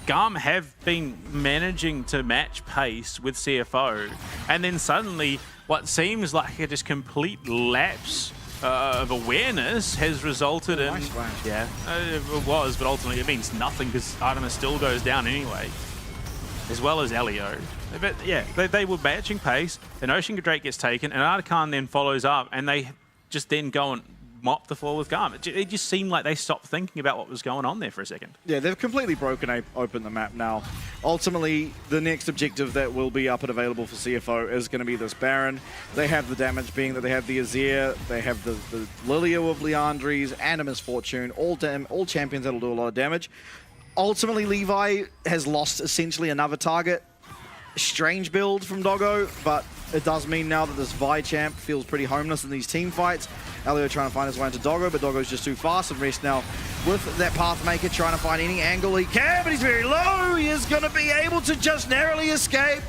GAM have been managing to match pace with CFO, and then suddenly, what seems like a just complete lapse of awareness has resulted in... Nice flash. Yeah, it was, but ultimately it means nothing because Artemis still goes down anyway, as well as Elio. But yeah, they were matching pace, and Ocean Drake gets taken, and Artican then follows up, and they just then go and mop the floor with GAM. It just seemed like they stopped thinking about what was going on there for a second. Yeah, they've completely broken open the map now. Ultimately, the next objective that will be up and available for CFO is going to be this Baron. They have the damage being that they have the Azir, they have the Lilia of Leandries, and a Misfortune, all champions that'll do a lot of damage. Ultimately, Levi has lost essentially another target. Strange build from Doggo, but it does mean now that this Vi champ feels pretty homeless in these team fights. Elio trying to find his way into Doggo, but Doggo's just too fast, and Rest now with that Pathmaker trying to find any angle he can, but he's very low. He is going to be able to just narrowly escape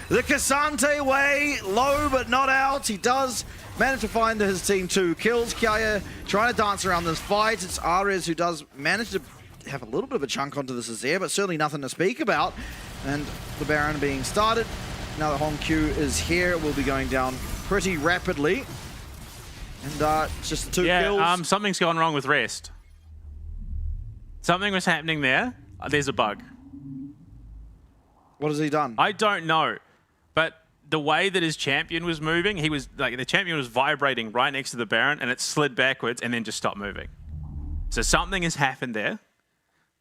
the Cassante way, low but not out. He does manage to find his team 2 kills. Kaya trying to dance around this fight. It's Ares who does manage to have a little bit of a chunk onto this Azir, but certainly nothing to speak about. And the Baron being started. Now that Honkyu is here, will be going down pretty rapidly. And it's just the 2 kills. Something's gone wrong with Rest. Something was happening there. There's a bug. What has he done? I don't know. But the way that his champion was moving, he was like, the champion was vibrating right next to the Baron, and it slid backwards and then just stopped moving. So something has happened there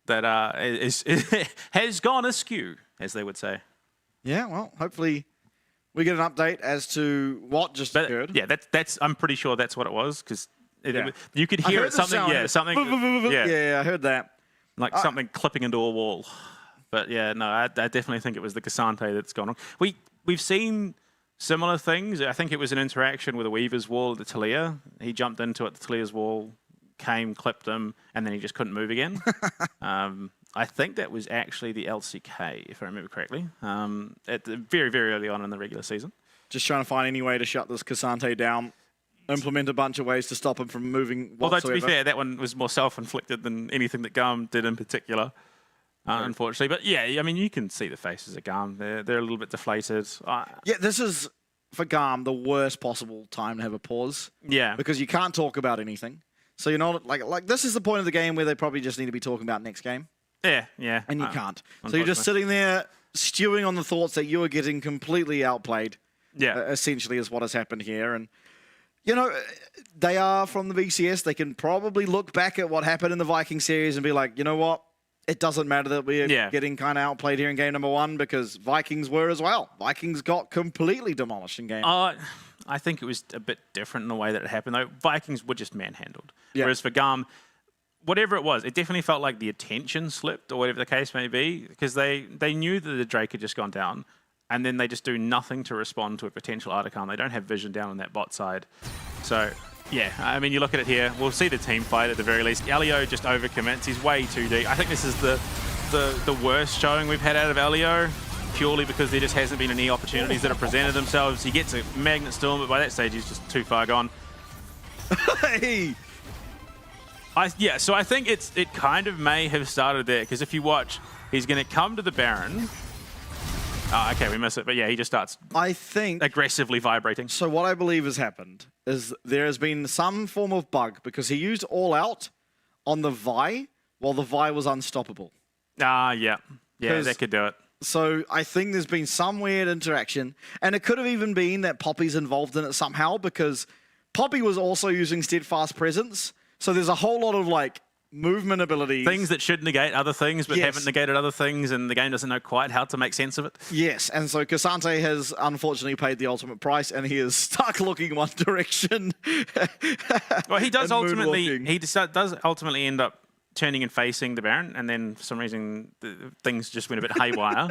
that has gone askew, as they would say. Yeah, well, hopefully we get an update as to what just occurred. Yeah, that's. I'm pretty sure that's what it was, because you could hear it. Something. Yeah, something. Yeah, I heard that. Like something clipping into a wall. But yeah, no, I definitely think it was the Cassante that's gone on. We've seen similar things. I think it was an interaction with a Weaver's wall at the Talia. He jumped into it, the Talia's wall came, clipped him, and then he just couldn't move again. I think that was actually the LCK, if I remember correctly, at the very, very early on in the regular season. Just trying to find any way to shut this Cassante down, implement a bunch of ways to stop him from moving whatsoever. Although, to be fair, that one was more self-inflicted than anything that GAM did in particular, unfortunately. But yeah, I mean, you can see the faces of GAM. They're a little bit deflated. Yeah, this is, for GAM, the worst possible time to have a pause. Yeah. Because you can't talk about anything. So you're not, like this is the point of the game where they probably just need to be talking about next game. Yeah, yeah. And you can't. So you're just sitting there stewing on the thoughts that you are getting completely outplayed. Yeah. Essentially is what has happened here. And, you know, they are from the BCS. They can probably look back at what happened in the Viking series and be like, you know what? It doesn't matter that we're getting kind of outplayed here in game number 1 because Vikings were as well. Vikings got completely demolished in game. I think it was a bit different in the way that it happened, though. Vikings were just manhandled. Yeah. Whereas for GAM, whatever it was, it definitely felt like the attention slipped or whatever the case may be because they knew that the Drake had just gone down and then they just do nothing to respond to a potential Articon. They don't have vision down on that bot side. So, yeah, I mean, you look at it here, we'll see the team fight at the very least. Elio just overcommits. He's way too deep. I think this is the worst showing we've had out of Elio, purely because there just hasn't been any opportunities that have presented themselves. He gets a Magnet Storm, but by that stage, he's just too far gone. Hey! Yeah, so I think it kind of may have started there, because if you watch, he's going to come to the Baron. Oh, okay, we miss it. But yeah, he just starts, I think, aggressively vibrating. So what I believe has happened is there has been some form of bug because he used All Out on the Vi while the Vi was unstoppable. Yeah, that could do it. So I think there's been some weird interaction, and it could have even been that Poppy's involved in it somehow because Poppy was also using Steadfast Presence. So there's a whole lot of like movement abilities. Things that should negate other things, but haven't negated other things, and the game doesn't know quite how to make sense of it. Yes, and so Cassante has unfortunately paid the ultimate price, and he is stuck looking one direction. Well, he does ultimately end up turning and facing the Baron, and then for some reason things just went a bit haywire.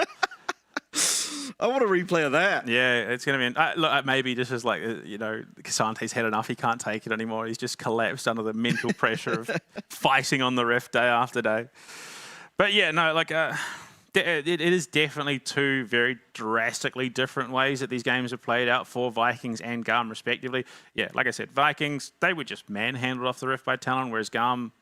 I want a replay of that. Yeah, it's going to be... look, maybe this is like, you know, Cassante's had enough. He can't take it anymore. He's just collapsed under the mental pressure of fighting on the Rift day after day. But yeah, no, like... it is definitely two very drastically different ways that these games have played out for Vikings and GAM respectively. Yeah, like I said, Vikings, they were just manhandled off the Rift by TALON, whereas GAM...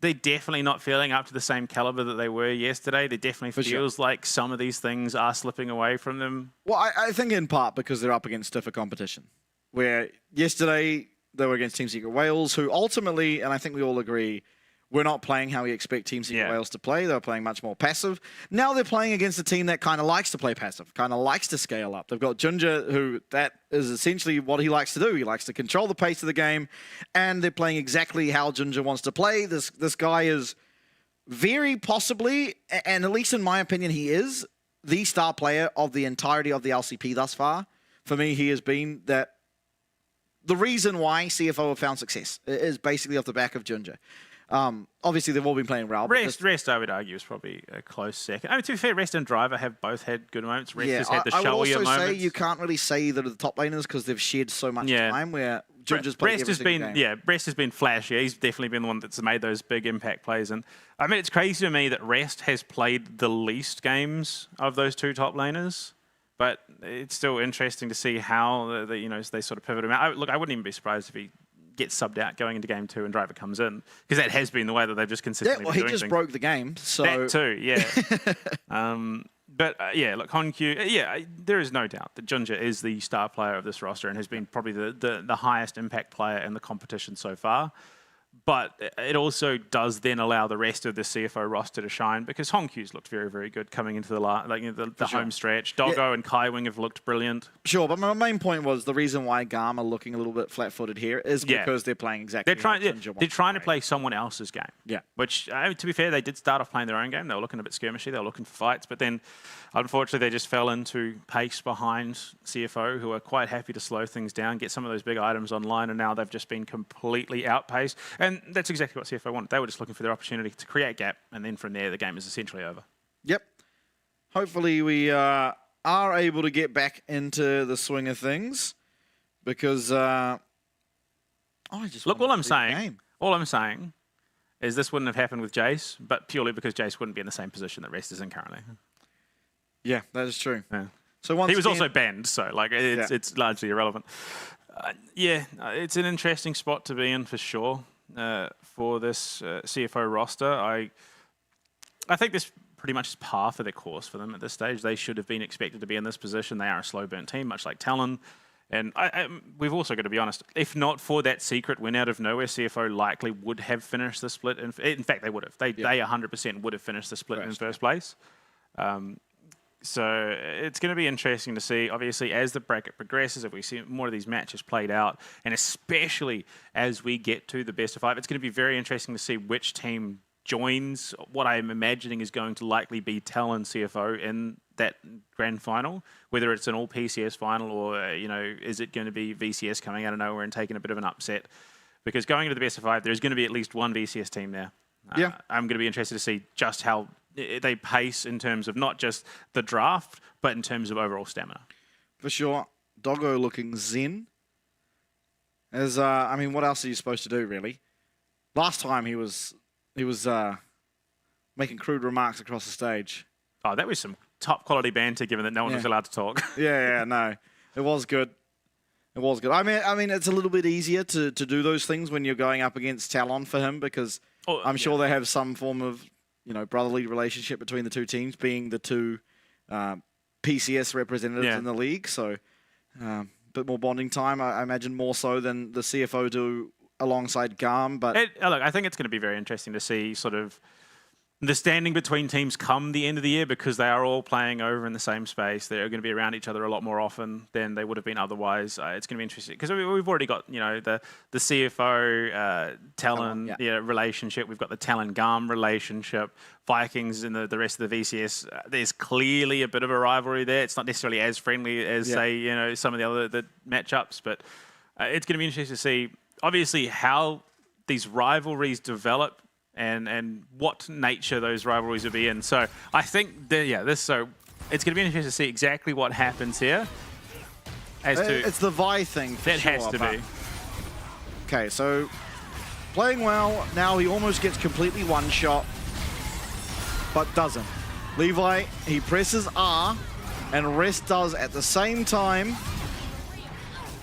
they're definitely not feeling up to the same caliber that they were yesterday. They definitely feels like some of these things are slipping away from them. Well, I think in part because they're up against stiffer competition. Where yesterday they were against Team Secret Wales, who ultimately, and I think we all agree, we're not playing how we expect Team Secret Wales to play. They're playing much more passive. Now they're playing against a team that kind of likes to play passive, kind of likes to scale up. They've got Ginger, who that is essentially what he likes to do. He likes to control the pace of the game, and they're playing exactly how Ginger wants to play. This guy is very possibly, and at least in my opinion, he is the star player of the entirety of the LCP thus far. For me, he has been that. The reason why CFO have found success is basically off the back of Ginger. Obviously, they've all been playing Raul. Rest, I would argue, is probably a close second. I mean, to be fair, Rest and Driver have both had good moments. Rest has had the showier moments. I would also say you can't really say that are the top laners because they've shared so much time where Ginger's played every single game. Yeah, Rest has been flashy. He's definitely been the one that's made those big impact plays. And I mean, it's crazy to me that Rest has played the least games of those two top laners. But it's still interesting to see how they sort of pivot him out. Look, I wouldn't even be surprised if he gets subbed out going into game 2 and Driver comes in, because that has been the way that they've just consistently been doing he just things. broke the game, so that too, yeah. Yeah, look, Honq, there is no doubt that Ginger is the star player of this roster and has been probably the highest impact player in the competition so far. But it also does then allow the rest of the CFO roster to shine, because Honq's looked very, very good coming into the home stretch. Doggo and Kaiwing have looked brilliant. Sure, but my main point was the reason why GAM are looking a little bit flat-footed here is because they're playing exactly they're trying to play someone else's game. Yeah. Which, to be fair, they did start off playing their own game. They were looking a bit skirmishy. They were looking for fights. But then, unfortunately, they just fell into pace behind CFO, who are quite happy to slow things down, get some of those big items online, and now they've just been completely outpaced. And that's exactly what CFO wanted. They were just looking for their opportunity to create gap, and then from there, the game is essentially over. Yep. Hopefully, we are able to get back into the swing of things, because look, all I'm saying is this wouldn't have happened with Jace, but purely because Jace wouldn't be in the same position that Rest is in currently. Yeah, that is true. Yeah. So once he was again, also banned, so like it's largely irrelevant. It's an interesting spot to be in for sure for this CFO roster. I think this pretty much is par for the course for them at this stage. They should have been expected to be in this position. They are a slow burn team, much like TALON. And we've also got to be honest, if not for that secret win out of nowhere, CFO likely would have finished the split. In fact, they would have. They 100% would have finished the split in first place. So it's going to be interesting to see, obviously, as the bracket progresses, if we see more of these matches played out, and especially as we get to the best of 5, it's going to be very interesting to see which team joins what I'm imagining is going to likely be TALON CFO in that grand final, whether it's an all PCS final or, is it going to be VCS coming out of nowhere and taking a bit of an upset? Because going into the best of 5, there's going to be at least one VCS team there. I'm going to be interested to see just how they pace in terms of not just the draft, but in terms of overall stamina. For sure. Doggo looking zen. As what else are you supposed to do, really? Last time he was making crude remarks across the stage. Oh, that was some top quality banter, given that no one was allowed to talk. No, it was good. It was good. I mean, it's a little bit easier to do those things when you're going up against TALON for him, because I'm sure they have some form of brotherly relationship between the two teams, being the two PCS representatives in the league. So a bit more bonding time, I imagine, more so than the CFO do alongside GAM. But look, I think it's going to be very interesting to see sort of the standing between teams come the end of the year, because they are all playing over in the same space. They're going to be around each other a lot more often than they would have been otherwise. It's going to be interesting because we've already got the CFO TALON relationship. We've got the TALON GAM relationship. Vikings and the rest of the VCS. There's clearly a bit of a rivalry there. It's not necessarily as friendly as say some of the other matchups, but it's going to be interesting to see obviously how these rivalries develop and what nature those rivalries will be in. So I think it's going to be interesting to see exactly what happens here. It's the Vi thing. That has to be. Okay, so playing well. Now he almost gets completely one shot, but doesn't. Levi, he presses R, and Rest does at the same time.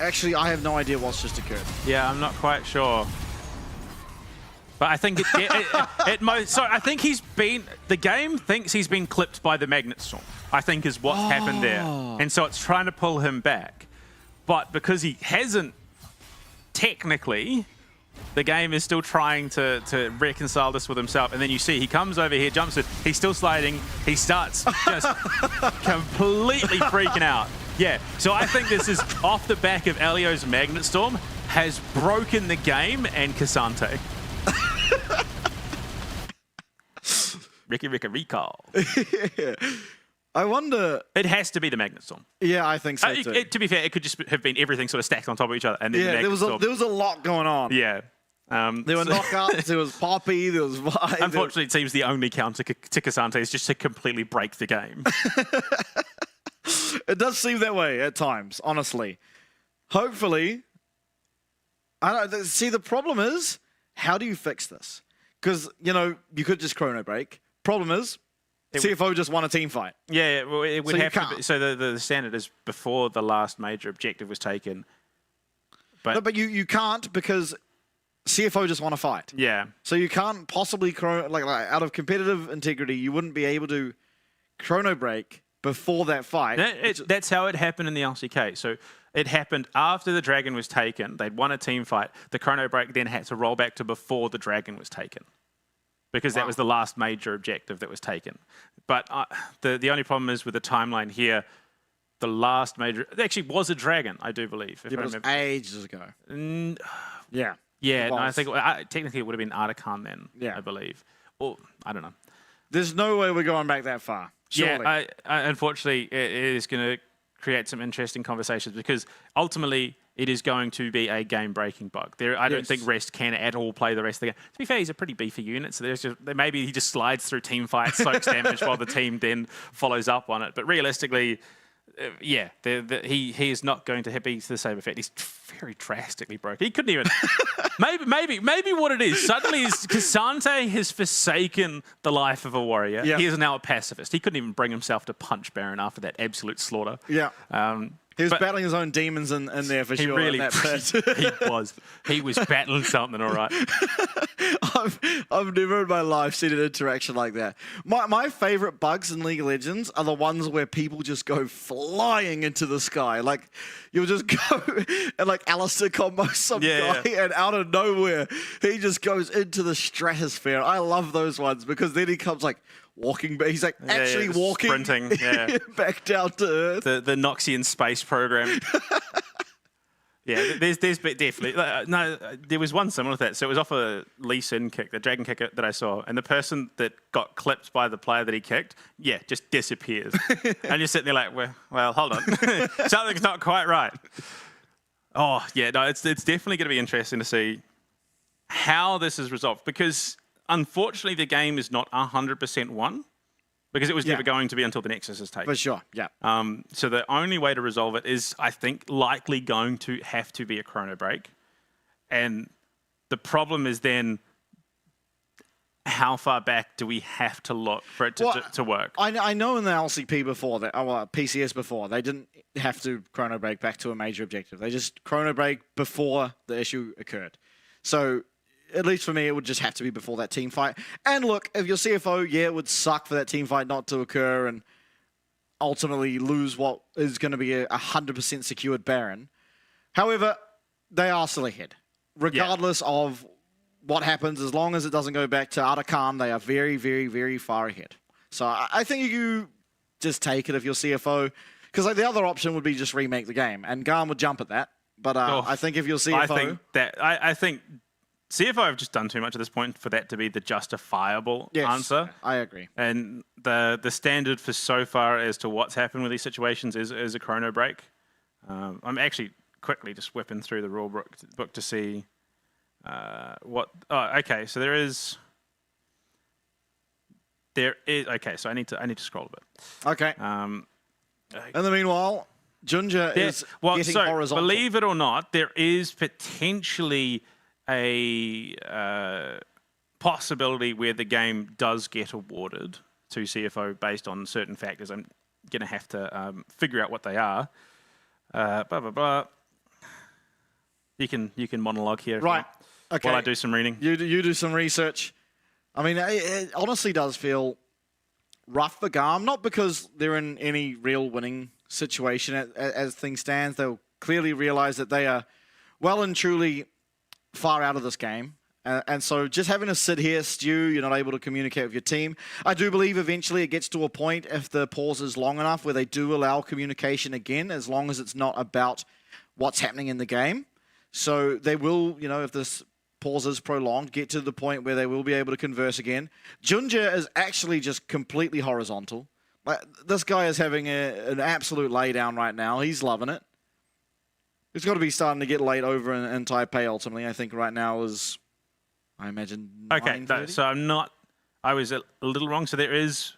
Actually, I have no idea what's just occurred. Yeah, I'm not quite sure. But I think I think the game thinks he's been clipped by the Magnet Storm, I think is what's happened there. And so it's trying to pull him back. But because he hasn't, technically, the game is still trying to reconcile this with himself. And then you see he comes over here, jumps it, he's still sliding, he starts just completely freaking out. Yeah, so I think this is off the back of Elio's Magnet Storm has broken the game and Cassante. Ricky recall. I wonder. It has to be the Magnet Storm. Yeah, I think so too. To be fair, it could just have been everything sort of stacked on top of each other, and then the Magnet Storm. There was a lot going on. Yeah. There were knockouts, there was Poppy, there was Vi. Unfortunately, it seems the only counter to Cassante is just to completely break the game. It does seem that way at times, honestly. Hopefully, see, the problem is, how do you fix this? Because, you could just chrono break. Problem is, CFO just won a team fight. Yeah, well, it would have to be. So the standard is before the last major objective was taken. But you can't, because CFO just won a fight. Yeah. So you can't possibly like out of competitive integrity, you wouldn't be able to chrono break before that fight. That's how it happened in the LCK. So it happened after the dragon was taken. They'd won a team fight. The chrono break then had to roll back to before the dragon was taken, because that was the last major objective that was taken. But the only problem is with the timeline here, the last major it actually was a dragon, I do believe. It was ages ago. Yeah. Yeah, no, I think technically it would have been Artican then, I believe. Or, I don't know. There's no way we're going back that far. Surely. Yeah, unfortunately, it is going to create some interesting conversations, because ultimately it is going to be a game-breaking bug. I don't think Rest can at all play the rest of the game. To be fair, he's a pretty beefy unit, so maybe he just slides through team fights, soaks damage while the team then follows up on it. But realistically, yeah, he is not going to be to the same effect. He's very drastically broken. He couldn't even. maybe what it is suddenly is Kasante has forsaken the life of a warrior. Yeah. He is now a pacifist. He couldn't even bring himself to punch Baron after that absolute slaughter. Yeah. He was battling his own demons in there for sure. Really, in that pit. He was battling something, all right. I've never in my life seen an interaction like that. My favorite bugs in League of Legends are the ones where people just go flying into the sky. Like, you'll just go and like Alistair combo some guy and out of nowhere, he just goes into the stratosphere. I love those ones because then he comes like walking, but he's like actually walking sprinting back down to Earth. The Noxian space program. Yeah, there's definitely no. There was one similar to that. So it was off a Lee Sin kick, the dragon kick that I saw, and the person that got clipped by the player that he kicked, just disappears. And you're sitting there like, well, hold on, something's not quite right. Oh yeah, no, it's definitely going to be interesting to see how this is resolved because unfortunately the game is not 100% won. Because it was never going to be until the Nexus is taken. For sure, yeah. So the only way to resolve it is, I think, likely going to have to be a chrono break. And the problem is then, how far back do we have to look for it to work? I know in the LCP before, PCS before, they didn't have to chrono break back to a major objective. They just chrono break before the issue occurred. So at least for me, it would just have to be before that team fight. And look, if you're CFO, it would suck for that team fight not to occur and ultimately lose what is going to be a 100% secured Baron. However, they are still ahead. Regardless of what happens, as long as it doesn't go back to Arakan, they are very, very, very far ahead. So I think you just take it if you're CFO. Because like, the other option would be just remake the game. And GAM would jump at that. But I think if you're CFO... I think CFO have just done too much at this point for that to be the justifiable answer. I agree. And the standard for so far as to what's happened with these situations is a chrono break. I'm actually quickly just whipping through the rule book to see what... Oh, okay, so there is... Okay, so I need to scroll a bit. Okay. In the meanwhile, Junja is getting horizontal. Believe it or not, there is potentially a possibility where the game does get awarded to CFO based on certain factors. I'm going to have to figure out what they are. Blah, blah, blah. You can monologue here. Right. Okay. While I do some reading. You do some research. I mean, it honestly does feel rough for GAM, not because they're in any real winning situation as things stand. They'll clearly realize that they are well and truly far out of this game. And so just having to sit here, stew, you're not able to communicate with your team. I do believe eventually it gets to a point, if the pause is long enough, where they do allow communication again, as long as it's not about what's happening in the game. So they will, if this pause is prolonged, get to the point where they will be able to converse again. Junja is actually just completely horizontal. Like, this guy is having an absolute laydown right now. He's loving it. It's got to be starting to get late over in Taipei, ultimately. I think right now is, I imagine, 9:30? Okay, so I was a little wrong. So there is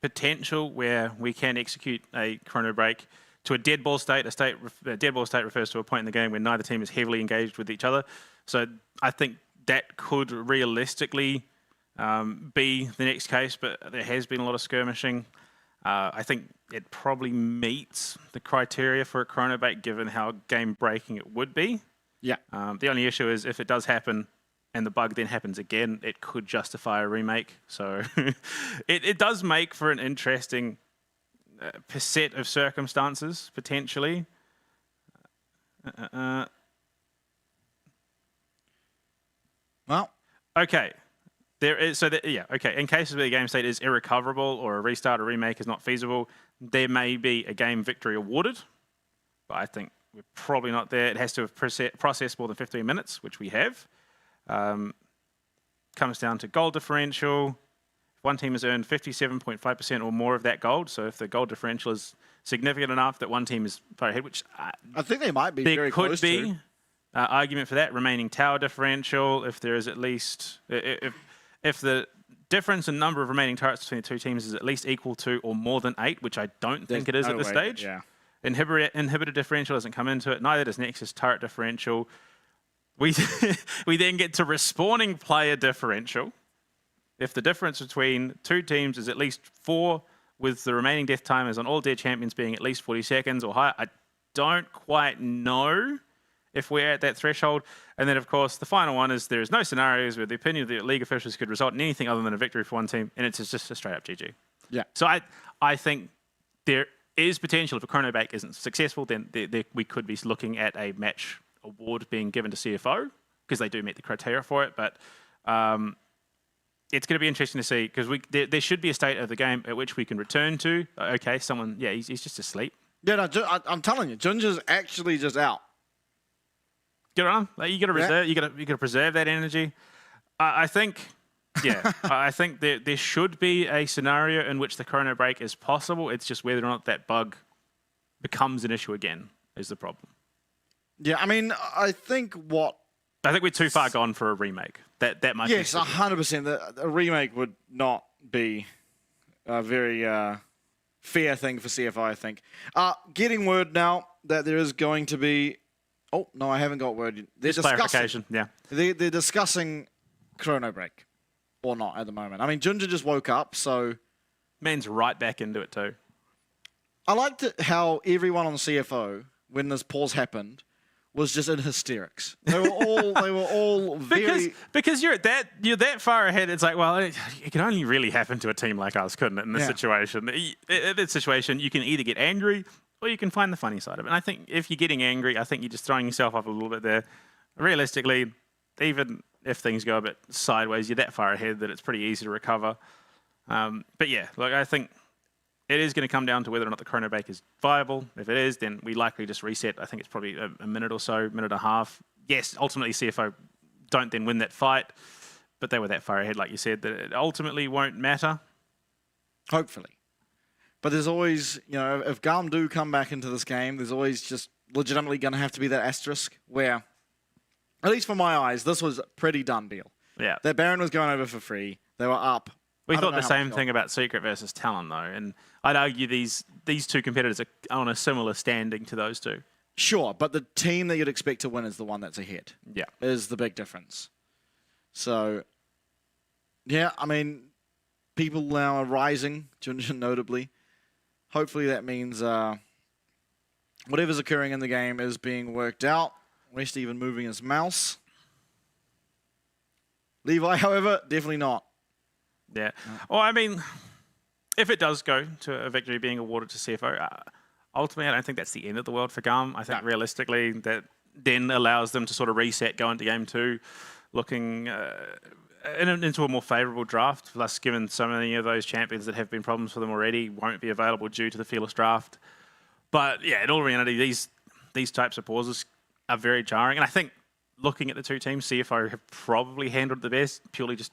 potential where we can execute a chrono break to a dead ball state. A dead ball state refers to a point in the game where neither team is heavily engaged with each other. So I think that could realistically be the next case, but there has been a lot of skirmishing. I think it probably meets the criteria for a chrono break, given how game-breaking it would be. Yeah. The only issue is if it does happen and the bug then happens again, it could justify a remake. So it does make for an interesting set of circumstances, potentially. Well. Okay. There is, okay. In cases where the game state is irrecoverable or a restart or remake is not feasible, there may be a game victory awarded, but I think we're probably not there. It has to have processed more than 15 minutes, which we have. Comes down to gold differential. One team has earned 57.5% or more of that gold, so if the gold differential is significant enough that one team is far ahead, which I think they might be very close to. There could be argument for that. Remaining tower differential, if there is at least... If the difference in number of remaining turrets between the two teams is at least equal to or more than 8, which I don't think it is at this stage. Yeah. Inhibitor differential doesn't come into it. Neither does Nexus turret differential. We then get to respawning player differential. If the difference between two teams is at least 4, with the remaining death timers on all dead champions being at least 40 seconds or higher, I don't quite know if we're at that threshold. And then, of course, the final one is there is no scenarios where the opinion of the league officials could result in anything other than a victory for one team, and it's just a straight-up GG. Yeah. So I think there is potential if a chrono bake isn't successful, then we could be looking at a match award being given to CFO, because they do meet the criteria for it. But it's going to be interesting to see, because there should be a state of the game at which we can return to. Okay, someone, yeah, he's just asleep. Yeah, no, I'm telling you, Junja's actually just out. Good on him. Like, you got to reserve. You got to preserve that energy. I think, yeah, I think there should be a scenario in which the chrono break is possible. It's just whether or not that bug becomes an issue again is the problem. Yeah, I mean, I think we're too far gone for a remake. That might. Yes, 100%. A remake would not be a very fair thing for CFI, I think. Getting word now that there is going to be. Oh no, I haven't got word. They're discussing. Clarification. Yeah. They're discussing chrono break, or not at the moment. I mean, Junja just woke up, so man's right back into it too. I liked it how everyone on CFO, when this pause happened, was just in hysterics. They were all very because you're that far ahead. It's like, well, it can only really happen to a team like us, couldn't it? In this situation, in this situation, you can either get angry or you can find the funny side of it. And I think if you're getting angry, I think you're just throwing yourself up a little bit there. Realistically, even if things go a bit sideways, you're that far ahead that it's pretty easy to recover. But yeah, like I think it is going to come down to whether or not the chrono bake is viable. If it is, then we likely just reset. I think it's probably a minute or so, minute and a half. Yes, ultimately CFO don't then win that fight, but they were that far ahead, like you said, that it ultimately won't matter. Hopefully. But there's always, you know, if GAM do come back into this game, there's always just legitimately going to have to be that asterisk where, at least for my eyes, this was a pretty done deal. Yeah. That Baron was going over for free. They were up. We thought the same thing about Secret versus Talon, though, and I'd argue these two competitors are on a similar standing to those two. Sure, but the team that you'd expect to win is the one that's ahead. Yeah. Is the big difference. So, yeah, I mean, people now are rising, Junja notably. Hopefully that means whatever's occurring in the game is being worked out. West even moving his mouse. Levi, however, definitely not. Yeah. Well, I mean, if it does go to a victory being awarded to CFO, ultimately I don't think that's the end of the world for GAM. I think realistically that then allows them to sort of reset, go into game 2, looking into a more favourable draft. Plus, given so many of those champions that have been problems for them already won't be available due to the Fearless draft. But yeah, in all reality, these types of pauses are very jarring. And I think looking at the two teams, CFO have probably handled the best, purely just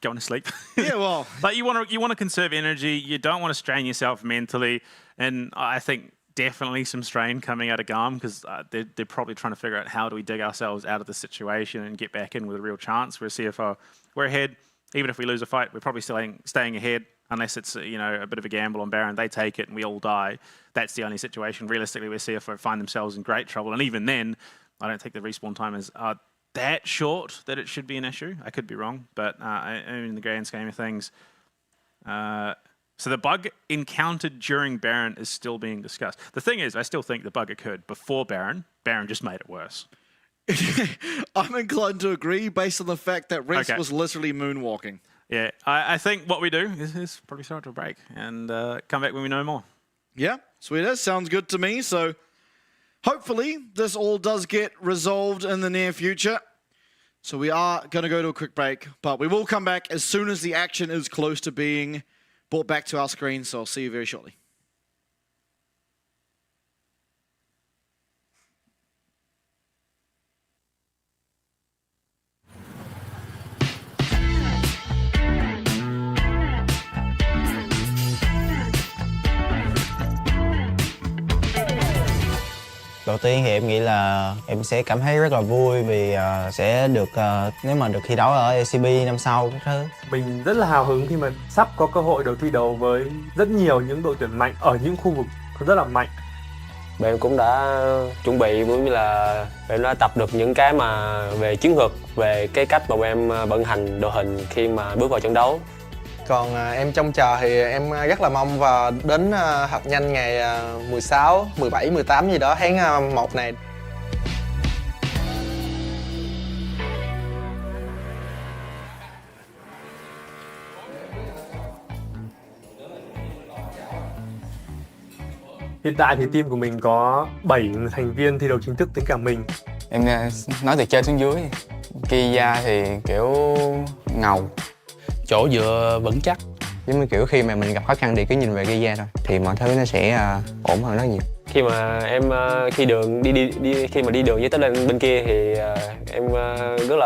going to sleep. Yeah, well, like you want to conserve energy. You don't want to strain yourself mentally, and I think definitely some strain coming out of GAM because they're probably trying to figure out how do we dig ourselves out of the situation and get back in with a real chance. Where CFO, we're ahead. Even if we lose a fight, we're probably staying ahead unless it's a bit of a gamble on Baron. They take it and we all die. That's the only situation realistically where CFO find themselves in great trouble. And even then, I don't think the respawn time is that short that it should be an issue. I could be wrong, but in the grand scheme of things. So the bug encountered during Baron is still being discussed. The thing is, I still think the bug occurred before Baron. Baron just made it worse. I'm inclined to agree based on the fact that Rex was literally moonwalking. Yeah, I think what we do is probably start to a break and come back when we know more. Yeah, sweet as. Sounds good to me. So hopefully this all does get resolved in the near future. So we are going to go to a quick break, but we will come back as soon as the action is close to being brought back to our screen. So I'll see you very shortly. Đầu tiên thì em nghĩ là em sẽ cảm thấy rất là vui vì sẽ được nếu mà được thi đấu ở LCP năm sau các thứ. Mình rất là hào hứng khi mà sắp có cơ hội được thi đấu với rất nhiều những đội tuyển mạnh ở những khu vực rất là mạnh. Em cũng đã chuẩn bị cũng như là em đã tập được những cái mà về chiến thuật, về cái cách mà em vận hành đội hình khi mà bước vào trận đấu. Còn em trông chờ thì em rất là mong vào đến họp nhanh ngày 16, 17, 18 gì đó tháng 1 này. Hiện tại thì team của mình có 7 thành viên thi đấu chính thức tính cả mình. Em nói từ trên xuống dưới, kia da thì kiểu ngầu, chỗ dựa vững chắc. Giống như kiểu khi mà mình gặp khó khăn thì cứ nhìn về kia da thôi thì mọi thứ nó sẽ ổn hơn rất nhiều. Khi mà em khi mà đi đường với tới bên kia thì em rất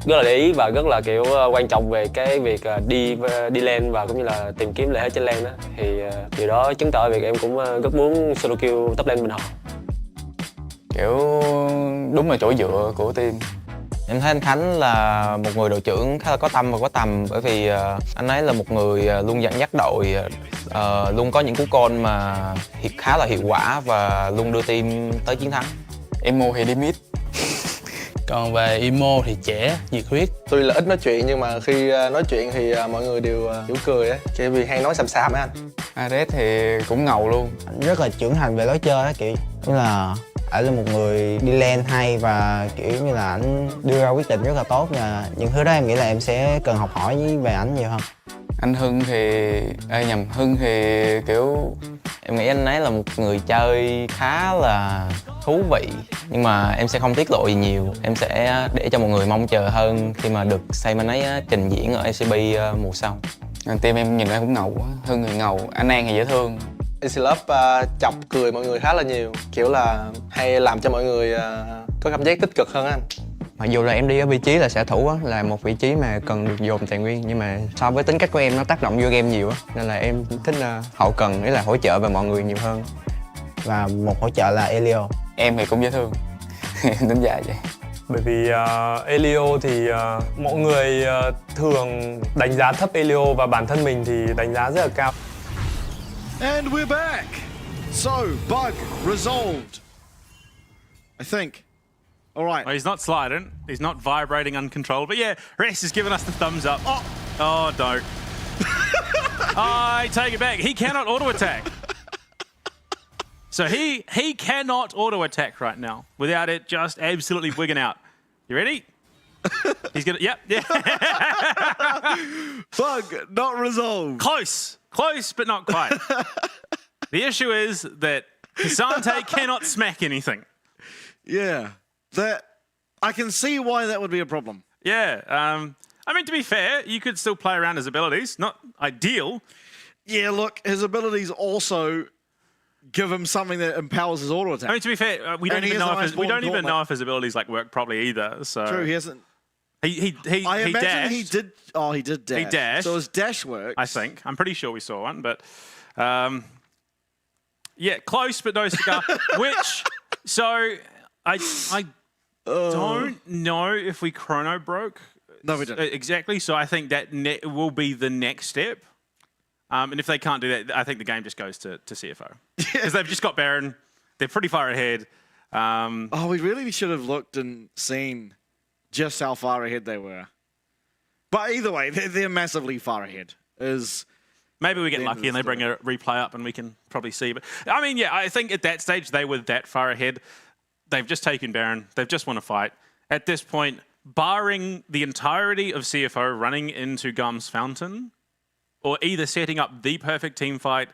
là để ý và rất là kiểu quan trọng về cái việc đi lên và cũng như là tìm kiếm lợi thế trên lane đó. Thì điều đó chứng tỏ việc em cũng rất muốn solo kill top lane bên họ. Kiểu đúng là chỗ dựa của team. Em thấy anh Khánh là một người đội trưởng khá là có tâm và có tầm, bởi vì anh ấy là một người luôn dẫn dắt đội, luôn có những cú call mà khá là hiệu quả và luôn đưa team tới chiến thắng. Emo thì đi mid. Còn về Emo thì trẻ, nhiệt huyết. Tuy là ít nói chuyện nhưng mà khi nói chuyện thì mọi người đều hiểu cười á, kiểu vì hay nói xàm xàm á anh. Ares thì cũng ngầu luôn. Anh rất là trưởng thành về lối chơi á, kiểu như là anh là một người đi lane hay và kiểu như là anh đưa ra quyết định rất là tốt, và những thứ đó em nghĩ là em sẽ cần học hỏi về ảnh nhiều hơn. Anh Hưng thì Hưng thì kiểu em nghĩ anh ấy là một người chơi khá là thú vị, nhưng mà em sẽ không tiết lộ gì nhiều. Em sẽ để cho mọi người mong chờ hơn khi mà được xem anh ấy trình diễn ở LCP mùa sau. Team em nhìn ra cũng ngầu quá. Hưng thì ngầu, anh An thì dễ thương. Esport chọc cười mọi người khá là nhiều, kiểu là hay làm cho mọi người có cảm giác tích cực hơn anh. Mặc dù là em đi ở vị trí là xạ thủ á, là một vị trí mà cần được dồn tài nguyên, nhưng mà so với tính cách của em nó tác động vô game nhiều á, nên là em thích hậu cần, nghĩa là hỗ trợ về mọi người nhiều hơn. Và một hỗ trợ là Elio. Em thì cũng dễ thương. Tính dài vậy. Bởi vì Elio thì mọi người thường đánh giá thấp Elio và bản thân mình thì đánh giá rất là cao. And we're back. So, bug resolved, I think. All right. Well, he's not sliding. He's not vibrating uncontrolled. But yeah, Rex has given us the thumbs up. Oh, don't. I take it back. He cannot auto-attack. So he cannot auto-attack right now without it just absolutely wigging out. You ready? He's gonna, yeah. Bug not resolved. Close, but not quite. The issue is that Casante cannot smack anything. Yeah, that I can see why that would be a problem. Yeah, I mean, to be fair, you could still play around his abilities. Not ideal. Yeah, look, his abilities also give him something that empowers his auto attack. I mean, to be fair, we don't even know if his abilities like work properly either. So true, he hasn't. He I imagine dashed. he did. Oh, he did dash. He dashed. So his dash works. I think. I'm pretty sure we saw one, but yeah, close but no cigar. Which, so I don't know if we chrono broke. No, we don't. Exactly. So I think that will be the next step. And if they can't do that, I think the game just goes to CFO. Because they've just got Baron. They're pretty far ahead. We really should have looked and seen just how far ahead they were. But either way, they're massively far ahead. Maybe we get lucky and they bring a replay up and we can probably see. But I mean, yeah, I think at that stage they were that far ahead. They've just taken Baron. They've just won a fight. At this point, barring the entirety of CFO running into GAM's fountain, or either setting up the perfect team fight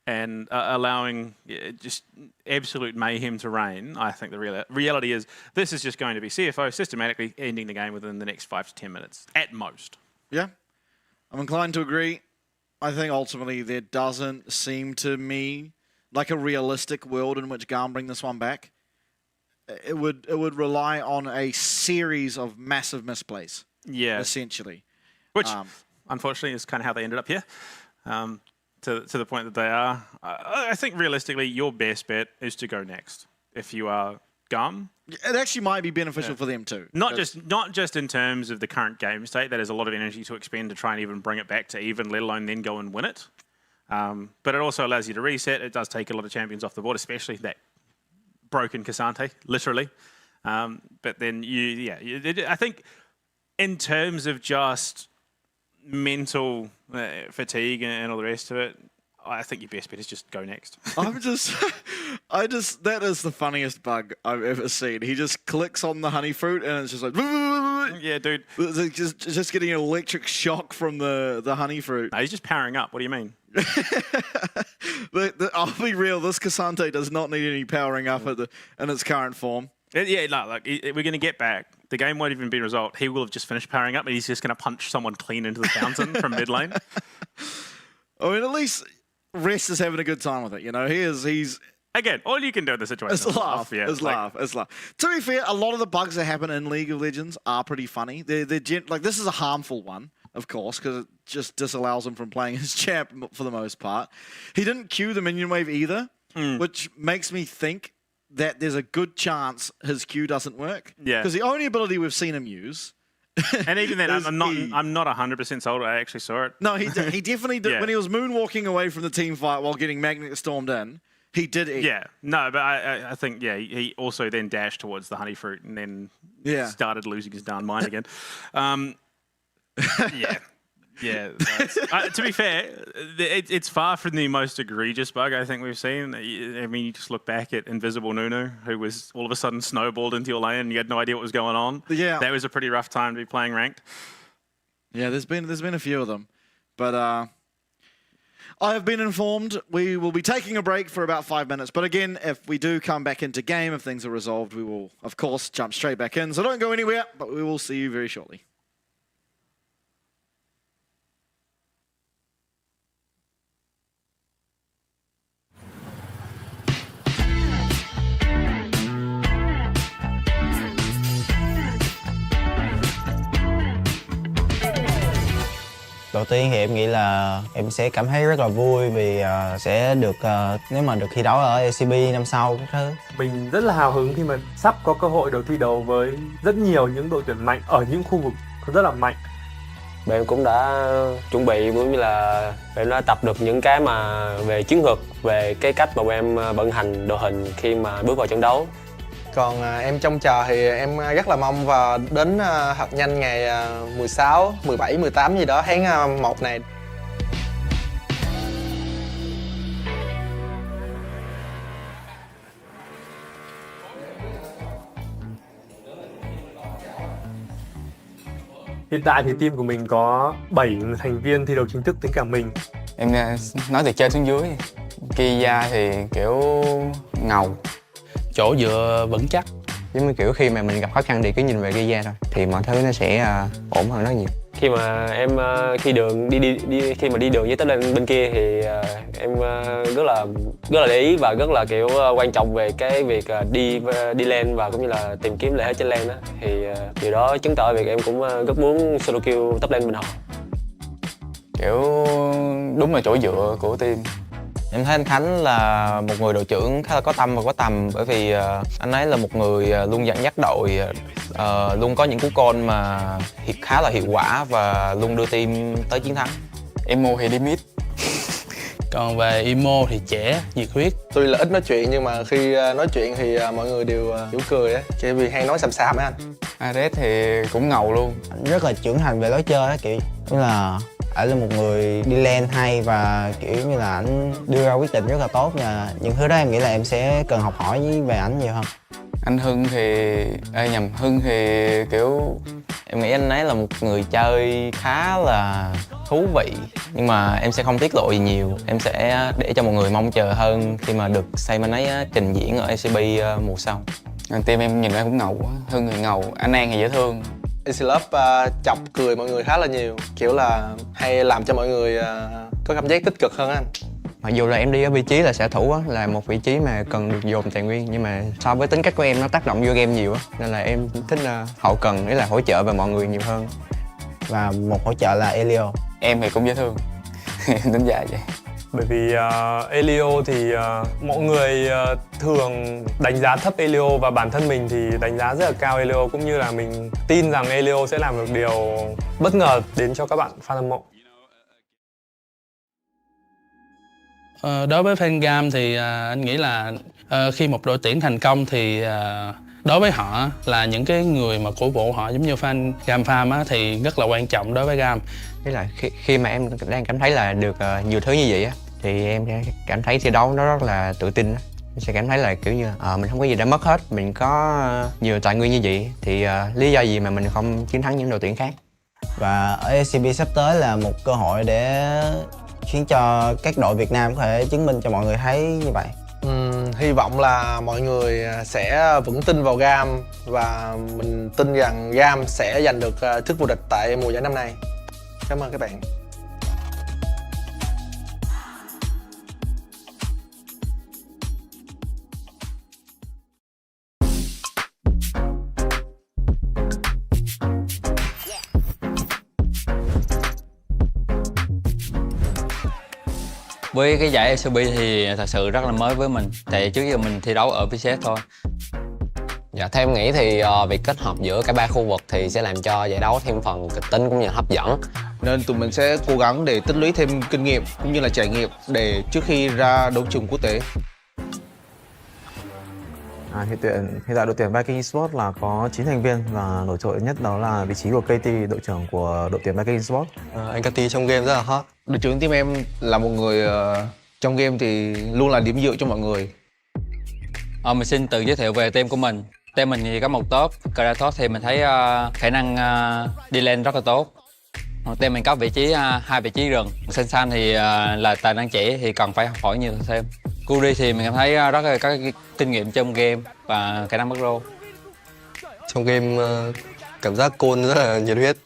and allowing just absolute mayhem to reign, I think the reality is this is just going to be CFO systematically ending the game within the next 5 to 10 minutes, at most. Yeah, I'm inclined to agree. I think ultimately there doesn't seem to me like a realistic world in which GAM bring this one back. It would rely on a series of massive misplays. Yeah. Essentially. Which, unfortunately, is kind of how they ended up here. To the point that they are. I think realistically, your best bet is to go next. if you are GAM. It actually might be beneficial for them too. Not just in terms of the current game state, that is a lot of energy to expend to try and even bring it back to even, let alone then go and win it. But it also allows you to reset. It does take a lot of champions off the board, especially that broken Cassante, literally. But then I think in terms of just mental fatigue and all the rest of it, I think your best bet is just go next. That is the funniest bug I've ever seen. He just clicks on the honey fruit and it's just like, yeah, dude. Just getting an electric shock from the honey fruit. No, he's just powering up. What do you mean? I'll be real, this Cassante does not need any powering up in its current form. Yeah, no, like, we're going to get back. The game won't even be resolved. He will have just finished powering up and he's just going to punch someone clean into the fountain from mid lane. I mean, at least Rest is having a good time with it, you know. He's again, all you can do in the situation is laugh. Yeah, laugh. To be fair, a lot of the bugs that happen in League of Legends are pretty funny. They're like, this is a harmful one, of course, because it just disallows him from playing his champ for the most part. He didn't queue the minion wave either, which makes me think that there's a good chance his Q doesn't work. Yeah. Because the only ability we've seen him use. And even then, I'm not 100% sold. I actually saw it. No, he definitely did. Yeah. When he was moonwalking away from the team fight while getting Magnet stormed in, he did eat. Yeah. No, but I think, he also then dashed towards the honey fruit and then started losing his darn mind again. Yeah, to be fair, it's far from the most egregious bug I think we've seen. I mean, you just look back at Invisible Nunu, who was all of a sudden snowballed into your lane and you had no idea what was going on. Yeah. That was a pretty rough time to be playing ranked. Yeah, there's been a few of them. But I have been informed we will be taking a break for about 5 minutes. But again, if we do come back into game, if things are resolved, we will, of course, jump straight back in. So don't go anywhere, but we will see you very shortly. Đầu tiên thì em nghĩ là em sẽ cảm thấy rất là vui vì sẽ được nếu mà được thi đấu ở LCP năm sau các thứ. Mình rất là hào hứng khi mà sắp có cơ hội được thi đấu với rất nhiều những đội tuyển mạnh ở những khu vực rất là mạnh. Bạn cũng đã chuẩn bị cũng như là bạn đã tập được những cái mà về chiến thuật, về cái cách mà em vận hành đội hình khi mà bước vào trận đấu. Còn em trông chờ thì em rất là mong vào đến thật nhanh ngày 16, 17, 18 gì đó tháng 1 này. Hiện tại thì team của mình có 7 thành viên thi đấu chính thức tính cả mình. Em nói từ trên xuống dưới, kia da thì kiểu ngầu, chỗ dựa vững chắc. Giống như kiểu khi mà mình gặp khó khăn thì cứ nhìn về kia da thôi thì mọi thứ nó sẽ ổn hơn rất nhiều. Khi mà em khi mà đi đường với tới bên kia thì em rất là để ý và rất là kiểu quan trọng về cái việc đi lên và cũng như là tìm kiếm lợi thế trên lane đó. Thì điều đó chứng tỏ việc em cũng rất muốn solo kill top lane bên họ. Kiểu đúng là chỗ dựa của team. Em thấy anh Khánh là một người đội trưởng khá là có tâm và có tầm, bởi vì anh ấy là một người luôn dẫn dắt đội, luôn có những cú call mà khá là hiệu quả và luôn đưa team tới chiến thắng. Emo thì đi mid. Còn về Emo thì trẻ, nhiệt huyết. Tuy là ít nói chuyện nhưng mà khi nói chuyện thì mọi người đều kiểu cười á, chỉ vì hay nói xàm xàm á anh. Ares thì cũng ngầu luôn. Anh rất là trưởng thành về lối chơi á, kiểu như là anh là một người đi lane hay và kiểu như là anh đưa ra quyết định rất là tốt, và những thứ đó em nghĩ là em sẽ cần học hỏi về ảnh nhiều hơn. Anh Hưng thì Hưng thì kiểu em nghĩ anh ấy là một người chơi khá là thú vị, nhưng mà em sẽ không tiết lộ gì nhiều. Em sẽ để cho mọi người mong chờ hơn khi mà được xem anh ấy trình diễn ở LCP mùa sau. Team em nhìn ra cũng ngầu quá. Hưng thì ngầu, anh An thì dễ thương. Chọc cười mọi người khá là nhiều, kiểu là hay làm cho mọi người có cảm giác tích cực hơn anh. Mặc dù là em đi ở vị trí là xạ thủ á, là một vị trí mà cần được dồn tài nguyên, nhưng mà so với tính cách của em nó tác động vô game nhiều á, nên là em thích hậu cần, nghĩa là hỗ trợ về mọi người nhiều hơn. Và một hỗ trợ là Elio. Em thì cũng dễ thương. Em tính dài vậy. Bởi vì Elio thì mọi người thường đánh giá thấp Elio và bản thân mình thì đánh giá rất là cao Elio, cũng như là mình tin rằng Elio sẽ làm được điều bất ngờ đến cho các bạn fan hâm mộ. Đối với fan GAM thì anh nghĩ là khi một đội tuyển thành công thì đối với họ là những cái người mà cổ vũ họ giống như fan GAM farm á, thì rất là quan trọng đối với GAM. Thế là khi mà em đang cảm thấy là được nhiều thứ như vậy á, thì em sẽ cảm thấy thi đấu nó rất là tự tin. Em sẽ cảm thấy là kiểu như mình không có gì đã mất hết, mình có nhiều tài nguyên như vậy thì lý do gì mà mình không chiến thắng những đội tuyển khác. Và ở LCP sắp tới là một cơ hội để khiến cho các đội Việt Nam có thể chứng minh cho mọi người thấy như vậy. Hy vọng là mọi người sẽ vững tin vào GAM và mình tin rằng GAM sẽ giành được chức vô địch tại mùa giải năm nay. Cảm ơn các bạn. Với cái giải LCP thì thật sự rất là mới với mình, tại trước giờ mình thi đấu ở VCS thôi. Dạ, theo em nghĩ thì việc kết hợp giữa cả ba khu vực thì sẽ làm cho giải đấu thêm phần kịch tính cũng như là hấp dẫn. Nên tụi mình sẽ cố gắng để tích lũy thêm kinh nghiệm cũng như là trải nghiệm để trước khi ra đấu trường quốc tế. Hiện tại đội tuyển Vikings Esports là có 9 thành viên và nổi trội nhất đó là vị trí của KT, đội trưởng của đội tuyển Vikings Esports. Anh KT trong game rất là hot. Đội trưởng team em là một người trong game thì luôn là điểm dựa cho mọi người. Mình xin tự giới thiệu về team của mình. Team mình thì có một top, Kratos thì mình thấy khả năng đi lên rất là tốt. Team mình có hai vị trí rừng. Seja thì là tài năng trẻ thì cần phải học hỏi nhiều thêm. Kuri thì mình cảm thấy rất là có kinh nghiệm trong game và khả năng macro. Trong game cảm giác Côn rất là nhiệt huyết.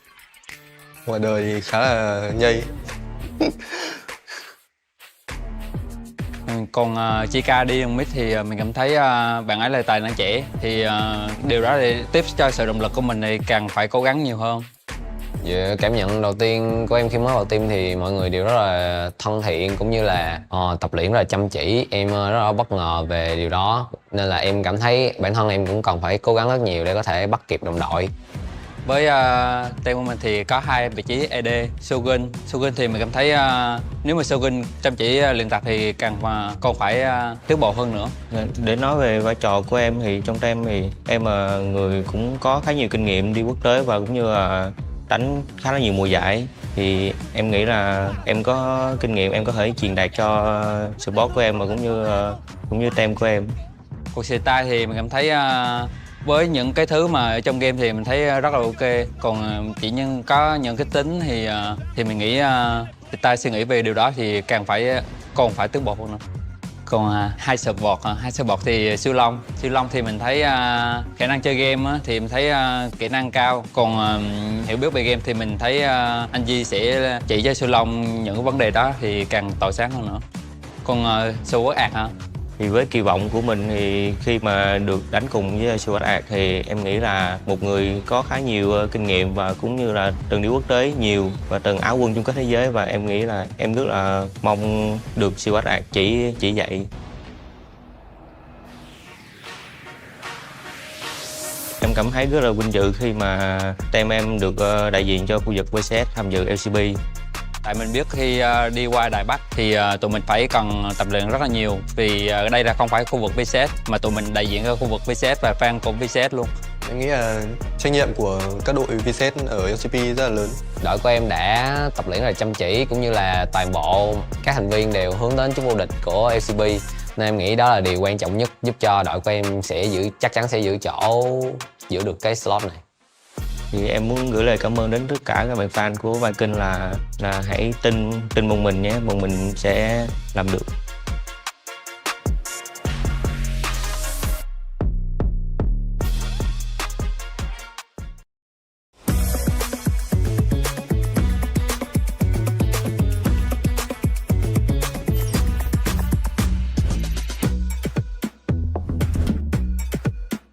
Ngoài đời thì khá là nhây. Còn Chika đi trong mid thì mình cảm thấy bạn ấy là tài năng trẻ, thì điều đó để tiếp cho sự động lực của mình thì càng phải cố gắng nhiều hơn. Dạ, cảm nhận đầu tiên của em khi mới vào team thì mọi người đều rất là thân thiện cũng như là tập luyện rất là chăm chỉ. Em rất là bất ngờ về điều đó nên là em cảm thấy bản thân em cũng cần phải cố gắng rất nhiều để có thể bắt kịp đồng đội. Với team của mình thì có hai vị trí AD, Shogun thì mình cảm thấy nếu mà Shogun chăm chỉ luyện tập thì còn phải tiến bộ hơn nữa. Để nói về vai trò của em thì trong team thì em là người cũng có khá nhiều kinh nghiệm đi quốc tế và cũng như là đánh khá là nhiều mùa giải, thì em nghĩ là em có kinh nghiệm, em có thể truyền đạt cho support của em và cũng như team của em. Cuộc style thì mình cảm thấy với những cái thứ mà ở trong game thì mình thấy rất là ok, còn chỉ có những cái tính thì mình nghĩ style suy nghĩ về điều đó thì còn phải tiến bộ hơn nữa. Còn hai support thì siêu long thì mình thấy khả năng chơi game thì mình thấy kỹ năng cao, còn hiểu biết về game thì mình thấy anh Di sẽ chỉ cho siêu long những vấn đề đó thì càng tỏa sáng hơn nữa. Còn Sword Art hả? Thì với kỳ vọng của mình thì khi mà được đánh cùng với Sword Art thì em nghĩ là một người có khá nhiều kinh nghiệm và cũng như là từng đi quốc tế nhiều và từng áo quân chung kết thế giới, và em nghĩ là em rất là mong được Sword Art chỉ dạy. Em cảm thấy rất là vinh dự khi mà team em được đại diện cho khu vực VCS tham dự LCP. Tại mình biết khi đi qua Đài Bắc thì tụi mình phải cần tập luyện rất là nhiều, vì đây là không phải khu vực VCS mà tụi mình đại diện cho khu vực VCS và fan của VCS luôn. Em nghĩ là trách nhiệm của các đội VCS ở LCP rất là lớn. Đội của em đã tập luyện rất là chăm chỉ cũng như là toàn bộ các thành viên đều hướng đến chức vô địch của LCP, nên em nghĩ đó là điều quan trọng nhất giúp cho đội của em chắc chắn sẽ giữ được cái slot này. Thì em muốn gửi lời cảm ơn đến tất cả các bạn fan của Vikings là hãy tin một mình nhé, một mình sẽ làm được.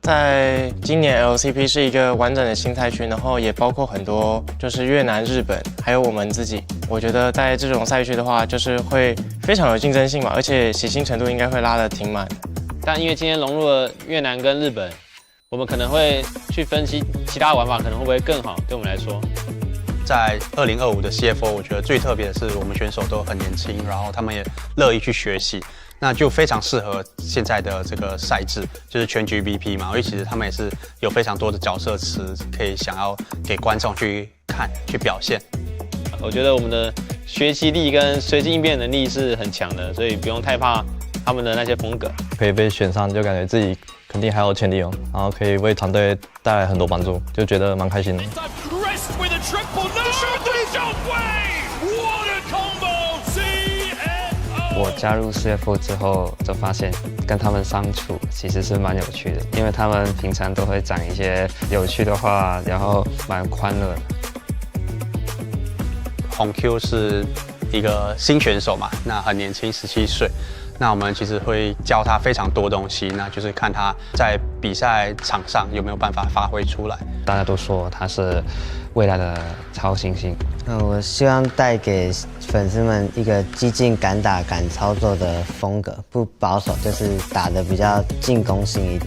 在今年 LCP 是一个完整的新赛区，然后也包括很多就是越南、日本，还有我们自己。我觉得在这种赛区的话，就是会非常有竞争性嘛，而且喜新程度应该会拉得挺满。但因为今天融入了越南跟日本，我们可能会去分析其他玩法可能会不会更好，对我们来说。在2025的 CFO， 我觉得最特别的是我们选手都很年轻，然后他们也乐意去学习，那就非常适合现在的这个赛制，就是全局 BP 嘛。因为其实他们也是有非常多的角色词可以想要给观众去看、去表现。我觉得我们的学习力跟随机应变能力是很强的，所以不用太怕他们的那些风格。可以被选上，就感觉自己肯定还有潜力哦，然后可以为团队带来很多帮助，就觉得蛮开心的。我加入 CFO 之后，就发现跟他们相处其实是蛮有趣的，因为他们平常都会讲一些有趣的话，然后蛮欢乐的。红 Q 是一个新选手嘛，那很年轻，17岁。那我们其实会教他非常多东西，那就是看他在比赛场上有没有办法发挥出来。大家都说他是未来的超新星。我希望带给粉丝们一个激进、敢打、敢操作的风格，不保守，就是打得比较进攻性一点。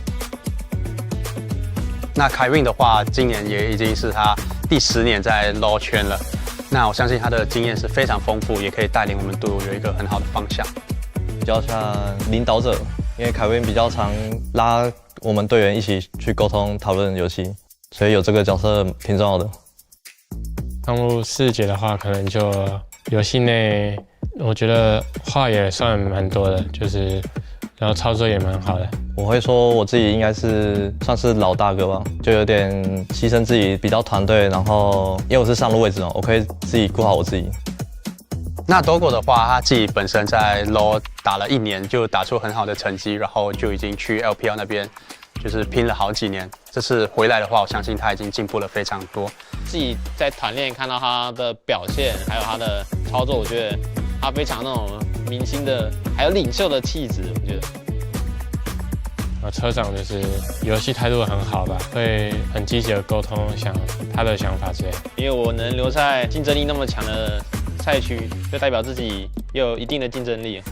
那凯运的话，今年也已经是他第10年在 LoL 圈了。那我相信他的经验是非常丰富，也可以带领我们队伍有一个很好的方向。比较像领导者，因为凯文比较常拉我们队员一起去沟通讨论游戏，所以有这个角色挺重要的。刚入4节的话，可能就游戏内，我觉得话也算蛮多的，就是然后操作也蛮好的。我会说我自己应该是算是老大哥吧，就有点牺牲自己，比较团队，然后因为我是上路位置哦，我可以自己顾好我自己。那 Dogo 的话，他自己本身在 LoL 打了1年，就打出很好的成绩，然后就已经去 LPL 那边就是拼了好几年。这次回来的话，我相信他已经进步了非常多。自己在团练看到他的表现，还有他的操作，我觉得他非常那种明星的，还有领袖的气质，我觉得。车长就是游戏态度很好吧，会很积极的沟通他的想法之类的。因为我能留在竞争力那么强的赛区，就代表自己有一定的竞争力。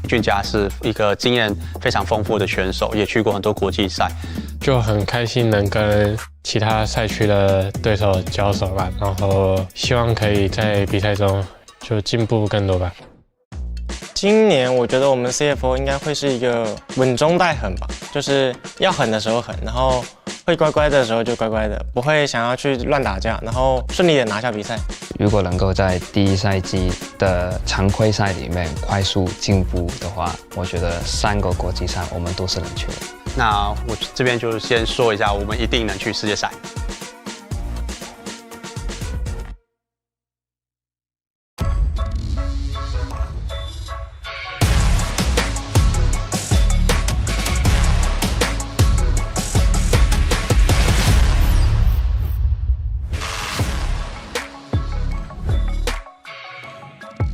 俊佳是一个经验非常丰富的选手，也去过很多国际赛，就很开心能跟其他赛区的对手交手吧，然后希望可以在比赛中就进步更多吧。今年我觉得我们 CFO 应该会是一个稳中带狠吧，就是要狠的时候狠，然后会乖乖的时候就乖乖的，不会想要去乱打架，然后顺利的拿下比赛。如果能够在第1赛季的常规赛里面快速进步的话，我觉得3个国际赛我们都是能去的。那我这边就先说一下，我们一定能去世界赛。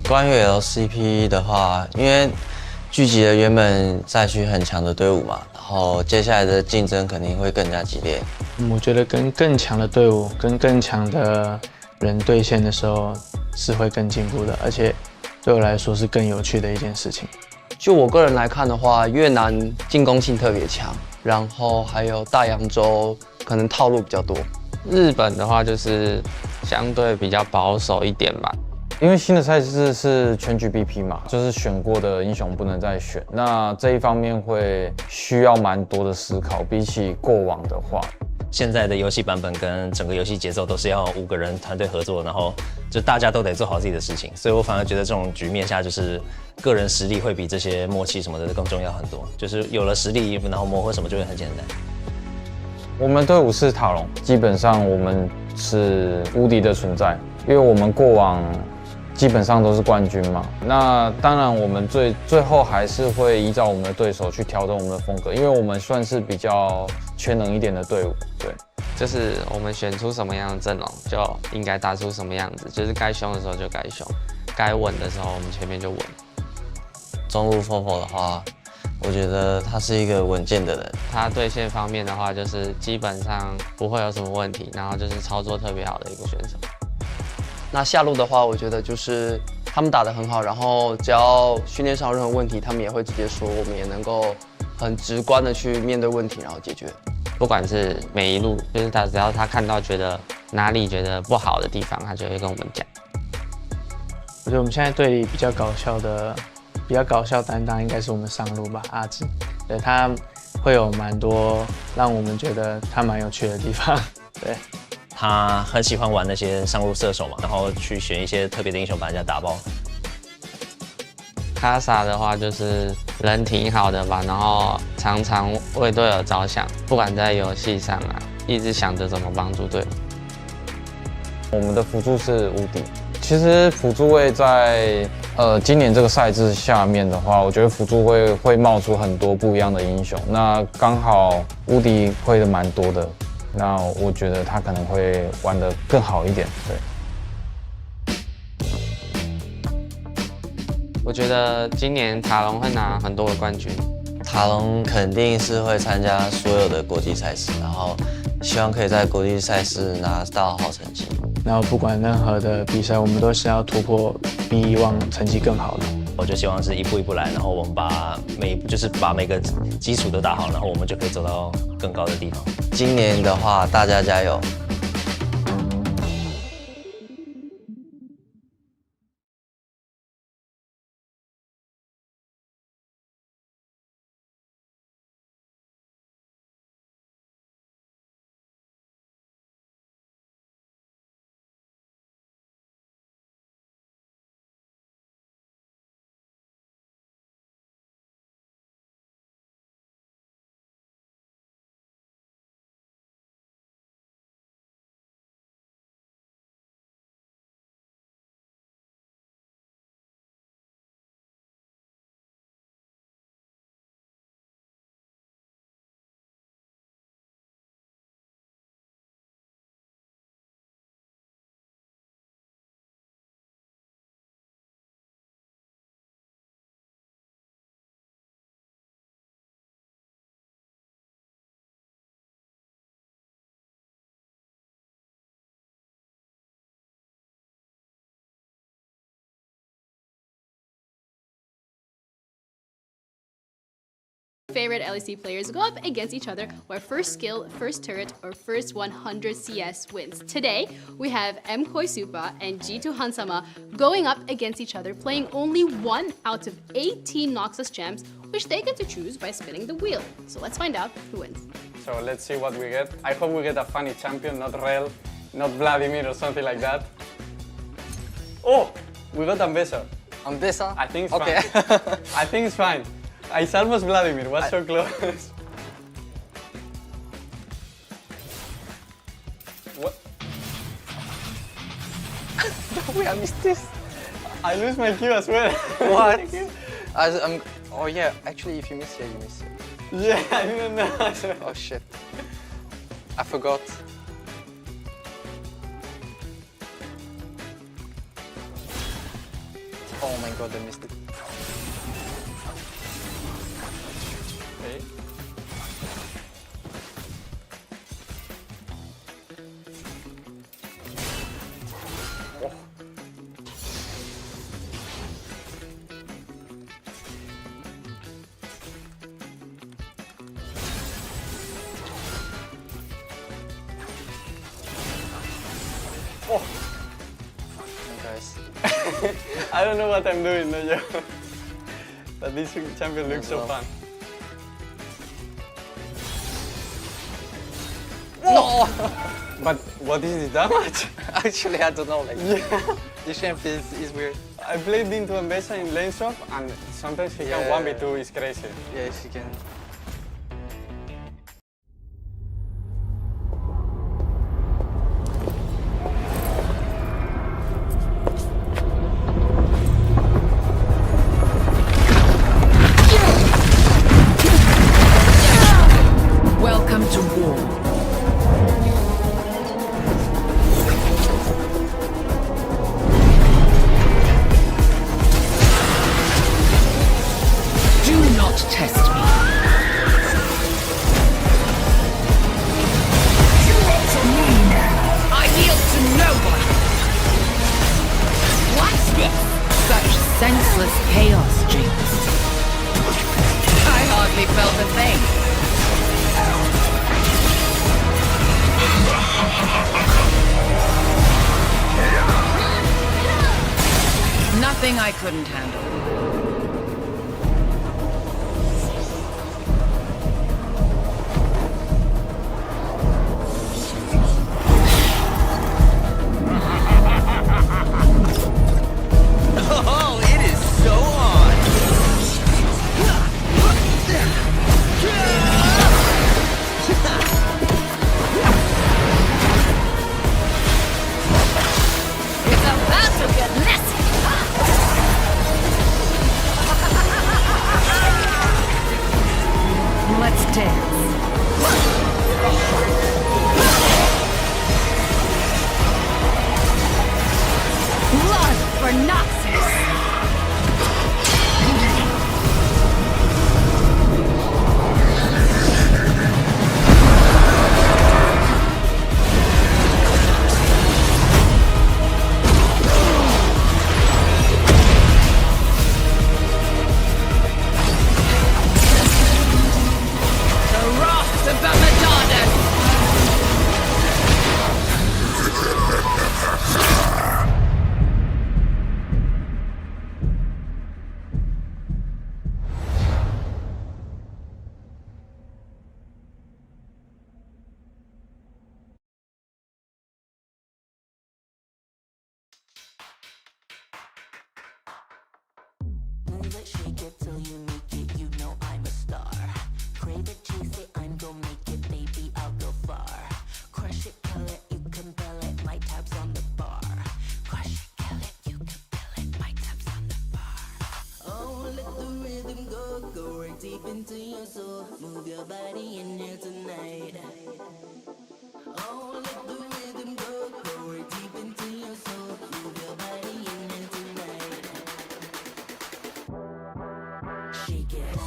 关于 LCP 的话，因为聚集了原本赛区很强的队伍嘛，然后接下来的竞争肯定会更加激烈。我觉得跟更强的队伍、跟更强的人对线的时候是会更进步的，而且对我来说是更有趣的一件事情。就我个人来看的话，越南进攻性特别强，然后还有大洋洲可能套路比较多。日本的话就是相对比较保守一点吧。因为新的赛制是全局 BP 嘛，就是选过的英雄不能再选，那这一方面会需要蛮多的思考，比起过往的话。现在的游戏版本跟整个游戏节奏都是要5个人团队合作，然后就大家都得做好自己的事情，所以我反而觉得这种局面下，就是个人实力会比这些默契什么的更重要很多。就是有了实力，然后磨合什么就会很简单。我们队伍是塔隆，基本上我们是无敌的存在，因为我们过往基本上都是冠军嘛。那当然，我们最后还是会依照我们的对手去调整我们的风格，因为我们算是比较全能一点的队伍。对，就是我们选出什么样的阵容，就应该打出什么样子。就是该凶的时候就该凶，该稳的时候我们前面就稳。中路 Fofo 的话，我觉得他是一个稳健的人。他对线方面的话，就是基本上不会有什么问题，然后就是操作特别好的一个选手。那下路的话，我觉得就是他们打得很好，然后只要训练上有任何问题，他们也会直接说，我们也能够很直观的去面对问题，然后解决。不管是每一路，就是只要他看到觉得哪里觉得不好的地方，他就会跟我们讲。我觉得我们现在队里比较搞笑担当应该是我们上路吧，阿志，对他会有蛮多让我们觉得他蛮有趣的地方，对。他很喜欢玩那些上路射手嘛，然后去选一些特别的英雄把人家打爆。卡萨的话就是人挺好的吧，然后常常为队友着想，不管在游戏上啊，一直想着怎么帮助队友。我们的辅助是无敌。其实辅助位在今年这个赛制下面的话，我觉得辅助会冒出很多不一样的英雄。那刚好无敌会的蛮多的，那我觉得他可能会玩得更好一点。对。我觉得今年塔隆会拿很多的冠军。塔隆肯定是会参加所有的国际赛事，然后希望可以在国际赛事拿到好成绩。然后不管任何的比赛，我们都是要突破，比以往成绩更好的。我就希望是一步一步来，然后我们把每个基础都打好，然后我们就可以走到更高的地方。今年的话，大家加油！Favorite LEC players go up against each other where first skill, first turret, or first 100 CS wins. Today, we have M. Koisupa and G2 Hansama going up against each other, playing only 1 out of 18 Noxus gems, which they get to choose by spinning the wheel. So let's find out who wins. So let's see what we get. I hope we get a funny champion, not Rel, not Vladimir or something like that. Oh, we got Ambessa. Ambessa? I think it's okay. fine. I think it's fine. It's almost Vladimir, was so close. What? We have missed this. I lose my Q as well. What? Oh yeah, actually if you miss here, you miss here. Yeah, I didn't know. Oh shit. I forgot. Oh my god, I missed it. Okay. Oh. Oh. Guys. I don't know what I'm doing, no joke. But this champion looks so fun. No! But what is the damage? Actually, I don't know. Like, yeah. This champion is weird. I played into Ambessa in lane swap, and sometimes he can 1v2, it's crazy. Yes, he can. Welcome to war. Do not test me. Such senseless chaos, Jinx. I hardly felt a thing. Nothing I couldn't handle. Oh, it is so on! It's about to get messy! Let's dance. Blood for Nazis! The wrath of Bamadana! Move it, shake it till you make it, you know I'm a star. Crave it, chase it, I'm gon' make it, baby, I'll go far. Crush it, kill it, you can bill it, my tab's on the bar. Crush it, kill it, you can bill it, my tab's on the bar. Oh, let the rhythm go right deep into your soul. Move your body in here tonight. Oh, let the rhythm go right deep into your soul. Move your body in here tonight. Shake it.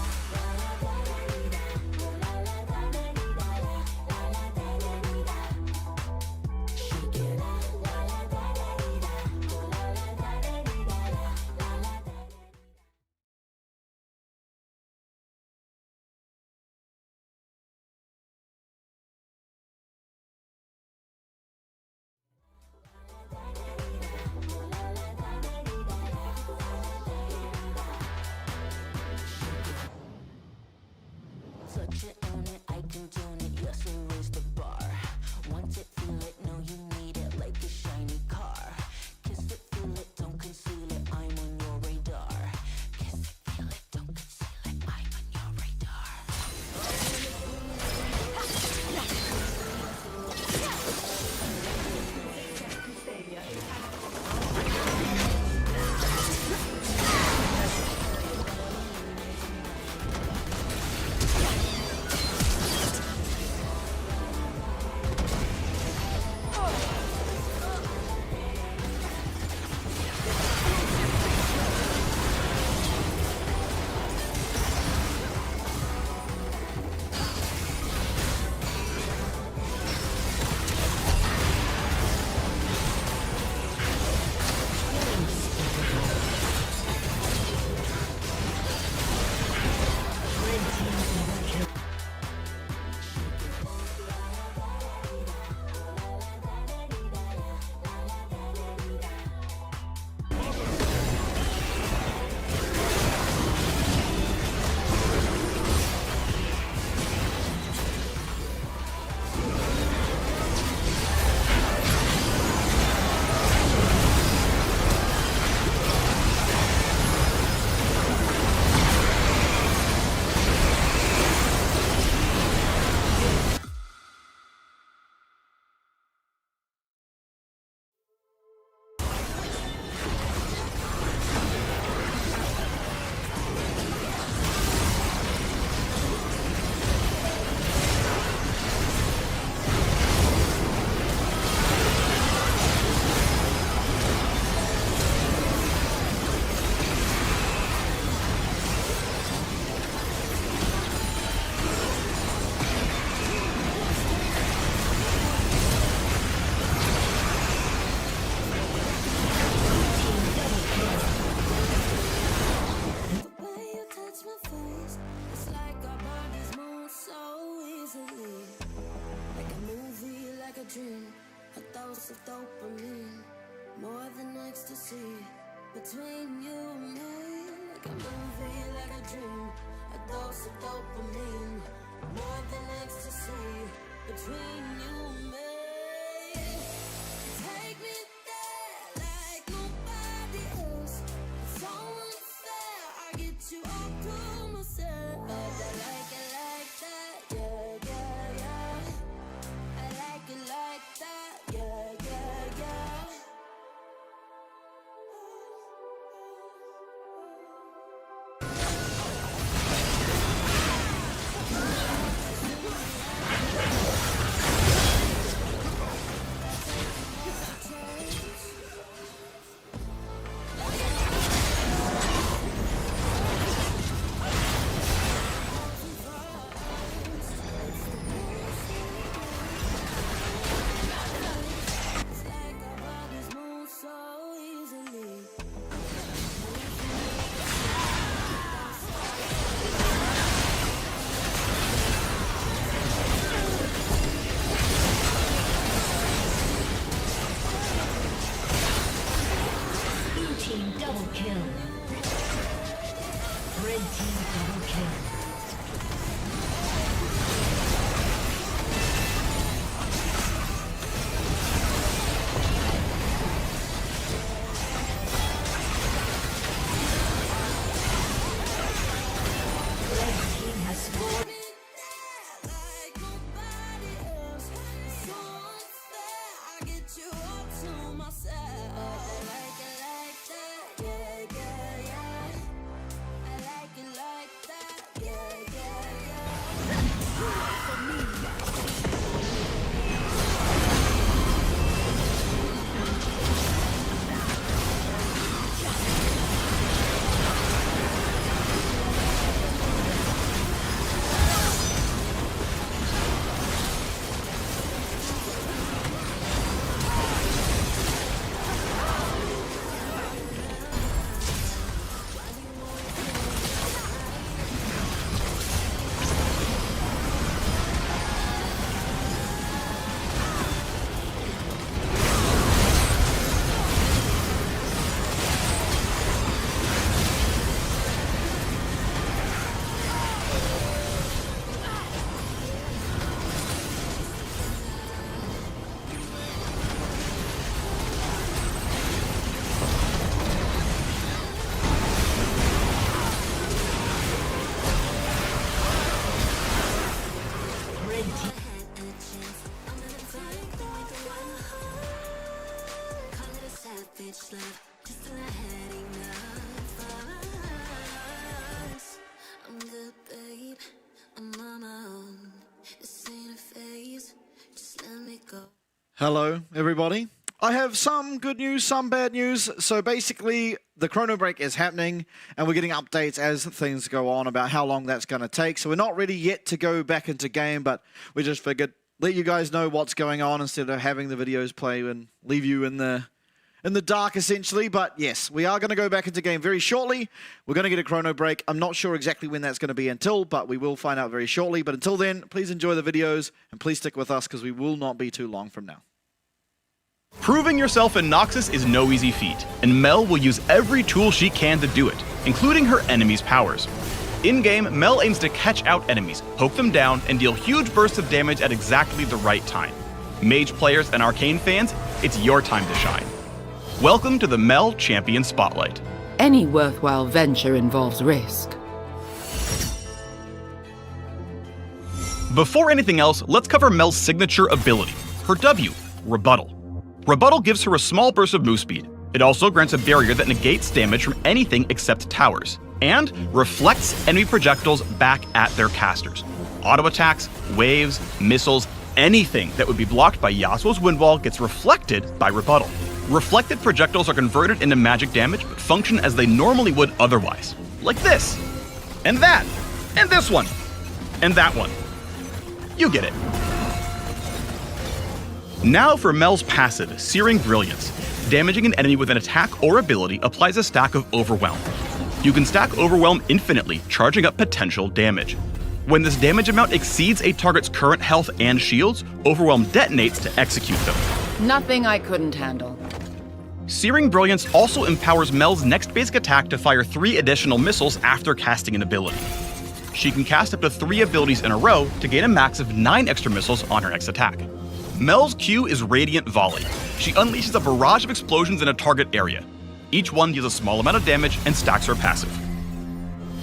dose of dopamine, more than ecstasy. Between you and me, like a movie, like a dream. A dose of dopamine, more than ecstasy. Between you and me, take me there like nobody else. It's so unfair, I get you all to myself. I like it like that, yeah, yeah, yeah. I like it like that, yeah, yeah, yeah. Hello, everybody. I have some good news, some bad news. So basically, the chrono break is happening, and we're getting updates as things go on about how long that's going to take. So we're not ready yet to go back into game, but we just figured let you guys know what's going on instead of having the videos play and leave you in the dark, essentially. But yes, we are going to go back into game very shortly. We're going to get a chrono break. I'm not sure exactly when that's going to be until, but we will find out very shortly. But until then, please enjoy the videos, and please stick with us because we will not be too long from now. Proving yourself in Noxus is no easy feat, and Mel will use every tool she can to do it, including her enemies' powers. In-game, Mel aims to catch out enemies, poke them down, and deal huge bursts of damage at exactly the right time. Mage players and Arcane fans, it's your time to shine. Welcome to the Mel Champion Spotlight. Any worthwhile venture involves risk. Before anything else, let's cover Mel's signature ability, her W, Rebuttal. Rebuttal gives her a small burst of move speed. It also grants a barrier that negates damage from anything except towers, and reflects enemy projectiles back at their casters. Auto attacks, waves, missiles, anything that would be blocked by Yasuo's Wind Wall gets reflected by Rebuttal. Reflected projectiles are converted into magic damage, but function as they normally would otherwise. Like this, and that, and this one, and that one. You get it. Now for Mel's passive, Searing Brilliance. Damaging an enemy with an attack or ability applies a stack of Overwhelm. You can stack Overwhelm infinitely, charging up potential damage. When this damage amount exceeds a target's current health and shields, Overwhelm detonates to execute them. Nothing I couldn't handle. Searing Brilliance also empowers Mel's next basic attack to fire 3 additional missiles after casting an ability. She can cast up to 3 abilities in a row to gain a max of 9 extra missiles on her next attack. Mel's Q is Radiant Volley. She unleashes a barrage of explosions in a target area. Each one deals a small amount of damage and stacks her passive.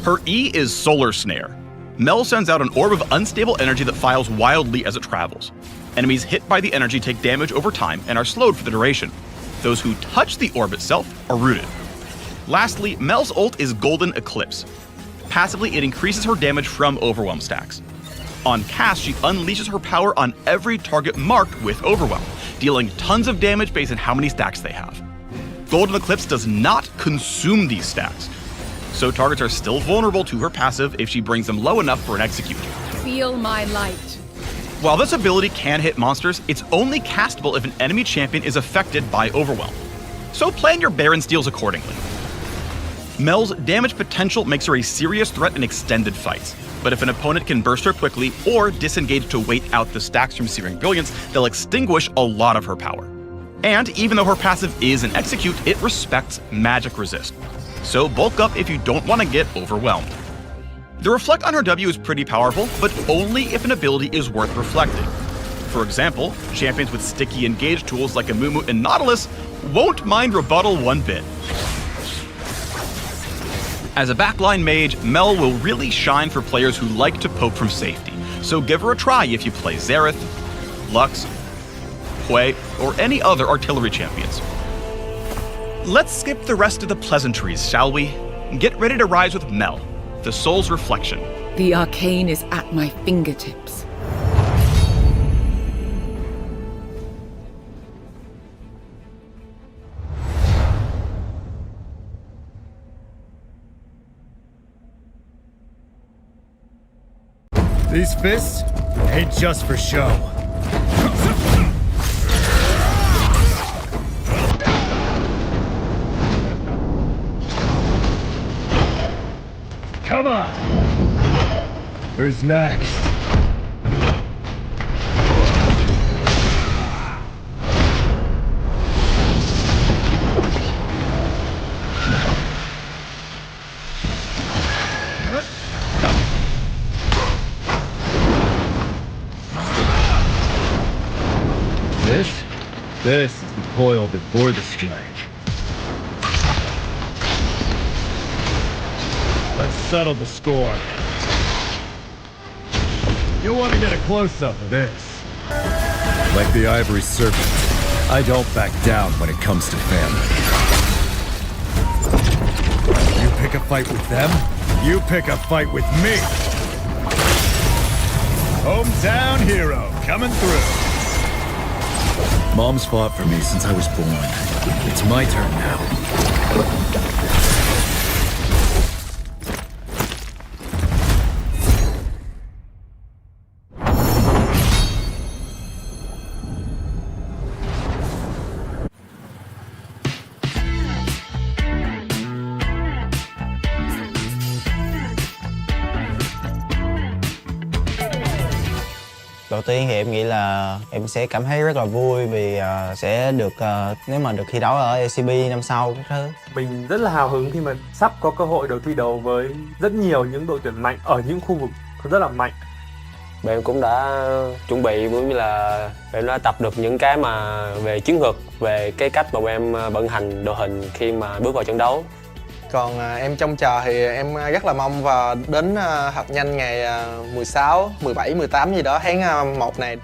Her E is Solar Snare. Mel sends out an orb of unstable energy that files wildly as it travels. Enemies hit by the energy take damage over time and are slowed for the duration. Those who touch the orb itself are rooted. Lastly, Mel's ult is Golden Eclipse. Passively, it increases her damage from Overwhelm stacks. On cast, she unleashes her power on every target marked with Overwhelm, dealing tons of damage based on how many stacks they have. Golden Eclipse does not consume these stacks, so targets are still vulnerable to her passive if she brings them low enough for an execute. Feel my light. While this ability can hit monsters, it's only castable if an enemy champion is affected by Overwhelm. So plan your Baron steals accordingly. Mel's damage potential makes her a serious threat in extended fights, but if an opponent can burst her quickly or disengage to wait out the stacks from Searing Brilliance, they'll extinguish a lot of her power. And even though her passive is an execute, it respects magic resist. So bulk up if you don't want to get overwhelmed. The reflect on her W is pretty powerful, but only if an ability is worth reflecting. For example, champions with sticky engage tools like Amumu and Nautilus won't mind rebuttal one bit. As a backline mage, Mel will really shine for players who like to poke from safety, so give her a try if you play Xerath, Lux, Hwei, or any other artillery champions. Let's skip the rest of the pleasantries, shall we? Get ready to rise with Mel, the soul's reflection. The arcane is at my fingertips. These fists ain't just for show. Come on! Who's next? This is the coil before the strike. Let's settle the score. You'll want to get a close-up of this. Like the ivory serpent, I don't back down when it comes to family. You pick a fight with them, you pick a fight with me. Hometown hero coming through. Mom's fought for me since I was born. It's my turn now. Đầu tiên thì em nghĩ là em sẽ cảm thấy rất là vui vì sẽ được nếu mà được thi đấu ở LCP năm sau các thứ. Mình rất là hào hứng khi mà sắp có cơ hội được thi đấu với rất nhiều những đội tuyển mạnh ở những khu vực rất là mạnh. Em cũng đã chuẩn bị cũng như là em đã tập được những cái mà về chiến thuật, về cái cách mà em vận hành đội hình khi mà bước vào trận đấu. Còn em trông chờ thì em rất là mong vào đến hạt nhanh ngày 16, 17, 18 gì đó tháng 1 này.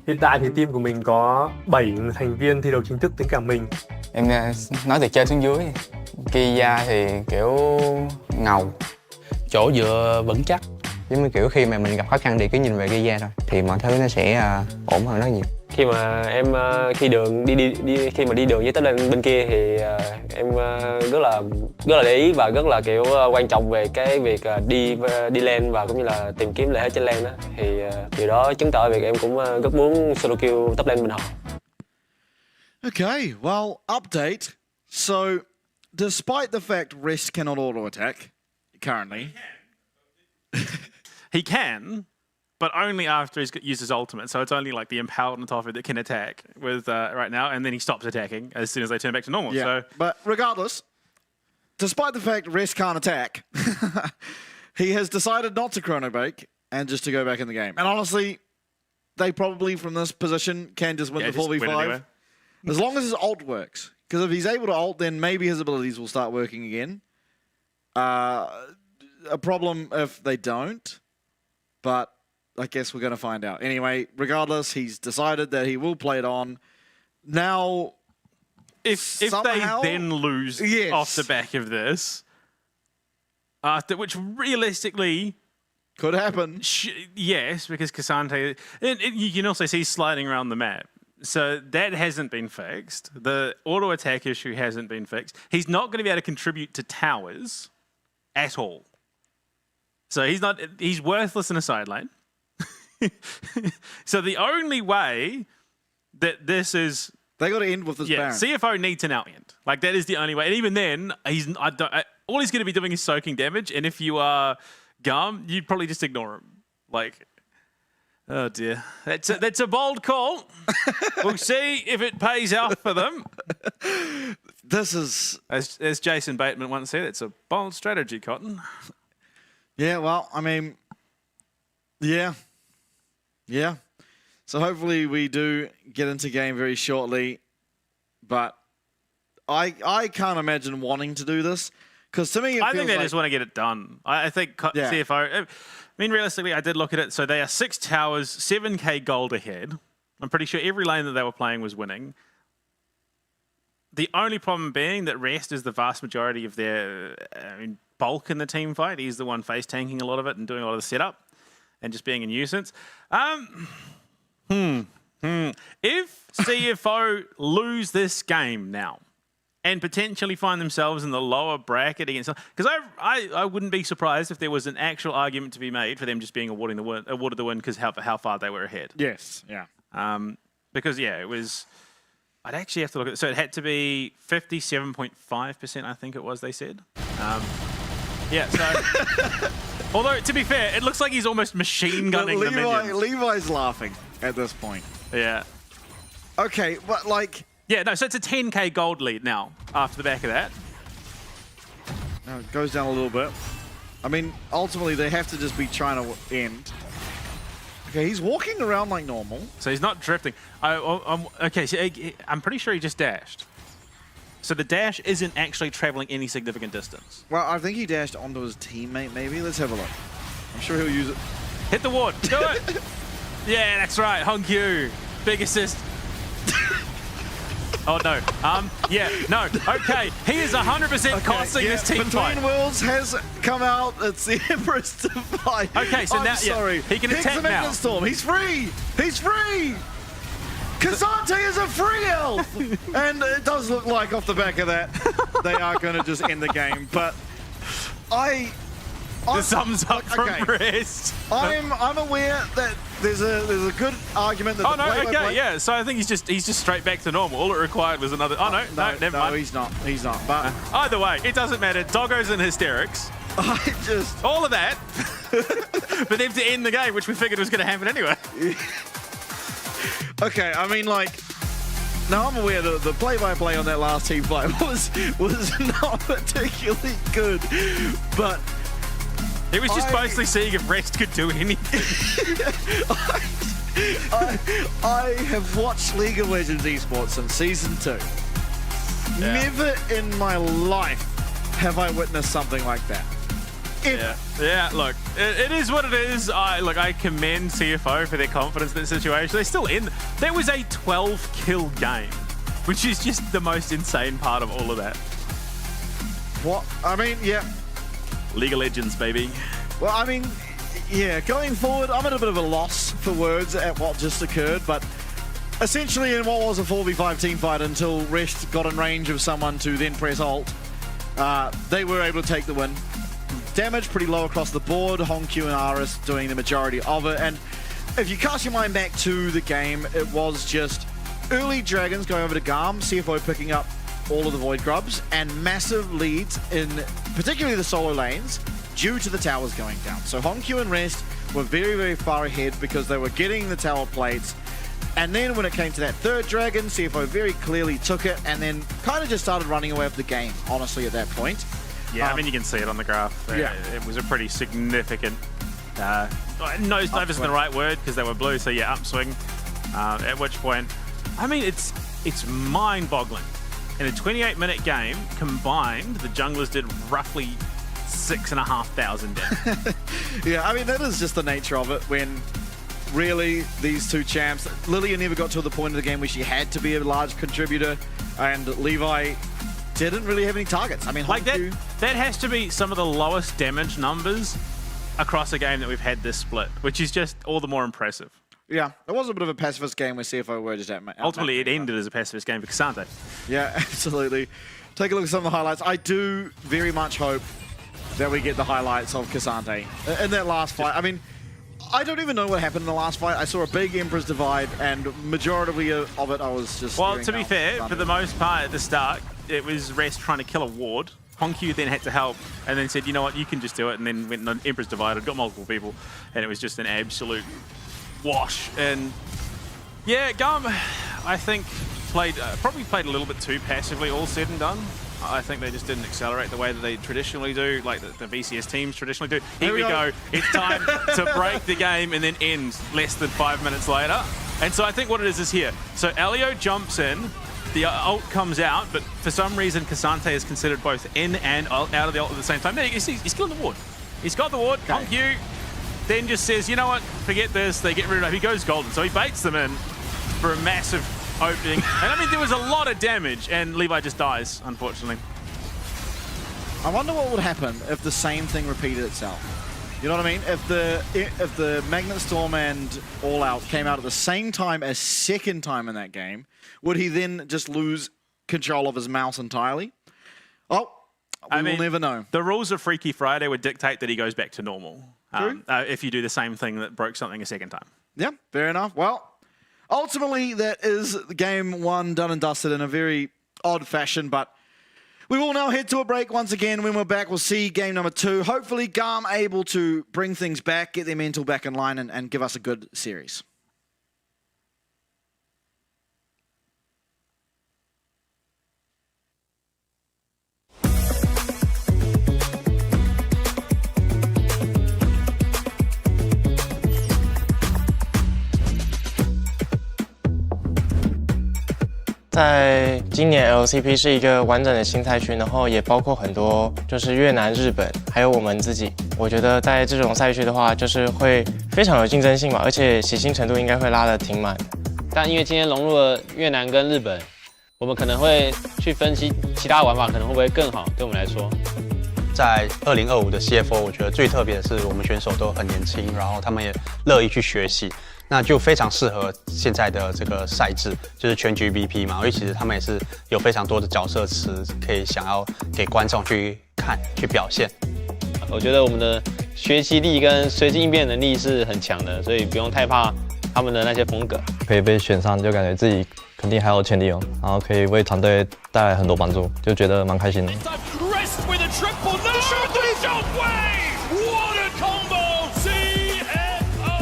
Hiện tại thì team của mình có 7 thành viên thi đấu chính thức tính cả mình. Em nói từ trên xuống dưới. Kia thì kiểu ngầu. Chỗ dựa vững chắc. Giống như kiểu khi mà mình gặp khó khăn thì cứ nhìn về Kia thôi thì mọi thứ nó sẽ ổn hơn rất nhiều. Khi mà em khi mà đi đường với tới bên kia thì em rất là để ý và rất là kiểu quan trọng về cái việc đi lên và cũng như là tìm kiếm lợi thế trên lane đó, thì điều đó chứng tỏ việc em cũng rất muốn solo kill top lane bên họ. Okay, well, update. So despite the fact Rest cannot auto-attack currently. He can, but only after he's used his ultimate. So it's only like the empowerment of it that can attack with right now, and then he stops attacking as soon as they turn back to normal. Yeah, So but regardless, despite the fact Rest can't attack, he has decided not to chrono break and just to go back in the game. And honestly, they probably from this position can just win the 4v5. Anyway. As long as his ult works. Because if he's able to ult, then maybe his abilities will start working again. A problem if they don't. But I guess we're going to find out. Anyway, regardless, he's decided that he will play it on. Now, if somehow, they then lose off the back of this, which realistically could happen. Yes, because Cassante, you can also see sliding around the map. So that hasn't been fixed. The auto attack issue hasn't been fixed. He's not going to be able to contribute to towers at all. So he's worthless in a side lane. So the only way that this is... They got to end with this Baron. CFO need to now end. Like, that is the only way. And even then, all he's going to be doing is soaking damage. And if you are GAM, you'd probably just ignore him. Like, oh dear. That's a bold call. We'll see if it pays out for them. This is... As Jason Bateman once said, it's a bold strategy, Cotton. Yeah, well, I mean, yeah. So hopefully we do get into game very shortly, but I can't imagine wanting to do this because to me, I think they just want to get it done. I think CFO. I mean, realistically, I did look at it. So they are 6 towers, 7k gold ahead. I'm pretty sure every lane that they were playing was winning. The only problem being that Rest is the vast majority of their bulk in the team fight. He's the one face tanking a lot of it and doing a lot of the setup and just being a nuisance. If CFO lose this game now and potentially find themselves in the lower bracket against, because I wouldn't be surprised if there was an actual argument to be made for them just being awarded the win because how far they were ahead. Yes, yeah. Because it was. I'd actually have to look at it. So it had to be 57.5%, I think it was, they said. So... Although, to be fair, it looks like he's almost machine gunning the minions. Levi's laughing at this point. Yeah. Okay, but like... Yeah, no, so it's a 10k gold lead now after the back of that. Now it goes down a little bit. I mean, ultimately, they have to just be trying to end. Okay, he's walking around like normal. So he's not drifting. Okay, so I'm pretty sure he just dashed. So the dash isn't actually traveling any significant distance. Well, I think he dashed onto his teammate, maybe. Let's have a look. I'm sure he'll use it. Hit the ward. Do it. Yeah, that's right. Hongyu. Big assist. Oh, no. Yeah, no. Okay. He is 100% costing this team fight. Between Worlds has come out. It's the Empress to fight. Okay, so now, sorry. He can attack now. Storm. He's free. He's free. Kazante is a free elf! And it does look like off the back of that, they are going to just end the game. But the thumbs up from Rest. I'm aware that there's a good argument that yeah. So I think he's just straight back to normal. All it required was another. Oh no, never mind. He's not. But either way, it doesn't matter. Doggo's in hysterics. All of that for them to end the game, which we figured was going to happen anyway. Okay, I mean, like, now I'm aware that the play-by-play on that last team fight was not particularly good, but it was just mostly seeing if Rest could do anything. I have watched League of Legends Esports since Season 2. Yeah. Never in my life have I witnessed something like that. Yeah, look, it is what it is. I commend CFO for their confidence in that situation. They're still in. That was a 12-kill game, which is just the most insane part of all of that. What? I mean, yeah. League of Legends, baby. Well, I mean, yeah, going forward, I'm at a bit of a loss for words at what just occurred, but essentially in what was a 4v5 team fight until Rest got in range of someone to then press ult, they were able to take the win. Damage pretty low across the board, Hongyu and RS doing the majority of it, and if you cast your mind back to the game, it was just early Dragons going over to GAM, CFO picking up all of the Void Grubs and massive leads in particularly the solo lanes due to the towers going down. So Hongqiu and Rest were very, very far ahead because they were getting the tower plates. And then when it came to that third dragon, CFO very clearly took it and then kind of just started running away with the game, honestly, at that point. Yeah, I mean, you can see it on the graph. Yeah. It was a pretty significant nosedive isn't the right word because they were blue, so yeah, upswing. At which point, I mean, it's mind-boggling. In a 28-minute game, combined, the junglers did roughly 6,500 damage. Yeah, I mean, that is just the nature of it when really these two champs, Lilia never got to the point of the game where she had to be a large contributor, and Levi didn't really have any targets. I mean, like that has to be some of the lowest damage numbers across a game that we've had this split, which is just all the more impressive. Yeah, it was a bit of a pacifist game where CFO were just ultimately, it ended as a pacifist game for K'Sante. Yeah, absolutely. Take a look at some of the highlights. I do very much hope that we get the highlights of K'Sante in that last fight. I mean, I don't even know what happened in the last fight. I saw a big Emperor's Divide, and majority of it I was just... Well, to be fair, for the most part at the start, it was Rest trying to kill a ward. Hongqiu then had to help, and then said, you know what, you can just do it, and then went on Emperor's Divide, got multiple people, and it was just an absolute wash. And yeah, GAM, I think, probably played a little bit too passively, all said and done. I think they just didn't accelerate the way that they traditionally do, like the VCS teams traditionally do. Here we go. It's time to break the game and then end less than 5 minutes later. And so I think what it is here. So Elio jumps in, the ult comes out, but for some reason K'Sante is considered both in and out of the ult at the same time. There, he's killing the ward. He's got the ward. Hongqiu then just says, you know what, forget this. They get rid of it. He goes golden. So he baits them in for a massive opening. And I mean, there was a lot of damage, and Levi just dies, unfortunately. I wonder what would happen if the same thing repeated itself. You know what I mean? If the Magnet Storm and All Out came out at the same time as second time in that game, would he then just lose control of his mouse entirely? Oh, we will never know. The rules of Freaky Friday would dictate that he goes back to normal. If you do the same thing that broke something a second time. Yeah, fair enough. Well, ultimately, that is game one done and dusted in a very odd fashion, but we will now head to a break once again. When we're back, we'll see game number 2. Hopefully, GAM able to bring things back, get their mental back in line, and give us a good series.在今年 LCP 是一个完整的新赛区，然后也包括很多就是越南、日本，还有我们自己。我觉得在这种赛区的话，就是会非常有竞争性嘛，而且喜新程度应该会拉得挺满的。但因为今天融入了越南跟日本，我们可能会去分析其他玩法可能会不会更好，对我们来说。在2025的 CFO， 我觉得最特别的是我们选手都很年轻，然后他们也乐意去学习。那就非常适合现在的这个赛制，就是全局 BP 嘛，因为其实他们也是有非常多的角色词可以想要给观众去看、去表现。我觉得我们的学习力跟随机应变能力是很强的，所以不用太怕他们的那些风格。可以被选上，就感觉自己肯定还有潜力哦，然后可以为团队带来很多帮助，就觉得蛮开心的。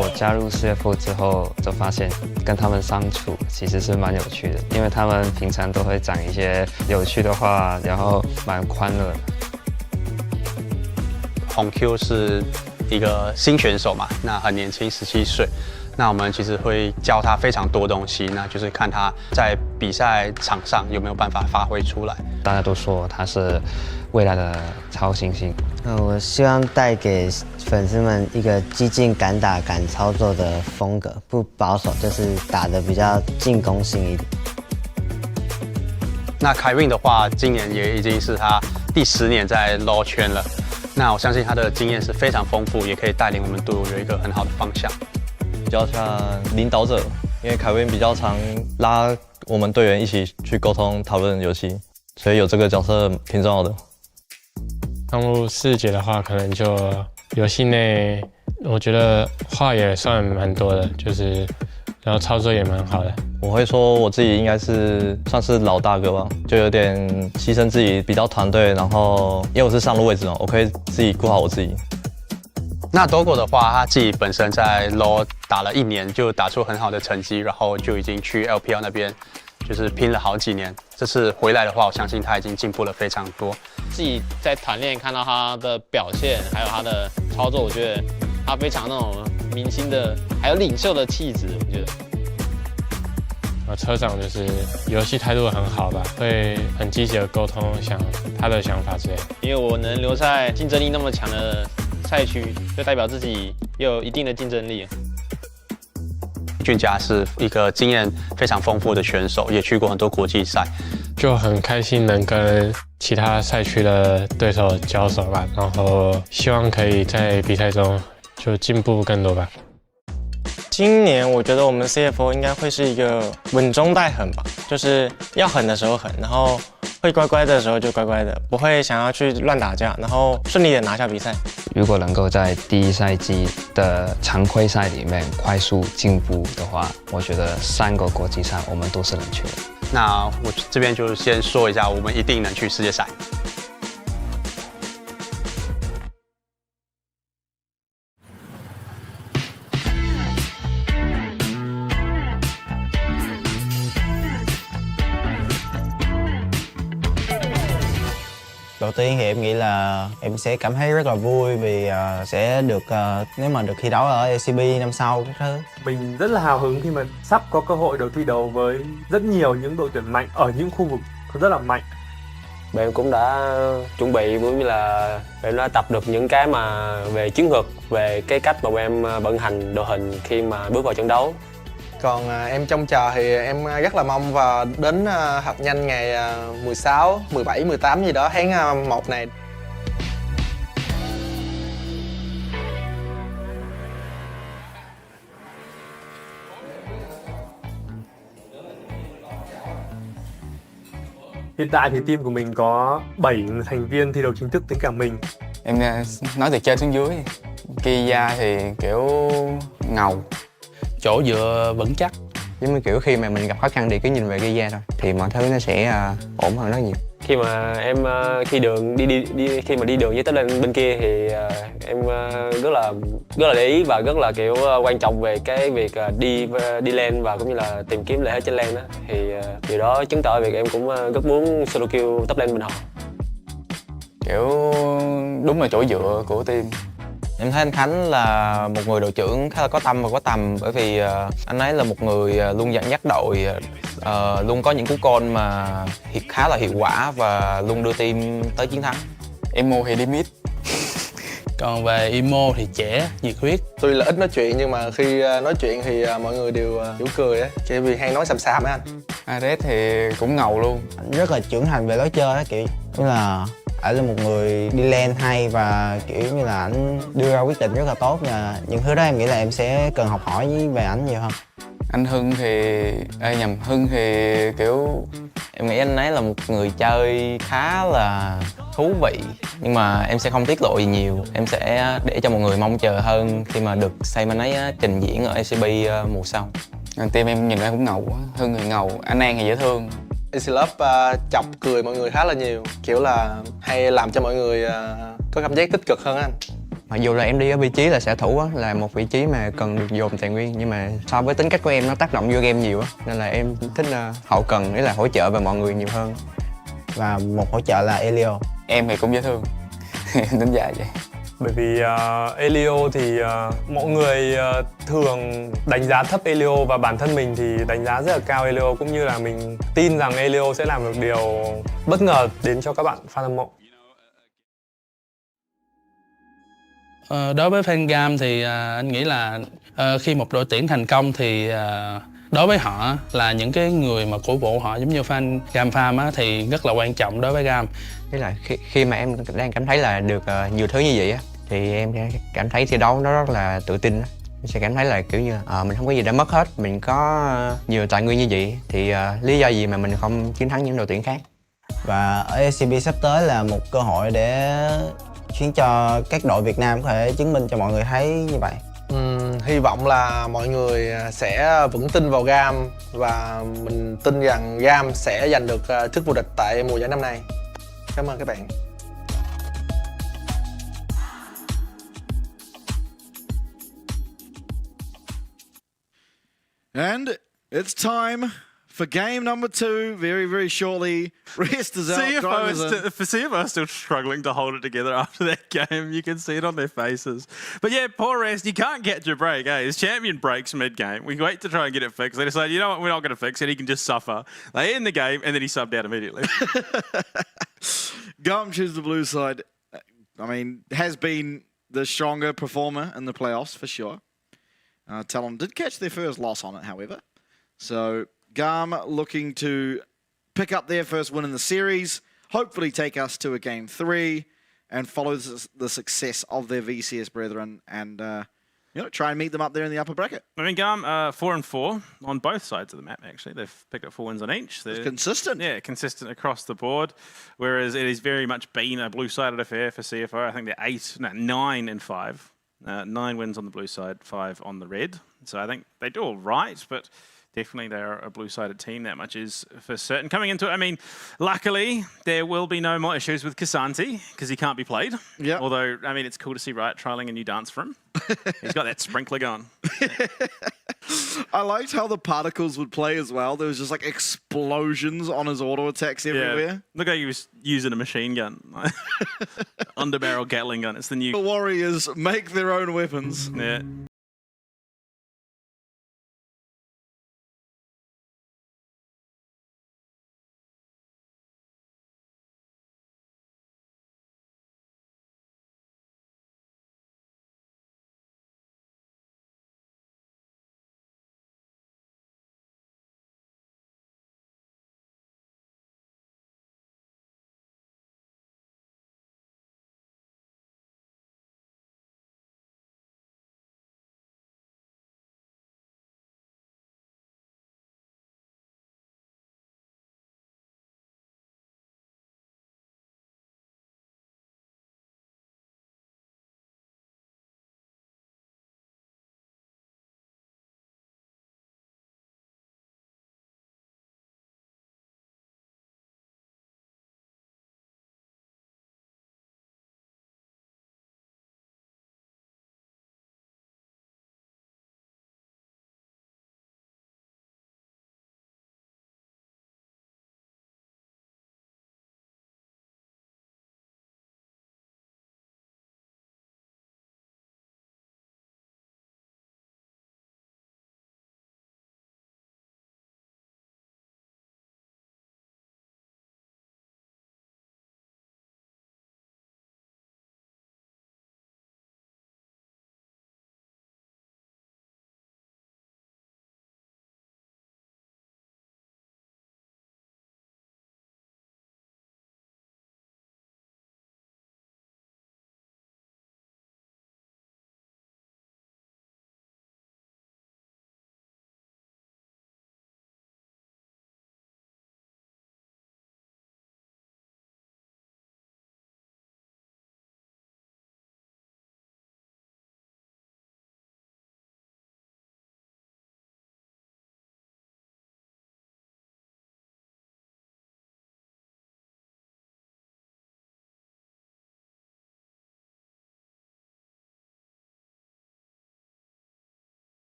我加入 CFO 之后，就发现跟他们相处其实是蛮有趣的，因为他们平常都会讲一些有趣的话，然后蛮欢乐的。Hongqiu 是一个新选手嘛，那很年轻，17岁。那我们其实会教他非常多东西，那就是看他在比赛场上有没有办法发挥出来。大家都说他是未来的超新星。我希望带给粉丝们一个激进、敢打、敢操作的风格，不保守，就是打得比较进攻性一点。那凯运的话，今年也已经是他第10年在 LoL 圈了。那我相信他的经验是非常丰富，也可以带领我们队伍有一个很好的方向。比较像领导者，因为凯文比较常拉我们队员一起去沟通讨论游戏，所以有这个角色挺重要的。刚入4节的话，可能就游戏内，我觉得话也算蛮多的，就是然后操作也蛮好的。我会说我自己应该是算是老大哥吧，就有点牺牲自己，比较团队，然后因为我是上路位置嘛，我可以自己顾好我自己。那 Dogo 的话，他自己本身在 LoL 打了1年，就打出很好的成绩，然后就已经去 LPL 那边就是拼了好几年。这次回来的话，我相信他已经进步了非常多。自己在团练看到他的表现，还有他的操作，我觉得他非常那种明星的，还有领袖的气质，我觉得。车长就是游戏态度很好吧，会很积极的沟通他的想法之类的。因为我能留在竞争力那么强的赛区，就代表自己有一定的竞争力。俊佳是一个经验非常丰富的选手，也去过很多国际赛，就很开心能跟其他赛区的对手交手吧，然后希望可以在比赛中就进步更多吧。今年我觉得我们 CFO 应该会是一个稳中带狠吧，就是要狠的时候狠，然后会乖乖的时候就乖乖的，不会想要去乱打架，然后顺利的拿下比赛。如果能够在第一赛季的常规赛里面快速进步的话，我觉得3个国际赛我们都是能去的。那我这边就先说一下，我们一定能去世界赛。Đầu tiên thì em nghĩ là em sẽ cảm thấy rất là vui vì sẽ được nếu mà được thi đấu ở LCP năm sau các thứ. Mình rất là hào hứng khi mà sắp có cơ hội được thi đấu với rất nhiều những đội tuyển mạnh ở những khu vực rất là mạnh. Bạn cũng đã chuẩn bị cũng như là bạn đã tập được những cái mà về chiến thuật, về cái cách mà em vận hành đội hình khi mà bước vào trận đấu. Còn em trông chờ thì em rất là mong và đến hạt nhanh ngày 16, 17, 18 gì đó tháng 1 này. Hiện tại thì team của mình có 7 thành viên thi đấu chính thức tính cả mình. Em nói từ trên xuống dưới. Kia thì kiểu ngầu, chỗ dựa vững chắc. Giống như kiểu khi mà mình gặp khó khăn thì cứ nhìn về Kia thôi thì mọi thứ nó sẽ ổn hơn rất nhiều. Khi mà em khi mà đi đường với tới bên kia thì em rất là để ý và rất là kiểu quan trọng về cái việc đi lên và cũng như là tìm kiếm lợi thế trên lane đó, thì điều đó chứng tỏ việc em cũng rất muốn solo kill top lane bình họ. Kiểu đúng là chỗ dựa của team. Em thấy anh Khánh là một người đội trưởng khá là có tâm và có tầm, bởi vì anh ấy là một người luôn dẫn dắt đội, luôn có những cú call mà khá là hiệu quả và luôn đưa team tới chiến thắng. Emo thì đi mid. Còn về Emo thì trẻ, nhiệt huyết. Tuy là ít nói chuyện nhưng mà khi nói chuyện thì mọi người đều kiểu cười á, chỉ vì hay nói xàm xàm á anh. Ares thì cũng ngầu luôn. Anh rất là trưởng thành về lối chơi á, kiểu như là ảnh là một người đi lane hay và kiểu như là ảnh đưa ra quyết định rất là tốt, và những thứ đó em nghĩ là em sẽ cần học hỏi về ảnh nhiều hơn. Anh Hưng thì Hưng thì kiểu em nghĩ anh ấy là một người chơi khá là thú vị, nhưng mà em sẽ không tiết lộ gì nhiều, em sẽ để cho mọi người mong chờ hơn khi mà được xem anh ấy trình diễn ở LCP mùa sau. Team em nhìn ra cũng ngầu quá, Hưng thì ngầu, anh An thì dễ thương. AC Love chọc cười mọi người khá là nhiều, kiểu là hay làm cho mọi người có cảm giác tích cực hơn anh. Mặc dù là em đi ở vị trí là xạ thủ á, là một vị trí mà cần được dồn tài nguyên, nhưng mà so với tính cách của em nó tác động vô game nhiều á, nên là em thích hậu cần, nghĩa là hỗ trợ về mọi người nhiều hơn. Và một hỗ trợ là Elio. Em thì cũng dễ thương. Em đánh giá vậy. Bởi vì Elio thì mọi người thường đánh giá thấp Elio và bản thân mình thì đánh giá rất là cao Elio, cũng như là mình tin rằng Elio sẽ làm được điều bất ngờ đến cho các bạn fan hâm mộ. Đối với fan GAM thì anh nghĩ là khi một đội tuyển thành công thì đối với họ là những cái người mà cổ vũ họ giống như fan GAM Farm á, thì rất là quan trọng đối với GAM. Thế là khi mà em đang cảm thấy là được nhiều thứ như vậy á, thì em sẽ cảm thấy thi đấu nó rất là tự tin. Em sẽ cảm thấy là kiểu như mình không có gì đã mất hết, mình có nhiều tài nguyên như vậy thì lý do gì mà mình không chiến thắng những đội tuyển khác. Và ở LCP sắp tới là một cơ hội để khiến cho các đội Việt Nam có thể chứng minh cho mọi người thấy như vậy. Hy vọng là mọi người sẽ vững tin vào GAM và mình tin rằng GAM sẽ giành được chức vô địch tại mùa giải năm nay. Cảm ơn các bạn. And it's time for game number 2, very, very shortly. Rest is out. CFO is still struggling to hold it together after that game. You can see it on their faces. But yeah, poor Rest, you can't get your break, eh? His champion breaks mid-game. We wait to try and get it fixed. They decide, you know what, we're not going to fix it. He can just suffer. They end the game, and then he subbed out immediately. GAM chooses the blue side. I mean, has been the stronger performer in the playoffs, for sure. TALON did catch their first loss on it, however. So GAM looking to pick up their first win in the series, hopefully take us to a game 3 and follow the success of their VCS brethren and try and meet them up there in the upper bracket. I mean, GAM 4-4 on both sides of the map, actually. They've picked up 4 wins on each. They're consistent. Yeah, consistent across the board, whereas it has very much been a blue-sided affair for CFO. I think they're 9-5. 9 wins on the blue side, 5 on the red. So I think they do all right, but definitely they're a blue-sided team. That much is for certain. Coming into it, I mean, luckily there will be no more issues with Kasanti because he can't be played. Yeah. Although, I mean, it's cool to see Riot trialing a new dance for him. He's got that sprinkler going. I liked how the particles would play as well. There was just like explosions on his auto attacks everywhere. Yeah. Look like he was using a machine gun. Underbarrel Gatling gun. It's the new... The Warriors make their own weapons. Yeah.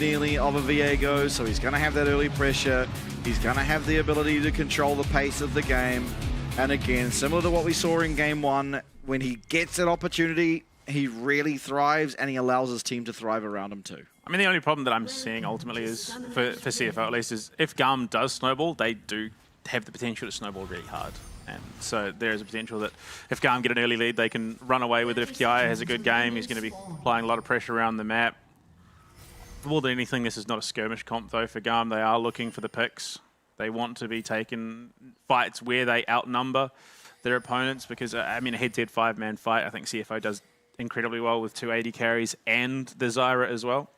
nearly of a Viego, so he's going to have that early pressure. He's going to have the ability to control the pace of the game. And again, similar to what we saw in Game 1, when he gets that opportunity, he really thrives, and he allows his team to thrive around him too. I mean, the only problem that I'm seeing ultimately is, for CFO at least, is if GAM does snowball, they do have the potential to snowball really hard. And so there is a potential that if GAM get an early lead, they can run away with it. If Kiaya has a good game, he's going to be applying a lot of pressure around the map. More than anything, this is not a skirmish comp though for GAM. They are looking for the picks. They want to be taking fights where they outnumber their opponents because, I mean, a head-to-head 5-man fight, I think CFO does incredibly well with 280 carries and the Zyra as well.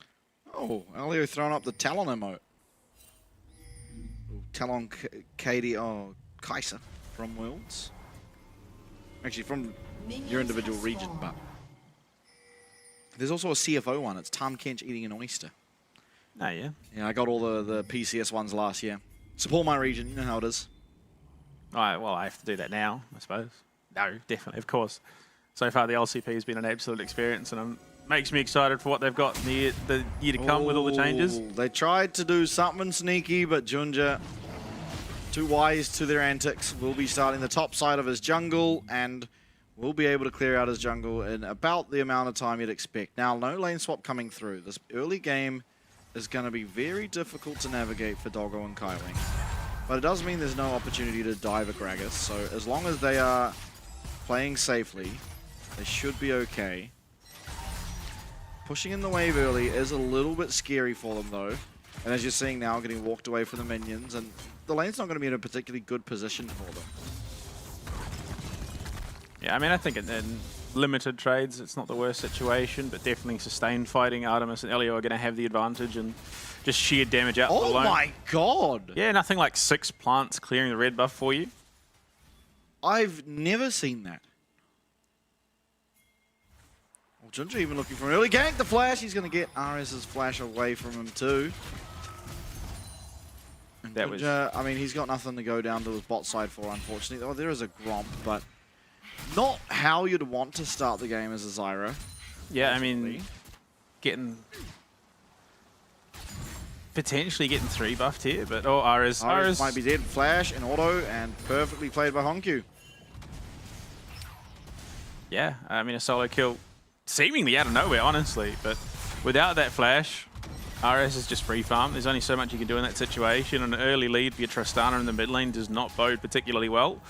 Oh, Elio throwing up the Talon emote. Talon Kaiser from Worlds. Actually, from your individual region, but there's also a CFO one. It's Tom Kench eating an oyster. Oh, yeah? Yeah, I got all the PCS ones last year. Support my region, you know how it is. All right, well, I have to do that now, I suppose. No, definitely, of course. So far, the LCP has been an absolute experience, and makes me excited for what they've got in the year to come with all the changes. They tried to do something sneaky, but Junja, too wise to their antics, will be starting the top side of his jungle, and will be able to clear out his jungle in about the amount of time you'd expect. Now, no lane swap coming through. This early game is going to be very difficult to navigate for Doggo and Kaiwing. But it does mean there's no opportunity to dive a Gragas, so as long as they are playing safely, they should be okay. Pushing in the wave early is a little bit scary for them though. And as you're seeing now, getting walked away from the minions, and the lane's not going to be in a particularly good position for them. Yeah, I mean, I think in limited trades, it's not the worst situation, but definitely sustained fighting, Artemis and Elio are going to have the advantage, and just sheer damage out Oh alone. my god! Yeah, nothing like 6 plants clearing the red buff for you. I've never seen that. Well, Junja even looking for an early gank. The flash, he's going to get RS's flash away from him too. And That Junja, I mean, he's got nothing to go down to his bot side for, unfortunately. Oh, there is a Gromp, but not how you'd want to start the game as a Zyra. Yeah, I mean, potentially getting 3 buffed here, but RS might be dead. Flash and auto, and perfectly played by Honkyu. Yeah, I mean, a solo kill seemingly out of nowhere, honestly, but without that flash, RS is just free farm. There's only so much you can do in that situation. An early lead via Tristana in the mid lane does not bode particularly well.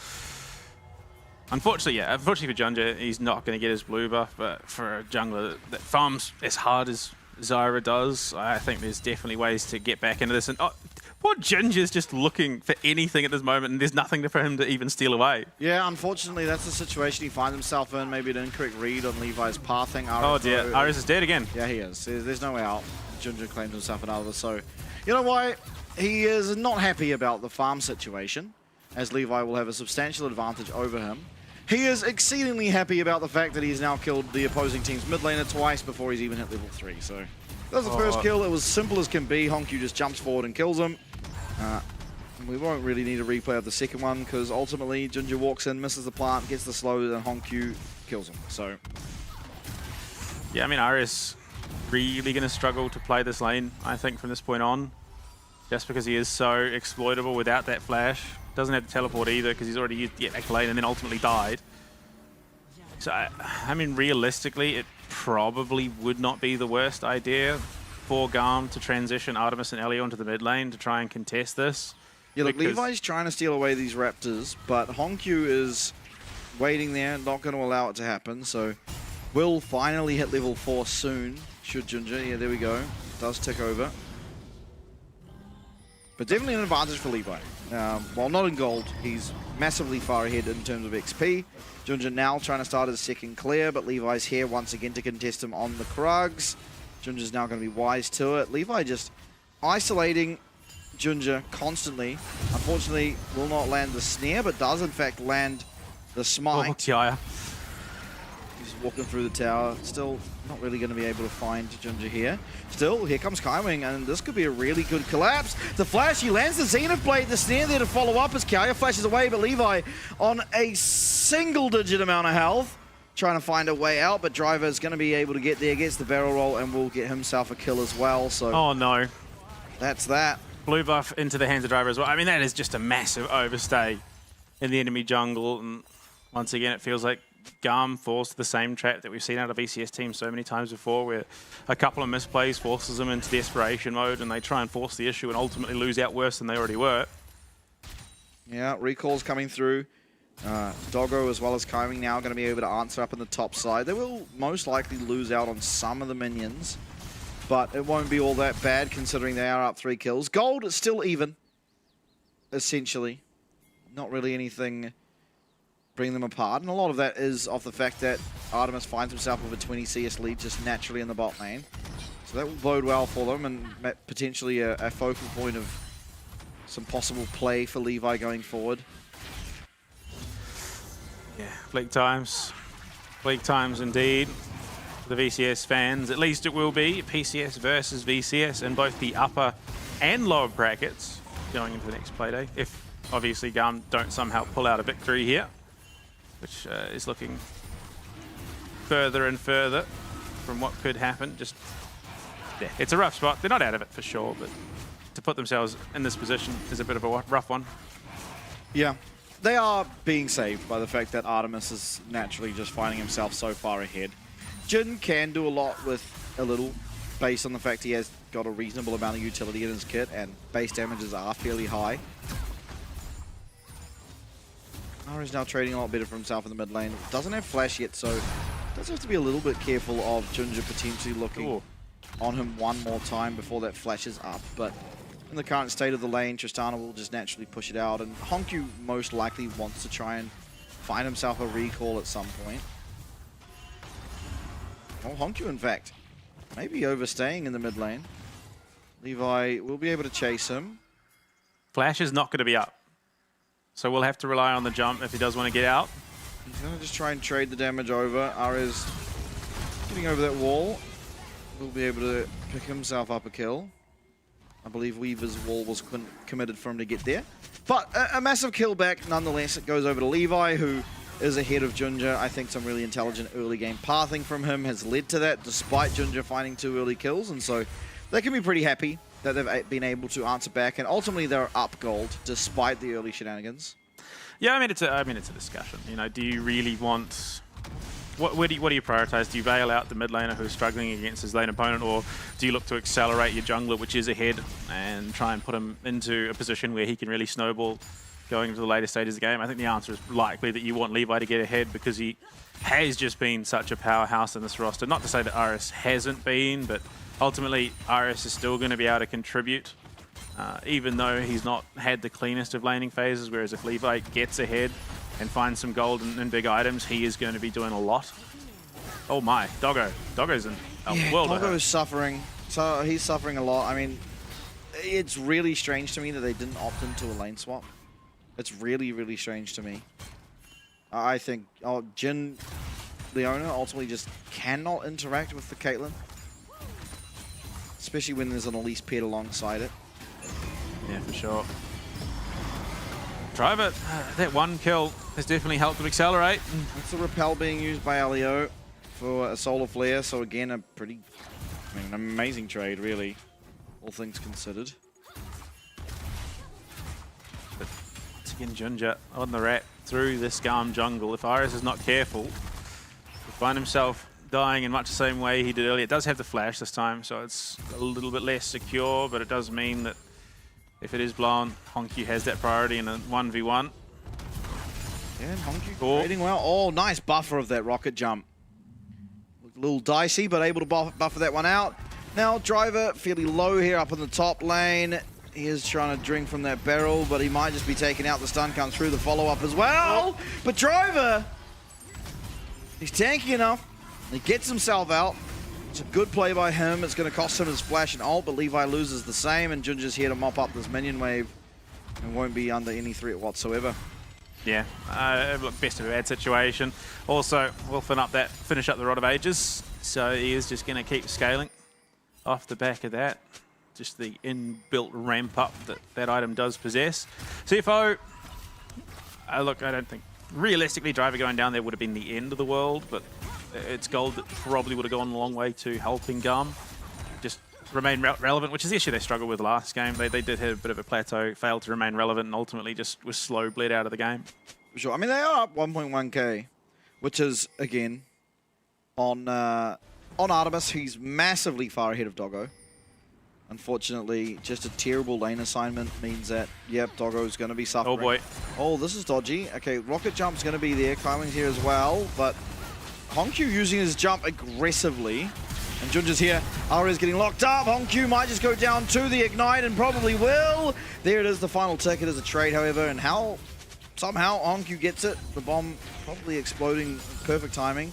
Unfortunately, yeah, unfortunately for Junja, he's not going to get his blue buff, but for a jungler that farms as hard as Zyra does, I think there's definitely ways to get back into this. And poor Junja's just looking for anything at this moment, and there's nothing for him to even steal away. Yeah, unfortunately, that's the situation he finds himself in. Maybe an incorrect read on Levi's pathing. Oh dear, RS is dead again. Yeah, he is. There's no way out. Junja claimed himself another, so you know why? He is not happy about the farm situation, as Levi will have a substantial advantage over him. He is exceedingly happy about the fact that he's now killed the opposing team's mid laner twice before he's even hit level 3. So that was the first kill. It was simple as can be. Honkyu just jumps forward and kills him. We won't really need a replay of the second one because ultimately Junja walks in, misses the plant, gets the slow, and Honkyu kills him. So yeah, I mean, RS really going to struggle to play this lane, I think, from this point on, just because he is so exploitable without that flash. Doesn't have to teleport either because he's already used the back lane and then ultimately died. So, I mean, realistically, it probably would not be the worst idea for GAM to transition Artemis and Elio into the mid lane to try and contest this. yeah, look, Levi's trying to steal away these Raptors, but Honkyu is waiting there, not going to allow it to happen. So will finally hit level 4 soon, should Junja. Yeah, there we go. Does tick over. But definitely an advantage for Levi. While not in gold, he's massively far ahead in terms of XP. Junja now trying to start his second clear, but Levi's here once again to contest him on the Krugs. Junja's now going to be wise to it. Levi just isolating Junja constantly. Unfortunately, will not land the snare, but does in fact land the smite. Oh, Kiaya. He's walking through the tower. Still not really going to be able to find Junja here. Still, here comes Kaiwing, and this could be a really good collapse. The flash, he lands the Zenith Blade, the snare there to follow up as Kiaya flashes away, but Levi on a single-digit amount of health. trying to find a way out, but Driver is going to be able to get there, gets the barrel roll, and will get himself a kill as well. So oh no, that's that. Blue buff into the hands of Driver as well. I mean, that is just a massive overstay in the enemy jungle, and once again, it feels like GAM falls to the same trap that we've seen out of VCS teams so many times before, where a couple of misplays forces them into desperation mode, and they try and force the issue and ultimately lose out worse than they already were. Yeah, recalls coming through. Doggo as well as Kaiming now going to be able to answer up in the top side. They will most likely lose out on some of the minions, but it won't be all that bad considering they are up 3 kills. Gold is still even, essentially. Not really anything bringing them apart, and a lot of that is off the fact that Artemis finds himself with a 20 CS lead just naturally in the bot lane. So that will bode well for them, and potentially a focal point of some possible play for Levi going forward. Yeah, bleak times indeed. The VCS fans, at least it will be PCS versus VCS in both the upper and lower brackets going into the next playday. If obviously GAM don't somehow pull out a victory here, which is looking further and further from what could happen. Just, yeah, it's a rough spot. They're not out of it for sure, but to put themselves in this position is a bit of a rough one. Yeah. They are being saved by the fact that Artemis is naturally just finding himself so far ahead. Jin can do a lot with a little, based on the fact he has got a reasonable amount of utility in his kit, and base damages are fairly high. Nara's now trading a lot better for himself in the mid lane. Doesn't have flash yet, so does have to be a little bit careful of Ginger potentially looking on him one more time before that flashes up. But in the current state of the lane, Tristana will just naturally push it out, and Honku most likely wants to try and find himself a recall at some point. Well, Honku, in fact, maybe overstaying in the mid lane. Levi will be able to chase him. Flash is not going to be up, so we'll have to rely on the jump if he does want to get out. He's going to just try and trade the damage over. Ares getting over that wall. Will be able to pick himself up a kill. I believe Weaver's wall was committed for him to get there. But a massive kill back nonetheless. It goes over to Levi, who is ahead of Ginger. I think some really intelligent early game pathing from him has led to that, despite Ginger finding 2 early kills. And so they can be pretty happy that they've been able to answer back. And ultimately they're up gold, despite the early shenanigans. Yeah, I mean, it's a discussion. You know, do you really want... What do you prioritize? Do you bail out the mid laner who's struggling against his lane opponent, or do you look to accelerate your jungler, which is ahead, and try and put him into a position where he can really snowball going into the later stages of the game? I think the answer is likely that you want Levi to get ahead, because he has just been such a powerhouse in this roster. Not to say that RS hasn't been, but ultimately RS is still going to be able to contribute, even though he's not had the cleanest of laning phases, whereas if Levi gets ahead and find some gold and big items, he is going to be doing a lot. Oh my, Doggo. Doggo's in a world of hurt. Doggo's suffering. So he's suffering a lot. I mean, it's really strange to me that they didn't opt into a lane swap. It's really, really strange to me. I think Jin, Leona, ultimately just cannot interact with the Caitlyn. Especially when there's an Elise paired alongside it. Yeah, for sure. Driver, that 1 kill has definitely helped him accelerate. It's a repel being used by Alio for a solar flare, so again an amazing trade really, all things considered. But again, Ginger on the rat through this GAM jungle. If Iris is not careful, he'll find himself dying in much the same way he did earlier. It does have the flash this time, so it's a little bit less secure, but it does mean that if it is blown, Honku has that priority in a 1v1. Yeah, and Honku trading well. Oh, nice buffer of that rocket jump. Looked a little dicey, but able to buffer that one out. Now, Driver fairly low here up in the top lane. He is trying to drink from that barrel, but he might just be taken out. The stun comes through the follow-up as well. But Driver, he's tanky enough. He gets himself out. It's a good play by him. It's going to cost him his flash and ult, but Levi loses the same, and Ginger's here to mop up this minion wave and won't be under any threat whatsoever. Yeah, look, best of a bad situation. Also, we'll finish up the Rod of Ages, so he is just going to keep scaling off the back of that. Just the inbuilt ramp up that item does possess. CFO, look, I don't think realistically, Driver going down there would have been the end of the world, but it's gold that probably would have gone a long way to helping GAM just remain relevant, which is the issue they struggled with last game. They did hit a bit of a plateau, failed to remain relevant, and ultimately just was slow bled out of the game. For sure. I mean, they are up 1.1k, which is, again, on Artemis, he's massively far ahead of Doggo. Unfortunately, just a terrible lane assignment means that, yep, Doggo's going to be suffering. Oh boy. Oh, this is dodgy. Okay, rocket jump's going to be there. Climbing's here as well, but Hongq using his jump aggressively. And Junja's here. Aria's getting locked up. Hongq might just go down to the ignite and probably will. There it is, the final ticket is a trade, however, and somehow Hongq gets it. The bomb probably exploding, perfect timing.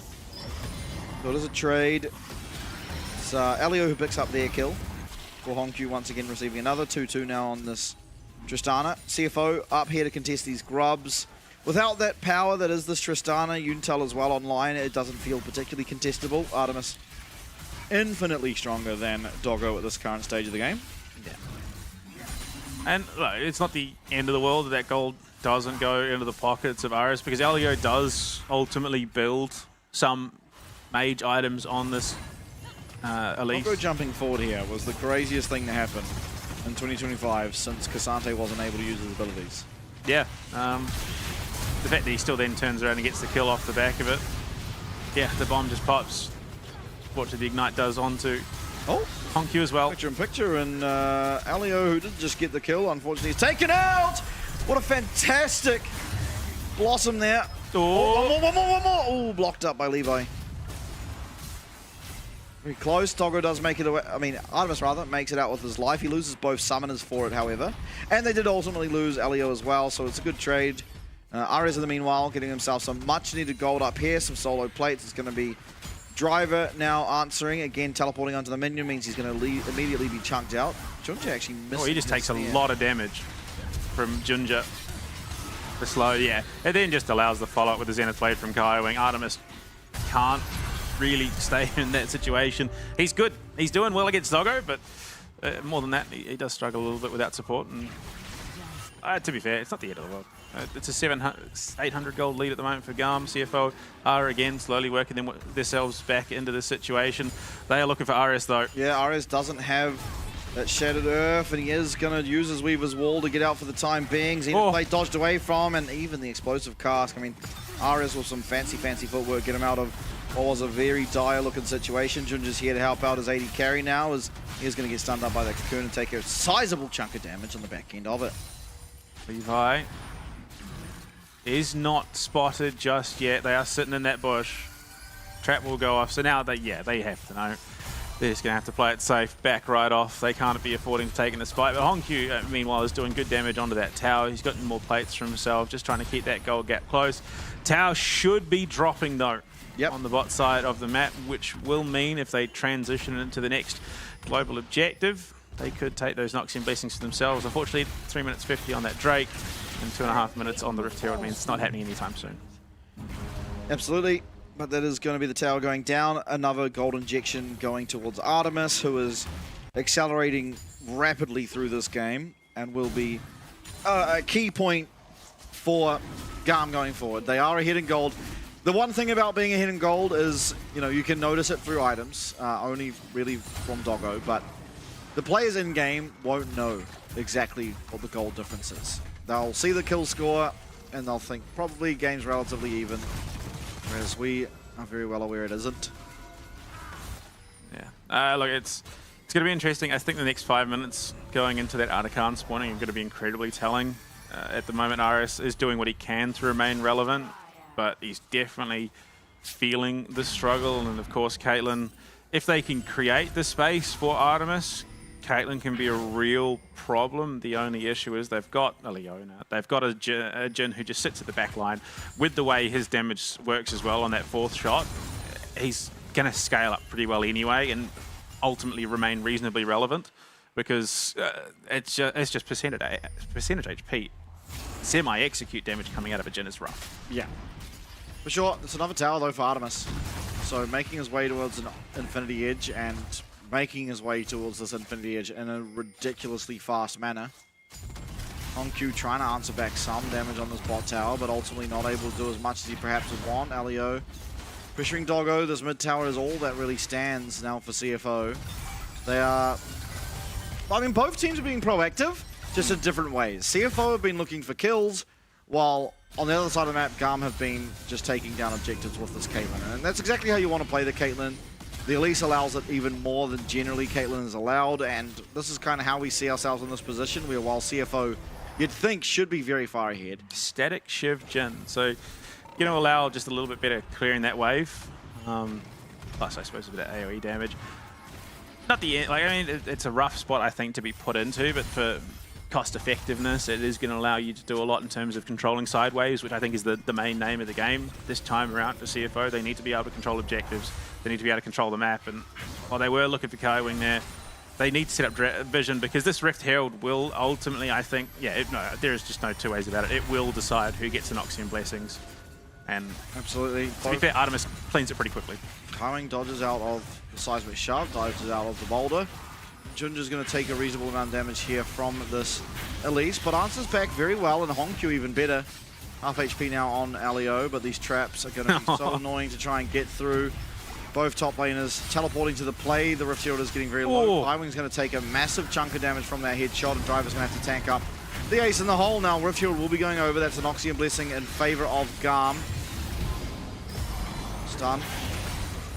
So it is a trade. It's Elio who picks up their kill. For Hongq once again receiving another 2-2 now on this Tristana. CFO up here to contest these grubs. Without that power that is this Tristana, you can tell as well online, it doesn't feel particularly contestable. Artemis infinitely stronger than Doggo at this current stage of the game. Yeah. And look, it's not the end of the world that gold doesn't go into the pockets of Aris, because Elio does ultimately build some mage items on this Elise. Doggo jumping forward here was the craziest thing to happen in 2025 since Cassante wasn't able to use his abilities. Yeah. The fact that he still then turns around and gets the kill off the back of it. Yeah, the bomb just pops. What the ignite does onto Hongq as well. Picture in picture, and Elio, who did just get the kill, unfortunately is taken out! What a fantastic blossom there. Oh, one more! Oh, blocked up by Levi. Very close. Doggo does make it away. I mean, Artemis rather makes it out with his life. He loses both summoners for it, however. And they did ultimately lose Elio as well, so it's a good trade. Ares in the meanwhile getting himself some much needed gold up here, some solo plates. It's going to be Driver now answering. Again, teleporting onto the minion means he's going to immediately be chunked out. Junja actually missed. Oh, he just takes a lot of damage from Junja. The slow, yeah. It then just allows the follow-up with the Zenith Blade from Kaiwing. Artemis can't really stay in that situation. He's good. He's doing well against Doggo, but more than that, he does struggle a little bit without support. And to be fair, it's not the end of the world. It's a 800 gold lead at the moment for GAM. CFO are again slowly working themselves back into this situation. They are looking for Ares though. Yeah, Ares doesn't have that Shattered Earth, and he is going to use his Weaver's Wall to get out for the time being. Zenith Blade dodged away from, and even the Explosive Cask. I mean, Ares with some fancy footwork get him out of what was a very dire looking situation. Junja's here to help out his AD carry now, as he is going to get stunned up by that Cocoon and take a sizable chunk of damage on the back end of it. Levi is not spotted just yet. They are sitting in that bush. Trap will go off. So now they have to know. They're just going to have to play it safe, back right off. They can't be affording to take in this fight. But Hongq, meanwhile, is doing good damage onto that tower. He's gotten more plates for himself, just trying to keep that gold gap close. Tower should be dropping, though, on the bot side of the map, which will mean if they transition into the next global objective, they could take those Noxian Blessings for themselves. Unfortunately, 3 minutes 50 on that Drake and 2.5 minutes on the Rift Herald means it's not happening anytime soon. Absolutely, but that is going to be the tower going down. Another gold injection going towards Artemis, who is accelerating rapidly through this game and will be a key point for GAM going forward. They are ahead in gold. The one thing about being ahead in gold is, you can notice it through items, only really from Doggo, but the players in game won't know exactly what the gold difference is. They'll see the kill score and they'll think probably game's relatively even, whereas we are very well aware it isn't. Yeah, look, it's going to be interesting. I think the next 5 minutes going into that Artican spawning are going to be incredibly telling. At the moment, RS is doing what he can to remain relevant, but he's definitely feeling the struggle. And of course, Caitlyn, if they can create the space for Artemis, Caitlyn can be a real problem. The only issue is they've got a Leona. They've got a Jhin who just sits at the back line. With the way his damage works as well on that fourth shot, he's going to scale up pretty well anyway and ultimately remain reasonably relevant, because it's just percentage HP. Semi-execute damage coming out of a Jhin is rough. Yeah. For sure. It's another tower though for Artemis. So making his way towards an Infinity Edge and making his way towards this Infinity Edge in a ridiculously fast manner. Honku trying to answer back some damage on this bot tower, but ultimately not able to do as much as he perhaps would want. Leo pressuring Doggo. This mid tower is all that really stands now for CFO. They are... I mean, both teams are being proactive, just in different ways. CFO have been looking for kills, while on the other side of the map, GAM have been just taking down objectives with this Caitlyn. And that's exactly how you want to play the Caitlyn. The Elise allows it even more than generally Caitlyn is allowed, and this is kind of how we see ourselves in this position, where while CFO, you'd think, should be very far ahead. Static Shiv Jin, so you're going to allow just a little bit better clearing that wave. Plus, I suppose, a bit of AoE damage. Not the end, like, I mean, it's a rough spot, I think, to be put into, but for cost effectiveness, it is going to allow you to do a lot in terms of controlling sideways, which I think is the main name of the game this time around for CFO. They need to be able to control objectives. They need to be able to control the map, and while they were looking for Kaiwing there, they need to set up vision, because this Rift Herald will ultimately, I think, no, there is just no two ways about it. It will decide who gets the Noxian Blessings. And absolutely, to be fair, Artemis cleans it pretty quickly. Kaiwing dodges out of the seismic shove, dives out of the boulder. Junja's going to take a reasonable amount of damage here from this Elise, but answers back very well, and Honku even better. Half HP now on Alio, but these traps are going to be so annoying to try and get through. Both top laners teleporting to the play. The Rift Herald is getting very low. Kaiwing's going to take a massive chunk of damage from that headshot, and Driver's going to have to tank up the ace in the hole. Now Rift Herald will be going over. That's an Noxian Blessing in favor of GAM. Stun.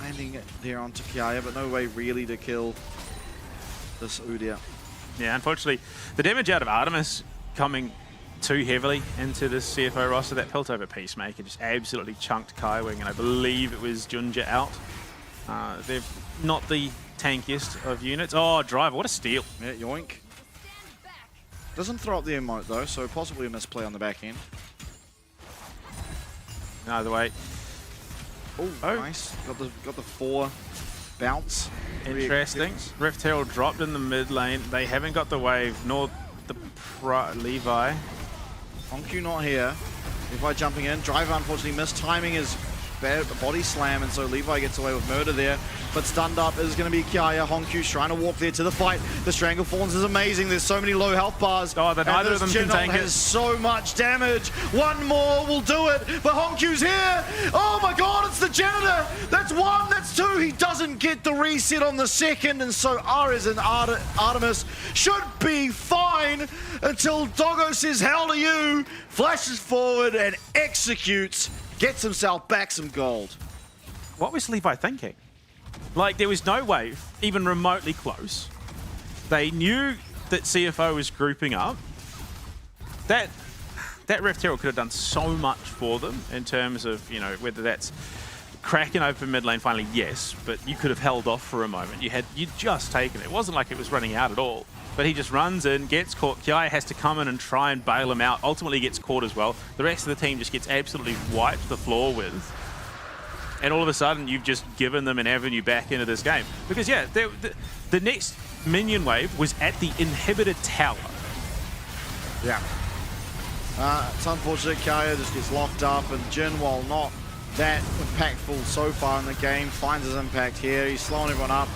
Landing it there onto Kiaya, but no way really to kill this Udyr. Yeah, unfortunately, the damage out of Artemis coming too heavily into this CFO roster. That Piltover Peacemaker just absolutely chunked Kaiwing, and I believe it was Junja out. They're not the tankiest of units. Oh, Driver, what a steal. Yeah, yoink. Doesn't throw up the emote though, so possibly a misplay on the back end. Either way. Oh, nice. Got the 4 bounce. Interesting. Rift Herald dropped in the mid lane. They haven't got the wave, nor the Levi. Honku not here. Levi jumping in. Driver unfortunately missed. Timing is bad. Body slam, and so Levi gets away with murder there. But stunned up is going to be Kiaya. Honku's trying to walk there to the fight. The Stranglethorns is amazing. There's so many low health bars. Oh, that neither of them can tank it. Has so much damage. One more will do it. But Honku's here. Oh my god, it's the Janitor. That's 1, that's 2. He doesn't get the reset on the second, and so Ares and Artemis should be fine until Doggo says hell to you, flashes forward and executes, gets himself back some gold. What was Levi thinking? Like, there was no wave, even remotely close. They knew that CFO was grouping up. That Rift Herald could have done so much for them in terms of, you know, whether that's cracking open mid lane finally, yes, but you could have held off for a moment. You'd just taken it. It wasn't like it was running out at all. But he just runs in, gets caught. Kiai has to come in and try and bail him out. Ultimately gets caught as well. The rest of the team just gets absolutely wiped the floor with. And all of a sudden, you've just given them an avenue back into this game. Because, yeah, the next minion wave was at the inhibited tower. Yeah. It's unfortunate. Kiaya just gets locked up, and Jin, while not that impactful so far in the game, finds his impact here. He's slowing everyone up.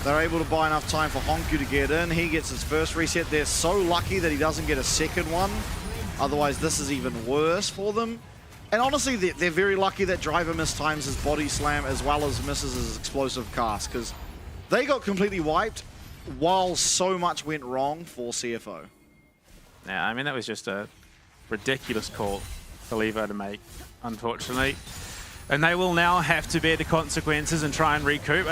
They're able to buy enough time for Honku to get in. He gets his first reset. They're so lucky that he doesn't get a second one. Otherwise, this is even worse for them. And honestly, they're very lucky that Driver mistimes his body slam as well as misses his explosive cast, because they got completely wiped while so much went wrong for CFO. Yeah, I mean, that was just a ridiculous call for Levo to make, unfortunately. And they will now have to bear the consequences and try and recoup.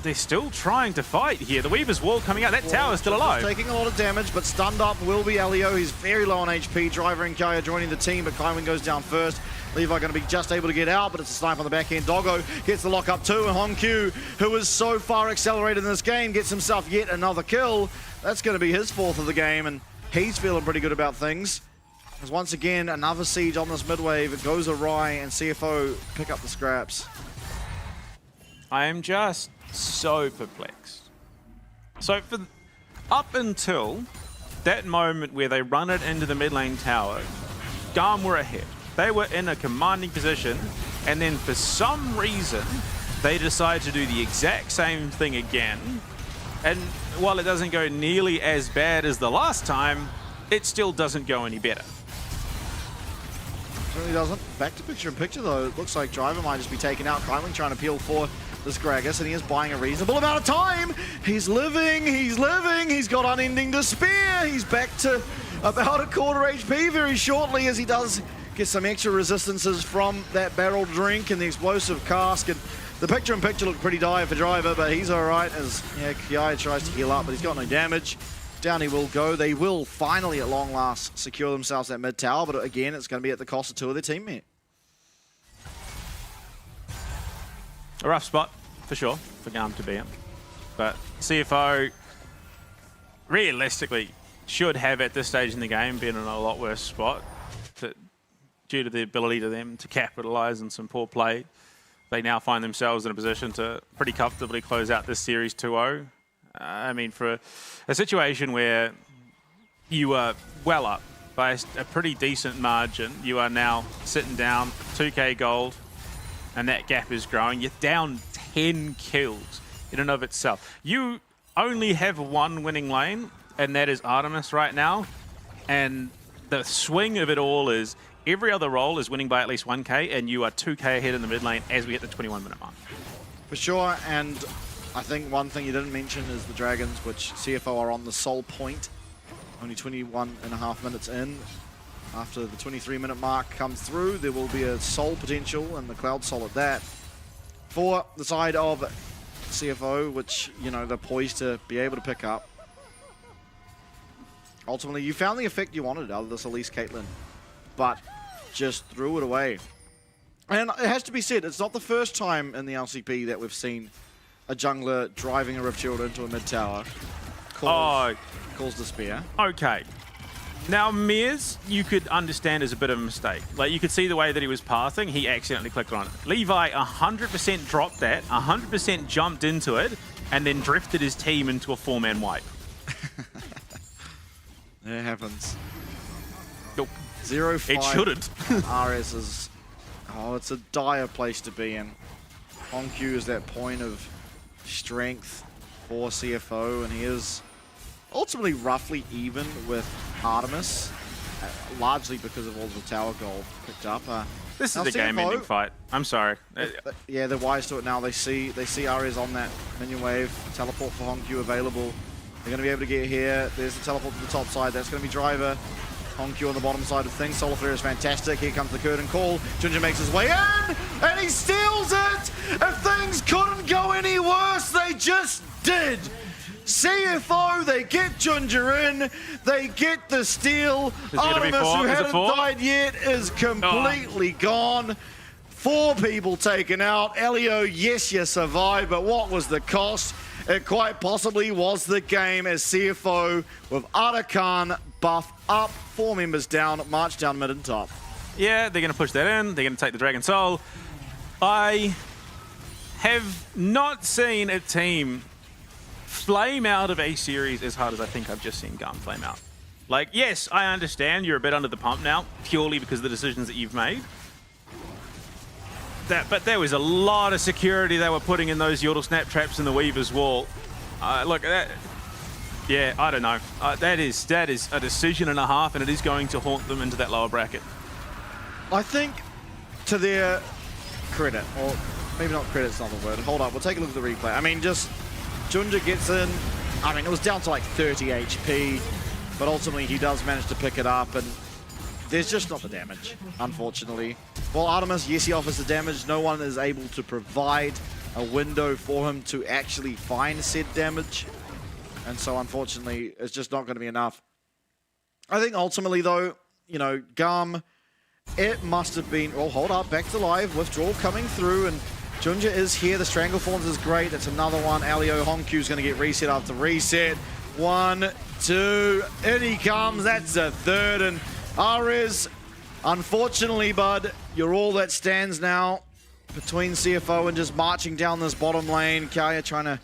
They're still trying to fight here. The Weaver's Wall coming out. That tower's still alive. Taking a lot of damage, but stunned up will be Elio. He's very low on HP. Driver and Kaya joining the team, but Kaiwing goes down first. Levi going to be just able to get out, but it's a snipe on the back end. Doggo gets the lock up too, and Honku, who is so far accelerated in this game, gets himself yet another kill. That's going to be his 4th of the game, and he's feeling pretty good about things. There's once again another siege on this mid-wave. It goes awry, and CFO pick up the scraps. I am just so perplexed. So up until that moment where they run it into the mid lane tower, GAM were ahead. They were in a commanding position, and then for some reason, they decide to do the exact same thing again. And while it doesn't go nearly as bad as the last time, it still doesn't go any better. Certainly doesn't. Back to picture-in-picture, though. It looks like Driver might just be taken out. Kyling trying to peel for this Gragas, and he is buying a reasonable amount of time. He's living. He's got unending despair. He's back to about a quarter HP very shortly, as he does get some extra resistances from that barrel drink and the explosive cask. And the picture-in-picture looked pretty dire for Driver, but he's all right as Kiai tries to heal up, but he's got no damage. Down he will go. They will finally, at long last, secure themselves that mid tower, but again, it's going to be at the cost of two of their teammates. A rough spot, for sure, for GAM to be in. But CFO, realistically, should have at this stage in the game been in a lot worse spot due to the ability to them to capitalize on some poor play. They now find themselves in a position to pretty comfortably close out this series 2-0. I mean, for a situation where you are well up by a pretty decent margin, you are now sitting down 2k gold, and that gap is growing. You're down 10 kills in and of itself. You only have one winning lane, and that is Artemis right now. And the swing of it all is every other role is winning by at least 1k, and you are 2k ahead in the mid lane as we hit the 21-minute mark. For sure, and I think one thing you didn't mention is the Dragons, which CFO are on the sole point. Only 21.5 minutes in. After the 23-minute mark comes through, there will be a soul potential, and the Cloud Soul at that. For the side of CFO, which, you know, they're poised to be able to pick up. Ultimately, you found the effect you wanted out of this Elise Caitlyn, but just threw it away. And it has to be said, it's not the first time in the LCP that we've seen a jungler driving a Rift Shield into a mid tower. Calls despair. Okay. Now, Mears, you could understand as a bit of a mistake. Like, you could see the way that he was passing, he accidentally clicked on it. Levi 100% dropped that, 100% jumped into it, and then drifted his team into a 4-man wipe. It happens. Nope. 0-5. It shouldn't. RS is... Oh, it's a dire place to be in. Honku is that point of strength for CFO, and he is ultimately roughly even with Artemis, largely because of all the tower gold picked up. This is a game-ending fight. I'm sorry. Yeah, they're wise to it now. They see Ares on that minion wave. Teleport for Honku available. They're going to be able to get here. There's the teleport to the top side. That's going to be Driver. Honku on the bottom side of things. Solar Flare is fantastic. Here comes the curtain call. Junja makes his way in, and he steals it! If things couldn't go any worse, they just did! CFO, they get Junja in, they get the steal. Artemis, who hasn't died yet, is completely gone. 4 people taken out. Elio, yes, you survived, but what was the cost? It quite possibly was the game, as CFO with Arakan buff up, 4 members down, march down mid and top. Yeah, they're going to push that in. They're going to take the Dragon Soul. I have not seen a team flame out of a series as hard as I think I've just seen GAM flame out. Like, yes, I understand you're a bit under the pump now, purely because of the decisions that you've made. But there was a lot of security they were putting in those Yordle snap traps in the Weaver's wall. Look, yeah, I don't know. That is a decision and a half, and it is going to haunt them into that lower bracket. I think, to their credit, or maybe not credit's not the word. Hold up, we'll take a look at the replay. I mean, just Junja gets in. I mean, it was down to like 30 HP, but ultimately he does manage to pick it up, and there's just not the damage, unfortunately. While Artemis, yes, he offers the damage, no one is able to provide a window for him to actually find said damage. And so, unfortunately, it's just not going to be enough. I think ultimately, though, you know, GAM, it must have been... Oh, hold up, back to live. Withdrawal coming through, and Junja is here. The Stranglethorns is great. That's another one. Alio Honku's going to get reset after reset. 1, 2, in he comes. That's a third, and Ares, unfortunately, bud, you're all that stands now between CFO and just marching down this bottom lane. Kaya trying to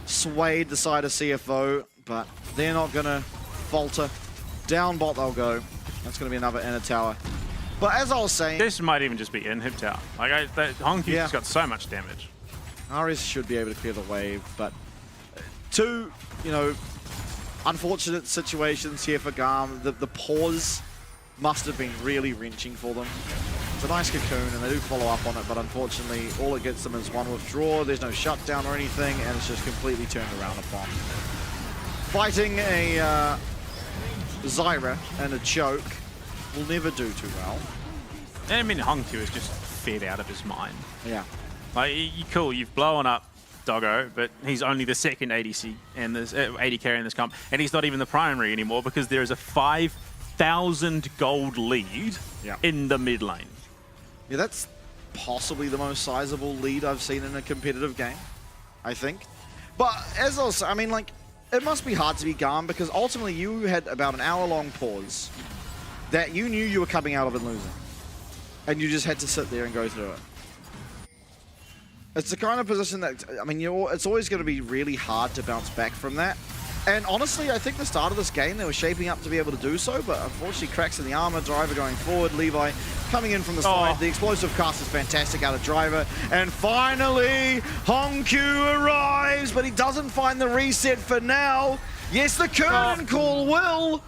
sway the side of CFO, but they're not going to falter. Down bot they'll go. That's going to be another inner tower. But as I was saying... This might even just be in hip tower. Like, Honky's just got so much damage. Ares should be able to clear the wave, but 2, you know, unfortunate situations here for GAM. The pause must have been really wrenching for them. It's a nice cocoon, and they do follow up on it, but unfortunately, all it gets them is one withdrawal. There's no shutdown or anything, and it's just completely turned around upon. Fighting a Zyra and a choke will never do too well. And I mean, Hongkyu is just fed out of his mind. Yeah. Like, cool, you've blown up Doggo, but he's only the second ADC and this AD carry in this comp, and he's not even the primary anymore because there is a 5,000 gold lead in the mid lane. Yeah, that's possibly the most sizable lead I've seen in a competitive game, I think. But as also, I mean, like, it must be hard to be GAM because ultimately you had about an hour-long pause that you knew you were coming out of and losing, and you just had to sit there and go through it. It's the kind of position that, I mean, it's always going to be really hard to bounce back from that. And honestly, I think the start of this game, they were shaping up to be able to do so, but unfortunately cracks in the armor, Driver going forward, Levi coming in from the side. The explosive cast is fantastic out of Driver. And finally, Hongkyu arrives, but he doesn't find the reset for now. Yes, the curtain call will.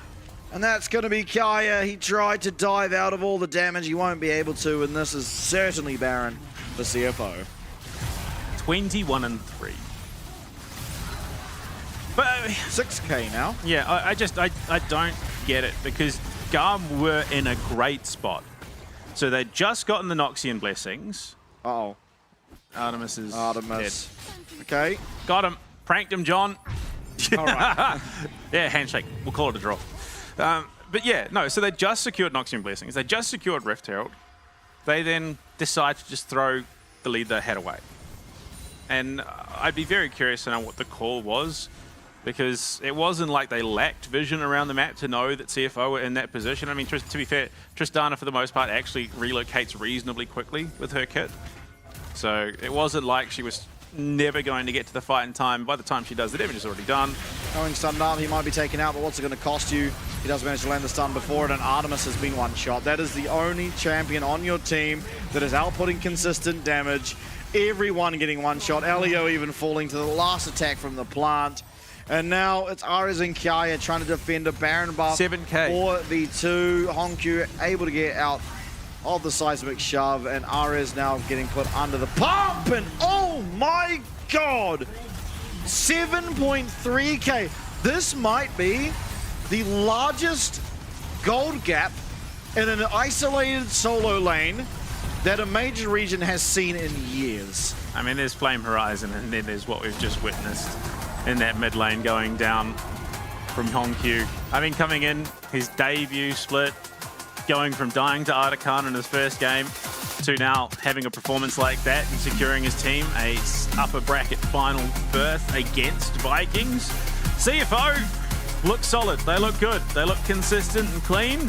And that's going to be Kaya. He tried to dive out of all the damage. He won't be able to, and this is certainly barren for CFO. 21-3. But 6k now. Yeah, I don't get it because GAM were in a great spot. So they'd just gotten the Noxian blessings. Uh-oh. Artemis is dead. Okay. Got him. Pranked him, John. All right. Yeah, handshake. We'll call it a draw. But yeah, no, so they just secured Noxian blessings. They just secured Rift Herald. They then decide to just throw the lead they had away. And I'd be very curious to know what the call was, because it wasn't like they lacked vision around the map to know that CFO were in that position. I mean, to be fair, Tristana, for the most part, actually relocates reasonably quickly with her kit. So it wasn't like she was never going to get to the fight in time. By the time she does, the damage is already done. Going stunned up, he might be taken out, but what's it going to cost you? He does manage to land the stun before it, and Artemis has been one shot. That is the only champion on your team that is outputting consistent damage. Everyone getting one shot. Elio even falling to the last attack from the plant. And now it's Ares and Kaya trying to defend a Baron buff. 7k. 4v2. Hongkyu able to get out of the seismic shove, and Ares now getting put under the pump. And oh my god! 7.3k. This might be the largest gold gap in an isolated solo lane that a major region has seen in years. I mean, there's Flame Horizon, and then there's what we've just witnessed in that mid lane going down from Hongkyu. I mean, coming in, his debut split, going from dying to Artican in his first game to now having a performance like that and securing his team a upper bracket final berth against Vikings. CFO look solid. They look good. They look consistent and clean.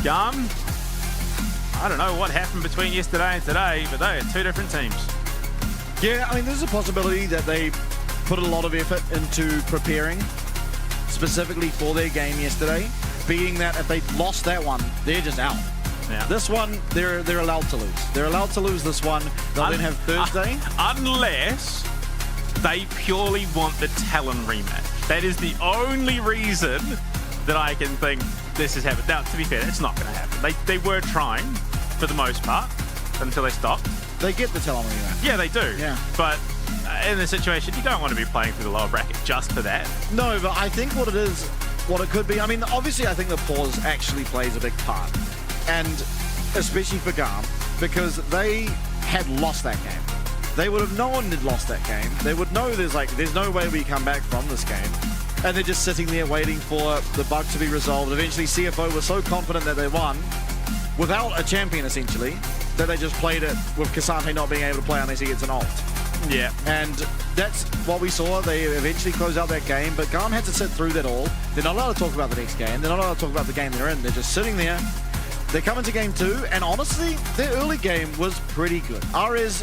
GAM, I don't know what happened between yesterday and today, but they are two different teams. Yeah, I mean, there's a possibility that they put a lot of effort into preparing specifically for their game yesterday, being that if they lost that one, they're just out. Yeah. This one, they're allowed to lose. They're allowed to lose this one. They'll then have Thursday. Unless they purely want the Talon rematch. That is the only reason that I can think this has happened. Now, to be fair, it's not going to happen. They were trying, for the most part, until they stopped. They get the Talon rematch. Yeah, they do. Yeah. But in this situation, you don't want to be playing through the lower bracket just for that. No, but I think what it is, what it could be, I mean, obviously I think the pause actually plays a big part. And especially for GAM, because they had lost that game. They would have known they'd lost that game. They would know there's no way we come back from this game. And they're just sitting there waiting for the bug to be resolved. Eventually, CFO was so confident that they won, without a champion essentially, that they just played it with Cassante not being able to play unless he gets an ult. Yeah. And that's what we saw. They eventually closed out that game, but GAM had to sit through that all. They're not allowed to talk about the next game. They're not allowed to talk about the game they're in. They're just sitting there. They come into game 2, and honestly, their early game was pretty good. Ares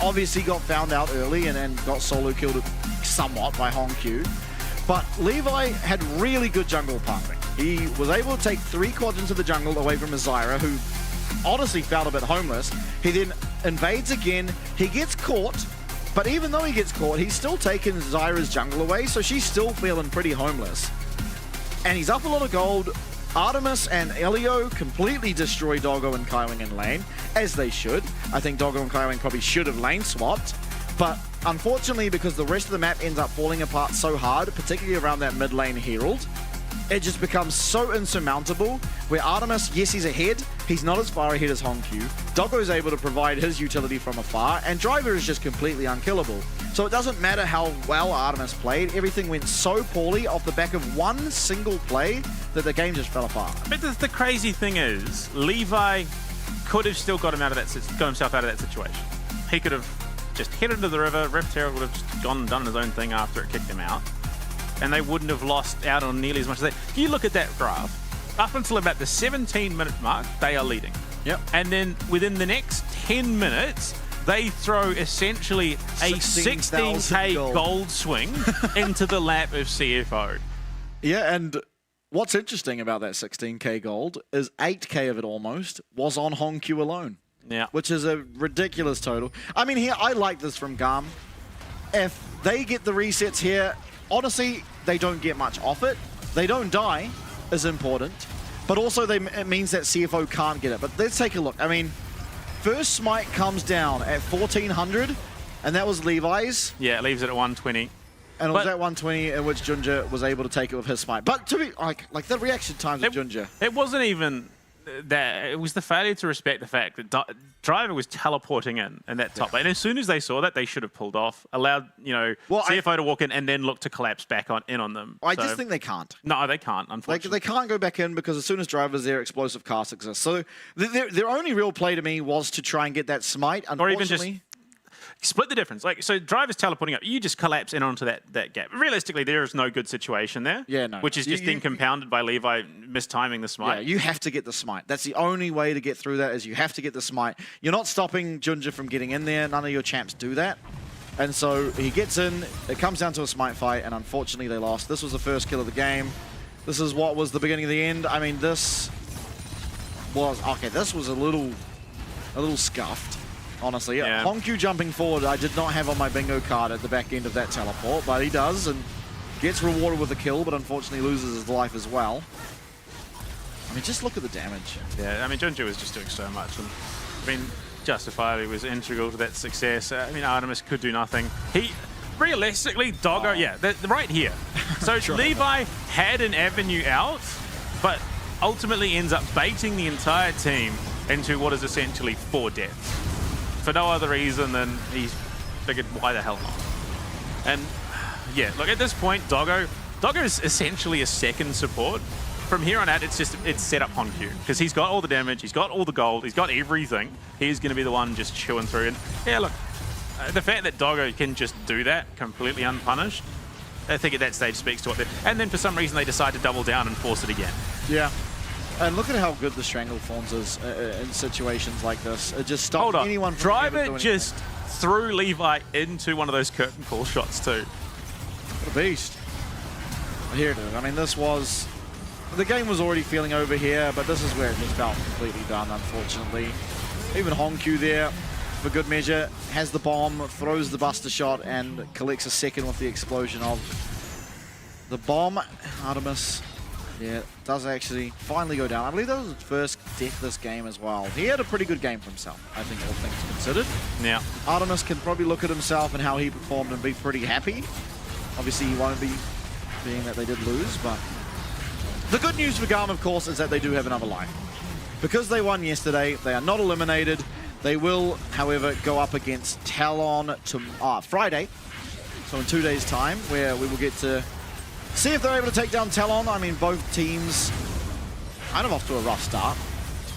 obviously got found out early and got solo killed somewhat by Hongkyu. But Levi had really good jungle pathing. He was able to take 3 quadrants of the jungle away from Zyra, who honestly felt a bit homeless. He then invades again. He gets caught, But even though he gets caught, he's still taken Zyra's jungle away, so she's still feeling pretty homeless. And he's up a lot of gold. Artemis and Elio completely destroy Doggo and Kaiwing in lane, as they should. I think Doggo and Kaiwing probably should have lane swapped. But unfortunately, because the rest of the map ends up falling apart so hard, particularly around that mid lane Herald, it just becomes so insurmountable, where Artemis, yes, he's ahead, he's not as far ahead as Hongq. Doggo's able to provide his utility from afar, and Driver is just completely unkillable. So it doesn't matter how well Artemis played, everything went so poorly off the back of one single play that the game just fell apart. But the crazy thing is, Levi could have still got himself out of that situation. He could have just headed into the river, Rift Herald would have just gone and done his own thing after it kicked him out, and they wouldn't have lost out on nearly as much as they. You look at that graph, up until about the 17-minute mark, they are leading. Yep. And then within the next 10 minutes, they throw essentially a 16k gold swing into the lap of CFO. Yeah, and what's interesting about that 16k gold is 8k of it almost was on Hongq alone. Yeah. Which is a ridiculous total. I mean, here, I like this from GAM. If they get the resets here, honestly, they don't get much off it. They don't die is important, but also it means that CFO can't get it. But let's take a look. I mean, first smite comes down at 1400, and that was Levi's. Yeah, it leaves it at 120. And it was at 120 in which Junja was able to take it with his smite. But to be like the reaction times of Junja. It wasn't even that. It was the failure to respect the fact that Driver was teleporting in that top lane. And as soon as they saw that, they should have pulled off, allowed CFO to walk in, and then look to collapse back in on them. I just think they can't. No, they can't, unfortunately. They can't go back in because as soon as Driver's there, explosive cast exists. So their only real play to me was to try and get that smite. Or even just split the difference. So Driver's teleporting up, you just collapse in onto that gap. Realistically, there is no good situation there. Yeah, no. Which is just then compounded by Levi mistiming the smite. Yeah, you have to get the smite. That's the only way to get through that, is you have to get the smite. You're not stopping Junja from getting in there. None of your champs do that. And so he gets in, it comes down to a smite fight, and unfortunately they lost. This was the first kill of the game. This is what was the beginning of the end. I mean, this was a little scuffed. Honestly, yeah. Hongq jumping forward, I did not have on my bingo card at the back end of that teleport, but he does and gets rewarded with a kill, but unfortunately loses his life as well. I mean, just look at the damage. Yeah, I mean, Junja was just doing so much, and I mean, justifiably was integral to that success. I mean, Artemis could do nothing. Realistically, Doggo, they're right here. So Levi had an avenue out, but ultimately ends up baiting the entire team into what is essentially 4 deaths. For no other reason than he's figured, why the hell not? And yeah, look, at this point, Doggo is essentially a second support. From here on out, it's set up Hongq, because he's got all the damage, he's got all the gold, he's got everything. He's going to be the one just chewing through. And yeah, look, the fact that Doggo can just do that completely unpunished, I think at that stage speaks to what they're... And then for some reason, they decide to double down and force it again. Yeah. And look at how good the Stranglethorns is in situations like this. It just stops anyone from Driver just threw Levi into one of those curtain call shots too. What a beast. Here it is. I mean, this was... The game was already feeling over here, but this is where it just felt completely done, unfortunately. Even Hongq there, for good measure, has the bomb, throws the buster shot, and collects a second with the explosion of the bomb. Artemis... Yeah, does actually finally go down. I believe that was his first death this game as well. He had a pretty good game for himself, I think, all things considered. Yeah. Artemis can probably look at himself and how he performed and be pretty happy. Obviously, he won't be, being that they did lose, but... The good news for GAM, of course, is that they do have another life. Because they won yesterday, they are not eliminated. They will, however, go up against TALON Friday, so in 2 days' time, where we will get to see if they're able to take down TALON. I mean, both teams kind of off to a rough start.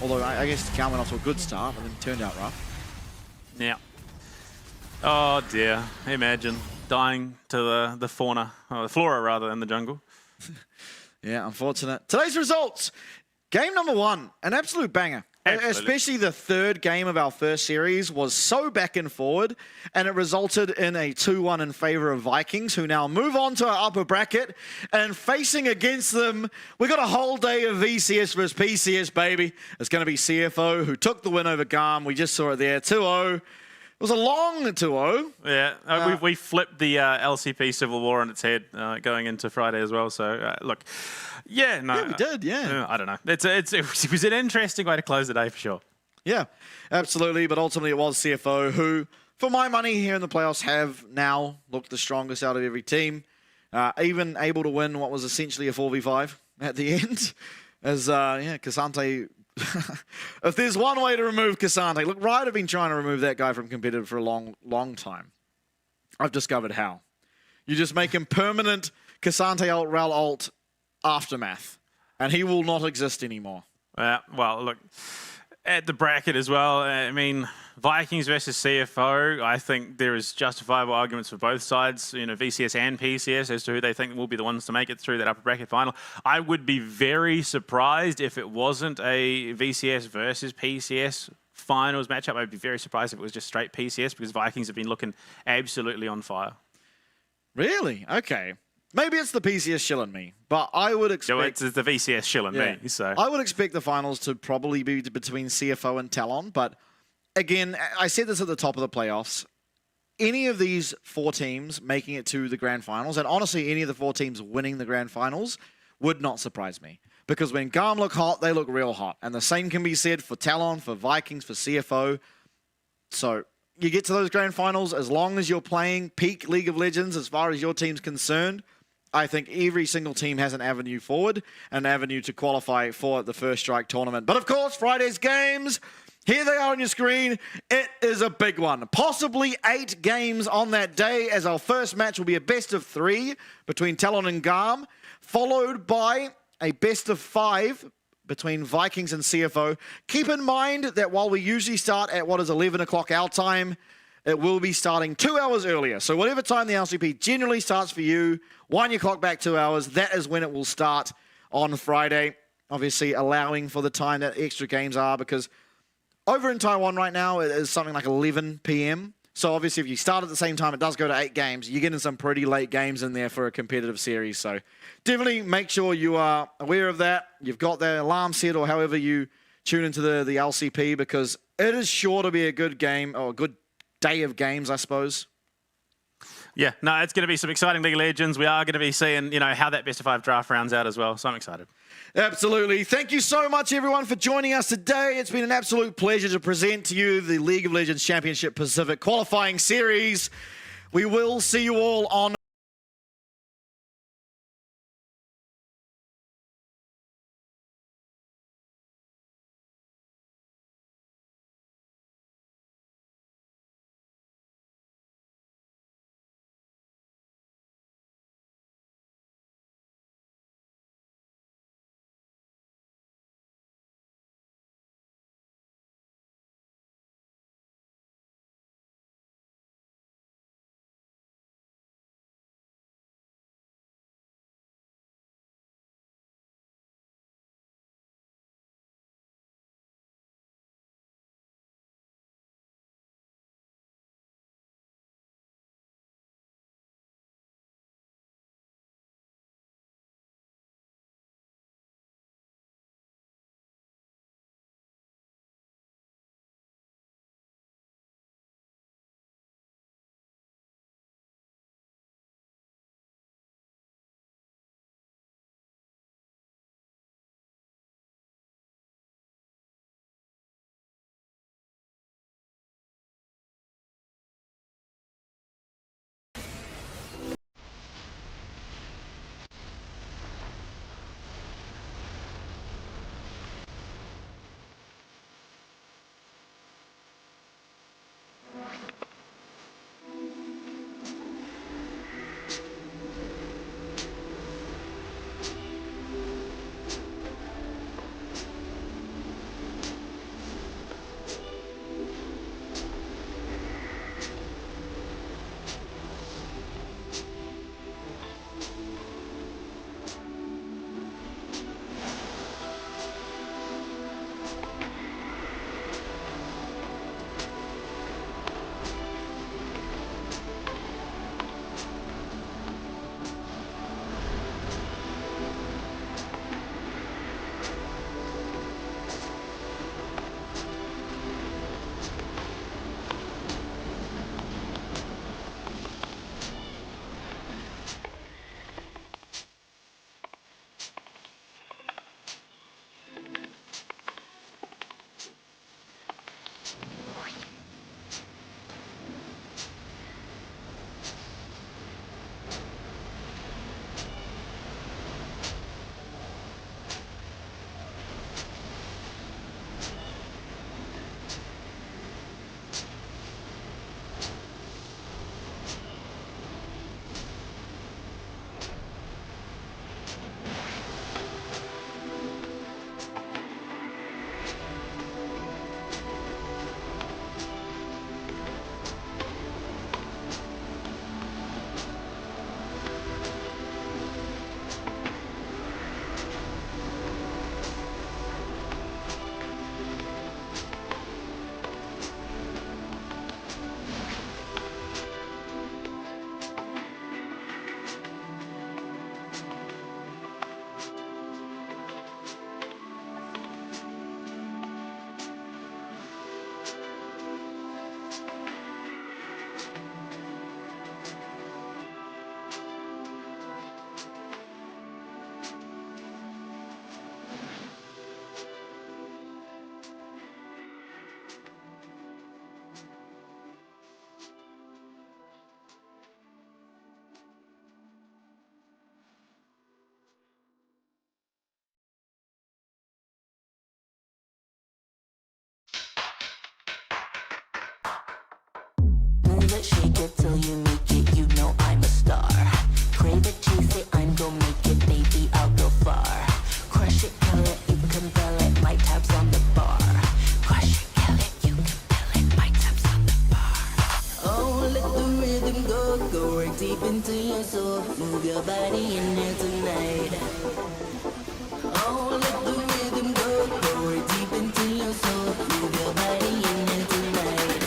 Although, I guess GAM went off to a good start, but then turned out rough. Yeah. Oh, dear. Imagine dying to the fauna, or the flora, rather, in the jungle. Yeah, unfortunate. Today's results. Game number 1, an absolute banger. Absolutely. Especially the third game of our first series was so back and forward, and it resulted in a 2-1 in favor of Vikings, who now move on to our upper bracket. And facing against them, we got a whole day of VCS versus PCS, baby. It's going to be CFO, who took the win over GAM. We just saw it there, 2-0. It was a long 2-0. Yeah, we flipped the LCP Civil War on its head going into Friday as well. So look, we did. I don't know. It was an interesting way to close the day for sure. Yeah, absolutely. But ultimately, it was CFO who, for my money here in the playoffs, have now looked the strongest out of every team. Even able to win what was essentially a 4v5 at the end. As, Cassante... if there's one way to remove Cassante... Look, Riot have been trying to remove that guy from competitive for a long, long time. I've discovered how. You just make him permanent Cassante alt, Rel alt, aftermath. And he will not exist anymore. Well, look... At the bracket as well, I mean, Vikings versus CFO, I think there is justifiable arguments for both sides, VCS and PCS, as to who they think will be the ones to make it through that upper bracket final. I would be very surprised if it wasn't a VCS versus PCS finals matchup. I'd be very surprised if it was just straight PCS, because Vikings have been looking absolutely on fire. Really? Okay. Maybe it's the PCS shilling me, but I would expect... It's the VCS shilling me, so... I would expect the finals to probably be between CFO and TALON, but again, I said this at the top of the playoffs, any of these 4 teams making it to the grand finals, and honestly, any of the 4 teams winning the grand finals would not surprise me. Because when GAM look hot, they look real hot. And the same can be said for TALON, for Vikings, for CFO. So... you get to those grand finals, as long as you're playing peak League of Legends as far as your team's concerned, I think every single team has an avenue forward, an avenue to qualify for the First Strike tournament. But of course, Friday's games, here they are on your screen. It is a big one. Possibly 8 games on that day, as our first match will be a best of 3 between TALON and GAM, followed by a best of 5 between Vikings and CFO. Keep in mind that while we usually start at what is 11 o'clock our time, it will be starting 2 hours earlier. So whatever time the LCP generally starts for you, wind your clock back 2 hours. That is when it will start on Friday. Obviously allowing for the time that extra games are, because over in Taiwan right now, it is something like 11 p.m. So obviously if you start at the same time, it does go to 8 games. You're getting some pretty late games in there for a competitive series. So definitely make sure you are aware of that. You've got the alarm set, or however you tune into the LCP, because it is sure to be a good game, or a good day of games, I suppose. Yeah, no, it's going to be some exciting League of Legends. We are going to be seeing, how that best of 5 draft rounds out as well. So I'm excited. Absolutely. Thank you so much, everyone, for joining us today. It's been an absolute pleasure to present to you the League of Legends Championship Pacific qualifying series. We will see you all on it, shake it till you make it. You know I'm a star. Crave it, chase it, I'm gon' make it, baby. I'll go far. Crush it, kill it, you can feel it. My tabs on the bar. Crush it, kill it, you can feel it. My tabs on the bar. Oh, let the rhythm go, go right deep into your soul. Move your body in there tonight. Oh, let the rhythm go, go right deep into your soul. Move your body in there tonight.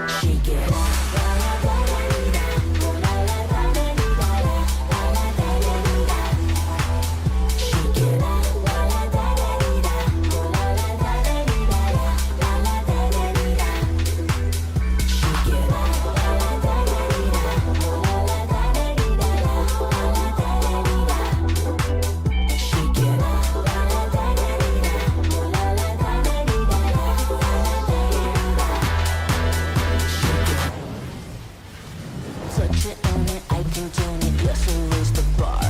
Shake it. Touch it, own it, I can tune it, yes, so raise the bar.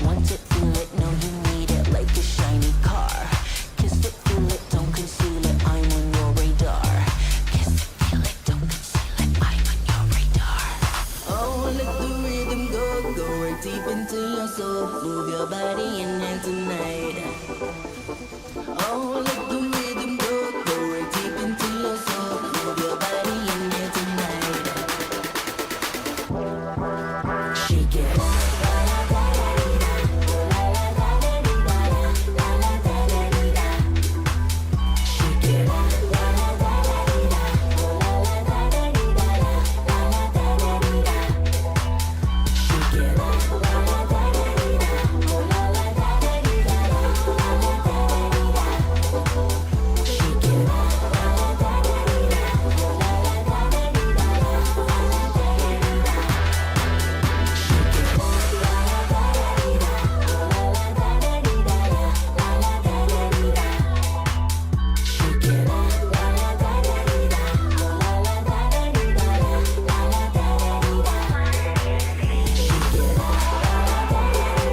Want it, feel it, know you need it like a shiny car. Kiss it, feel it, don't conceal it, I'm on your radar. Kiss it, feel it, don't conceal it, I'm on your radar. Oh, let the rhythm go, go right deep into your soul. Move your body in there tonight. Oh, let the